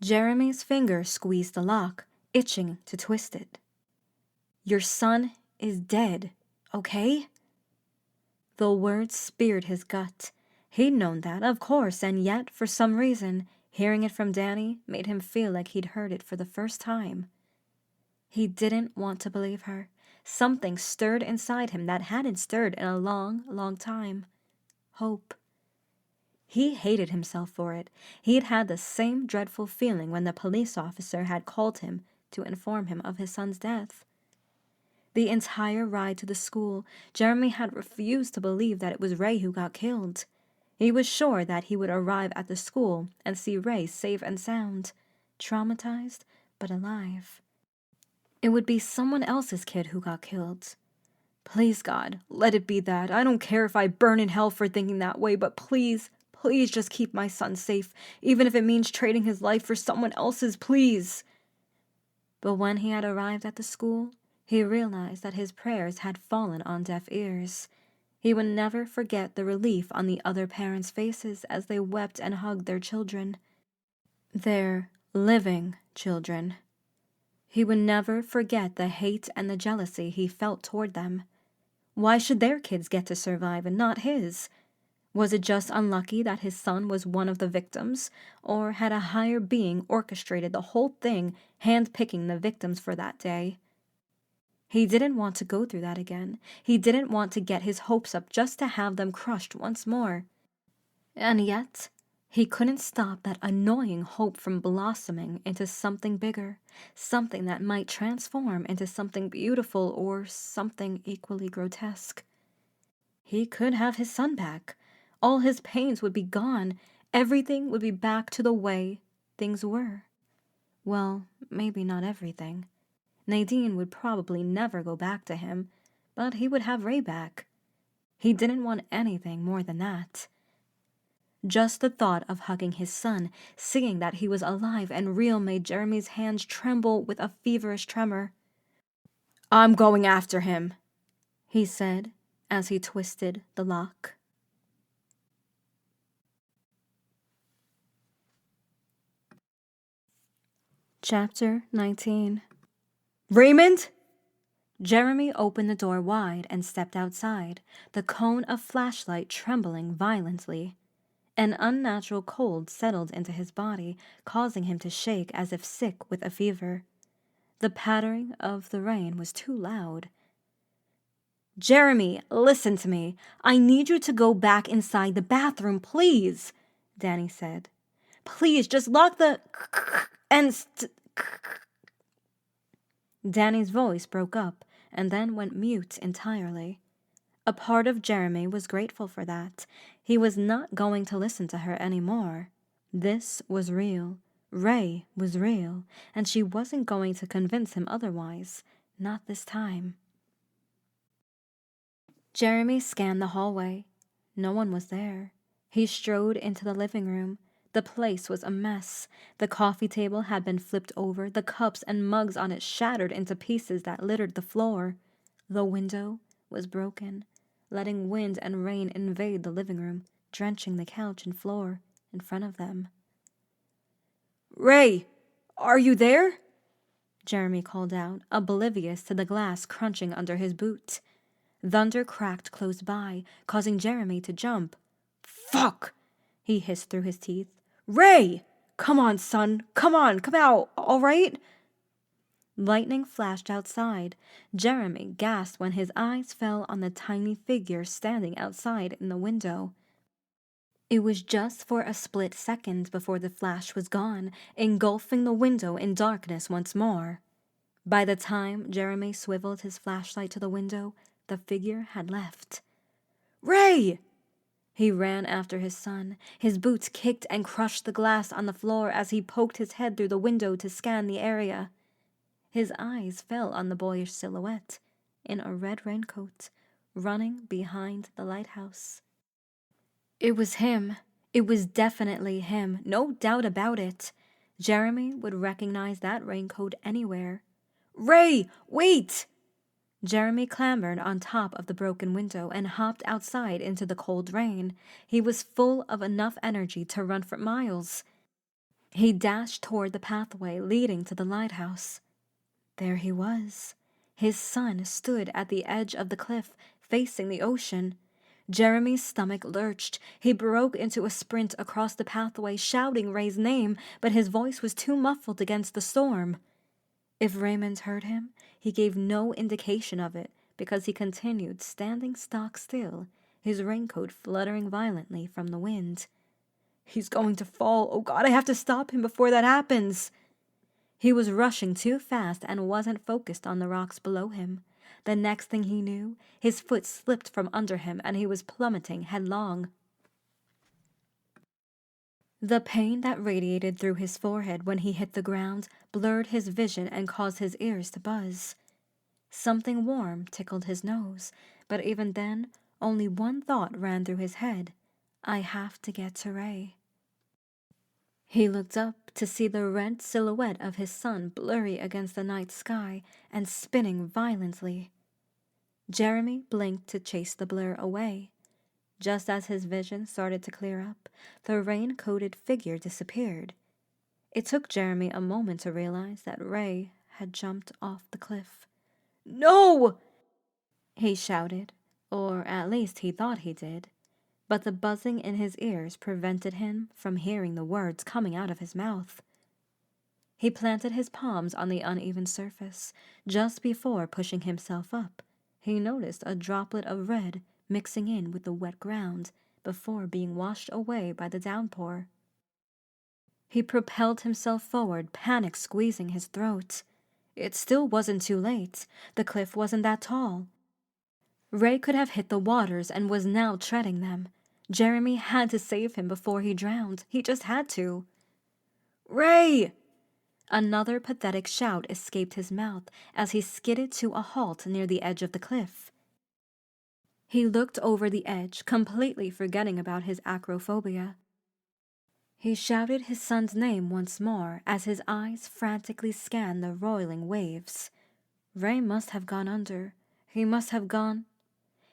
B: Jeremy's finger squeezed the lock, itching to twist it. "Your son is dead, okay?" The words speared his gut. He'd known that, of course, and yet, for some reason, hearing it from Danny made him feel like he'd heard it for the first time. He didn't want to believe her. Something stirred inside him that hadn't stirred in a long, long time. Hope. He hated himself for it. He'd had the same dreadful feeling when the police officer had called him to inform him of his son's death. The entire ride to the school, Jeremy had refused to believe that it was Ray who got killed. He was sure that he would arrive at the school and see Ray safe and sound, traumatized but alive. It would be someone else's kid who got killed. Please, God, let it be that. I don't care if I burn in hell for thinking that way, but please, please just keep my son safe, even if it means trading his life for someone else's, please. But when he had arrived at the school, he realized that his prayers had fallen on deaf ears. He would never forget the relief on the other parents' faces as they wept and hugged their children. Their living children. He would never forget the hate and the jealousy he felt toward them. Why should their kids get to survive and not his? Was it just unlucky that his son was one of the victims, or had a higher being orchestrated the whole thing, hand-picking the victims for that day? He didn't want to go through that again. He didn't want to get his hopes up just to have them crushed once more. And yet, he couldn't stop that annoying hope from blossoming into something bigger, something that might transform into something beautiful or something equally grotesque. He could have his son back. All his pains would be gone. Everything would be back to the way things were. Well, maybe not everything. Nadine would probably never go back to him, but he would have Ray back. He didn't want anything more than that. Just the thought of hugging his son, seeing that he was alive and real, made Jeremy's hands tremble with a feverish tremor. "I'm going after him," he said as he twisted the lock. Chapter 19. "Raymond?" Jeremy opened the door wide and stepped outside, the cone of flashlight trembling violently. An unnatural cold settled into his body, causing him to shake as if sick with a fever. The pattering of the rain was too loud. "Jeremy, listen to me. I need you to go back inside the bathroom, please," Danny said. "Please, just lock the and Danny's voice broke up and then went mute entirely. A part of Jeremy was grateful for that. He was not going to listen to her anymore. This was real. Ray was real, and she wasn't going to convince him otherwise. Not this time. Jeremy scanned the hallway. No one was there. He strode into the living room. The place was a mess. The coffee table had been flipped over, the cups and mugs on it shattered into pieces that littered the floor. The window was broken, letting wind and rain invade the living room, drenching the couch and floor in front of them. "Ray, are you there?" Jeremy called out, oblivious to the glass crunching under his boot. Thunder cracked close by, causing Jeremy to jump. "Fuck!" he hissed through his teeth. "Ray! Come on, son! Come on! Come out! All right?" Lightning flashed outside. Jeremy gasped when his eyes fell on the tiny figure standing outside in the window. It was just for a split second before the flash was gone, engulfing the window in darkness once more. By the time Jeremy swiveled his flashlight to the window, the figure had left. "Ray!" He ran after his son. His boots kicked and crushed the glass on the floor as he poked his head through the window to scan the area. His eyes fell on the boyish silhouette, in a red raincoat, running behind the lighthouse. It was him. It was definitely him, no doubt about it. Jeremy would recognize that raincoat anywhere. "Ray, wait!" Jeremy clambered on top of the broken window and hopped outside into the cold rain. He was full of enough energy to run for miles. He dashed toward the pathway leading to the lighthouse. There he was. His son stood at the edge of the cliff, facing the ocean. Jeremy's stomach lurched. He broke into a sprint across the pathway, shouting Ray's name, but his voice was too muffled against the storm. If Raymond heard him, he gave no indication of it because he continued standing stock still, his raincoat fluttering violently from the wind. "He's going to fall. Oh God, I have to stop him before that happens." He was rushing too fast and wasn't focused on the rocks below him. The next thing he knew, his foot slipped from under him and he was plummeting headlong. The pain that radiated through his forehead when he hit the ground blurred his vision and caused his ears to buzz. Something warm tickled his nose, but even then, only one thought ran through his head. I have to get to Ray. He looked up to see the red silhouette of his son blurry against the night sky and spinning violently. Jeremy blinked to chase the blur away. Just as his vision started to clear up, the rain-coated figure disappeared. It took Jeremy a moment to realize that Ray had jumped off the cliff. "No!" he shouted, or at least he thought he did. But the buzzing in his ears prevented him from hearing the words coming out of his mouth. He planted his palms on the uneven surface. Just before pushing himself up, he noticed a droplet of red mixing in with the wet ground before being washed away by the downpour. He propelled himself forward, panic squeezing his throat. It still wasn't too late. The cliff wasn't that tall. Ray could have hit the waters and was now treading them. Jeremy had to save him before he drowned. He just had to. "Ray!" Another pathetic shout escaped his mouth as he skidded to a halt near the edge of the cliff. He looked over the edge, completely forgetting about his acrophobia. He shouted his son's name once more as his eyes frantically scanned the roiling waves. Ray must have gone under. He must have gone.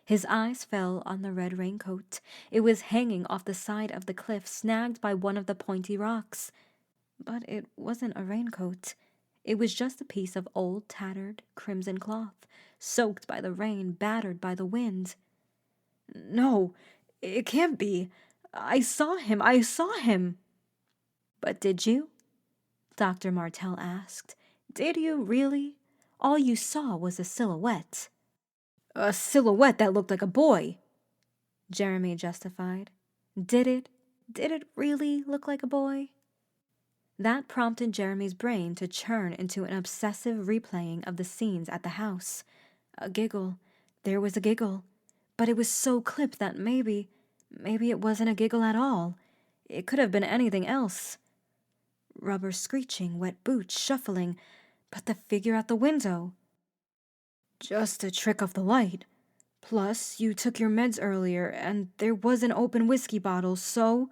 B: His eyes fell on the red raincoat. It was hanging off the side of the cliff, snagged by one of the pointy rocks. But it wasn't a raincoat. It was just a piece of old, tattered, crimson cloth, soaked by the rain, battered by the wind. "No, it can't be. I saw him. I saw him." "But did you?" Dr. Martell asked. "Did you really? All you saw was a silhouette." "A silhouette that looked like a boy," Jeremy justified. Did it really look like a boy? That prompted Jeremy's brain to churn into an obsessive replaying of the scenes at the house. A giggle. There was a giggle. But it was so clipped that maybe it wasn't a giggle at all. It could have been anything else. Rubber screeching, wet boots shuffling, but the figure at the window. "Just a trick of the light. Plus, you took your meds earlier, and there was an open whiskey bottle, so—"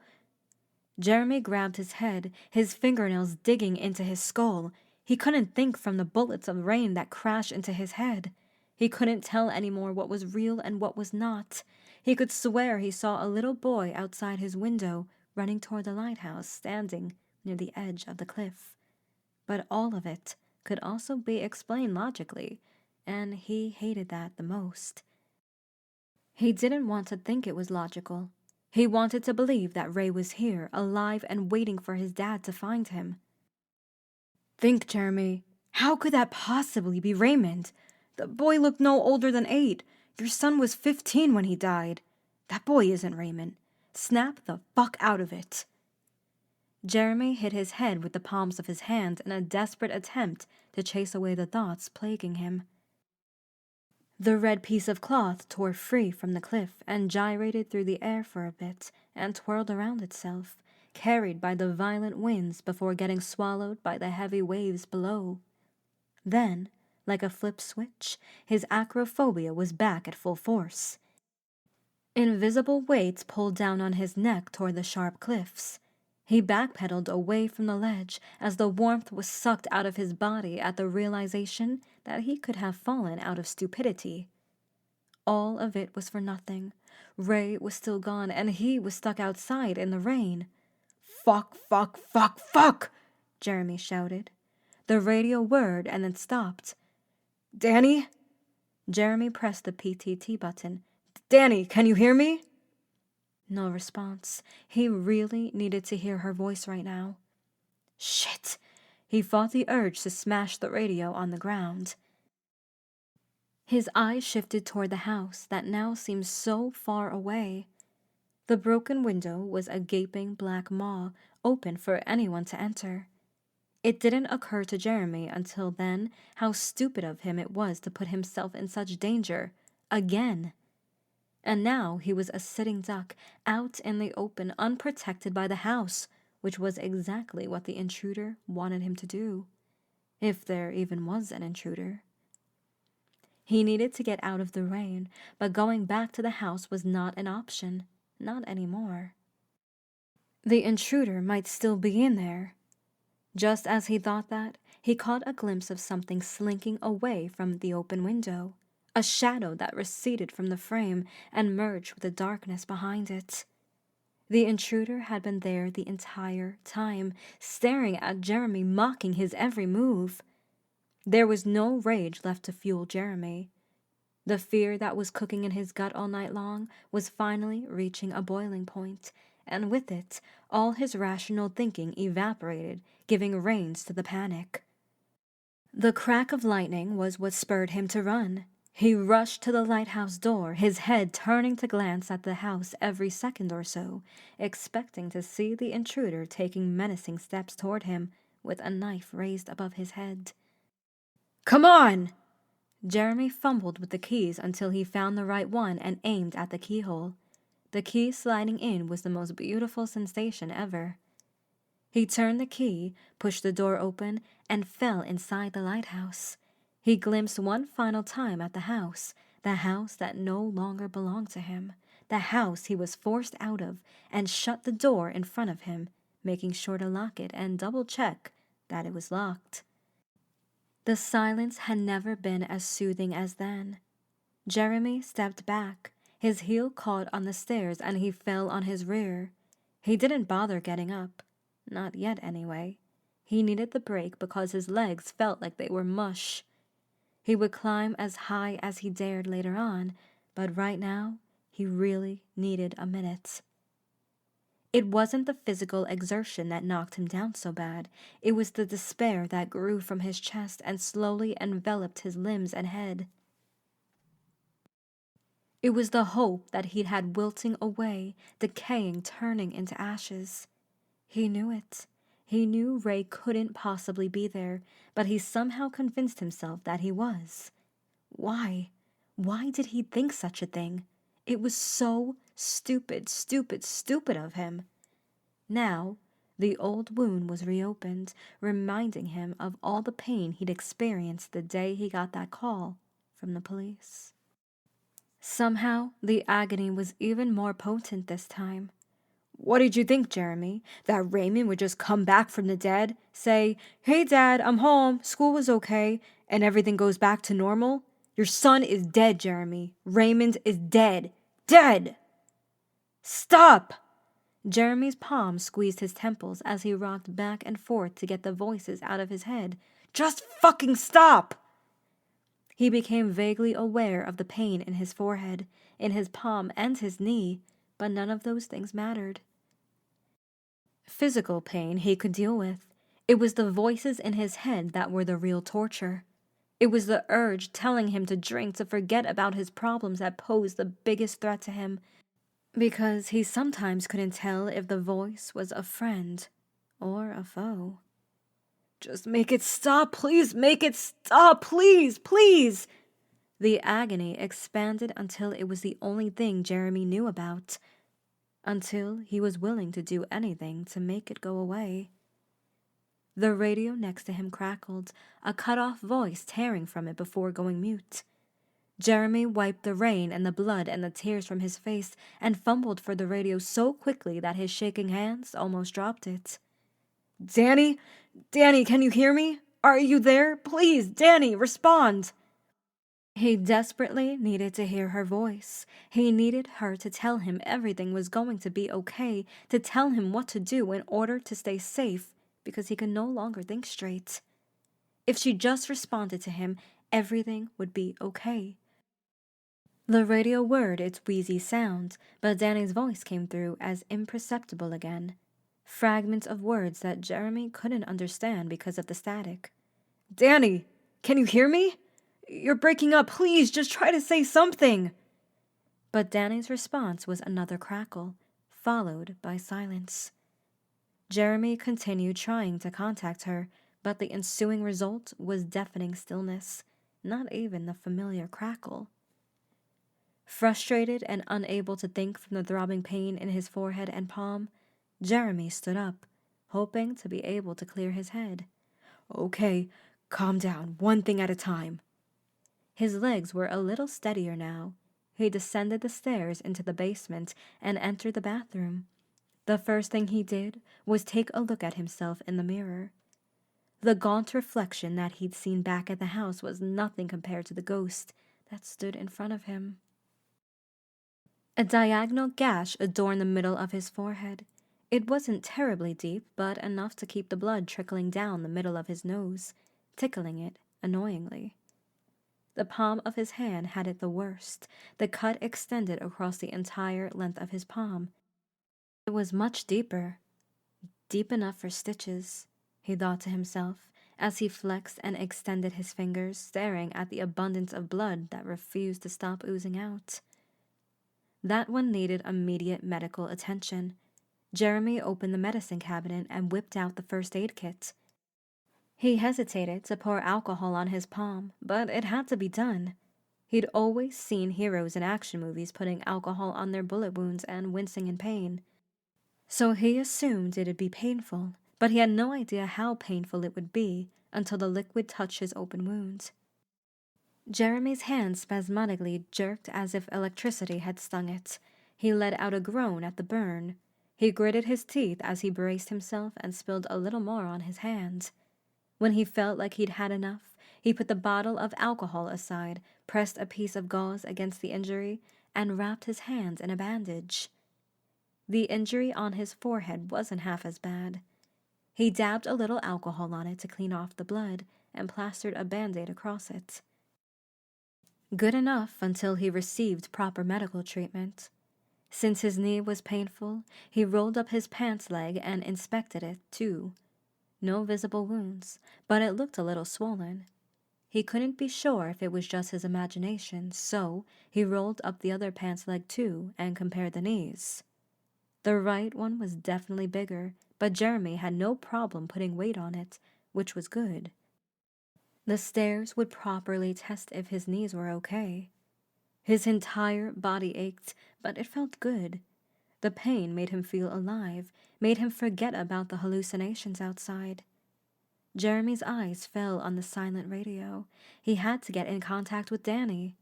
B: Jeremy grabbed his head, his fingernails digging into his skull. He couldn't think from the bullets of rain that crashed into his head. He couldn't tell anymore what was real and what was not. He could swear he saw a little boy outside his window, running toward the lighthouse, standing near the edge of the cliff. But all of it could also be explained logically, and he hated that the most. He didn't want to think it was logical. He wanted to believe that Ray was here, alive and waiting for his dad to find him. Think, Jeremy. How could that possibly be Raymond? The boy looked no older than 8. Your son was 15 when he died. That boy isn't Raymond. Snap the fuck out of it. Jeremy hit his head with the palms of his hands in a desperate attempt to chase away the thoughts plaguing him. The red piece of cloth tore free from the cliff and gyrated through the air for a bit and twirled around itself, carried by the violent winds before getting swallowed by the heavy waves below. Then, like a flip switch, his acrophobia was back at full force. Invisible weights pulled down on his neck toward the sharp cliffs. He backpedaled away from the ledge as the warmth was sucked out of his body at the realization that he could have fallen out of stupidity. All of it was for nothing. Ray was still gone, and he was stuck outside in the rain. "Fuck, fuck, fuck, fuck!" Jeremy shouted. The radio whirred and then stopped. "Danny?" Jeremy pressed the PTT button. "Danny, can you hear me?" No response. He really needed to hear her voice right now. Shit! He fought the urge to smash the radio on the ground. His eyes shifted toward the house that now seemed so far away. The broken window was a gaping black maw, open for anyone to enter. It didn't occur to Jeremy until then how stupid of him it was to put himself in such danger. Again. And now he was a sitting duck, out in the open, unprotected by the house, which was exactly what the intruder wanted him to do. If there even was an intruder. He needed to get out of the rain, but going back to the house was not an option. Not anymore. The intruder might still be in there. Just as he thought that, he caught a glimpse of something slinking away from the open window. A shadow that receded from the frame and merged with the darkness behind it. The intruder had been there the entire time, staring at Jeremy, mocking his every move. There was no rage left to fuel Jeremy. The fear that was cooking in his gut all night long was finally reaching a boiling point, and with it, all his rational thinking evaporated, giving reins to the panic. The crack of lightning was what spurred him to run. He rushed to the lighthouse door, his head turning to glance at the house every second or so, expecting to see the intruder taking menacing steps toward him, with a knife raised above his head. "Come on!" Jeremy fumbled with the keys until he found the right one and aimed at the keyhole. The key sliding in was the most beautiful sensation ever. He turned the key, pushed the door open, and fell inside the lighthouse. He glimpsed one final time at the house that no longer belonged to him, the house he was forced out of, and shut the door in front of him, making sure to lock it and double-check that it was locked. The silence had never been as soothing as then. Jeremy stepped back. His heel caught on the stairs and he fell on his rear. He didn't bother getting up. Not yet, anyway. He needed the break because his legs felt like they were mush. He would climb as high as he dared later on, but right now, he really needed a minute. It wasn't the physical exertion that knocked him down so bad. It was the despair that grew from his chest and slowly enveloped his limbs and head. It was the hope that he'd had wilting away, decaying, turning into ashes. He knew it. He knew Ray couldn't possibly be there, but he somehow convinced himself that he was. Why? Why did he think such a thing? It was so stupid of him. Now, the old wound was reopened, reminding him of all the pain he'd experienced the day he got that call from the police. Somehow, the agony was even more potent this time. What did you think, Jeremy? That Raymond would just come back from the dead, say, "Hey, Dad, I'm home, school was okay," and everything goes back to normal? Your son is dead, Jeremy. Raymond is dead. Dead! Stop! Jeremy's palm squeezed his temples as he rocked back and forth to get the voices out of his head. Just fucking stop! He became vaguely aware of the pain in his forehead, in his palm and his knee, but none of those things mattered. Physical pain he could deal with. It was the voices in his head that were the real torture. It was the urge telling him to drink to forget about his problems that posed the biggest threat to him, because he sometimes couldn't tell if the voice was a friend or a foe. Just make it stop, please, make it stop, please, please! The agony expanded until it was the only thing Jeremy knew about, until he was willing to do anything to make it go away. The radio next to him crackled, a cut-off voice tearing from it before going mute. Jeremy wiped the rain and the blood and the tears from his face and fumbled for the radio so quickly that his shaking hands almost dropped it. Danny? Danny, can you hear me? Are you there? Please, Danny, respond! He desperately needed to hear her voice. He needed her to tell him everything was going to be okay, to tell him what to do in order to stay safe, because he could no longer think straight. If she just responded to him, everything would be okay. The radio whirred its wheezy sound, but Danny's voice came through as imperceptible again. Fragments of words that Jeremy couldn't understand because of the static. Danny, can you hear me? You're breaking up. Please, just try to say something. But Danny's response was another crackle, followed by silence. Jeremy continued trying to contact her, but the ensuing result was deafening stillness, not even the familiar crackle. Frustrated and unable to think from the throbbing pain in his forehead and palm, Jeremy stood up, hoping to be able to clear his head. Okay, calm down, one thing at a time. His legs were a little steadier now. He descended the stairs into the basement and entered the bathroom. The first thing he did was take a look at himself in the mirror. The gaunt reflection that he'd seen back at the house was nothing compared to the ghost that stood in front of him. A diagonal gash adorned the middle of his forehead. It wasn't terribly deep, but enough to keep the blood trickling down the middle of his nose, tickling it annoyingly. The palm of his hand had it the worst. The cut extended across the entire length of his palm. It was much deeper, deep enough for stitches, he thought to himself, as he flexed and extended his fingers, staring at the abundance of blood that refused to stop oozing out. That one needed immediate medical attention. Jeremy opened the medicine cabinet and whipped out the first aid kit. He hesitated to pour alcohol on his palm, but it had to be done. He'd always seen heroes in action movies putting alcohol on their bullet wounds and wincing in pain. So he assumed it'd be painful, but he had no idea how painful it would be until the liquid touched his open wound. Jeremy's hand spasmodically jerked as if electricity had stung it. He let out a groan at the burn. He gritted his teeth as he braced himself and spilled a little more on his hand. When he felt like he'd had enough, he put the bottle of alcohol aside, pressed a piece of gauze against the injury, and wrapped his hands in a bandage. The injury on his forehead wasn't half as bad. He dabbed a little alcohol on it to clean off the blood and plastered a Band-Aid across it. Good enough until he received proper medical treatment. Since his knee was painful, he rolled up his pants leg and inspected it, too. No visible wounds, but it looked a little swollen. He couldn't be sure if it was just his imagination, so he rolled up the other pants leg too and compared the knees. The right one was definitely bigger, but Jeremy had no problem putting weight on it, which was good. The stairs would properly test if his knees were okay. His entire body ached, but it felt good. The pain made him feel alive, made him forget about the hallucinations outside. Jeremy's eyes fell on the silent radio. He had to get in contact with Danny.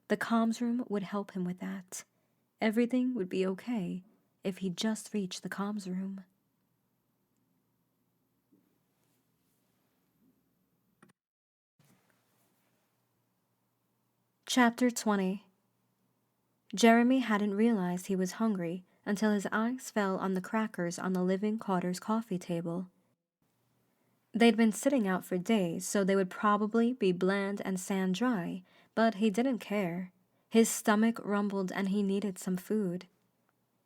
B: The comms room would help him with that. Everything would be okay if he just reached the comms room. Chapter 20. Jeremy hadn't realized he was hungry until his eyes fell on the crackers on the living quarters coffee table. They'd been sitting out for days, so they would probably be bland and sand dry, but he didn't care. His stomach rumbled and he needed some food.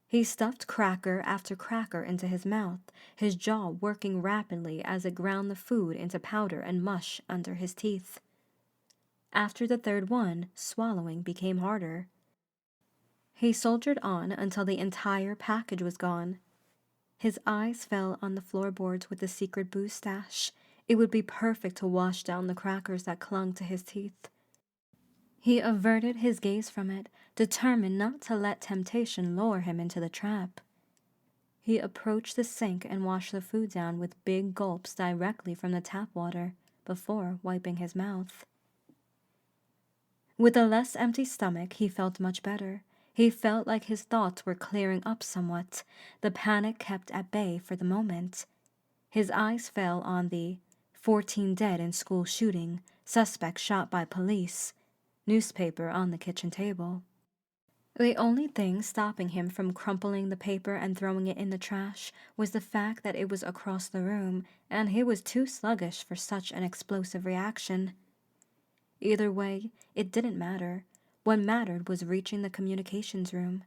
B: He stuffed cracker after cracker into his mouth, his jaw working rapidly as it ground the food into powder and mush under his teeth. After the third one, swallowing became harder. He soldiered on until the entire package was gone. His eyes fell on the floorboards with the secret booze stash. It would be perfect to wash down the crackers that clung to his teeth. He averted his gaze from it, determined not to let temptation lure him into the trap. He approached the sink and washed the food down with big gulps directly from the tap water before wiping his mouth. With a less empty stomach, he felt much better. He felt like his thoughts were clearing up somewhat, the panic kept at bay for the moment. His eyes fell on the 14 dead in school shooting, suspect shot by police, newspaper on the kitchen table. The only thing stopping him from crumpling the paper and throwing it in the trash was the fact that it was across the room, and he was too sluggish for such an explosive reaction. Either way, it didn't matter. What mattered was reaching the communications room.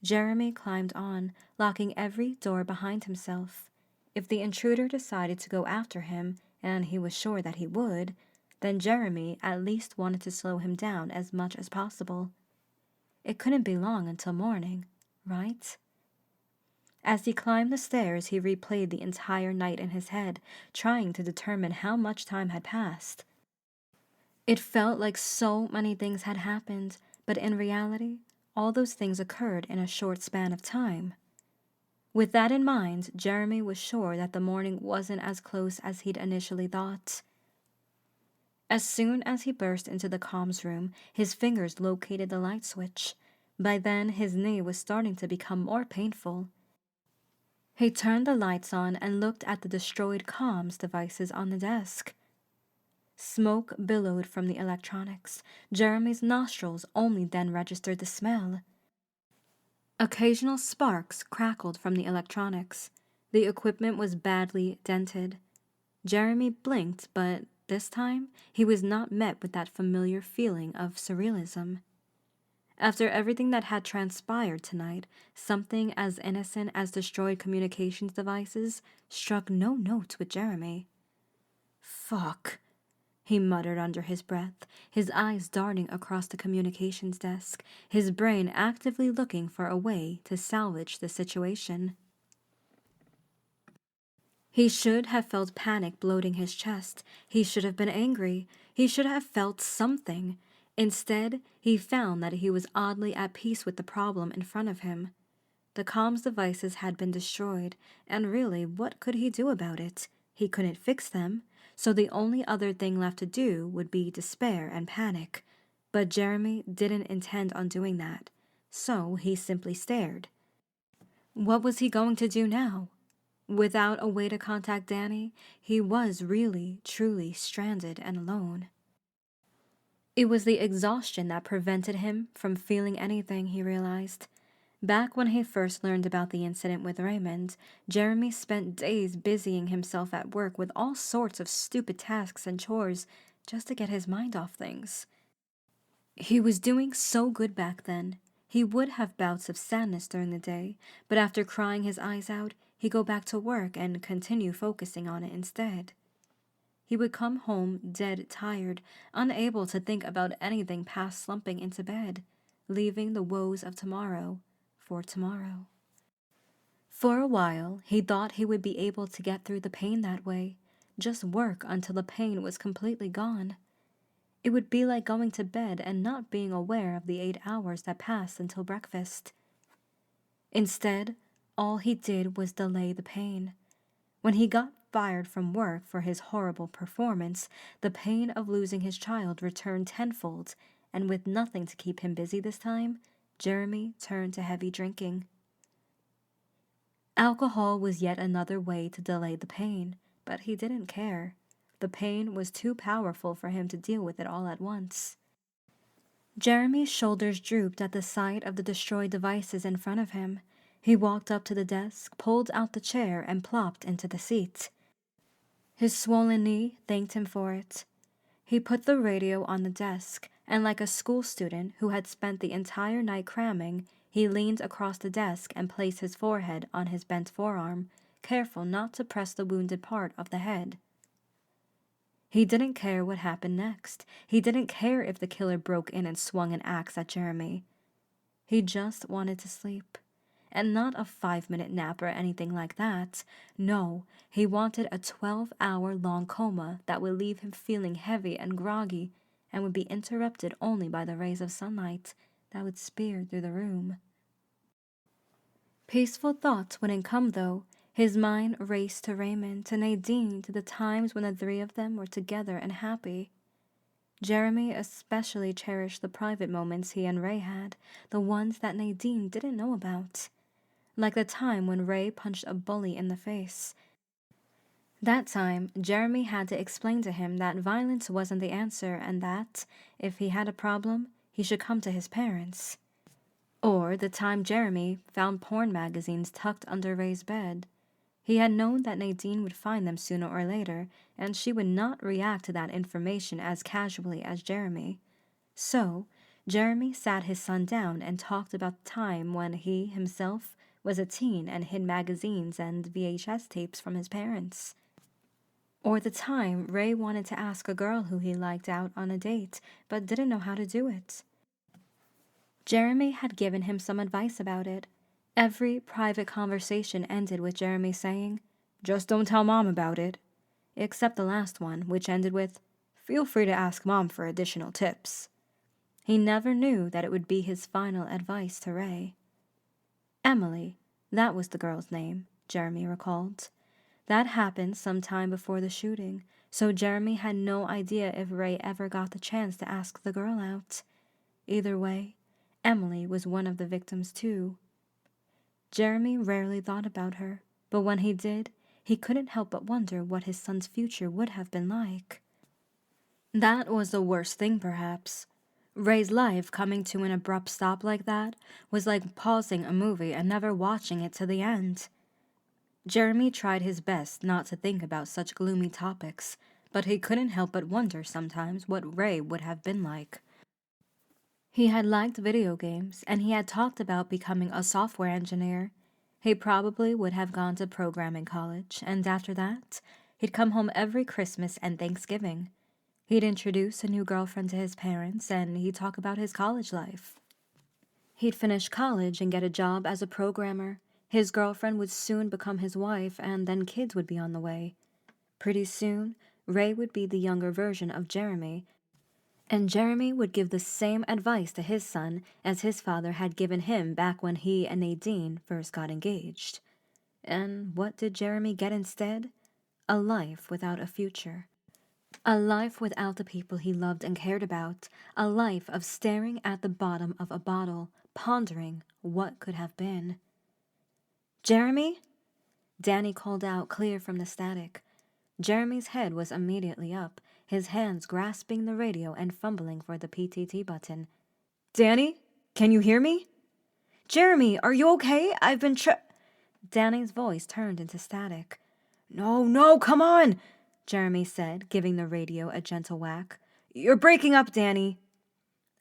B: Jeremy climbed on, locking every door behind himself. If the intruder decided to go after him, and he was sure that he would, then Jeremy at least wanted to slow him down as much as possible. It couldn't be long until morning, right? As he climbed the stairs, he replayed the entire night in his head, trying to determine how much time had passed. It felt like so many things had happened, but in reality, all those things occurred in a short span of time. With that in mind, Jeremy was sure that the morning wasn't as close as he'd initially thought. As soon as he burst into the comms room, his fingers located the light switch. By then, his knee was starting to become more painful. He turned the lights on and looked at the destroyed comms devices on the desk. Smoke billowed from the electronics. Jeremy's nostrils only then registered the smell. Occasional sparks crackled from the electronics. The equipment was badly dented. Jeremy blinked, but this time he was not met with that familiar feeling of surrealism. After everything that had transpired tonight, something as innocent as destroyed communications devices struck no notes with Jeremy. "Fuck," he muttered under his breath, his eyes darting across the communications desk, his brain actively looking for a way to salvage the situation. He should have felt panic bloating his chest. He should have been angry. He should have felt something. Instead, he found that he was oddly at peace with the problem in front of him. The comms devices had been destroyed, and really, what could he do about it? He couldn't fix them, so the only other thing left to do would be despair and panic. But Jeremy didn't intend on doing that, so he simply stared. What was he going to do now? Without a way to contact Danny, he was really, truly stranded and alone. It was the exhaustion that prevented him from feeling anything, he realized. Back when he first learned about the incident with Raymond, Jeremy spent days busying himself at work with all sorts of stupid tasks and chores just to get his mind off things. He was doing so good back then. He would have bouts of sadness during the day, but after crying his eyes out, he'd go back to work and continue focusing on it instead. He would come home dead tired, unable to think about anything past slumping into bed, leaving the woes of tomorrow for tomorrow. For a while, he thought he would be able to get through the pain that way, just work until the pain was completely gone. It would be like going to bed and not being aware of the 8 hours that passed until breakfast. Instead, all he did was delay the pain. When he got fired from work for his horrible performance, the pain of losing his child returned tenfold, and with nothing to keep him busy this time, Jeremy turned to heavy drinking. Alcohol was yet another way to delay the pain, but he didn't care. The pain was too powerful for him to deal with it all at once. Jeremy's shoulders drooped at the sight of the destroyed devices in front of him. He walked up to the desk, pulled out the chair, and plopped into the seat. His swollen knee thanked him for it. He put the radio on the desk, and like a school student who had spent the entire night cramming, he leaned across the desk and placed his forehead on his bent forearm, careful not to press the wounded part of the head. He didn't care what happened next. He didn't care if the killer broke in and swung an axe at Jeremy. He just wanted to sleep. And not a 5-minute nap or anything like that. No, he wanted a 12-hour-long coma that would leave him feeling heavy and groggy and would be interrupted only by the rays of sunlight that would spear through the room. Peaceful thoughts wouldn't come, though. His mind raced to Raymond, to Nadine, to the times when the three of them were together and happy. Jeremy especially cherished the private moments he and Ray had, the ones that Nadine didn't know about. Like the time when Ray punched a bully in the face. That time, Jeremy had to explain to him that violence wasn't the answer and that, if he had a problem, he should come to his parents. Or the time Jeremy found porn magazines tucked under Ray's bed. He had known that Nadine would find them sooner or later, and she would not react to that information as casually as Jeremy. So, Jeremy sat his son down and talked about the time when he himself was a teen and hid magazines and VHS tapes from his parents. Or the time Ray wanted to ask a girl who he liked out on a date, but didn't know how to do it. Jeremy had given him some advice about it. Every private conversation ended with Jeremy saying, "Just don't tell Mom about it." Except the last one, which ended with, "Feel free to ask Mom for additional tips." He never knew that it would be his final advice to Ray. Emily, that was the girl's name, Jeremy recalled. That happened some time before the shooting, so Jeremy had no idea if Ray ever got the chance to ask the girl out. Either way, Emily was one of the victims too. Jeremy rarely thought about her, but when he did, he couldn't help but wonder what his son's future would have been like. That was the worst thing, perhaps. Ray's life coming to an abrupt stop like that was like pausing a movie and never watching it to the end. Jeremy tried his best not to think about such gloomy topics, but he couldn't help but wonder sometimes what Ray would have been like. He had liked video games, and he had talked about becoming a software engineer. He probably would have gone to programming college, and after that, he'd come home every Christmas and Thanksgiving. He'd introduce a new girlfriend to his parents, and he'd talk about his college life. He'd finish college and get a job as a programmer. His girlfriend would soon become his wife, and then kids would be on the way. Pretty soon, Ray would be the younger version of Jeremy, and Jeremy would give the same advice to his son as his father had given him back when he and Nadine first got engaged. And what did Jeremy get instead? A life without a future. A life without the people he loved and cared about. A life of staring at the bottom of a bottle, pondering what could have been. "Jeremy?" Danny called out clear from the static. Jeremy's head was immediately up, his hands grasping the radio and fumbling for the PTT button. "Danny, can you hear me?" "Jeremy, are you okay? I've been Danny's voice turned into static. No, come on," Jeremy said, giving the radio a gentle whack. "You're breaking up, Danny."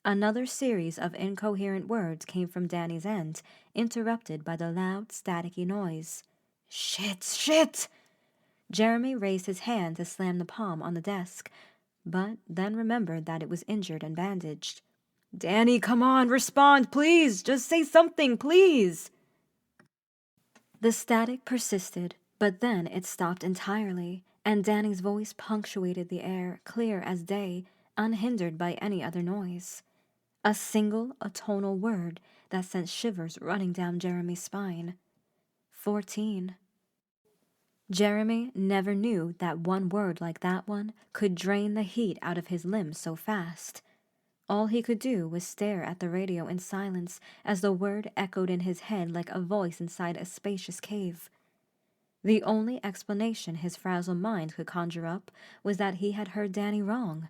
B: Another series of incoherent words came from Danny's end, interrupted by the loud, staticky noise. Shit! Jeremy raised his hand to slam the palm on the desk, but then remembered that it was injured and bandaged. "Danny, come on, respond, please! Just say something, please!" The static persisted, but then it stopped entirely, and Danny's voice punctuated the air, clear as day, unhindered by any other noise. A single atonal word that sent shivers running down Jeremy's spine. 14. Jeremy never knew that one word like that one could drain the heat out of his limbs so fast. All he could do was stare at the radio in silence as the word echoed in his head like a voice inside a spacious cave. The only explanation his frazzled mind could conjure up was that he had heard Danny wrong.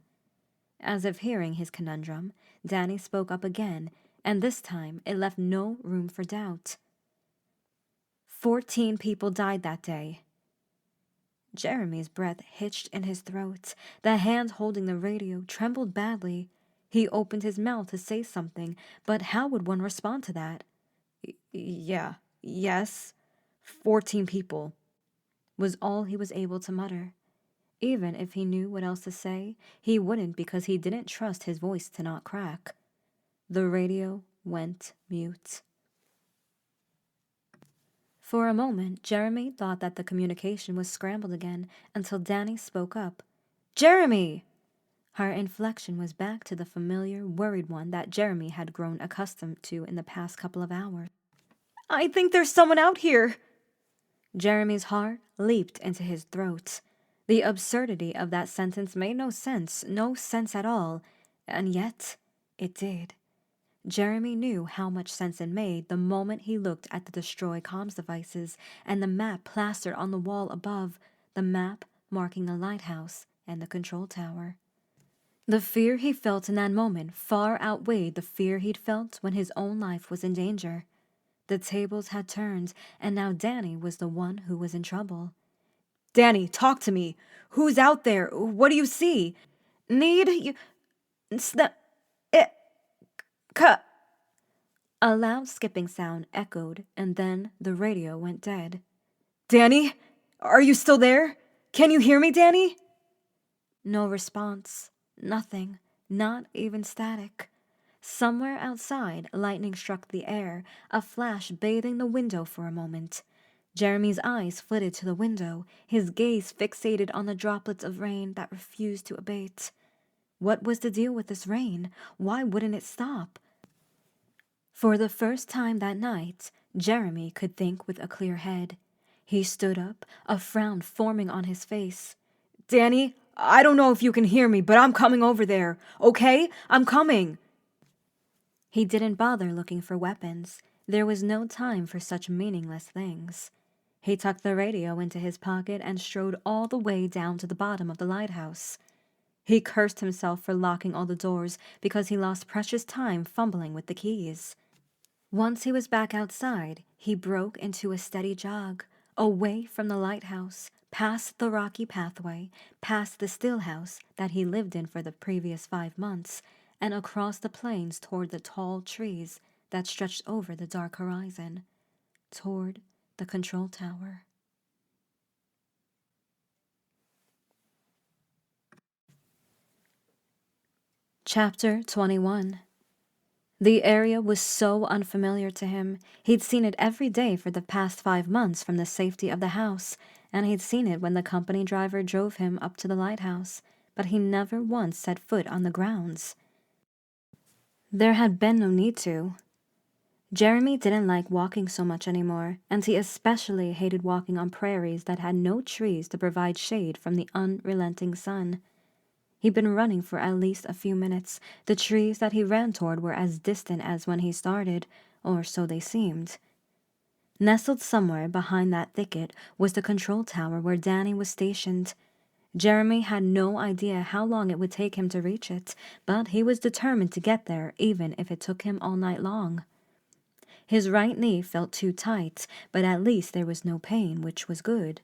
B: As if hearing his conundrum, Danny spoke up again, and this time it left no room for doubt. 14 people died that day. Jeremy's breath hitched in his throat. The hand holding the radio trembled badly. He opened his mouth to say something, but how would one respond to that? Yeah, yes, 14 people, was all he was able to mutter. Even if he knew what else to say, he wouldn't because he didn't trust his voice to not crack. The radio went mute. For a moment, Jeremy thought that the communication was scrambled again until Danny spoke up. Jeremy! Her inflection was back to the familiar, worried one that Jeremy had grown accustomed to in the past couple of hours. I think there's someone out here! Jeremy's heart leaped into his throat. The absurdity of that sentence made no sense at all, and yet it did. Jeremy knew how much sense it made the moment he looked at the destroyed comms devices and the map plastered on the wall above, the map marking the lighthouse and the control tower. The fear he felt in that moment far outweighed the fear he'd felt when his own life was in danger. The tables had turned, and now Danny was the one who was in trouble. Danny, talk to me. Who's out there? What do you see? Need you... A loud skipping sound echoed, and then the radio went dead. Danny? Are you still there? Can you hear me, Danny? No response. Nothing. Not even static. Somewhere outside, lightning struck the air, a flash bathing the window for a moment. Jeremy's eyes flitted to the window, his gaze fixated on the droplets of rain that refused to abate. What was the deal with this rain? Why wouldn't it stop? For the first time that night, Jeremy could think with a clear head. He stood up, a frown forming on his face. Danny, I don't know if you can hear me, but I'm coming over there, okay? I'm coming! He didn't bother looking for weapons. There was no time for such meaningless things. He tucked the radio into his pocket and strode all the way down to the bottom of the lighthouse. He cursed himself for locking all the doors because he lost precious time fumbling with the keys. Once he was back outside, he broke into a steady jog, away from the lighthouse, past the rocky pathway, past the still house that he lived in for the previous 5 months, and across the plains toward the tall trees that stretched over the dark horizon, toward the control tower. Chapter 21. The area was so unfamiliar to him. He'd seen it every day for the past 5 months from the safety of the house, and he'd seen it when the company driver drove him up to the lighthouse, but he never once set foot on the grounds. There had been no need to. Jeremy didn't like walking so much anymore, and he especially hated walking on prairies that had no trees to provide shade from the unrelenting sun. He'd been running for at least a few minutes. The trees that he ran toward were as distant as when he started, or so they seemed. Nestled somewhere behind that thicket was the control tower where Danny was stationed. Jeremy had no idea how long it would take him to reach it, but he was determined to get there even if it took him all night long. His right knee felt too tight, but at least there was no pain, which was good.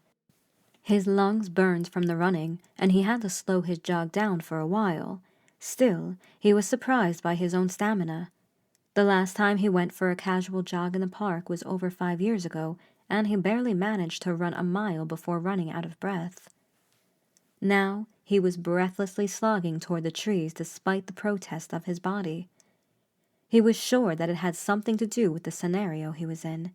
B: His lungs burned from the running, and he had to slow his jog down for a while. Still, he was surprised by his own stamina. The last time he went for a casual jog in the park was over 5 years ago, and he barely managed to run a mile before running out of breath. Now, he was breathlessly slogging toward the trees despite the protest of his body. He was sure that it had something to do with the scenario he was in.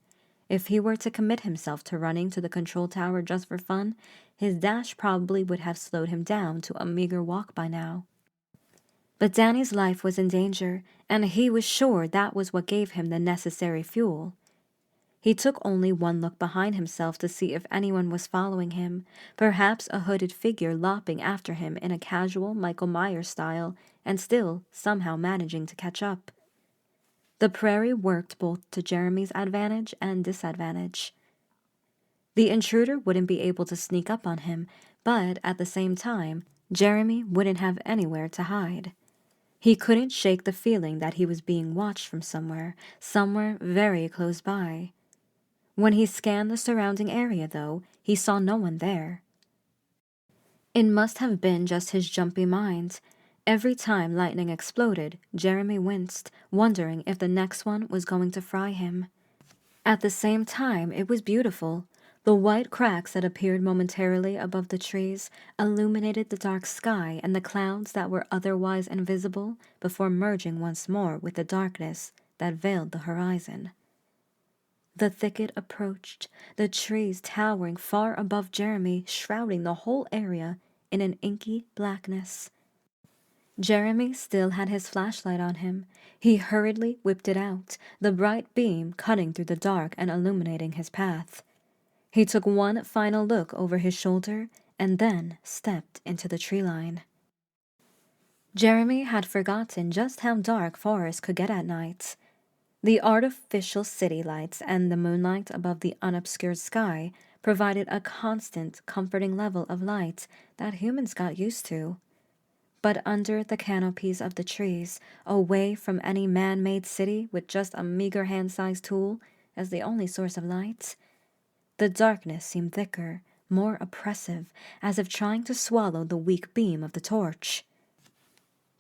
B: If he were to commit himself to running to the control tower just for fun, his dash probably would have slowed him down to a meager walk by now. But Danny's life was in danger, and he was sure that was what gave him the necessary fuel. He took only one look behind himself to see if anyone was following him, perhaps a hooded figure lopping after him in a casual Michael Myers style, and still somehow managing to catch up. The prairie worked both to Jeremy's advantage and disadvantage. The intruder wouldn't be able to sneak up on him, but at the same time, Jeremy wouldn't have anywhere to hide. He couldn't shake the feeling that he was being watched from somewhere very close by. When he scanned the surrounding area, though, he saw no one there. It must have been just his jumpy mind. Every time lightning exploded, Jeremy winced, wondering if the next one was going to fry him. At the same time, it was beautiful. The white cracks that appeared momentarily above the trees illuminated the dark sky and the clouds that were otherwise invisible before merging once more with the darkness that veiled the horizon. The thicket approached, the trees towering far above Jeremy, shrouding the whole area in an inky blackness. Jeremy still had his flashlight on him. He hurriedly whipped it out, the bright beam cutting through the dark and illuminating his path. He took one final look over his shoulder and then stepped into the tree line. Jeremy had forgotten just how dark forests could get at night. The artificial city lights and the moonlight above the unobscured sky provided a constant, comforting level of light that humans got used to. But under the canopies of the trees, away from any man-made city with just a meager hand-sized tool as the only source of light, the darkness seemed thicker, more oppressive, as if trying to swallow the weak beam of the torch.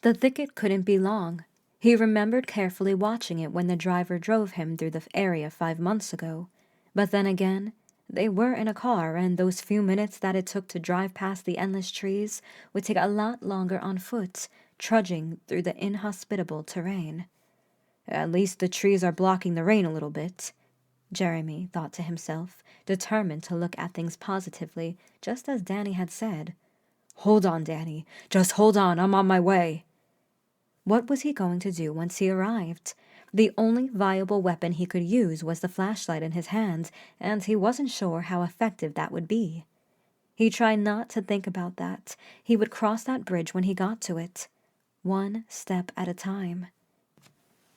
B: The thicket couldn't be long. He remembered carefully watching it when the driver drove him through the area 5 months ago. But then again, they were in a car, and those few minutes that it took to drive past the endless trees would take a lot longer on foot, trudging through the inhospitable terrain. At least the trees are blocking the rain a little bit, Jeremy thought to himself, determined to look at things positively, just as Danny had said. "Hold on, Danny. Just hold on. I'm on my way." What was he going to do once he arrived? The only viable weapon he could use was the flashlight in his hand, and he wasn't sure how effective that would be. He tried not to think about that. He would cross that bridge when he got to it, one step at a time.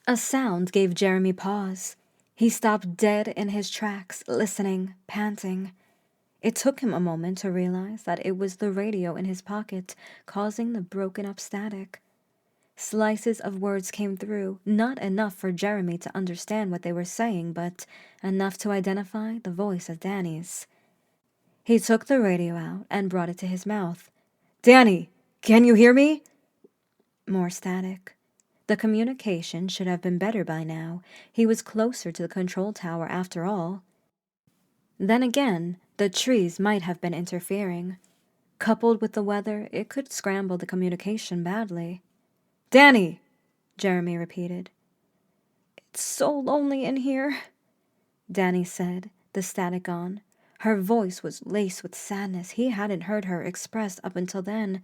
B: A sound gave Jeremy pause. He stopped dead in his tracks, listening, panting. It took him a moment to realize that it was the radio in his pocket, causing the broken-up static. Slices of words came through, not enough for Jeremy to understand what they were saying, but enough to identify the voice as Danny's. He took the radio out and brought it to his mouth. "Danny, can you hear me?" More static. The communication should have been better by now. He was closer to the control tower after all. Then again, the trees might have been interfering. Coupled with the weather, it could scramble the communication badly. "Danny!" Jeremy repeated. "It's so lonely in here," Danny said, the static gone. Her voice was laced with sadness he hadn't heard her express up until then.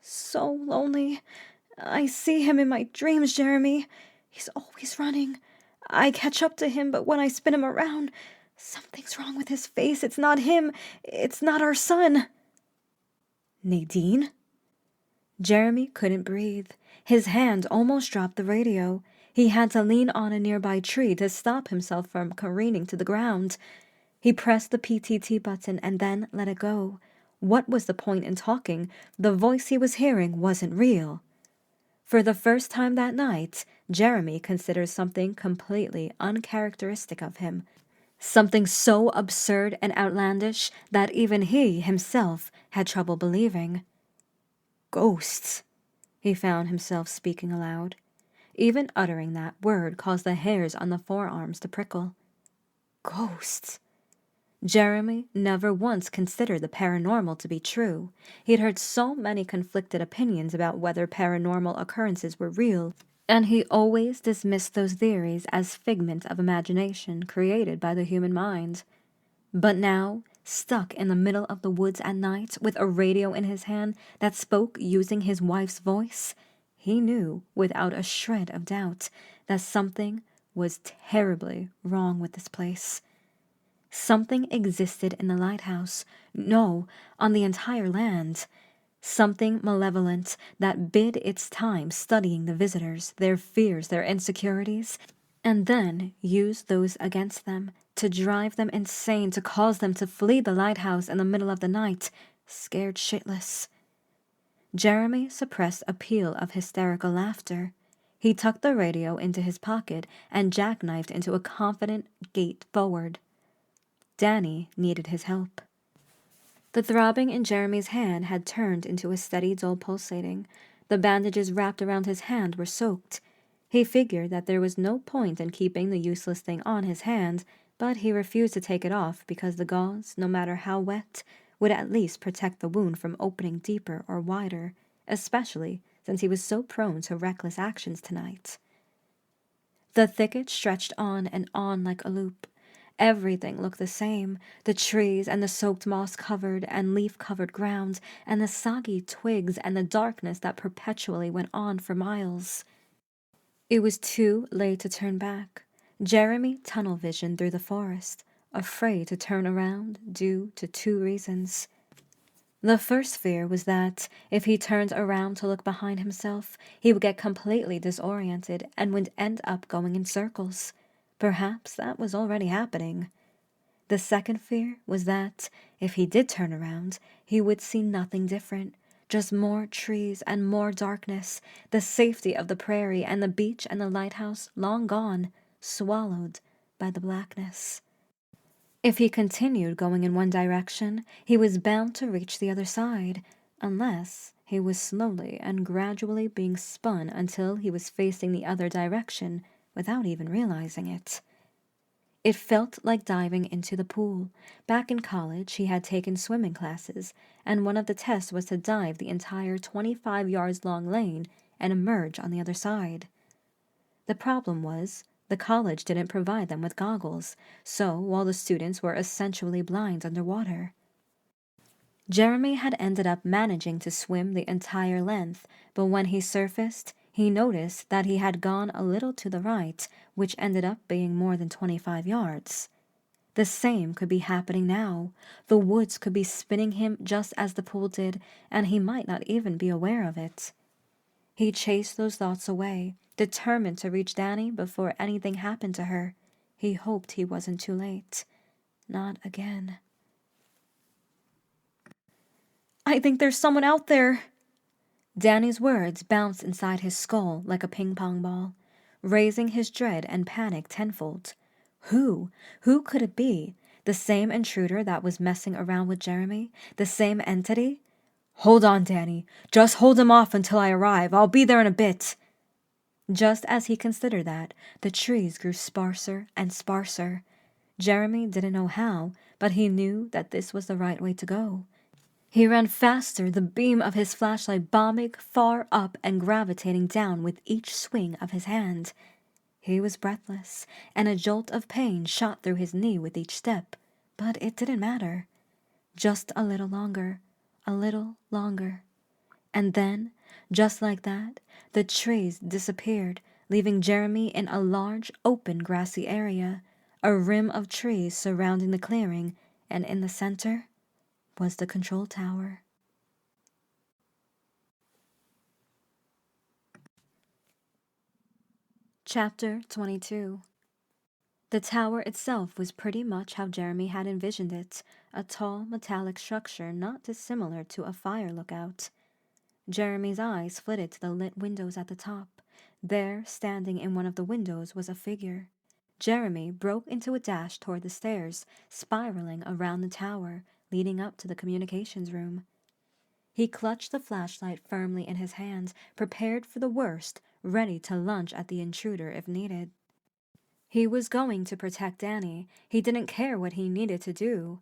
B: "So lonely. I see him in my dreams, Jeremy. He's always running. I catch up to him, but when I spin him around, something's wrong with his face. It's not him. It's not our son." "Nadine?" Jeremy couldn't breathe. His hand almost dropped the radio. He had to lean on a nearby tree to stop himself from careening to the ground. He pressed the PTT button and then let it go. What was the point in talking? The voice he was hearing wasn't real. For the first time that night, Jeremy considered something completely uncharacteristic of him. Something so absurd and outlandish that even he himself had trouble believing. "Ghosts," he found himself speaking aloud. Even uttering that word caused the hairs on the forearms to prickle. Ghosts. Jeremy never once considered the paranormal to be true. He'd heard so many conflicted opinions about whether paranormal occurrences were real, and he always dismissed those theories as figment of imagination created by the human mind. But now, stuck in the middle of the woods at night with a radio in his hand that spoke using his wife's voice, he knew, without a shred of doubt, that something was terribly wrong with this place. Something existed in the lighthouse, no, on the entire land. Something malevolent that bid its time studying the visitors, their fears, their insecurities, and then used those against them, to drive them insane, to cause them to flee the lighthouse in the middle of the night, scared shitless. Jeremy suppressed a peal of hysterical laughter. He tucked the radio into his pocket and jackknifed into a confident gait forward. Danny needed his help. The throbbing in Jeremy's hand had turned into a steady, dull pulsating. The bandages wrapped around his hand were soaked. He figured that there was no point in keeping the useless thing on his hand, but he refused to take it off because the gauze, no matter how wet, would at least protect the wound from opening deeper or wider, especially since he was so prone to reckless actions tonight. The thicket stretched on and on like a loop. Everything looked the same, the trees and the soaked moss-covered and leaf-covered ground, and the soggy twigs and the darkness that perpetually went on for miles. It was too late to turn back. Jeremy tunnel-visioned through the forest, afraid to turn around due to 2 reasons. The first fear was that, if he turned around to look behind himself, he would get completely disoriented and would end up going in circles. Perhaps that was already happening. The second fear was that, if he did turn around, he would see nothing different, just more trees and more darkness, the safety of the prairie and the beach and the lighthouse long gone, swallowed by the blackness. If he continued going in one direction, he was bound to reach the other side, unless he was slowly and gradually being spun until he was facing the other direction without even realizing it. It felt like diving into the pool. Back in college, he had taken swimming classes, and one of the tests was to dive the entire 25 yards long lane and emerge on the other side. The problem was, the college didn't provide them with goggles, so while the students were essentially blind underwater. Jeremy had ended up managing to swim the entire length, but when he surfaced, he noticed that he had gone a little to the right, which ended up being more than 25 yards. The same could be happening now. The woods could be spinning him just as the pool did, and he might not even be aware of it. He chased those thoughts away, determined to reach Danny before anything happened to her. He hoped he wasn't too late. Not again. "I think there's someone out there." Danny's words bounced inside his skull like a ping-pong ball, raising his dread and panic tenfold. Who? Who could it be? The same intruder that was messing around with Jeremy? The same entity? "Hold on, Danny. Just hold him off until I arrive. I'll be there in a bit." Just as he considered that, the trees grew sparser and sparser. Jeremy didn't know how, but he knew that this was the right way to go. He ran faster, the beam of his flashlight bombing far up and gravitating down with each swing of his hand. He was breathless, and a jolt of pain shot through his knee with each step, but it didn't matter. Just a little longer, a little longer. And then, just like that, the trees disappeared, leaving Jeremy in a large, open, grassy area, a rim of trees surrounding the clearing, and in the center was the control tower. Chapter 22. The tower itself was pretty much how Jeremy had envisioned it, a tall, metallic structure not dissimilar to a fire lookout. Jeremy's eyes flitted to the lit windows at the top. There, standing in one of the windows, was a figure. Jeremy broke into a dash toward the stairs, spiraling around the tower, leading up to the communications room. He clutched the flashlight firmly in his hands, prepared for the worst, ready to lunge at the intruder if needed. He was going to protect Danny. He didn't care what he needed to do.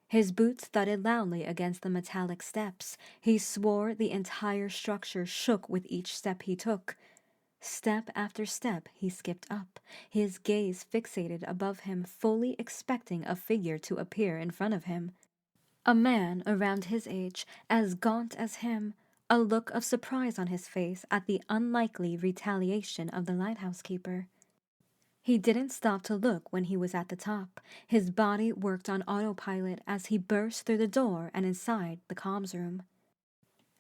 B: His boots thudded loudly against the metallic steps. He swore the entire structure shook with each step he took. Step after step he skipped up, his gaze fixated above him, fully expecting a figure to appear in front of him. A man around his age, as gaunt as him, a look of surprise on his face at the unlikely retaliation of the lighthouse keeper. He didn't stop to look when he was at the top. His body worked on autopilot as he burst through the door and inside the comms room.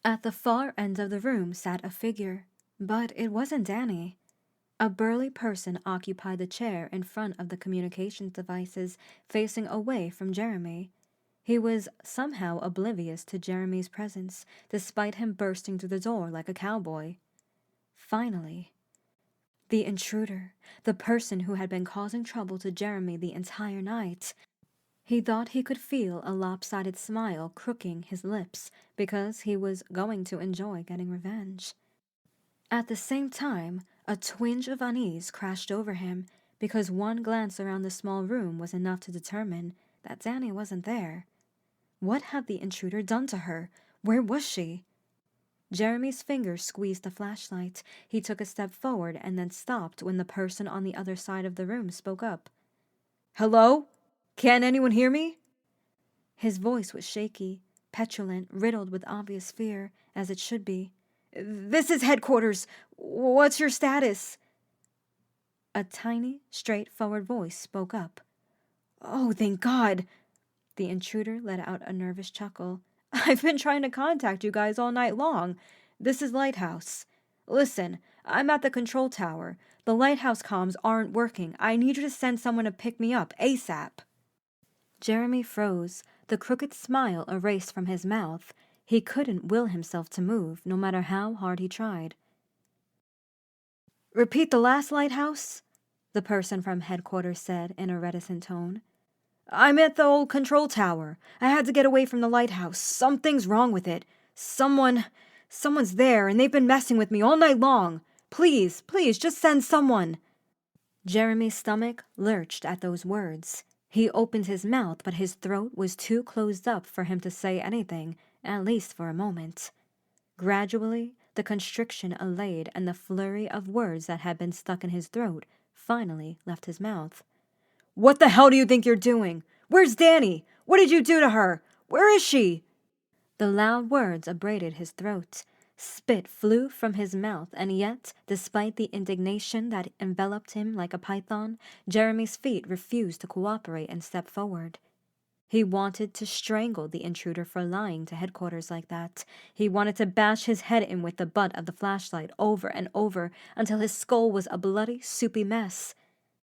B: At the far end of the room sat a figure, but it wasn't Danny. A burly person occupied the chair in front of the communications devices, facing away from Jeremy. He was somehow oblivious to Jeremy's presence, despite him bursting through the door like a cowboy. Finally, the intruder, the person who had been causing trouble to Jeremy the entire night. He thought he could feel a lopsided smile crooking his lips because he was going to enjoy getting revenge. At the same time, a twinge of unease crashed over him because one glance around the small room was enough to determine that Danny wasn't there. What had the intruder done to her? Where was she? Jeremy's fingers squeezed the flashlight. He took a step forward and then stopped when the person on the other side of the room spoke up. "Hello? Can anyone hear me?" His voice was shaky, petulant, riddled with obvious fear, as it should be. "This is headquarters. What's your status?" A tiny, straightforward voice spoke up. "Oh, thank God." The intruder let out a nervous chuckle. "I've been trying to contact you guys all night long. This is Lighthouse. Listen, I'm at the control tower. The lighthouse comms aren't working. I need you to send someone to pick me up, ASAP." Jeremy froze, the crooked smile erased from his mouth. He couldn't will himself to move, no matter how hard he tried. "Repeat the last, Lighthouse," the person from headquarters said in a reticent tone. "I'm at the old control tower. I had to get away from the lighthouse. Something's wrong with it. Someone's there, and they've been messing with me all night long. Please, just send someone." Jeremy's stomach lurched at those words. He opened his mouth, but his throat was too closed up for him to say anything, at least for a moment. Gradually, the constriction allayed, and the flurry of words that had been stuck in his throat finally left his mouth. "What the hell do you think you're doing? Where's Danny? What did you do to her? Where is she?" The loud words abraded his throat. Spit flew from his mouth, and yet, despite the indignation that enveloped him like a python, Jeremy's feet refused to cooperate and step forward. He wanted to strangle the intruder for lying to headquarters like that. He wanted to bash his head in with the butt of the flashlight over and over until his skull was a bloody, soupy mess.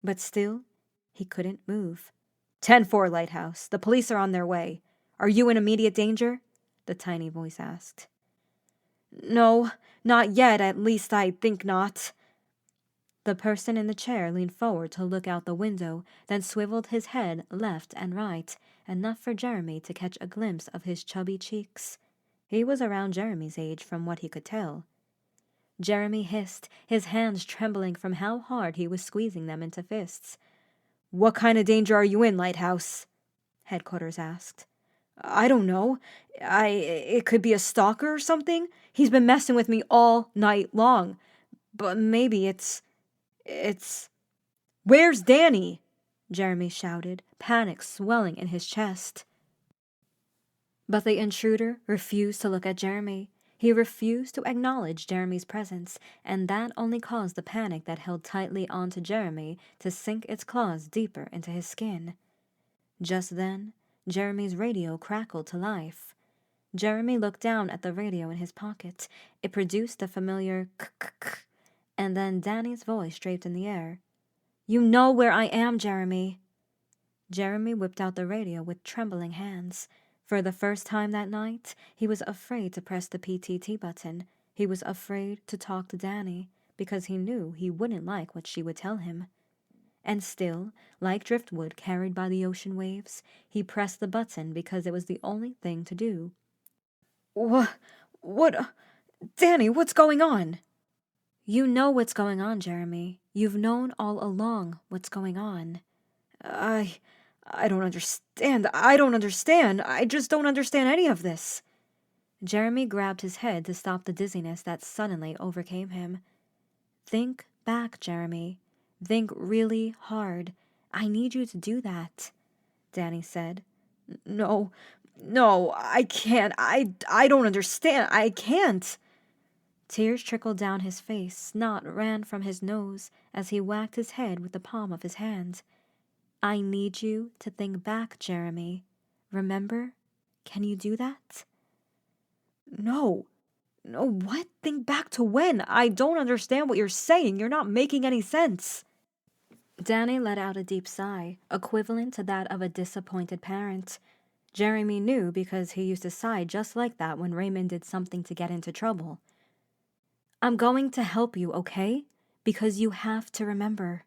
B: But still, he couldn't move. 10-4, Lighthouse. The police are on their way. Are you in immediate danger?" the tiny voice asked. "No, not yet, at least I think not." The person in the chair leaned forward to look out the window, then swiveled his head left and right, enough for Jeremy to catch a glimpse of his chubby cheeks. He was around Jeremy's age from what he could tell. Jeremy hissed, his hands trembling from how hard he was squeezing them into fists. "What kind of danger are you in, Lighthouse?" headquarters asked. "I don't know. It could be a stalker or something. He's been messing with me all night long. But maybe it's... Where's Danny?" Jeremy shouted, panic swelling in his chest. But the intruder refused to look at Jeremy. He refused to acknowledge Jeremy's presence, and that only caused the panic that held tightly onto Jeremy to sink its claws deeper into his skin. Just then, Jeremy's radio crackled to life. Jeremy looked down at the radio in his pocket. It produced the familiar k-k-k, and then Danny's voice draped in the air. "You know where I am, Jeremy." Jeremy whipped out the radio with trembling hands. For the first time that night, he was afraid to press the PTT button. He was afraid to talk to Danny, because he knew he wouldn't like what she would tell him. And still, like driftwood carried by the ocean waves, he pressed the button because it was the only thing to do. What, Danny, what's going on?" "You know what's going on, Jeremy. You've known all along what's going on." I don't understand. I just don't understand any of this." Jeremy grabbed his head to stop the dizziness that suddenly overcame him. "Think back, Jeremy. Think really hard. I need you to do that," Danny said. No, I can't. I don't understand. I can't." Tears trickled down his face. Snot ran from his nose as he whacked his head with the palm of his hand. "I need you to think back, Jeremy. Remember? Can you do that?" No, what? Think back to when? I don't understand what you're saying. You're not making any sense." Danny let out a deep sigh, equivalent to that of a disappointed parent. Jeremy knew because he used to sigh just like that when Raymond did something to get into trouble. "I'm going to help you, okay? Because you have to remember."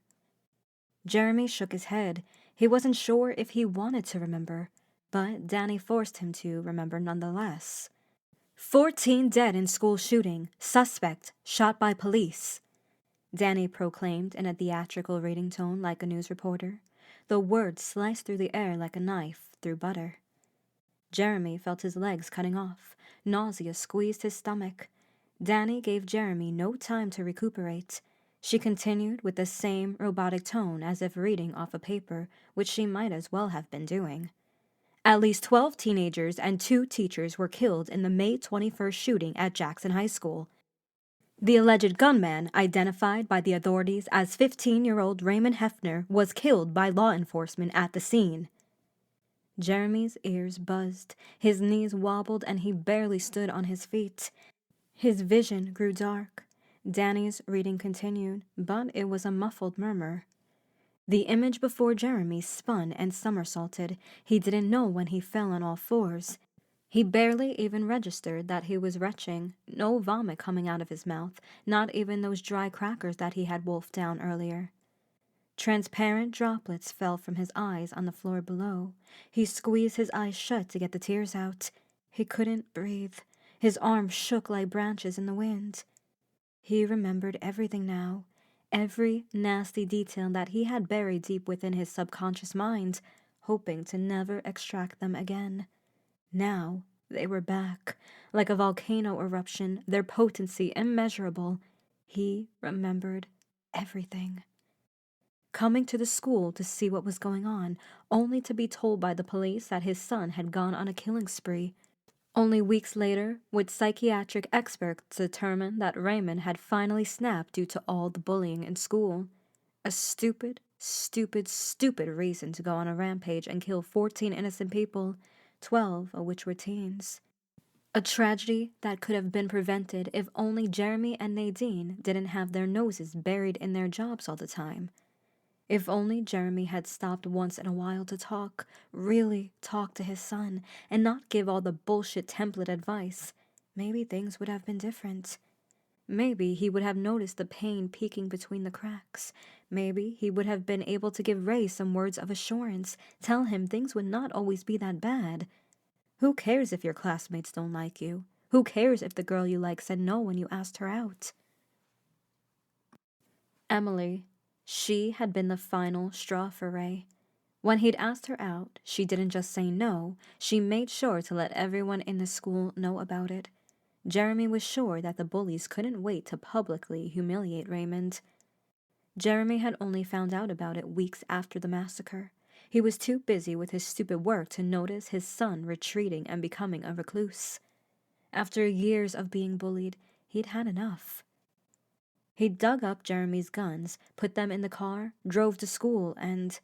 B: Jeremy shook his head. He wasn't sure if he wanted to remember, but Danny forced him to remember nonetheless. 14 dead in school shooting. Suspect shot by police. Danny proclaimed in a theatrical reading tone like a news reporter. The words sliced through the air like a knife through butter. Jeremy felt his legs cutting off. Nausea squeezed his stomach. Danny gave Jeremy no time to recuperate. She continued with the same robotic tone as if reading off a paper, which she might as well have been doing. At least 12 teenagers and 2 teachers were killed in the May 21st shooting at Jackson High School. The alleged gunman, identified by the authorities as 15-year-old Raymond Hefner, was killed by law enforcement at the scene. Jeremy's ears buzzed, his knees wobbled, and he barely stood on his feet. His vision grew dark. Danny's reading continued, but it was a muffled murmur. The image before Jeremy spun and somersaulted. He didn't know when he fell on all fours. He barely even registered that he was retching, no vomit coming out of his mouth, not even those dry crackers that he had wolfed down earlier. Transparent droplets fell from his eyes on the floor below. He squeezed his eyes shut to get the tears out. He couldn't breathe. His arms shook like branches in the wind. He remembered everything now, every nasty detail that he had buried deep within his subconscious mind, hoping to never extract them again. Now they were back, like a volcano eruption, their potency immeasurable. He remembered everything. Coming to the school to see what was going on, only to be told by the police that his son had gone on a killing spree. Only weeks later would psychiatric experts determine that Raymond had finally snapped due to all the bullying in school. A stupid, stupid, stupid reason to go on a rampage and kill 14 innocent people, 12 of which were teens. A tragedy that could have been prevented if only Jeremy and Nadine didn't have their noses buried in their jobs all the time. If only Jeremy had stopped once in a while to talk, really talk to his son, and not give all the bullshit template advice, maybe things would have been different. Maybe he would have noticed the pain peeking between the cracks. Maybe he would have been able to give Ray some words of assurance, tell him things would not always be that bad. Who cares if your classmates don't like you? Who cares if the girl you like said no when you asked her out? Emily. She had been the final straw for Ray. When he'd asked her out, she didn't just say no, she made sure to let everyone in the school know about it. Jeremy was sure that the bullies couldn't wait to publicly humiliate Raymond. Jeremy had only found out about it weeks after the massacre. He was too busy with his stupid work to notice his son retreating and becoming a recluse. After years of being bullied, he'd had enough. He dug up Jeremy's guns, put them in the car, drove to school, and,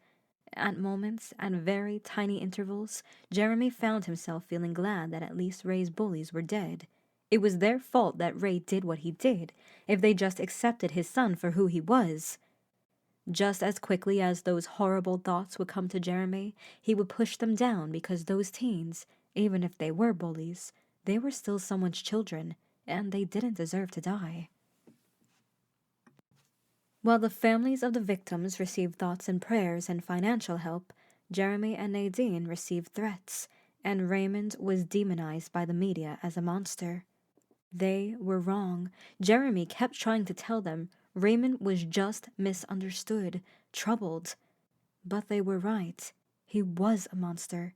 B: at moments, at very tiny intervals, Jeremy found himself feeling glad that at least Ray's bullies were dead. It was their fault that Ray did what he did, if they just accepted his son for who he was. Just as quickly as those horrible thoughts would come to Jeremy, he would push them down because those teens, even if they were bullies, they were still someone's children, and they didn't deserve to die. While the families of the victims received thoughts and prayers and financial help, Jeremy and Nadine received threats, and Raymond was demonized by the media as a monster. They were wrong. Jeremy kept trying to tell them Raymond was just misunderstood, troubled. But they were right. He was a monster.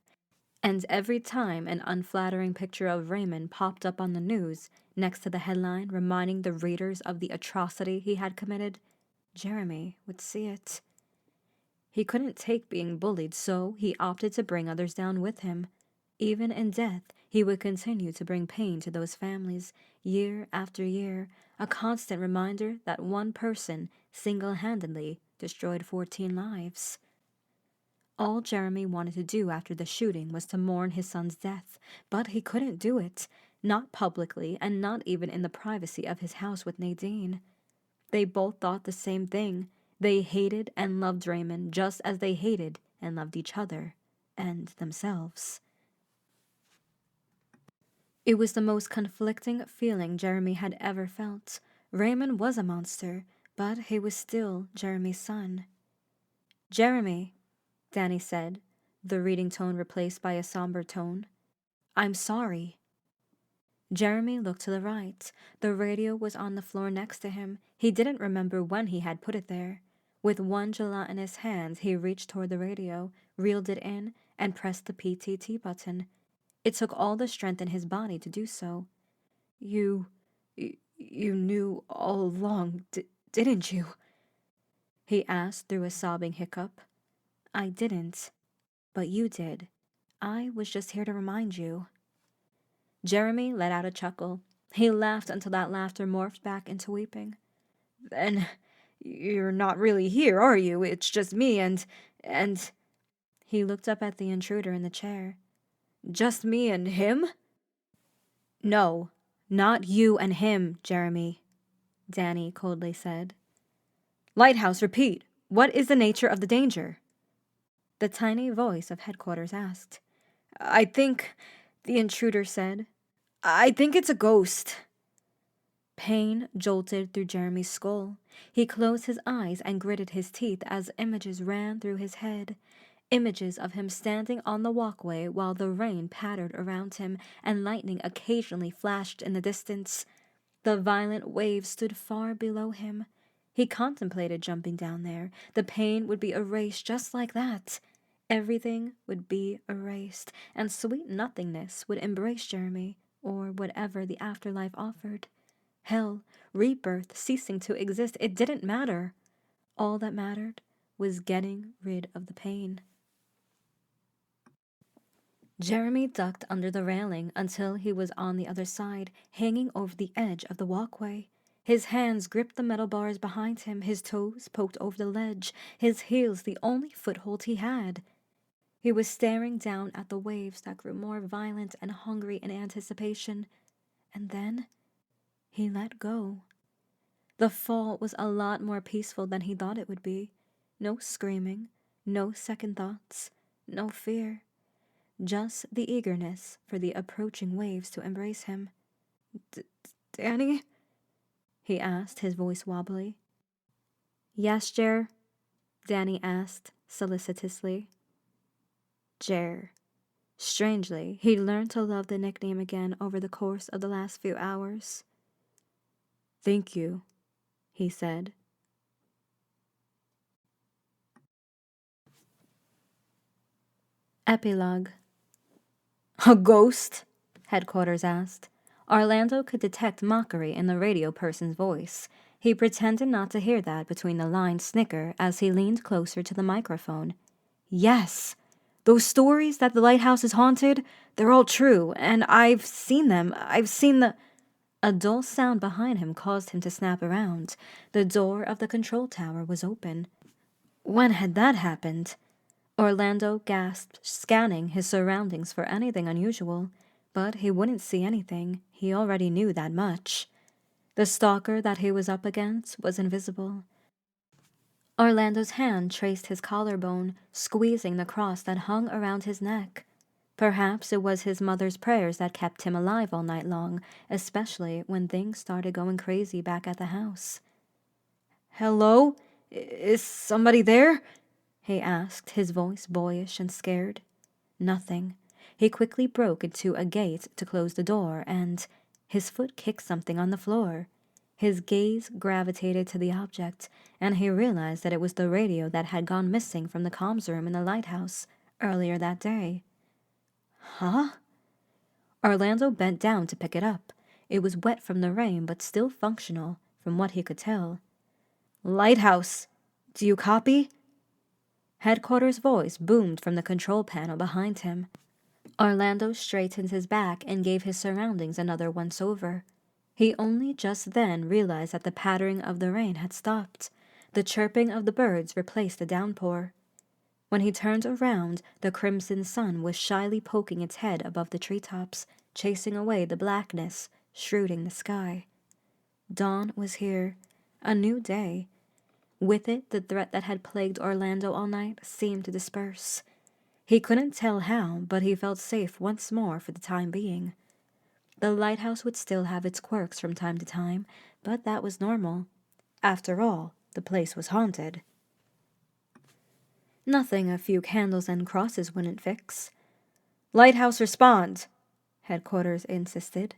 B: And every time an unflattering picture of Raymond popped up on the news, next to the headline reminding the readers of the atrocity he had committed, Jeremy would see it. He couldn't take being bullied, so he opted to bring others down with him. Even in death, he would continue to bring pain to those families, year after year, a constant reminder that one person single-handedly destroyed 14 lives. All Jeremy wanted to do after the shooting was to mourn his son's death, but he couldn't do it, not publicly and not even in the privacy of his house with Nadine. They both thought the same thing. They hated and loved Raymond just as they hated and loved each other and themselves. It was the most conflicting feeling Jeremy had ever felt. Raymond was a monster, but he was still Jeremy's son. Jeremy, Danny said, the reading tone replaced by a somber tone. "I'm sorry." Jeremy looked to the right. The radio was on the floor next to him. He didn't remember when he had put it there. With one gelatinous hand, he reached toward the radio, reeled it in, and pressed the PTT button. It took all the strength in his body to do so. You knew all along, didn't you?" he asked through a sobbing hiccup. "I didn't, but you did. I was just here to remind you." Jeremy let out a chuckle. He laughed until that laughter morphed back into weeping. "Then you're not really here, are you? It's just me and... He looked up at the intruder in the chair. "Just me and him?" "No, not you and him, Jeremy," Danny coldly said. "Lighthouse, repeat. What is the nature of the danger?" The tiny voice of headquarters asked. "I think," the intruder said, "I think it's a ghost." Pain jolted through Jeremy's skull. He closed his eyes and gritted his teeth as images ran through his head. Images of him standing on the walkway while the rain pattered around him and lightning occasionally flashed in the distance. The violent waves stood far below him. He contemplated jumping down there. The pain would be erased just like that. Everything would be erased, and sweet nothingness would embrace Jeremy, or whatever the afterlife offered. Hell, rebirth, ceasing to exist, it didn't matter. All that mattered was getting rid of the pain. Jeremy ducked under the railing until he was on the other side, hanging over the edge of the walkway. His hands gripped the metal bars behind him, his toes poked over the ledge, his heels the only foothold he had. He was staring down at the waves that grew more violent and hungry in anticipation. And then he let go. The fall was a lot more peaceful than he thought it would be. No screaming, no second thoughts, no fear. Just the eagerness for the approaching waves to embrace him. "Danny?" he asked, his voice wobbly. "Yes, Jer?" Danny asked solicitously. Jer. Strangely, he learned to love the nickname again over the course of the last few hours. "Thank you," he said. Epilogue. "A ghost?" headquarters asked. Orlando could detect mockery in the radio person's voice. He pretended not to hear that between the lines snicker as he leaned closer to the microphone. "Yes! Those stories that the lighthouse is haunted, they're all true, and I've seen them. I've seen the..." A dull sound behind him caused him to snap around. The door of the control tower was open. When had that happened? Orlando gasped, scanning his surroundings for anything unusual. But he wouldn't see anything. He already knew that much. The stalker that he was up against was invisible. Orlando's hand traced his collarbone, squeezing the cross that hung around his neck. Perhaps it was his mother's prayers that kept him alive all night long, especially when things started going crazy back at the house. "Hello? Is somebody there?" he asked, his voice boyish and scared. Nothing. He quickly broke into a gate to close the door, and his foot kicked something on the floor. His gaze gravitated to the object, and he realized that it was the radio that had gone missing from the comms room in the lighthouse earlier that day. "Huh?" Orlando bent down to pick it up. It was wet from the rain, but still functional, from what he could tell. "Lighthouse, do you copy?" Headquarters' voice boomed from the control panel behind him. Orlando straightened his back and gave his surroundings another once-over. He only just then realized that the pattering of the rain had stopped. The chirping of the birds replaced the downpour. When he turned around, the crimson sun was shyly poking its head above the treetops, chasing away the blackness, shrouding the sky. Dawn was here. A new day. With it, the threat that had plagued Orlando all night seemed to disperse. He couldn't tell how, but he felt safe once more for the time being. The lighthouse would still have its quirks from time to time, but that was normal. After all, the place was haunted. Nothing a few candles and crosses wouldn't fix. "Lighthouse, respond!" headquarters insisted.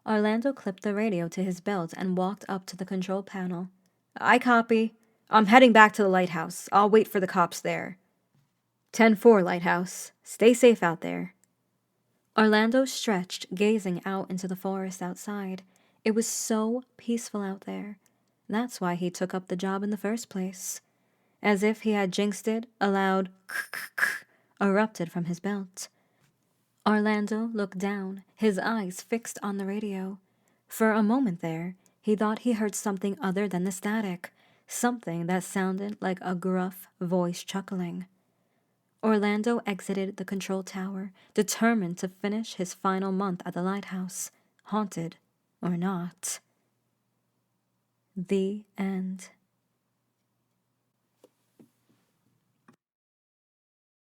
B: Orlando clipped the radio to his belt and walked up to the control panel. "I copy. I'm heading back to the lighthouse. I'll wait for the cops there." 10-4, Lighthouse. Stay safe out there." Orlando stretched, gazing out into the forest outside. It was so peaceful out there. That's why he took up the job in the first place. As if he had jinxed it, a loud k erupted from his belt. Orlando looked down, his eyes fixed on the radio. For a moment there, he thought he heard something other than the static, something that sounded like a gruff voice chuckling. Orlando exited the control tower, determined to finish his final month at the lighthouse, haunted or not. The end.